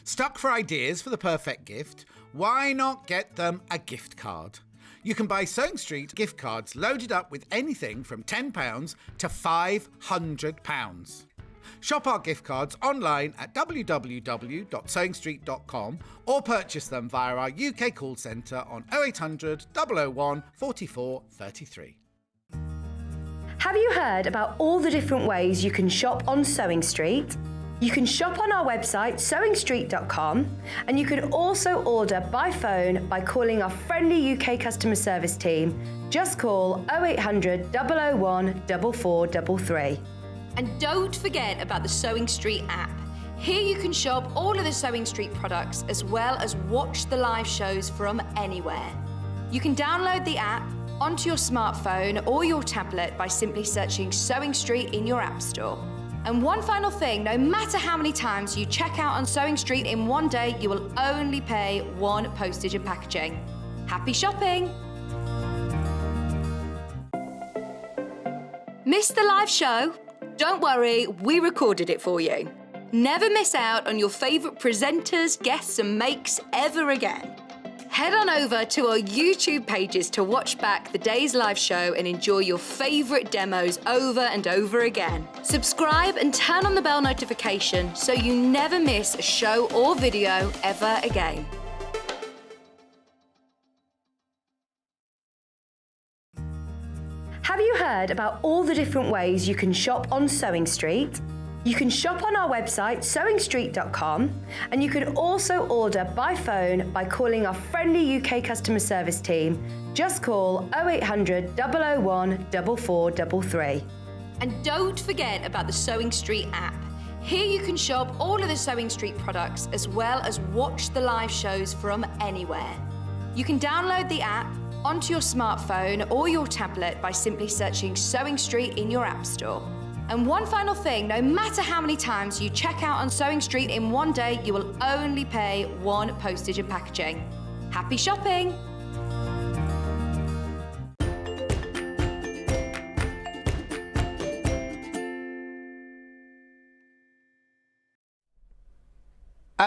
Stuck for ideas for the perfect gift? Why not get them a gift card? You can buy Sewing Street gift cards loaded up with anything from £10 to £500. Shop our gift cards online at www.sewingstreet.com or purchase them via our UK call centre on 0800 001 44 33. Have you heard about all the different ways you can shop on Sewing Street? You can shop on our website, sewingstreet.com, and you can also order by phone by calling our friendly UK customer service team. Just call 0800 001 4433. And don't forget about the Sewing Street app. Here you can shop all of the Sewing Street products as well as watch the live shows from anywhere. You can download the app onto your smartphone or your tablet by simply searching Sewing Street in your app store. And one final thing, no matter how many times you check out on Sewing Street in one day, you will only pay one postage and packaging. Happy shopping! Missed the live show? Don't worry, we recorded it for you. Never miss out on your favourite presenters, guests and makes ever again. Head on over to our YouTube pages to watch back the day's live show and enjoy your favourite demos over and over again. Subscribe and turn on the bell notification so you never miss a show or video ever again. Have you heard about all the different ways you can shop on Sewing Street? You can shop on our website, sewingstreet.com, and you can also order by phone by calling our friendly UK customer service team. Just call 0800 001 4433. And don't forget about the Sewing Street app. Here you can shop all of the Sewing Street products as well as watch the live shows from anywhere. You can download the app onto your smartphone or your tablet by simply searching Sewing Street in your app store. And one final thing, no matter how many times you check out on Sewing Street in one day, you will only pay one postage and packaging. Happy shopping!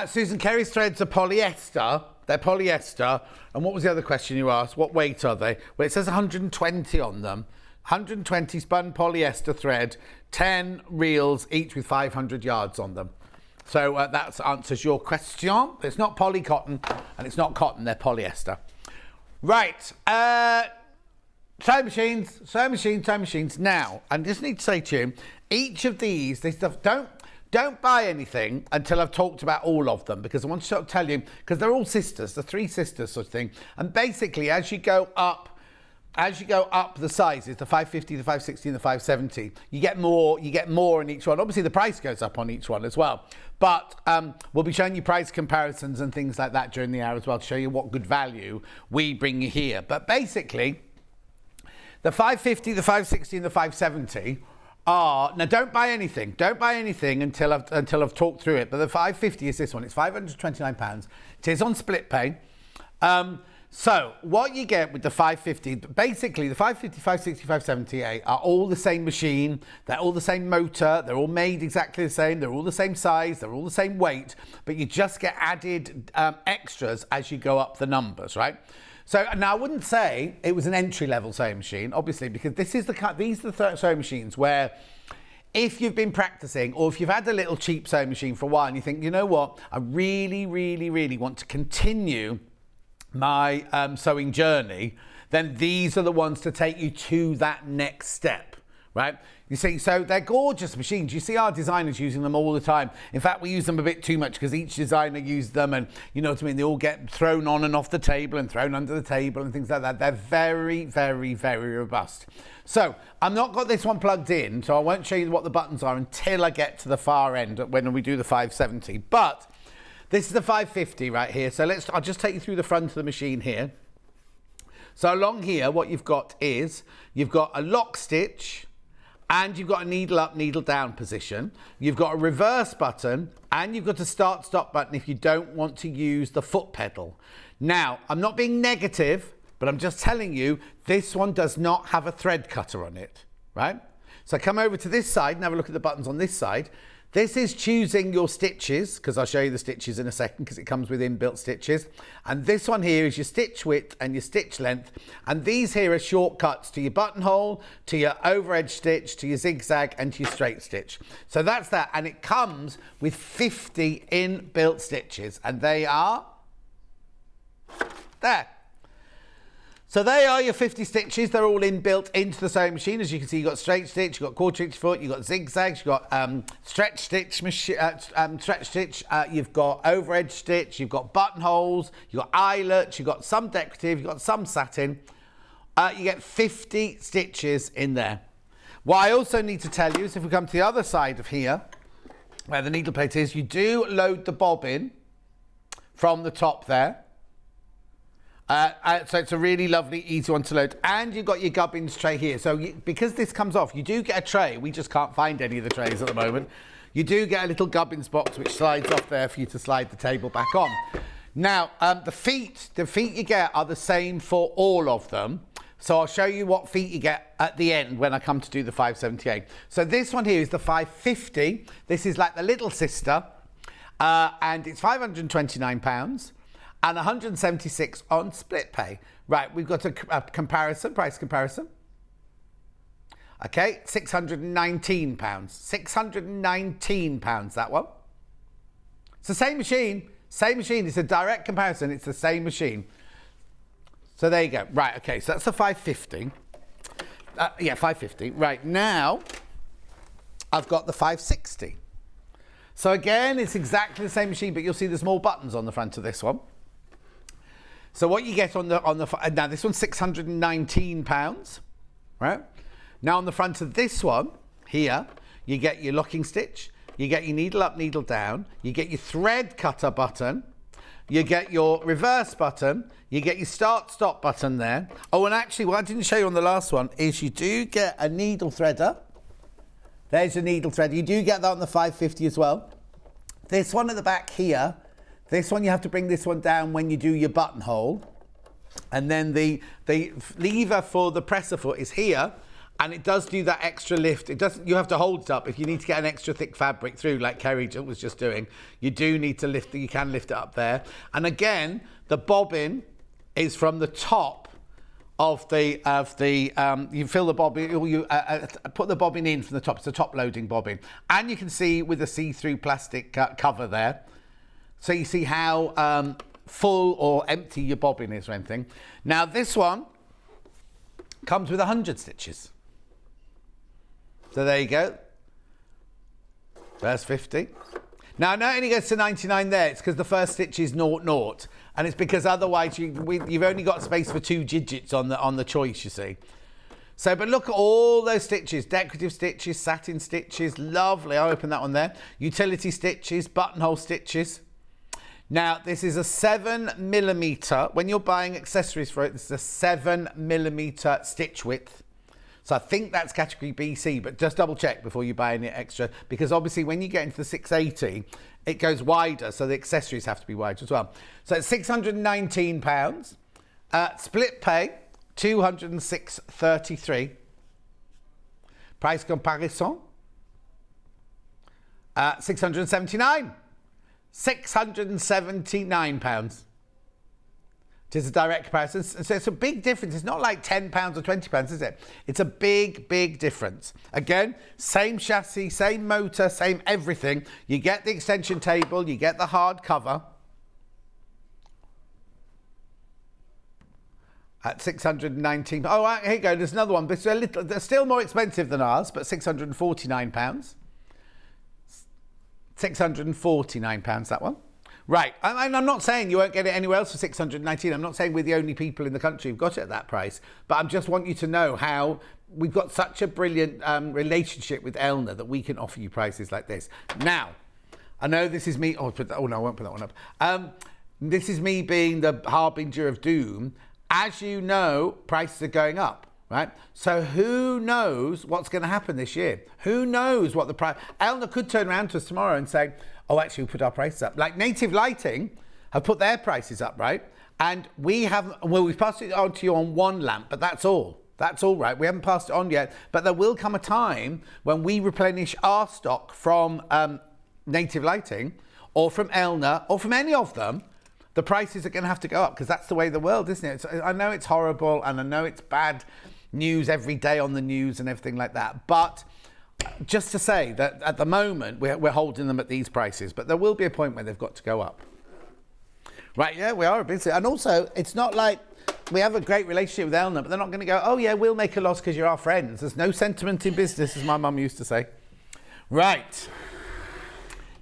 Susan, Kerrie's threads are polyester. They're polyester. And what was the other question you asked? What weight are they? Well, it says 120 on them. 120 spun polyester thread, 10 reels, each with 500 yards on them. So that answers your question. It's not poly cotton and it's not cotton, they're polyester. Right, sewing machines. Now, I just need to say to you, each of these stuff, don't buy anything until I've talked about all of them, because I want to sort of tell you, because they're all sisters, the three sisters sort of thing. And basically, as you go up the sizes, the 550, the 560 and the 570, you get more in each one. Obviously the price goes up on each one as well, but we'll be showing you price comparisons and things like that during the hour as well to show you what good value we bring you here. But basically the 550, the 560 and the 570 are, now don't buy anything until I've talked through it, but the 550 is this one. It's £529. It is on split pay. So what you get with the 550, basically the 550, 560, 570A are all the same machine. They're all the same motor. They're all made exactly the same. They're all the same size. They're all the same weight, but you just get added extras as you go up the numbers, right? So now I wouldn't say it was an entry-level sewing machine, obviously, because these are the sewing machines where if you've been practicing or if you've had a little cheap sewing machine for a while and you think, you know what, I really, really, really want to continue my sewing journey, then these are the ones to take you to that next step, right? You see, so they're gorgeous machines. You see our designers using them all the time. In fact, we use them a bit too much because each designer uses them and, you know what I mean, they all get thrown on and off the table and thrown under the table and things like that. They're very, very, very robust. So I've not got this one plugged in, so I won't show you what the buttons are until I get to the far end when we do the 570. But this is the 550 right here. So I'll just take you through the front of the machine here. So along here, what you've got is, you've got a lock stitch and you've got a needle up, needle down position. You've got a reverse button and you've got a start stop button if you don't want to use the foot pedal. Now, I'm not being negative, but I'm just telling you, this one does not have a thread cutter on it, right? So come over to this side and have a look at the buttons on this side. This is choosing your stitches, because I'll show you the stitches in a second, because it comes with inbuilt stitches. And this one here is your stitch width and your stitch length. And these here are shortcuts to your buttonhole, to your over edge stitch, to your zigzag and to your straight stitch. So that's that. And it comes with 50 inbuilt stitches, and they are there. So they are your 50 stitches. They're all inbuilt into the sewing machine. As you can see, you've got straight stitch, you've got quarter inch foot, you've got zigzags, you've got stretch stitch, you've got over edge stitch, you've got buttonholes, you've got eyelets, you've got some decorative, you've got some satin. You get 50 stitches in there. What I also need to tell you is if we come to the other side of here, where the needle plate is, you do load the bobbin from the top there. So it's a really lovely, easy one to load. And you've got your gubbins tray here. So because this comes off, you do get a tray. We just can't find any of the trays at the moment. You do get a little gubbins box which slides off there for you to slide the table back on. Now, the feet you get are the same for all of them. So I'll show you what feet you get at the end when I come to do the 578. So this one here is the 550. This is like the little sister. And it's £529 and 176 on split pay. Right, we've got a comparison, price comparison. Okay, £619. £619, that one. It's the same machine. Same machine. It's a direct comparison. It's the same machine. So there you go. Right, okay, so that's the 550. Yeah, 550. Right, now I've got the 560. So again, it's exactly the same machine, but you'll see the small buttons on the front of this one. So what you get on the now this one's £619, right? Now on the front of this one here, you get your locking stitch, you get your needle up, needle down, you get your thread cutter button, you get your reverse button, you get your start stop button there. Oh, and actually what I didn't show you on the last one is you do get a needle threader. There's your needle threader. You do get that on the 550 as well. This one at the back here, this one you have to bring this one down when you do your buttonhole. And then the lever for the presser foot is here, and it does do that extra lift. It doesn't. You have to hold it up if you need to get an extra thick fabric through, like Kerrie was just doing. You do need to lift. You can lift it up there. And again, the bobbin is from the top of the you fill the bobbin. You put the bobbin in from the top. It's a top loading bobbin, and you can see with the see-through plastic cover there. So you see how full or empty your bobbin is or anything. Now this one comes with 100 stitches. So there you go. There's 50. Now, no, it only goes to 99 there. It's because the first stitch is 0, and it's because otherwise you've only got space for 2 digits on the choice, you see. So, but look at all those stitches, decorative stitches, satin stitches, lovely. I'll open that one there. Utility stitches, buttonhole stitches. Now, this is a 7mm. When you're buying accessories for it, this is a 7mm stitch width. So I think that's category BC, but just double check before you buy any extra, because obviously when you get into the 680, it goes wider, so the accessories have to be wider as well. So it's £619. Split pay, £206.33. Price comparison, £679. £679. It is a direct comparison. So it's a big difference. It's not like £10 or £20, is it? It's a big, big difference. Again, same chassis, same motor, same everything. You get the extension table, you get the hard cover. At £619. Oh, here you go. There's another one. But they're still more expensive than ours, but £649. £649, that one. Right, I'm not saying you won't get it anywhere else for £619. I'm not saying we're the only people in the country who've got it at that price, but I just want you to know how we've got such a brilliant relationship with Elna that we can offer you prices like this. Now, I know this is me. Oh no, I won't put that one up. This is me being the harbinger of doom. As you know, prices are going up. Right? So who knows what's going to happen this year? Who knows what the price... Elna could turn around to us tomorrow and say, oh, actually, we put our prices up. Like Native Lighting have put their prices up, right? And we haven't... Well, we've passed it on to you on one lamp, but that's all. That's all right. We haven't passed it on yet. But there will come a time when we replenish our stock from Native Lighting or from Elna or from any of them. The prices are going to have to go up because that's the way of the world, isn't it? I know it's horrible and I know it's bad news every day on the news and everything like that. But just to say that at the moment, we're holding them at these prices. But there will be a point where they've got to go up. Right, yeah, we are busy. And also, it's not like we have a great relationship with Elna, but they're not going to go, oh, yeah, we'll make a loss because you're our friends. There's no sentiment in business, as my mum used to say. Right.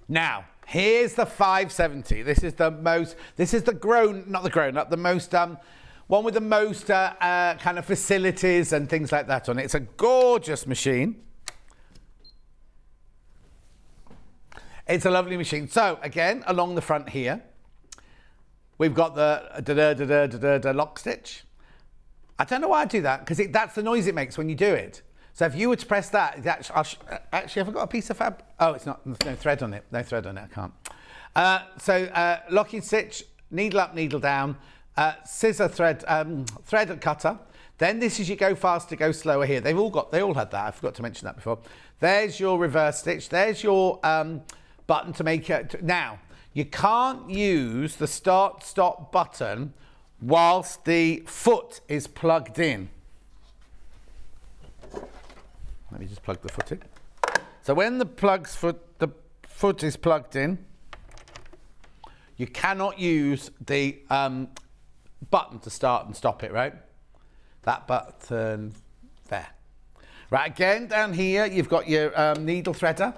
Now, here's the 570. This is the most, this is the not the grown up, the most, one with the most kind of facilities and things like that on it. It's a gorgeous machine. It's a lovely machine. So again, along the front here, we've got the lock stitch. I don't know why I do that, because that's the noise it makes when you do it. So if you were to press that, actually, have I got a piece of fab? Oh, it's not, there's no thread on it. No thread on it, I can't. Locking stitch, needle up, needle down, scissor thread, thread cutter. Then this is your go faster, go slower here. They all had that. I forgot to mention that before. There's your reverse stitch. There's your button to make it. Now, you can't use the start stop button whilst the foot is plugged in. Let me just plug the foot in. So when the foot is plugged in, you cannot use the button to start and stop it, right? That button there. Right, again, down here, you've got your needle threader.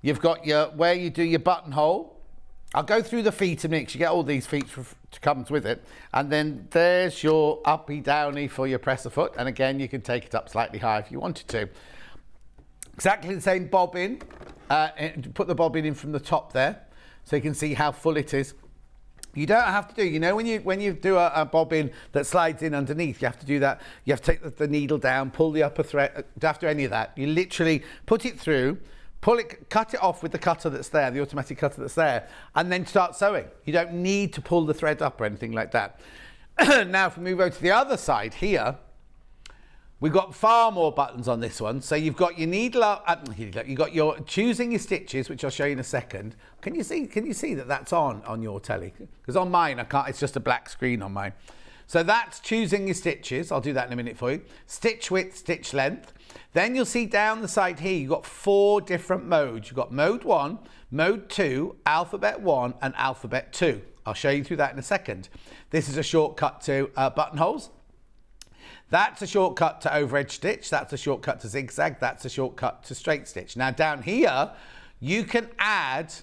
You've got where you do your buttonhole. I'll go through the feet a minute, you get all these feet to comes with it. And then there's your uppy downy for your presser foot. And again, you can take it up slightly higher if you wanted to. Exactly the same bobbin. Put the bobbin in from the top there, so you can see how full it is. You don't have to do, you know, when you do a bobbin that slides in underneath, you have to do that. You have to take the needle down, pull the upper thread. Don't have to do any of that. You literally put it through, pull it, cut it off with the cutter that's there, the automatic cutter that's there, and then start sewing. You don't need to pull the thread up or anything like that. Now, if we move over to the other side here, we've got far more buttons on this one. So you've got your needle up, you've got your choosing your stitches, which I'll show you in a second. Can you see that that's on your telly? Because on mine, I can't, it's just a black screen on mine. So that's choosing your stitches. I'll do that in a minute for you. Stitch width, stitch length. Then you'll see down the side here, you've got 4 different modes. You've got mode 1, mode 2, alphabet 1, and alphabet 2. I'll show you through that in a second. This is a shortcut to buttonholes. That's a shortcut to overedge stitch. That's a shortcut to zigzag. That's a shortcut to straight stitch. Now down here, you can add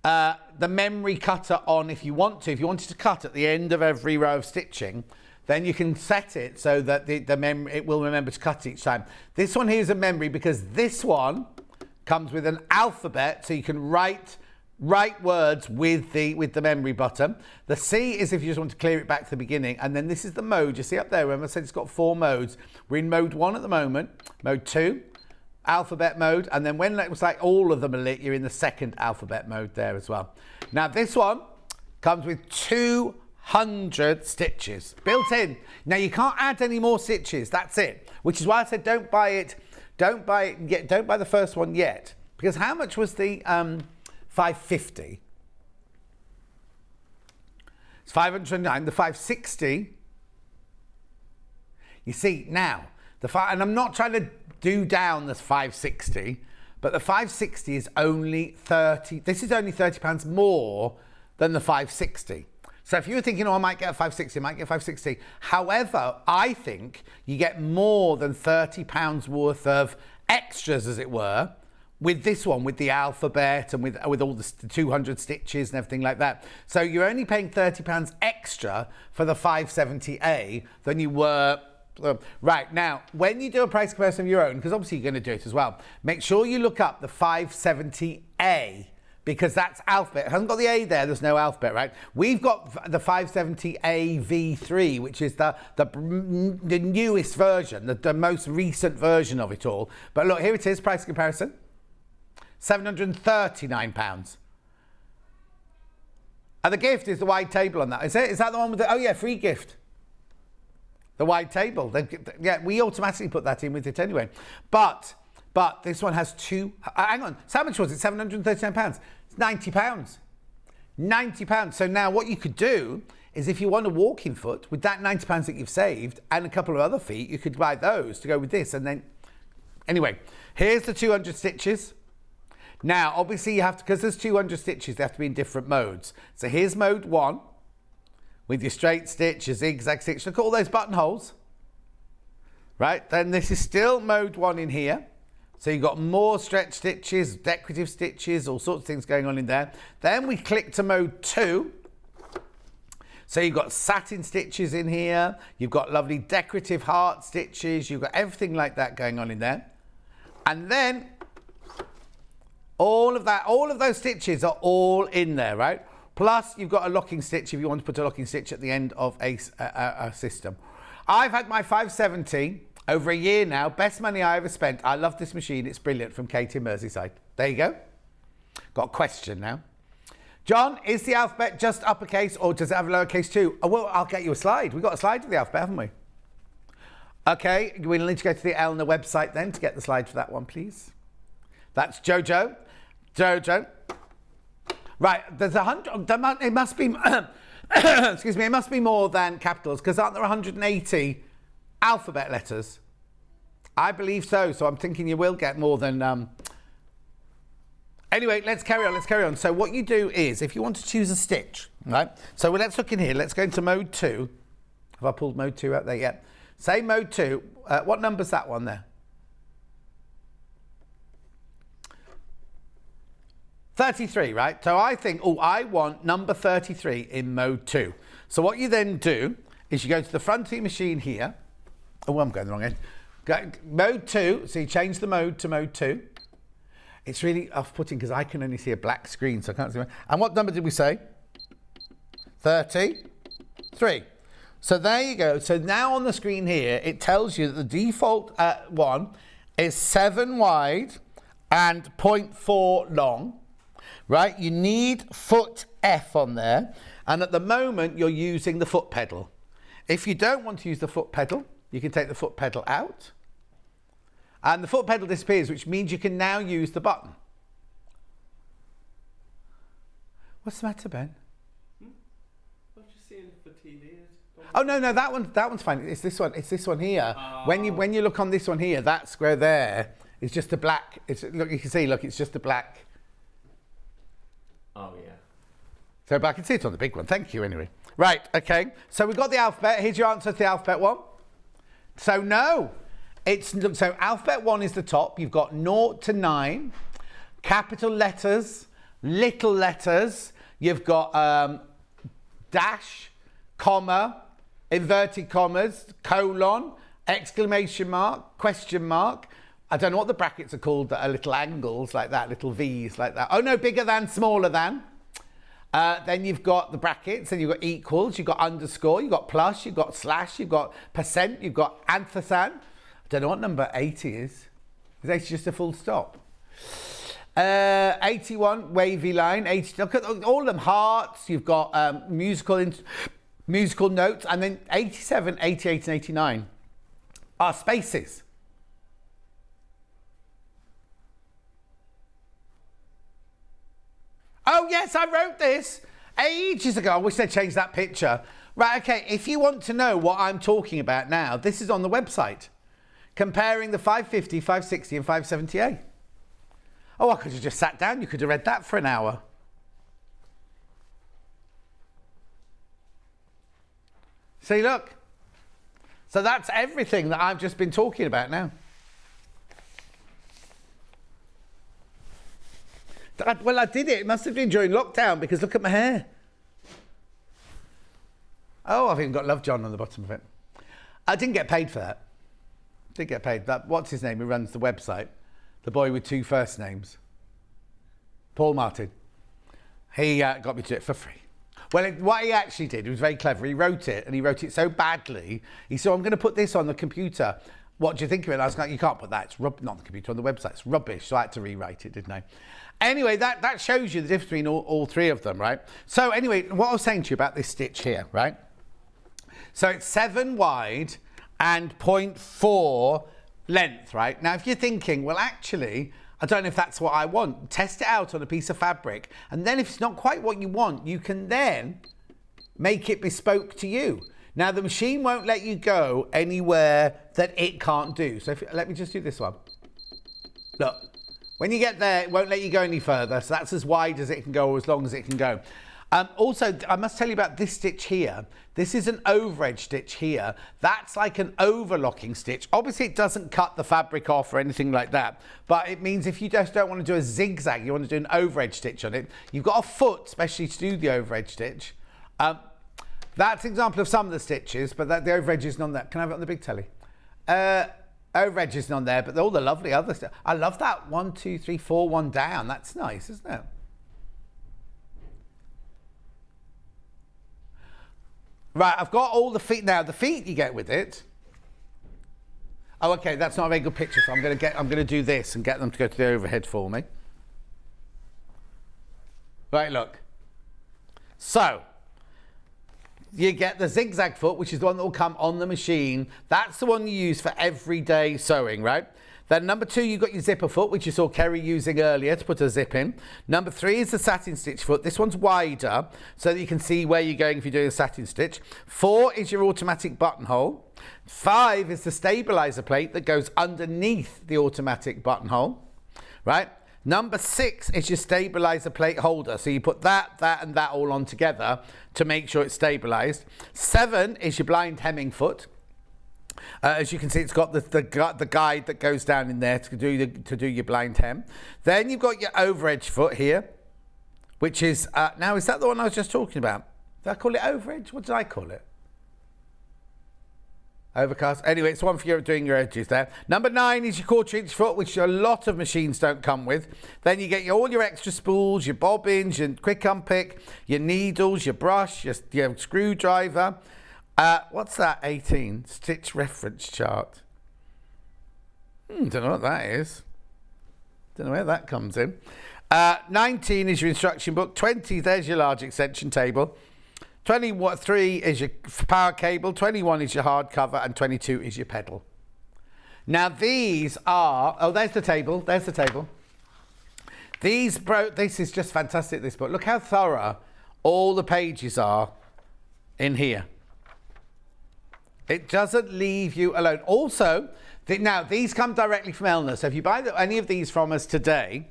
the memory cutter on if you want to. If you wanted to cut at the end of every row of stitching, then you can set it so that it will remember to cut each time. This one here is a memory because this one comes with an alphabet, so you can write words with the memory button. The C is if you just want to clear it back to the beginning, and then this is the mode. You see up there, remember I said it's got 4 modes. We're in mode 1 at the moment, mode 2, alphabet mode, and then when it was like all of them are lit, you're in the second alphabet mode there as well. Now this one comes with 200 stitches built in. Now you can't add any more stitches, that's it. Which is why I said don't buy the first one yet. Because how much was the 550? It's 509. The 560. You see now and I'm not trying to do down this 560, but the 560 is only 30. This is only £30 more than the 560. So if you were thinking, oh, I might get a 560, I might get a 560. However, I think you get more than £30 worth of extras, as it were, with this one, with the alphabet and with all the 200 stitches and everything like that. So you're only paying £30 extra for the 570A than you were. Right, now, when you do a price comparison of your own, because obviously you're going to do it as well, make sure you look up the 570A, because that's alphabet. It hasn't got the A there, there's no alphabet, right? We've got the 570A V3, which is the newest version, the most recent version of it all. But look, here it is, price comparison. £739. And the gift is the wide table on that. Is it? Is that the one with the, oh yeah, free gift. The wide table. Yeah, we automatically put that in with it anyway. But this one has hang on, so how much was it? £739? It's £90. £90. So now what you could do is if you want a walking foot, with that £90 that you've saved and a couple of other feet, you could buy those to go with this. And then, anyway, here's the 200 stitches. Now, obviously you have to, because there's 200 stitches, they have to be in different modes. So here's mode 1 with your straight stitch, your zigzag stitch. Look at all those buttonholes. Right, then this is still mode 1 in here. So you've got more stretch stitches, decorative stitches, all sorts of things going on in there. Then we click to mode 2. So you've got satin stitches in here. You've got lovely decorative heart stitches. You've got everything like that going on in there. And then All of that, all of those stitches are all in there, right? Plus, you've got a locking stitch if you want to put a locking stitch at the end of a system. I've had my 570 over a year now. Best money I ever spent. I love this machine. It's brilliant, from Katie in Merseyside. There you go. Got a question now. John, is the alphabet just uppercase or does it have lowercase too? Oh, well, I'll get you a slide. We've got a slide of the alphabet, haven't we? Okay, we'll need to go to the Elna website then to get the slide for that one, please. That's Jojo. Jojo. Right, there's 100, it must be, excuse me, it must be more than capitals, because aren't there 180 alphabet letters? I believe so, so I'm thinking you will get more than, Anyway, let's carry on. So what you do is, if you want to choose a stitch, right? So let's look in here, let's go into mode 2. Have I pulled mode 2 out there yet? Say mode 2, what number's that one there? 33, right? So I think, I want number 33 in mode 2. So what you then do is you go to the front of your machine here. Oh, I'm going the wrong end. Mode 2, so you change the mode to mode 2. It's really off-putting because I can only see a black screen, so I can't see. And what number did we say? 33. So there you go. So now on the screen here, it tells you that the default one is 7 wide and 0.4 long. Right, you need foot F on there, and at the moment you're using the foot pedal. If you don't want to use the foot pedal, you can take the foot pedal out, and the foot pedal disappears, which means you can now use the button. What's the matter, Ben? I'm just seeing for TV. Oh no, that one's fine. It's this one. It's this one here. When you look on this one here, that square there is just a black. Look, you can see. Look, it's just a black. Oh, yeah. So, but I can see it on the big one. Thank you, anyway. Right, okay. So we've got the alphabet. Here's your answer to the alphabet one. So, no. So alphabet 1 is the top. You've got 0 to 9. Capital letters, little letters. You've got dash, comma, inverted commas, colon, exclamation mark, question mark. I don't know what the brackets are called that are little angles like that, little V's like that. Oh no, bigger than, smaller than. Then you've got the brackets, and you've got equals, you've got underscore, you've got plus, you've got slash, you've got percent, you've got ampersand. I don't know what number 80 is. Is 80 just a full stop? 81, wavy line. 80, look at all of them, hearts, you've got musical notes, and then 87, 88 and 89 are spaces. Oh, yes, I wrote this ages ago. I wish they'd changed that picture. Right, okay, if you want to know what I'm talking about now, this is on the website. Comparing the 550, 560 and 570A. Oh, I could have just sat down. You could have read that for an hour. See, look. So that's everything that I've just been talking about now. Well, I did it. It must have been during lockdown because look at my hair. Oh, I've even got Love John on the bottom of it. I didn't get paid for that. Didn't get paid. What's his name who runs the website? The boy with 2 first names. Paul Martin. He got me to do it for free. Well, what he actually did, he was very clever. He wrote it, and he wrote it so badly. He said, I'm going to put this on the computer. What do you think of it? And I was like, you can't put that. It's not on the computer, on the website. It's rubbish. So I had to rewrite it, didn't I? Anyway, that shows you the difference between all 3 of them, right? So anyway, what I was saying to you about this stitch here, right? So it's 7 wide and 0.4 length, right? Now, if you're thinking, well, actually, I don't know if that's what I want, test it out on a piece of fabric. And then if it's not quite what you want, you can then make it bespoke to you. Now, the machine won't let you go anywhere that it can't do. So let me just do this one. Look. When you get there, it won't let you go any further. So that's as wide as it can go or as long as it can go. Also, I must tell you about this stitch here. This is an over-edge stitch here. That's like an overlocking stitch. Obviously, it doesn't cut the fabric off or anything like that. But it means if you just don't want to do a zigzag, you want to do an over-edge stitch on it, you've got a foot, especially to do the over-edge stitch. That's an example of some of the stitches, but the over-edge isn't on that. Can I have it on the big telly? Overedge isn't on there, but all the lovely other stuff. I love that 1, 2, 3, 4, 1 down. That's nice, isn't it? Right, I've got all the feet now. The feet you get with it. Oh, okay, that's not a very good picture, so I'm going to do this and get them to go to the overhead for me. Right, look. So, you get the zigzag foot, which is the one that will come on the machine. That's the one you use for everyday sewing, right? Then number 2, you've got your zipper foot, which you saw Kerrie using earlier to put a zip in. Number 3 is the satin stitch foot. This one's wider, so that you can see where you're going if you're doing a satin stitch. 4 is your automatic buttonhole. 5 is the stabilizer plate that goes underneath the automatic buttonhole, right? Number 6 is your stabilizer plate holder. So you put that, and that all on together to make sure it's stabilized. 7 is your blind hemming foot. As you can see, it's got the guide that goes down in there to do your blind hem. Then you've got your overedge foot here, which is, now is that the one I was just talking about? Did I call it overedge? What did I call it? Overcast. Anyway, it's one for you doing your edges there. Number 9 is your 1/4-inch foot, which a lot of machines don't come with. Then you get all your extra spools, your bobbins, your quick unpick, your needles, your brush, your screwdriver. What's that? 18 stitch reference chart. Don't know what that is. Don't know where that comes in. 19 is your instruction book. 20, there's your large extension table. 23 is your power cable, 21 is your hardcover, and 22 is your pedal. Now these are, oh, there's the table, there's the table. This is just fantastic, this book. Look how thorough all the pages are in here. It doesn't leave you alone. Also, now these come directly from Elna, so if you buy any of these from us today,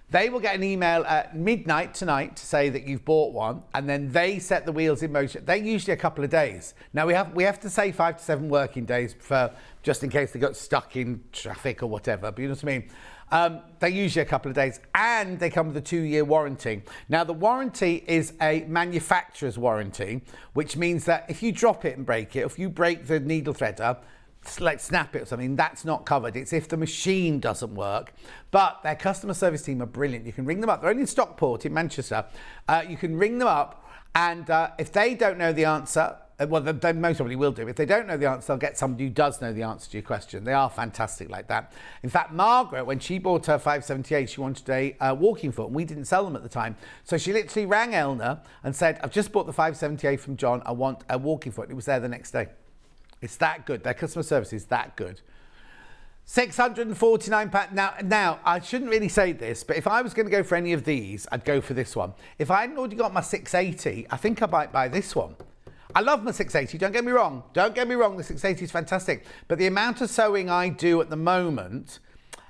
they will get an email at midnight tonight to say that you've bought one, and then they set the wheels in motion. They're usually a couple of days. Now we have to say 5 to 7 working days for just in case they got stuck in traffic or whatever. But you know what I mean? They're usually a couple of days, and they come with a 2-year warranty. Now the warranty is a manufacturer's warranty, which means that if you drop it and break it, if you break the needle threader, like snap it or something, that's not covered. It's if the machine doesn't work. But their customer service team are brilliant. You can ring them up. They're only in Stockport in Manchester. You can ring them up, and if they don't know the answer, well, they most probably will do. If they don't know the answer, they'll get somebody who does know the answer to your question. They are fantastic like that. In fact, Margaret, when she bought her 578, she wanted a walking foot, and we didn't sell them at the time. So she literally rang Elna and said, I've just bought the 578 from John. I want a walking foot. It was there the next day. It's that good. Their customer service is that good. £649. Now, I shouldn't really say this, but if I was going to go for any of these, I'd go for this one. If I hadn't already got my 680, I think I might buy this one. I love my 680, don't get me wrong. Don't get me wrong, the 680 is fantastic. But the amount of sewing I do at the moment,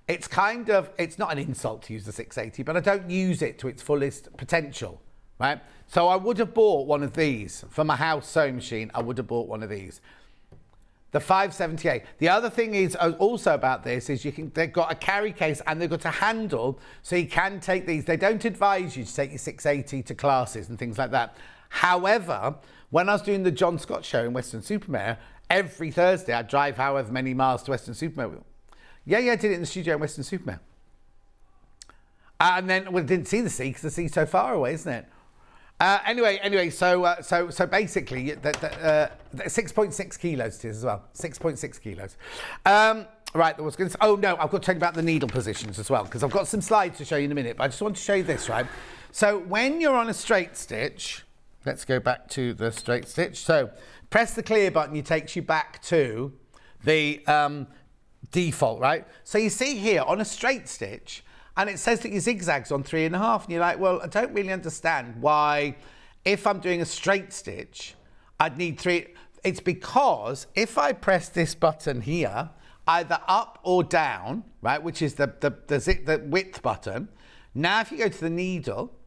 it's not an insult to use the 680, but I don't use it to its fullest potential, right? So I would have bought one of these. For my house sewing machine, I would have bought one of these. The 578. The other thing is also about this is they've got a carry case and they've got a handle, so you can take these. They don't advise you to take your 680 to classes and things like that. However, when I was doing the John Scott show in Weston-super-Mare, every Thursday I'd drive however many miles to Weston-super-Mare. Yeah, I did it in the studio in Weston-super-Mare. And then we didn't see the sea because the sea's so far away, isn't it? Anyway, so basically, 6.6 kilos it is as well. 6.6 kilos. Right, I was going to say, oh no, I've got to tell you about the needle positions as well, because I've got some slides to show you in a minute, but I just want to show you this, right? So when you're on a straight stitch, let's go back to the straight stitch. So press the clear button, it takes you back to the default, right? So you see here on a straight stitch, and it says that your zigzag's on 3.5, and you're like, well, I don't really understand why, if I'm doing a straight stitch, I'd need 3. It's because if I press this button here, either up or down, right, which is the width button. Now, if you go to the needle,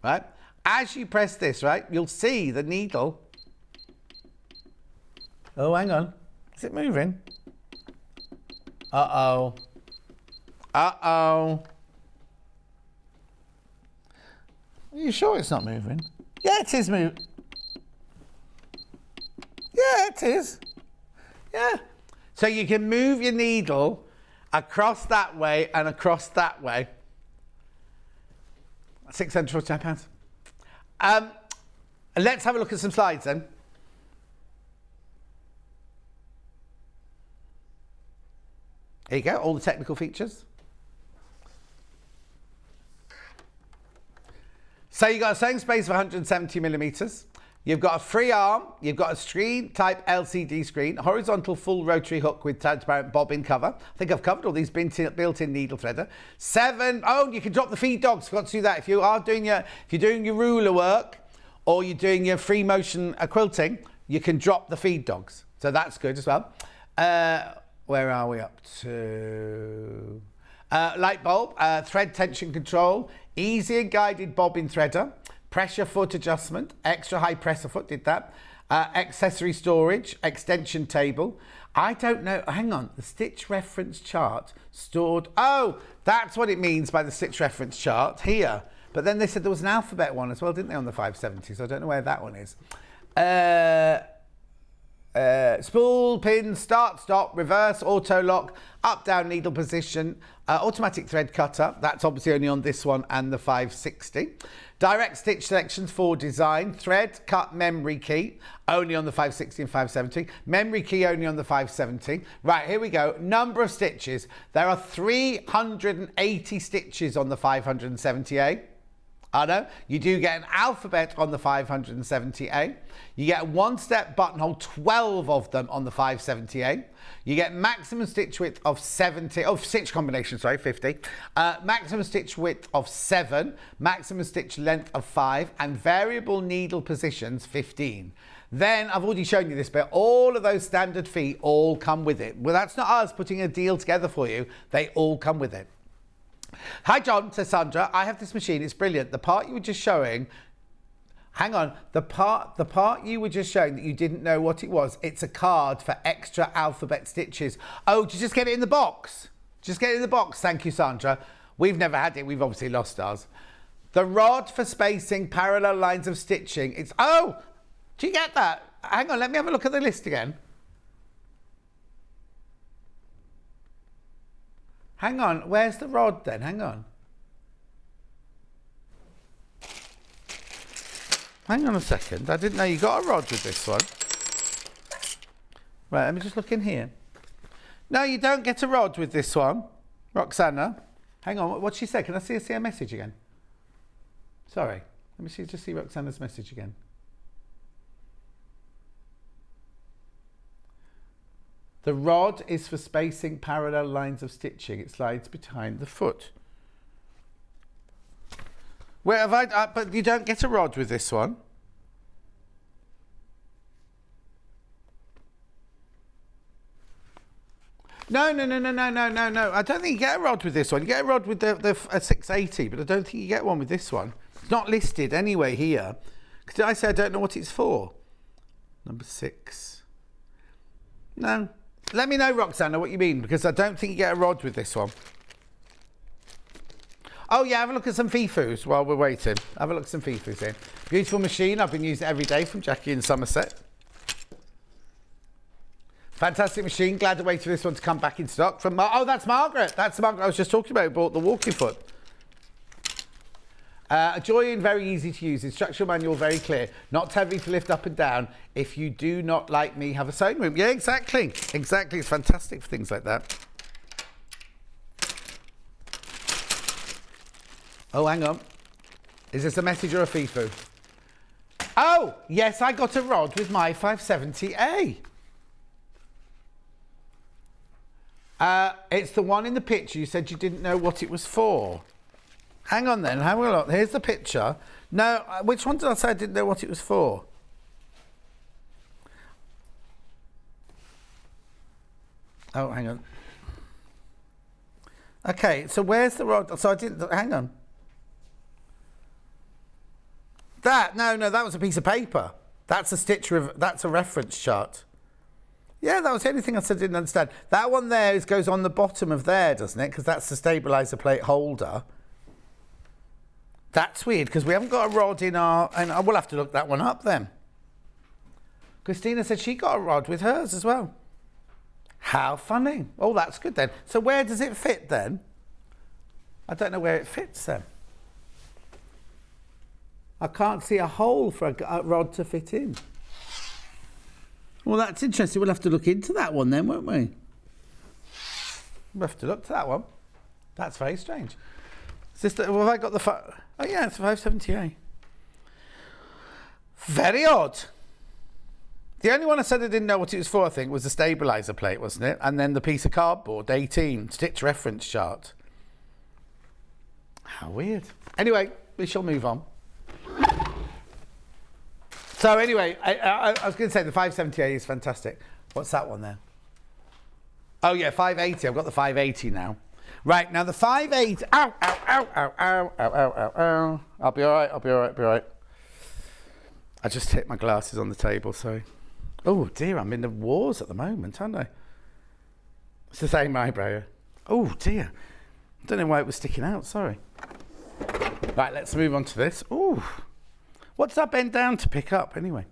right, as you press this, right, you'll see the needle. Oh, hang on. Is it moving? Uh-oh. Uh-oh. Are you sure it's not moving? Yeah, it is moving. Yeah, it is. Yeah. So you can move your needle across that way and across that way. £649. Let's have a look at some slides then. Here you go, all the technical features. So you've got a sewing space of 170 millimetres. You've got a free arm. You've got a screen type LCD screen, horizontal full rotary hook with transparent bobbin cover. I think I've covered all these built-in needle threader. You can drop the feed dogs. Forgot to do that. If you're doing your ruler work or you're doing your free motion quilting, you can drop the feed dogs. So that's good as well. Where are we up to? Light bulb, thread tension control, easy and guided bobbin threader, pressure foot adjustment, extra high presser foot, did that, accessory storage, extension table. I don't know, hang on, the stitch reference chart stored. Oh, that's what it means by the stitch reference chart here. But then they said there was an alphabet one as well, didn't they, on the 570? So I don't know where that one is. Spool, pin, start, stop, reverse, auto lock, up, down needle position, automatic thread cutter. That's obviously only on this one and the 560. Direct stitch selections for design, thread, cut, memory key, only on the 560 and 570. Memory key only on the 570. Right, here we go. Number of stitches. There are 380 stitches on the 570A. I know, you do get an alphabet on the 570A. You get a one-step buttonhole, 12 of them on the 570A. You get maximum stitch width of 50. Maximum stitch width of 7, maximum stitch length of 5, and variable needle positions 15. Then, I've already shown you this bit, all of those standard feet all come with it. Well, that's not us putting a deal together for you. They all come with it. Hi John, says Sandra, I have this machine, it's brilliant. The part you were just showing, hang on, the part you were just showing that you didn't know what it was, it's a card for extra alphabet stitches. Oh, did you just get it in the box? Just get it in the box, thank you Sandra. We've never had it, we've obviously lost ours. The rod for spacing parallel lines of stitching, it's, oh, do you get that? Hang on, let me have a look at the list again. Hang on, where's the rod then? Hang on. Hang on a second. I didn't know you got a rod with this one. Right, let me just look in here. No, you don't get a rod with this one. Roxana. Hang on, what'd she say? Can I see her message again? Sorry. Let me just see Roxana's message again. The rod is for spacing parallel lines of stitching. It slides behind the foot. Where have I? But you don't get a rod with this one. No. I don't think you get a rod with this one. You get a rod with the 680, but I don't think you get one with this one. It's not listed anyway here. Because I say I don't know what it's for. Number 6. No. Let me know, Roxana, what you mean, because I don't think you get a rod with this one. Oh, yeah, have a look at some Fifus while we're waiting. Have a look at some Fifus here. Beautiful machine. I've been using it every day from Jackie in Somerset. Fantastic machine. Glad to wait for this one to come back in stock. Oh, that's Margaret. That's Margaret I was just talking about. Bought the walking foot. A join, very easy to use. Instructional manual, very clear. Not heavy to lift up and down. If you do not like me, have a sewing room. Yeah, exactly. Exactly. It's fantastic for things like that. Oh, hang on. Is this a message or a FIFU? Oh, yes, I got a rod with my 570A. It's the one in the picture you said you didn't know what it was for. Hang on then, have a look. Here's the picture. No, which one did I say I didn't know what it was for? Oh, hang on. Okay, so where's the rod? So I didn't, hang on. No, that was a piece of paper. That's a that's a reference chart. Yeah, that was the only thing I said I didn't understand. That one there goes on the bottom of there, doesn't it? Because that's the stabiliser plate holder. That's weird, because we haven't got a rod in our... And we'll have to look that one up then. Christina said she got a rod with hers as well. How funny. Oh, that's good then. So where does it fit then? I don't know where it fits then. I can't see a hole for a rod to fit in. Well, that's interesting. We'll have to look into that one then, won't we? We'll have to look to that one. That's very strange. Is this have I got the... Oh, yeah, it's 570A. Very odd. The only one I said I didn't know what it was for, I think, was the stabiliser plate, wasn't it? And then the piece of cardboard, 18, stitch reference chart. How weird. Anyway, we shall move on. So anyway, I was going to say the 570A is fantastic. What's that one there? Oh yeah, 580. I've got the 580 now. Right, now the 580. Ow, ow, ow, ow, ow, ow, ow, ow, ow. I'll be all right, I'll be all right, I'll be all right. I just hit my glasses on the table, sorry. Oh dear, I'm in the wars at the moment, aren't I? It's the same eyebrow. Oh dear. I don't know why it was sticking out, sorry. Right, let's move on to this. Ooh. What's that bend down to pick up, anyway?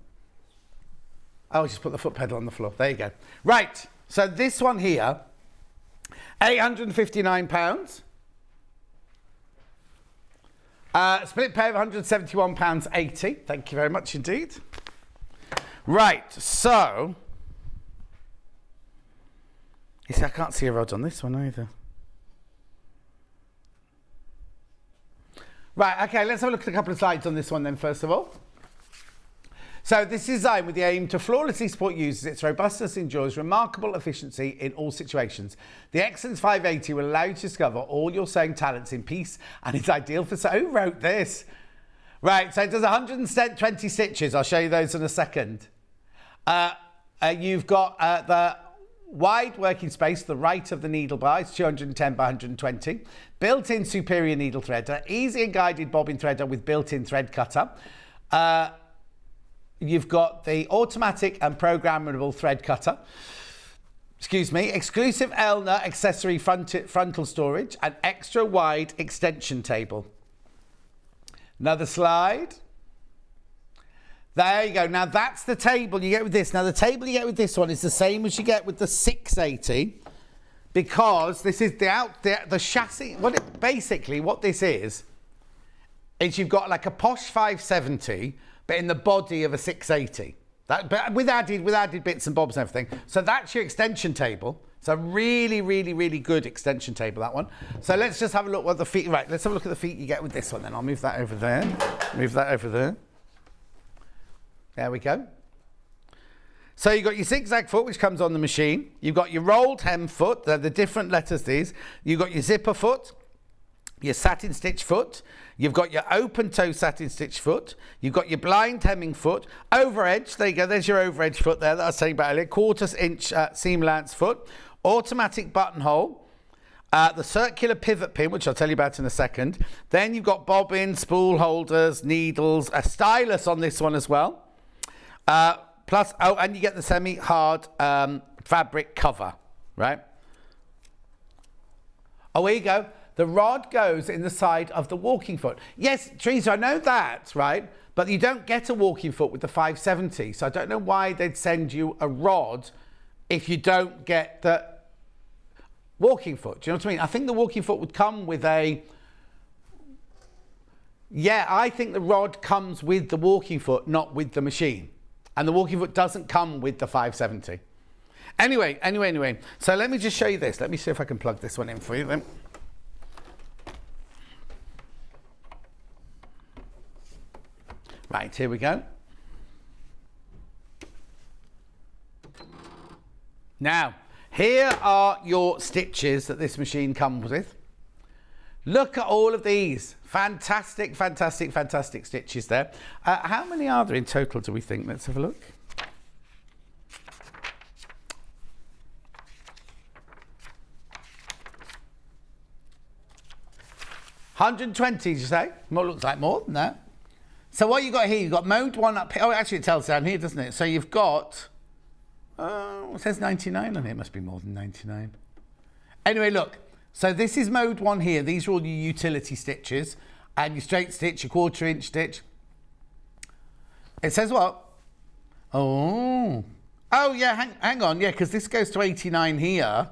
Oh, just put the foot pedal on the floor. There you go. Right, so this one here, £859. Split pair of £171.80. Thank you very much indeed. Right, so... You see, I can't see a rod on this one either. Right, okay, let's have a look at a couple of slides on this one then, first of all. So this is designed with the aim to flawlessly support users. Its robustness enjoys remarkable efficiency in all situations. The Excellence 580 will allow you to discover all your sewing talents in peace and is ideal for... Who wrote this? Right, so it does 120 stitches. I'll show you those in a second. You've got the wide working space to the right of the needle bar. It's 210 by 120. Built-in superior needle threader. Easy and guided bobbin threader with built-in thread cutter. You've got the automatic and programmable thread cutter. Excuse me. Exclusive Elna accessory frontal storage and extra wide extension table. Another slide. There you go. Now that's the table you get with this. Now the table you get with this one is the same as you get with the 680 because this is the chassis. Basically what this is you've got like a posh 570 but in the body of a 680. But with added bits and bobs and everything. So that's your extension table. It's a really, really, really good extension table, that one. So let's just have a look at the feet. Right, let's have a look at the feet you get with this one then. I'll move that over there. Move that over there. There we go. So you've got your zigzag foot, which comes on the machine. You've got your rolled hem foot. They're the different letters, these. You've got your zipper foot, your satin stitch foot. You've got your open toe satin stitch foot. You've got your blind hemming foot. Over edge, there you go. There's your over edge foot there that I was saying about earlier. 1/4 inch seam allowance foot. Automatic buttonhole. The circular pivot pin, which I'll tell you about in a second. Then you've got bobbins, spool holders, needles, a stylus on this one as well. Plus, oh, and you get the semi-hard fabric cover, right? Oh, here you go. The rod goes in the side of the walking foot. Yes, Teresa, I know that, right? But you don't get a walking foot with the 570. So I don't know why they'd send you a rod if you don't get the walking foot. Do you know what I mean? I think the walking foot would come with a... Yeah, I think the rod comes with the walking foot, not with the machine. And the walking foot doesn't come with the 570. Anyway. So let me just show you this. Let me see if I can plug this one in for you then. Right, here we go. Now, here are your stitches that this machine comes with. Look at all of these. Fantastic, fantastic, fantastic stitches there. How many are there in total, do we think? Let's have a look. $120, did you say? Well, looks like more than that. So what you got here, you've got mode 1 up here. Oh, actually it tells down here, doesn't it? So you've got, it says 99 on here. It must be more than 99. Anyway, look. So this is mode 1 here. These are all your utility stitches. And your straight stitch, your 1/4 inch stitch. It says what? Oh, Oh, yeah, hang on, yeah, because this goes to 89 here,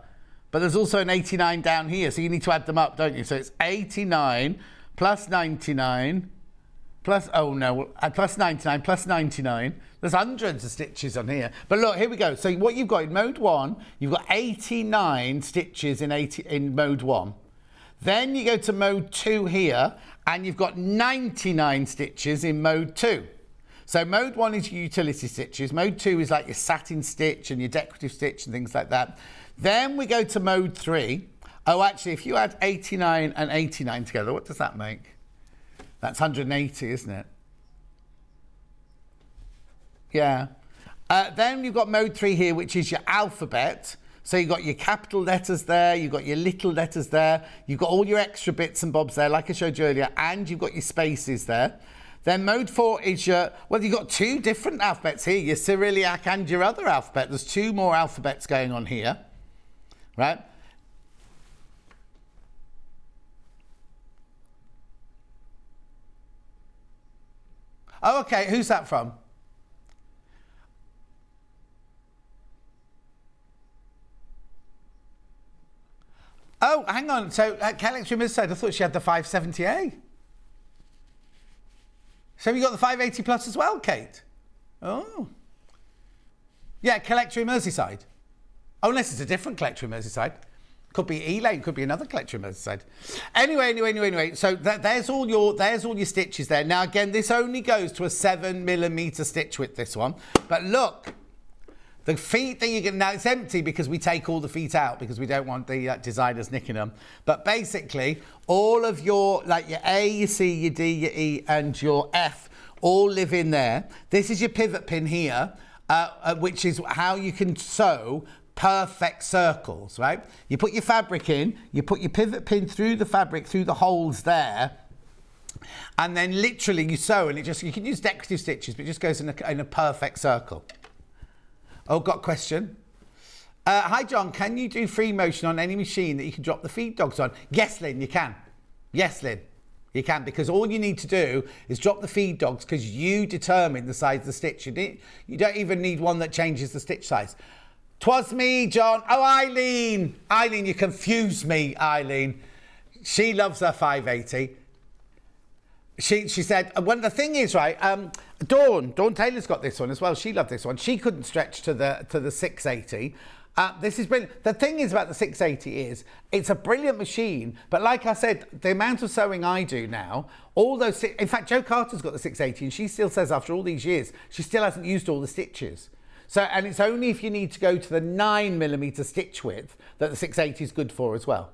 but there's also an 89 down here, so you need to add them up, don't you? So it's 89 plus 99 plus, plus 99 plus 99. There's hundreds of stitches on here. But look, here we go. So what you've got in mode 1, you've got 89 stitches in mode 1. Then you go to mode 2 here, and you've got 99 stitches in mode 2. So mode 1 is your utility stitches. Mode 2 is like your satin stitch and your decorative stitch and things like that. Then we go to mode 3. Oh, actually, if you add 89 and 89 together, what does that make? That's 180, isn't it? Yeah. Then you've got mode 3 here, which is your alphabet. So you've got your capital letters there, you've got your little letters there, you've got all your extra bits and bobs there, like I showed you earlier, and you've got your spaces there. Then mode 4 is your, well, you've got 2 different alphabets here, your Cyrillic and your other alphabet. There's 2 more alphabets going on here, right? Oh, okay, who's that from? Oh, hang on. So, Kelly's said, I thought she had the 570A. So you got the 580 plus as well, Kate? Oh. Yeah, collector in Merseyside. Oh, unless it's a different collector in Merseyside. Could be E-Lane, could be another collector in Merseyside. Anyway. So there's all your stitches there. Now, again, this only goes to a 7mm stitch width, this one. But look. The feet that you get, now it's empty because we take all the feet out because we don't want the designers nicking them. But basically, all of your, like your A, your C, your D, your E, and your F all live in there. This is your pivot pin here, which is how you can sew perfect circles, right? You put your fabric in, you put your pivot pin through the fabric, through the holes there, and then literally you sew, and you can use decorative stitches, but it just goes in a perfect circle. Oh, got a question. Hi, John. Can you do free motion on any machine that you can drop the feed dogs on? Yes, Lynn, you can. Yes, Lynn, you can, because all you need to do is drop the feed dogs because you determine the size of the stitch. You don't even need one that changes the stitch size. 'Twas me, John. Oh, Eileen. Eileen, you confused me, Eileen. She loves her 580. She said, well, the thing is, right, Dawn Taylor's got this one as well. She loved this one. She couldn't stretch to the 680. This is brilliant. The thing is about the 680 is it's a brilliant machine, but like I said, the amount of sewing I do now, all those, in fact, Jo Carter's got the 680 and she still says after all these years, she still hasn't used all the stitches. So, and it's only if you need to go to the 9mm stitch width that the 680 is good for as well.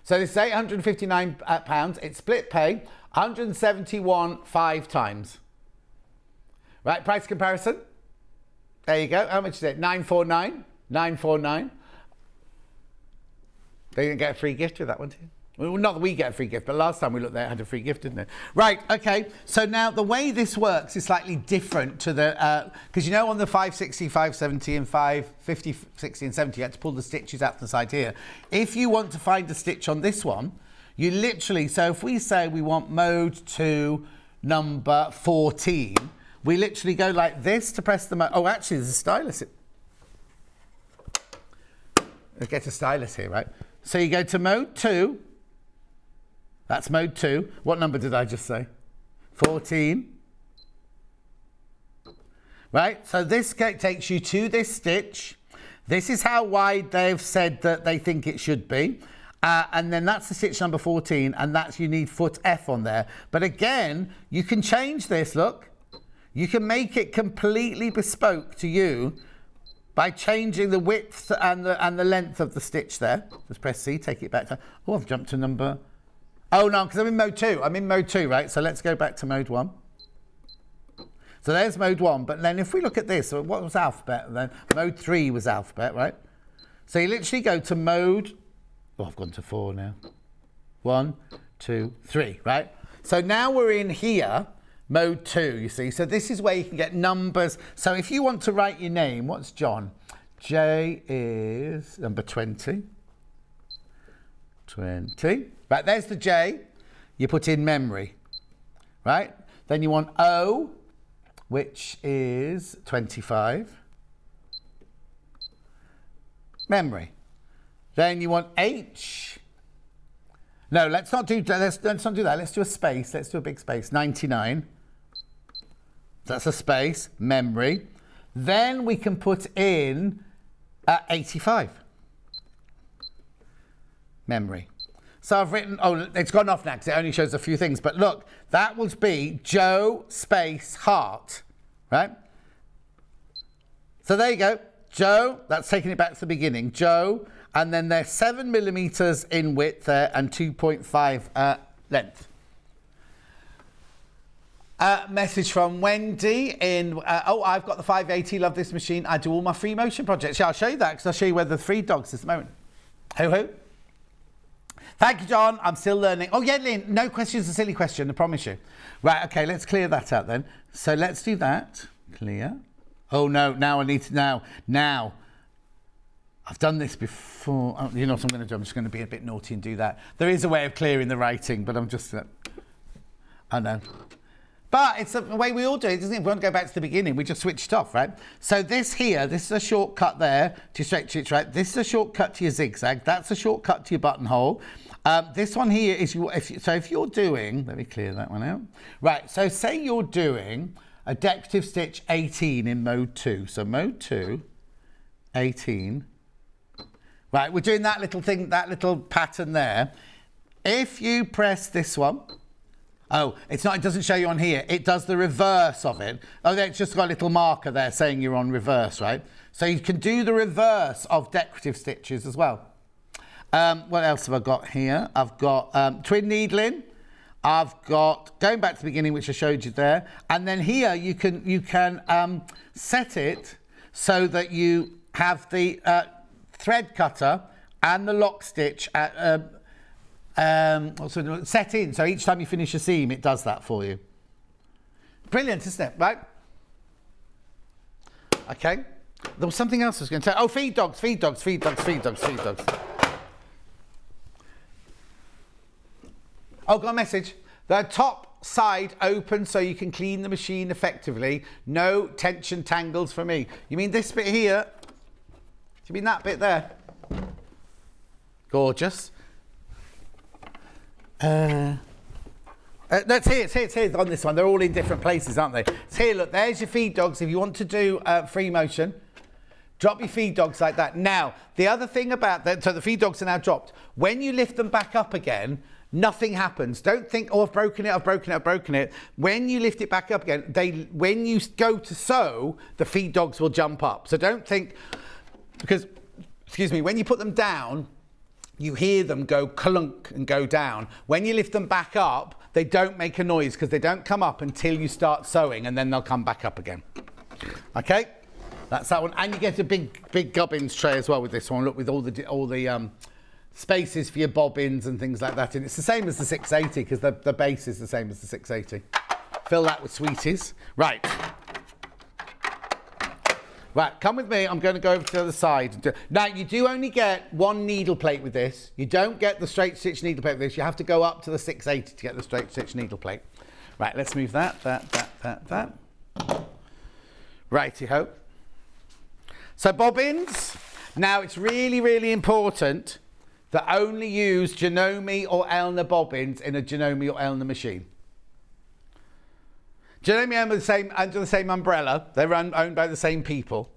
So this is £859. It's split pay. 171 5 times. Right, price comparison. There you go. How much is it? 949. 949. They didn't get a free gift with that one, too. Well, not that we get a free gift, but last time we looked there, it had a free gift, didn't it? Right, okay. So now the way this works is slightly different to the, because you know on the 560, 570 and 550, 60 and 70, you had to pull the stitches out from the side here. If you want to find a stitch on this one, you literally, so if we say we want mode 2, number 14, we literally go like this to press the mode. Oh, actually, there's a stylus. Let's get a stylus here, right? So you go to mode 2. That's mode 2. What number did I just say? 14. Right? So this takes you to this stitch. This is how wide they've said that they think it should be. And then that's the stitch number 14, and that's you need foot F on there. But again, you can change this, look. You can make it completely bespoke to you by changing the width and the length of the stitch there. Just press C, take it back to, oh, I've jumped to number, oh no, because I'm in mode 2. I'm in mode 2, right? So let's go back to mode 1. So there's mode 1, but then if we look at this, so what was alphabet then? Mode 3 was alphabet, right? So you literally go to mode, oh, I've gone to 4 now. 1, 2, 3, right? So now we're in here, mode 2, you see. So this is where you can get numbers. So if you want to write your name, what's John? J is number 20. 20. Right, there's the J. You put in memory, right? Then you want O, which is 25. memory. Then you want H. No, let's not do that. Let's not do that. Let's do a space. Let's do a big space. 99. That's a space, memory. Then we can put in 85. Memory. So I've written, oh, it's gone off now because it only shows a few things. But look, that would be Joe space heart, right? So there you go. Joe, that's taking it back to the beginning. Joe, and then they're 7 millimeters in width there and 2.5 length. Message from Wendy in, I've got the 580, love this machine. I do all my free motion projects. Yeah, I'll show you that because I'll show you where the 3 dogs is at the moment. Ho. Thank you, John. I'm still learning. Oh, yeah, Lynn, no question's a silly question, I promise you. Right, okay, let's clear that out then. So let's do that. Clear. Oh, no, now I need to, now. I've done this before. Oh, you know what I'm going to do? I'm just going to be a bit naughty and do that. There is a way of clearing the writing, but I'm just, I know. But it's the way we all do it, isn't it? If we want to go back to the beginning, we just switched off, right? So this here, this is a shortcut there to stretch it, right? This is a shortcut to your zigzag. That's a shortcut to your buttonhole. This one here is, if you're doing, let me clear that one out. Right, so say you're doing a decorative stitch 18 in mode 2. So mode 2, 18. Right, we're doing that little thing, that little pattern there. If you press this one, oh, it's not, it doesn't show you on here. It does the reverse of it. Oh, it's just got a little marker there saying you're on reverse, right? So you can do the reverse of decorative stitches as well. What else have I got here? I've got twin needling. I've got, going back to the beginning, which I showed you there. And then here you can set it so that you have the thread cutter and the lock stitch at, set in, so each time you finish a seam it does that for you. Brilliant, isn't it? Right, okay, there was something else I was going to tell. Oh, feed dogs. Oh, got a message. The top side open so you can clean the machine effectively. No tension tangles for me. You mean this bit here? Do you mean that bit there? Gorgeous. That's here, it's here on this one. They're all in different places, aren't they? It's here, look, there's your feed dogs. If you want to do free motion, drop your feed dogs like that. Now, the other thing about that, so the feed dogs are now dropped. When you lift them back up again, nothing happens. Don't think, oh, I've broken it. When you lift it back up again, when you go to sew, the feed dogs will jump up. So don't think, because, excuse me, when you put them down, you hear them go clunk and go down. When you lift them back up, they don't make a noise because they don't come up until you start sewing, and then they'll come back up again. Okay, that's that one. And you get a big gubbins tray as well with this one. Look, with all the spaces for your bobbins and things like that. And it's the same as the 680 because the base is the same as the 680. Fill that with sweeties. Right. Right, come with me. I'm going to go over to the other side. Now, you do only get one needle plate with this. You don't get the straight stitch needle plate with this. You have to go up to the 680 to get the straight stitch needle plate. Right, let's move that. Righty-ho. So bobbins. Now, it's really, really important that only use Janome or Elna bobbins in a Janome or Elna machine. Janome under the same umbrella. They're owned by the same people.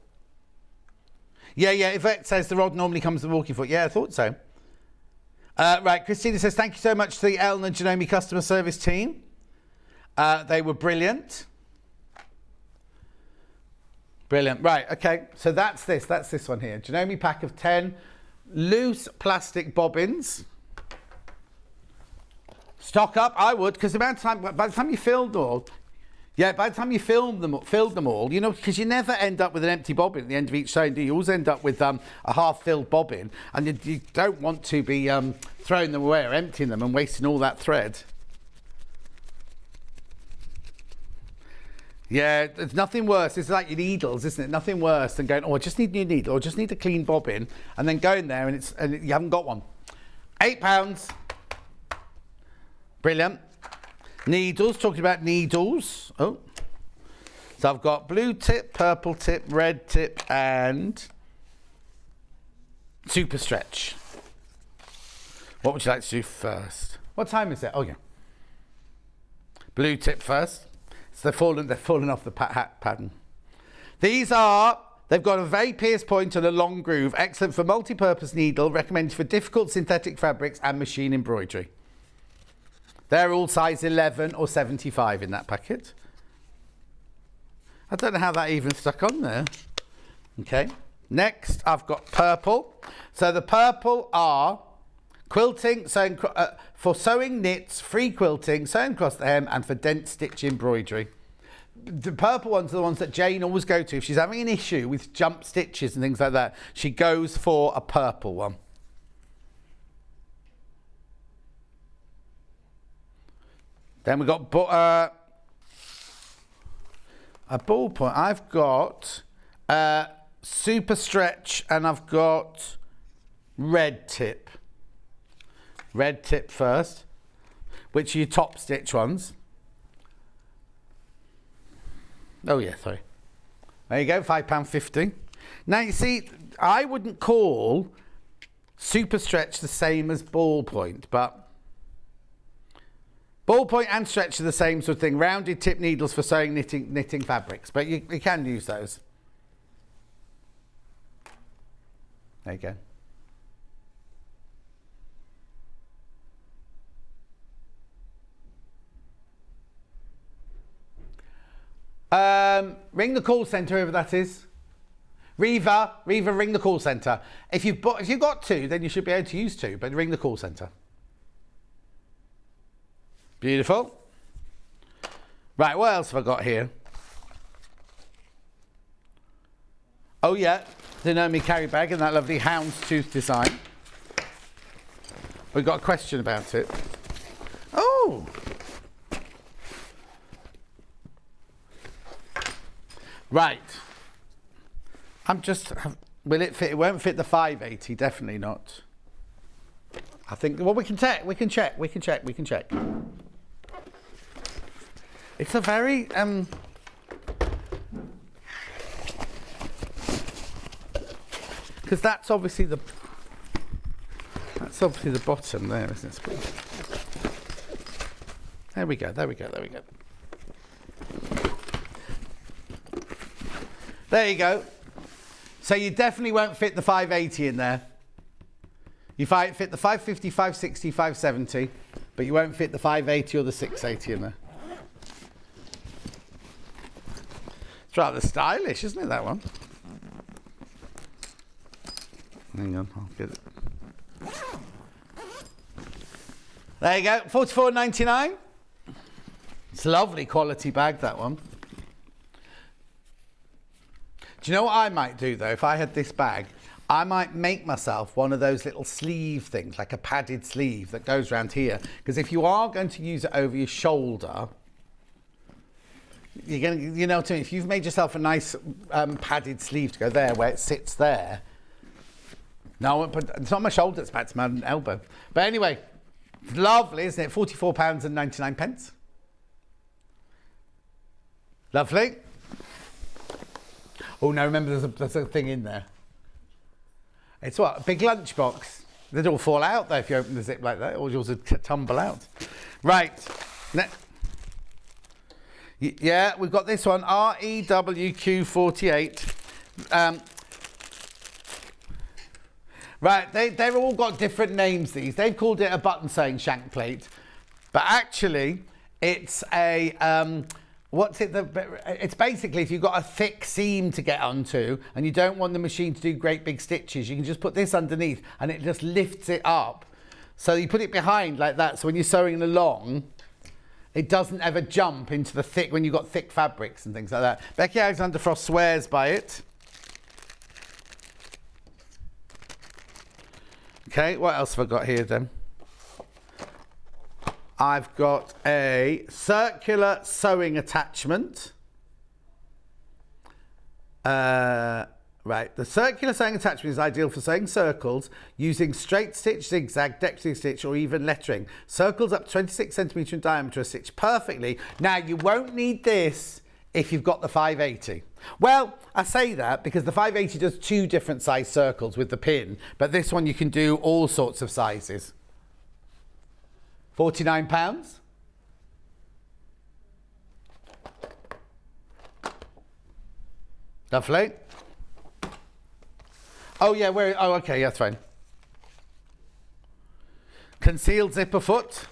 Yeah, Yvette says the rod normally comes with the walking foot. Yeah, I thought so. Right, Christina says, thank you so much to the Elna Janome customer service team. They were brilliant. Brilliant. Right, okay. So that's this one here. Janome pack of 10 loose plastic bobbins. Stock up, I would, because by the time you filled them all, you know, because you never end up with an empty bobbin at the end of each sewing, do you? You always end up with a half-filled bobbin, and you don't want to be throwing them away or emptying them and wasting all that thread. Yeah, there's nothing worse. It's like your needles, isn't it? Nothing worse than going, oh, I just need a new needle, or just need a clean bobbin, and then going there and you haven't got one. £8. Brilliant. Needles, talking about needles. Oh. So I've got blue tip, purple tip, red tip, and super stretch. What would you like to do first? What time is it? Oh yeah. Blue tip first. So they're falling off the hat pattern. They've got a very pierced point and a long groove. Excellent for multi-purpose needle. Recommended for difficult synthetic fabrics and machine embroidery. They're all size 11 or 75 in that packet. I don't know how that even stuck on there. Okay. Next, I've got purple. So the purple are quilting, sewing, for sewing knits, free quilting, sewing across the hem, and for dense stitch embroidery. The purple ones are the ones that Jane always goes to. If she's having an issue with jump stitches and things like that, she goes for a purple one. Then we've got a ballpoint. I've got super stretch and I've got red tip. Red tip first, which are your top stitch ones. Oh yeah, sorry. There you go, £5.50. Now you see, I wouldn't call super stretch the same as ballpoint, but ballpoint and stretch are the same sort of thing. Rounded tip needles for sewing knitting fabrics, but you can use those. There you go. Ring the call centre, whoever that is. Reva, ring the call centre. If you've got two, then you should be able to use two, but ring the call centre. Beautiful. Right, what else have I got here? Oh yeah, the Naomi carry bag in that lovely houndstooth design. We've got a question about it. Oh! Right. Will it fit? It won't fit the 580, definitely not. I think, well, we can check. It's a very, because that's obviously the bottom there, isn't it? There we go. There you go. So you definitely won't fit the 580 in there. You might fit the 550, 560, 570, but you won't fit the 580 or the 680 in there. It's rather stylish, isn't it, that one? Hang on, I'll get it. There you go, $44.99. It's a lovely quality bag, that one. Do you know what I might do, though, if I had this bag? I might make myself one of those little sleeve things, like a padded sleeve that goes around here. Because if you are going to use it over your shoulder, you're going to, you know what I mean? If you've made yourself a nice padded sleeve to go there, where it sits there. No, but it's not my shoulder, it's back to my elbow. But anyway, it's lovely, isn't it? £44.99. Lovely. Oh, no, remember there's a thing in there. It's what? A big lunchbox. They'd all fall out, though, if you open the zip like that, or yours would tumble out. Right. Yeah, we've got this one, REWQ48. Right, they've all got different names, these. They've called it a button sewing shank plate. But actually, it's a... it's basically if you've got a thick seam to get onto and you don't want the machine to do great big stitches, you can just put this underneath and it just lifts it up. So you put it behind like that, so when you're sewing along, it doesn't ever jump into the thick, when you've got thick fabrics and things like that. Becky Alexander Frost swears by it. Okay, what else have I got here then? I've got a circular sewing attachment. Right, the circular sewing attachment is ideal for sewing circles using straight stitch, zigzag, decorative stitch, or even lettering. Circles up 26 centimetre in diameter are stitched perfectly. Now, you won't need this if you've got the 580. Well, I say that because the 580 does 2 different size circles with the pin, but this one you can do all sorts of sizes. £49. Lovely. Oh yeah, oh okay, that's fine. Concealed zipper foot.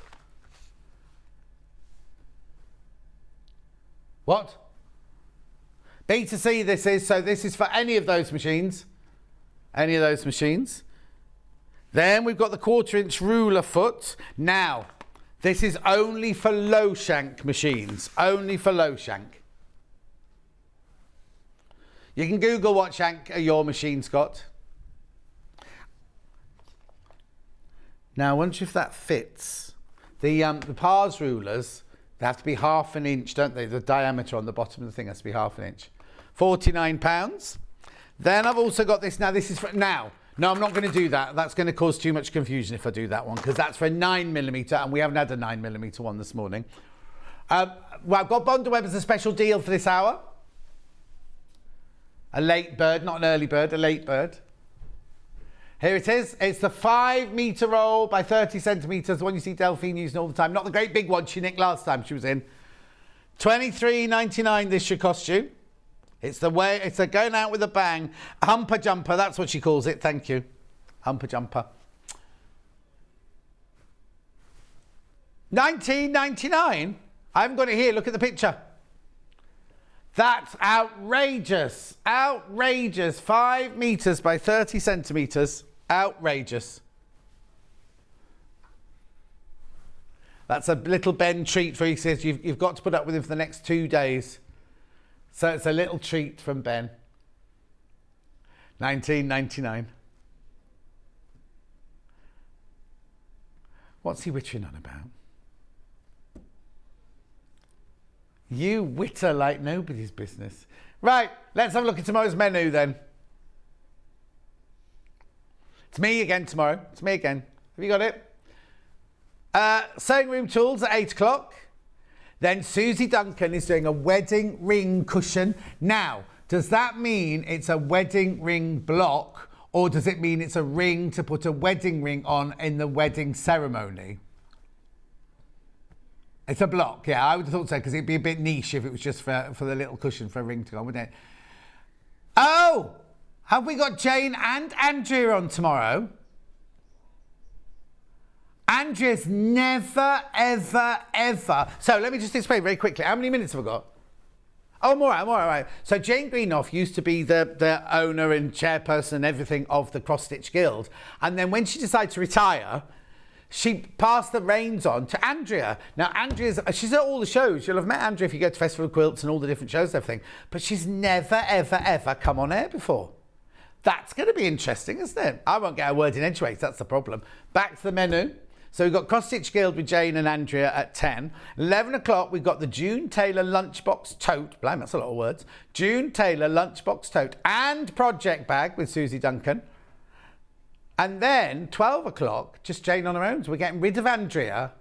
What? B2C this is, so this is for any of those machines. Any of those machines. Then we've got the 1/4 inch ruler foot. Now, this is only for low shank machines. Only for low shank. You can Google what shank your machine's got. Now, I wonder if that fits. The Pars rulers, they have to be 1/2 inch, don't they? The diameter on the bottom of the thing has to be 1/2 inch. £49. Then I've also got this. Now, this is for now. No, I'm not going to do that. That's going to cause too much confusion if I do that one, because that's for a 9mm, and we haven't had a 9mm one this morning. Well, I've got Bondaweb as a special deal for this hour. A late bird, not an early bird, a late bird. Here it is. It's the 5-metre roll by 30 centimetres, the one you see Delphine using all the time. Not the great big one she nicked last time she was in. £23.99 this should cost you. It's the way, it's a going out with a bang. Humper jumper, that's what she calls it. Thank you. Humper jumper. £19.99? I haven't got it here. Look at the picture. That's outrageous. Outrageous. 5 metres by 30 centimetres. Outrageous. That's a little Ben treat for you. He says you've got to put up with him for the next 2 days. So it's a little treat from Ben. £19.99. What's he wittering on about? You witter like nobody's business. Right, let's have a look at tomorrow's menu then. It's me again tomorrow. It's me again. Have you got it? Sewing room tools at 8 o'clock. Then Susie Duncan is doing a wedding ring cushion. Now, does that mean it's a wedding ring block, or does it mean it's a ring to put a wedding ring on in the wedding ceremony? It's a block, yeah, I would have thought so, because it'd be a bit niche if it was just for the little cushion for a ring to go on, wouldn't it? Oh! Have we got Jane and Andrea on tomorrow? Andrea's never, ever, ever... So let me just explain very quickly. How many minutes have I got? Oh, I'm all right. So Jane Greenough used to be the owner and chairperson and everything of the Cross Stitch Guild. And then when she decided to retire, she passed the reins on to Andrea. Now, she's at all the shows. You'll have met Andrea if you go to Festival of Quilts and all the different shows and everything. But she's never, ever, ever come on air before. That's going to be interesting, isn't it? I won't get a word in anyway, so that's the problem. Back to the menu. So we've got Cross Stitch Guild with Jane and Andrea at 10. 11 o'clock, we've got the June Taylor Lunchbox Tote. Blimey, that's a lot of words. June Taylor Lunchbox Tote and Project Bag with Susie Duncan. And then 12 o'clock, just Jane on her own. So we're getting rid of Andrea.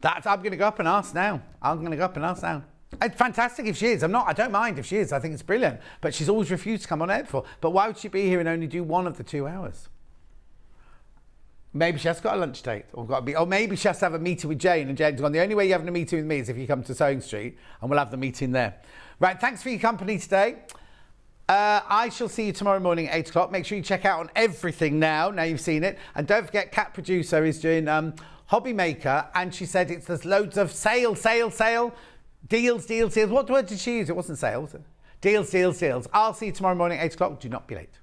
I'm going to go up and ask now. It's fantastic if she is. I don't mind if she is. I think it's brilliant. But she's always refused to come on air before. But why would she be here and only do one of the 2 hours? Maybe she has got a lunch date. Or maybe she has to have a meeting with Jane. And Jane's gone, the only way you're having a meeting with me is if you come to Sewing Street. And we'll have the meeting there. Right, thanks for your company today. I shall see you tomorrow morning at 8 o'clock. Make sure you check out on everything now you've seen it. And don't forget, Cat Producer is doing Hobby Maker. And she said there's loads of sale. Deals. What word did she use? It wasn't sale, was it? Deals. I'll see you tomorrow morning at 8 o'clock. Do not be late.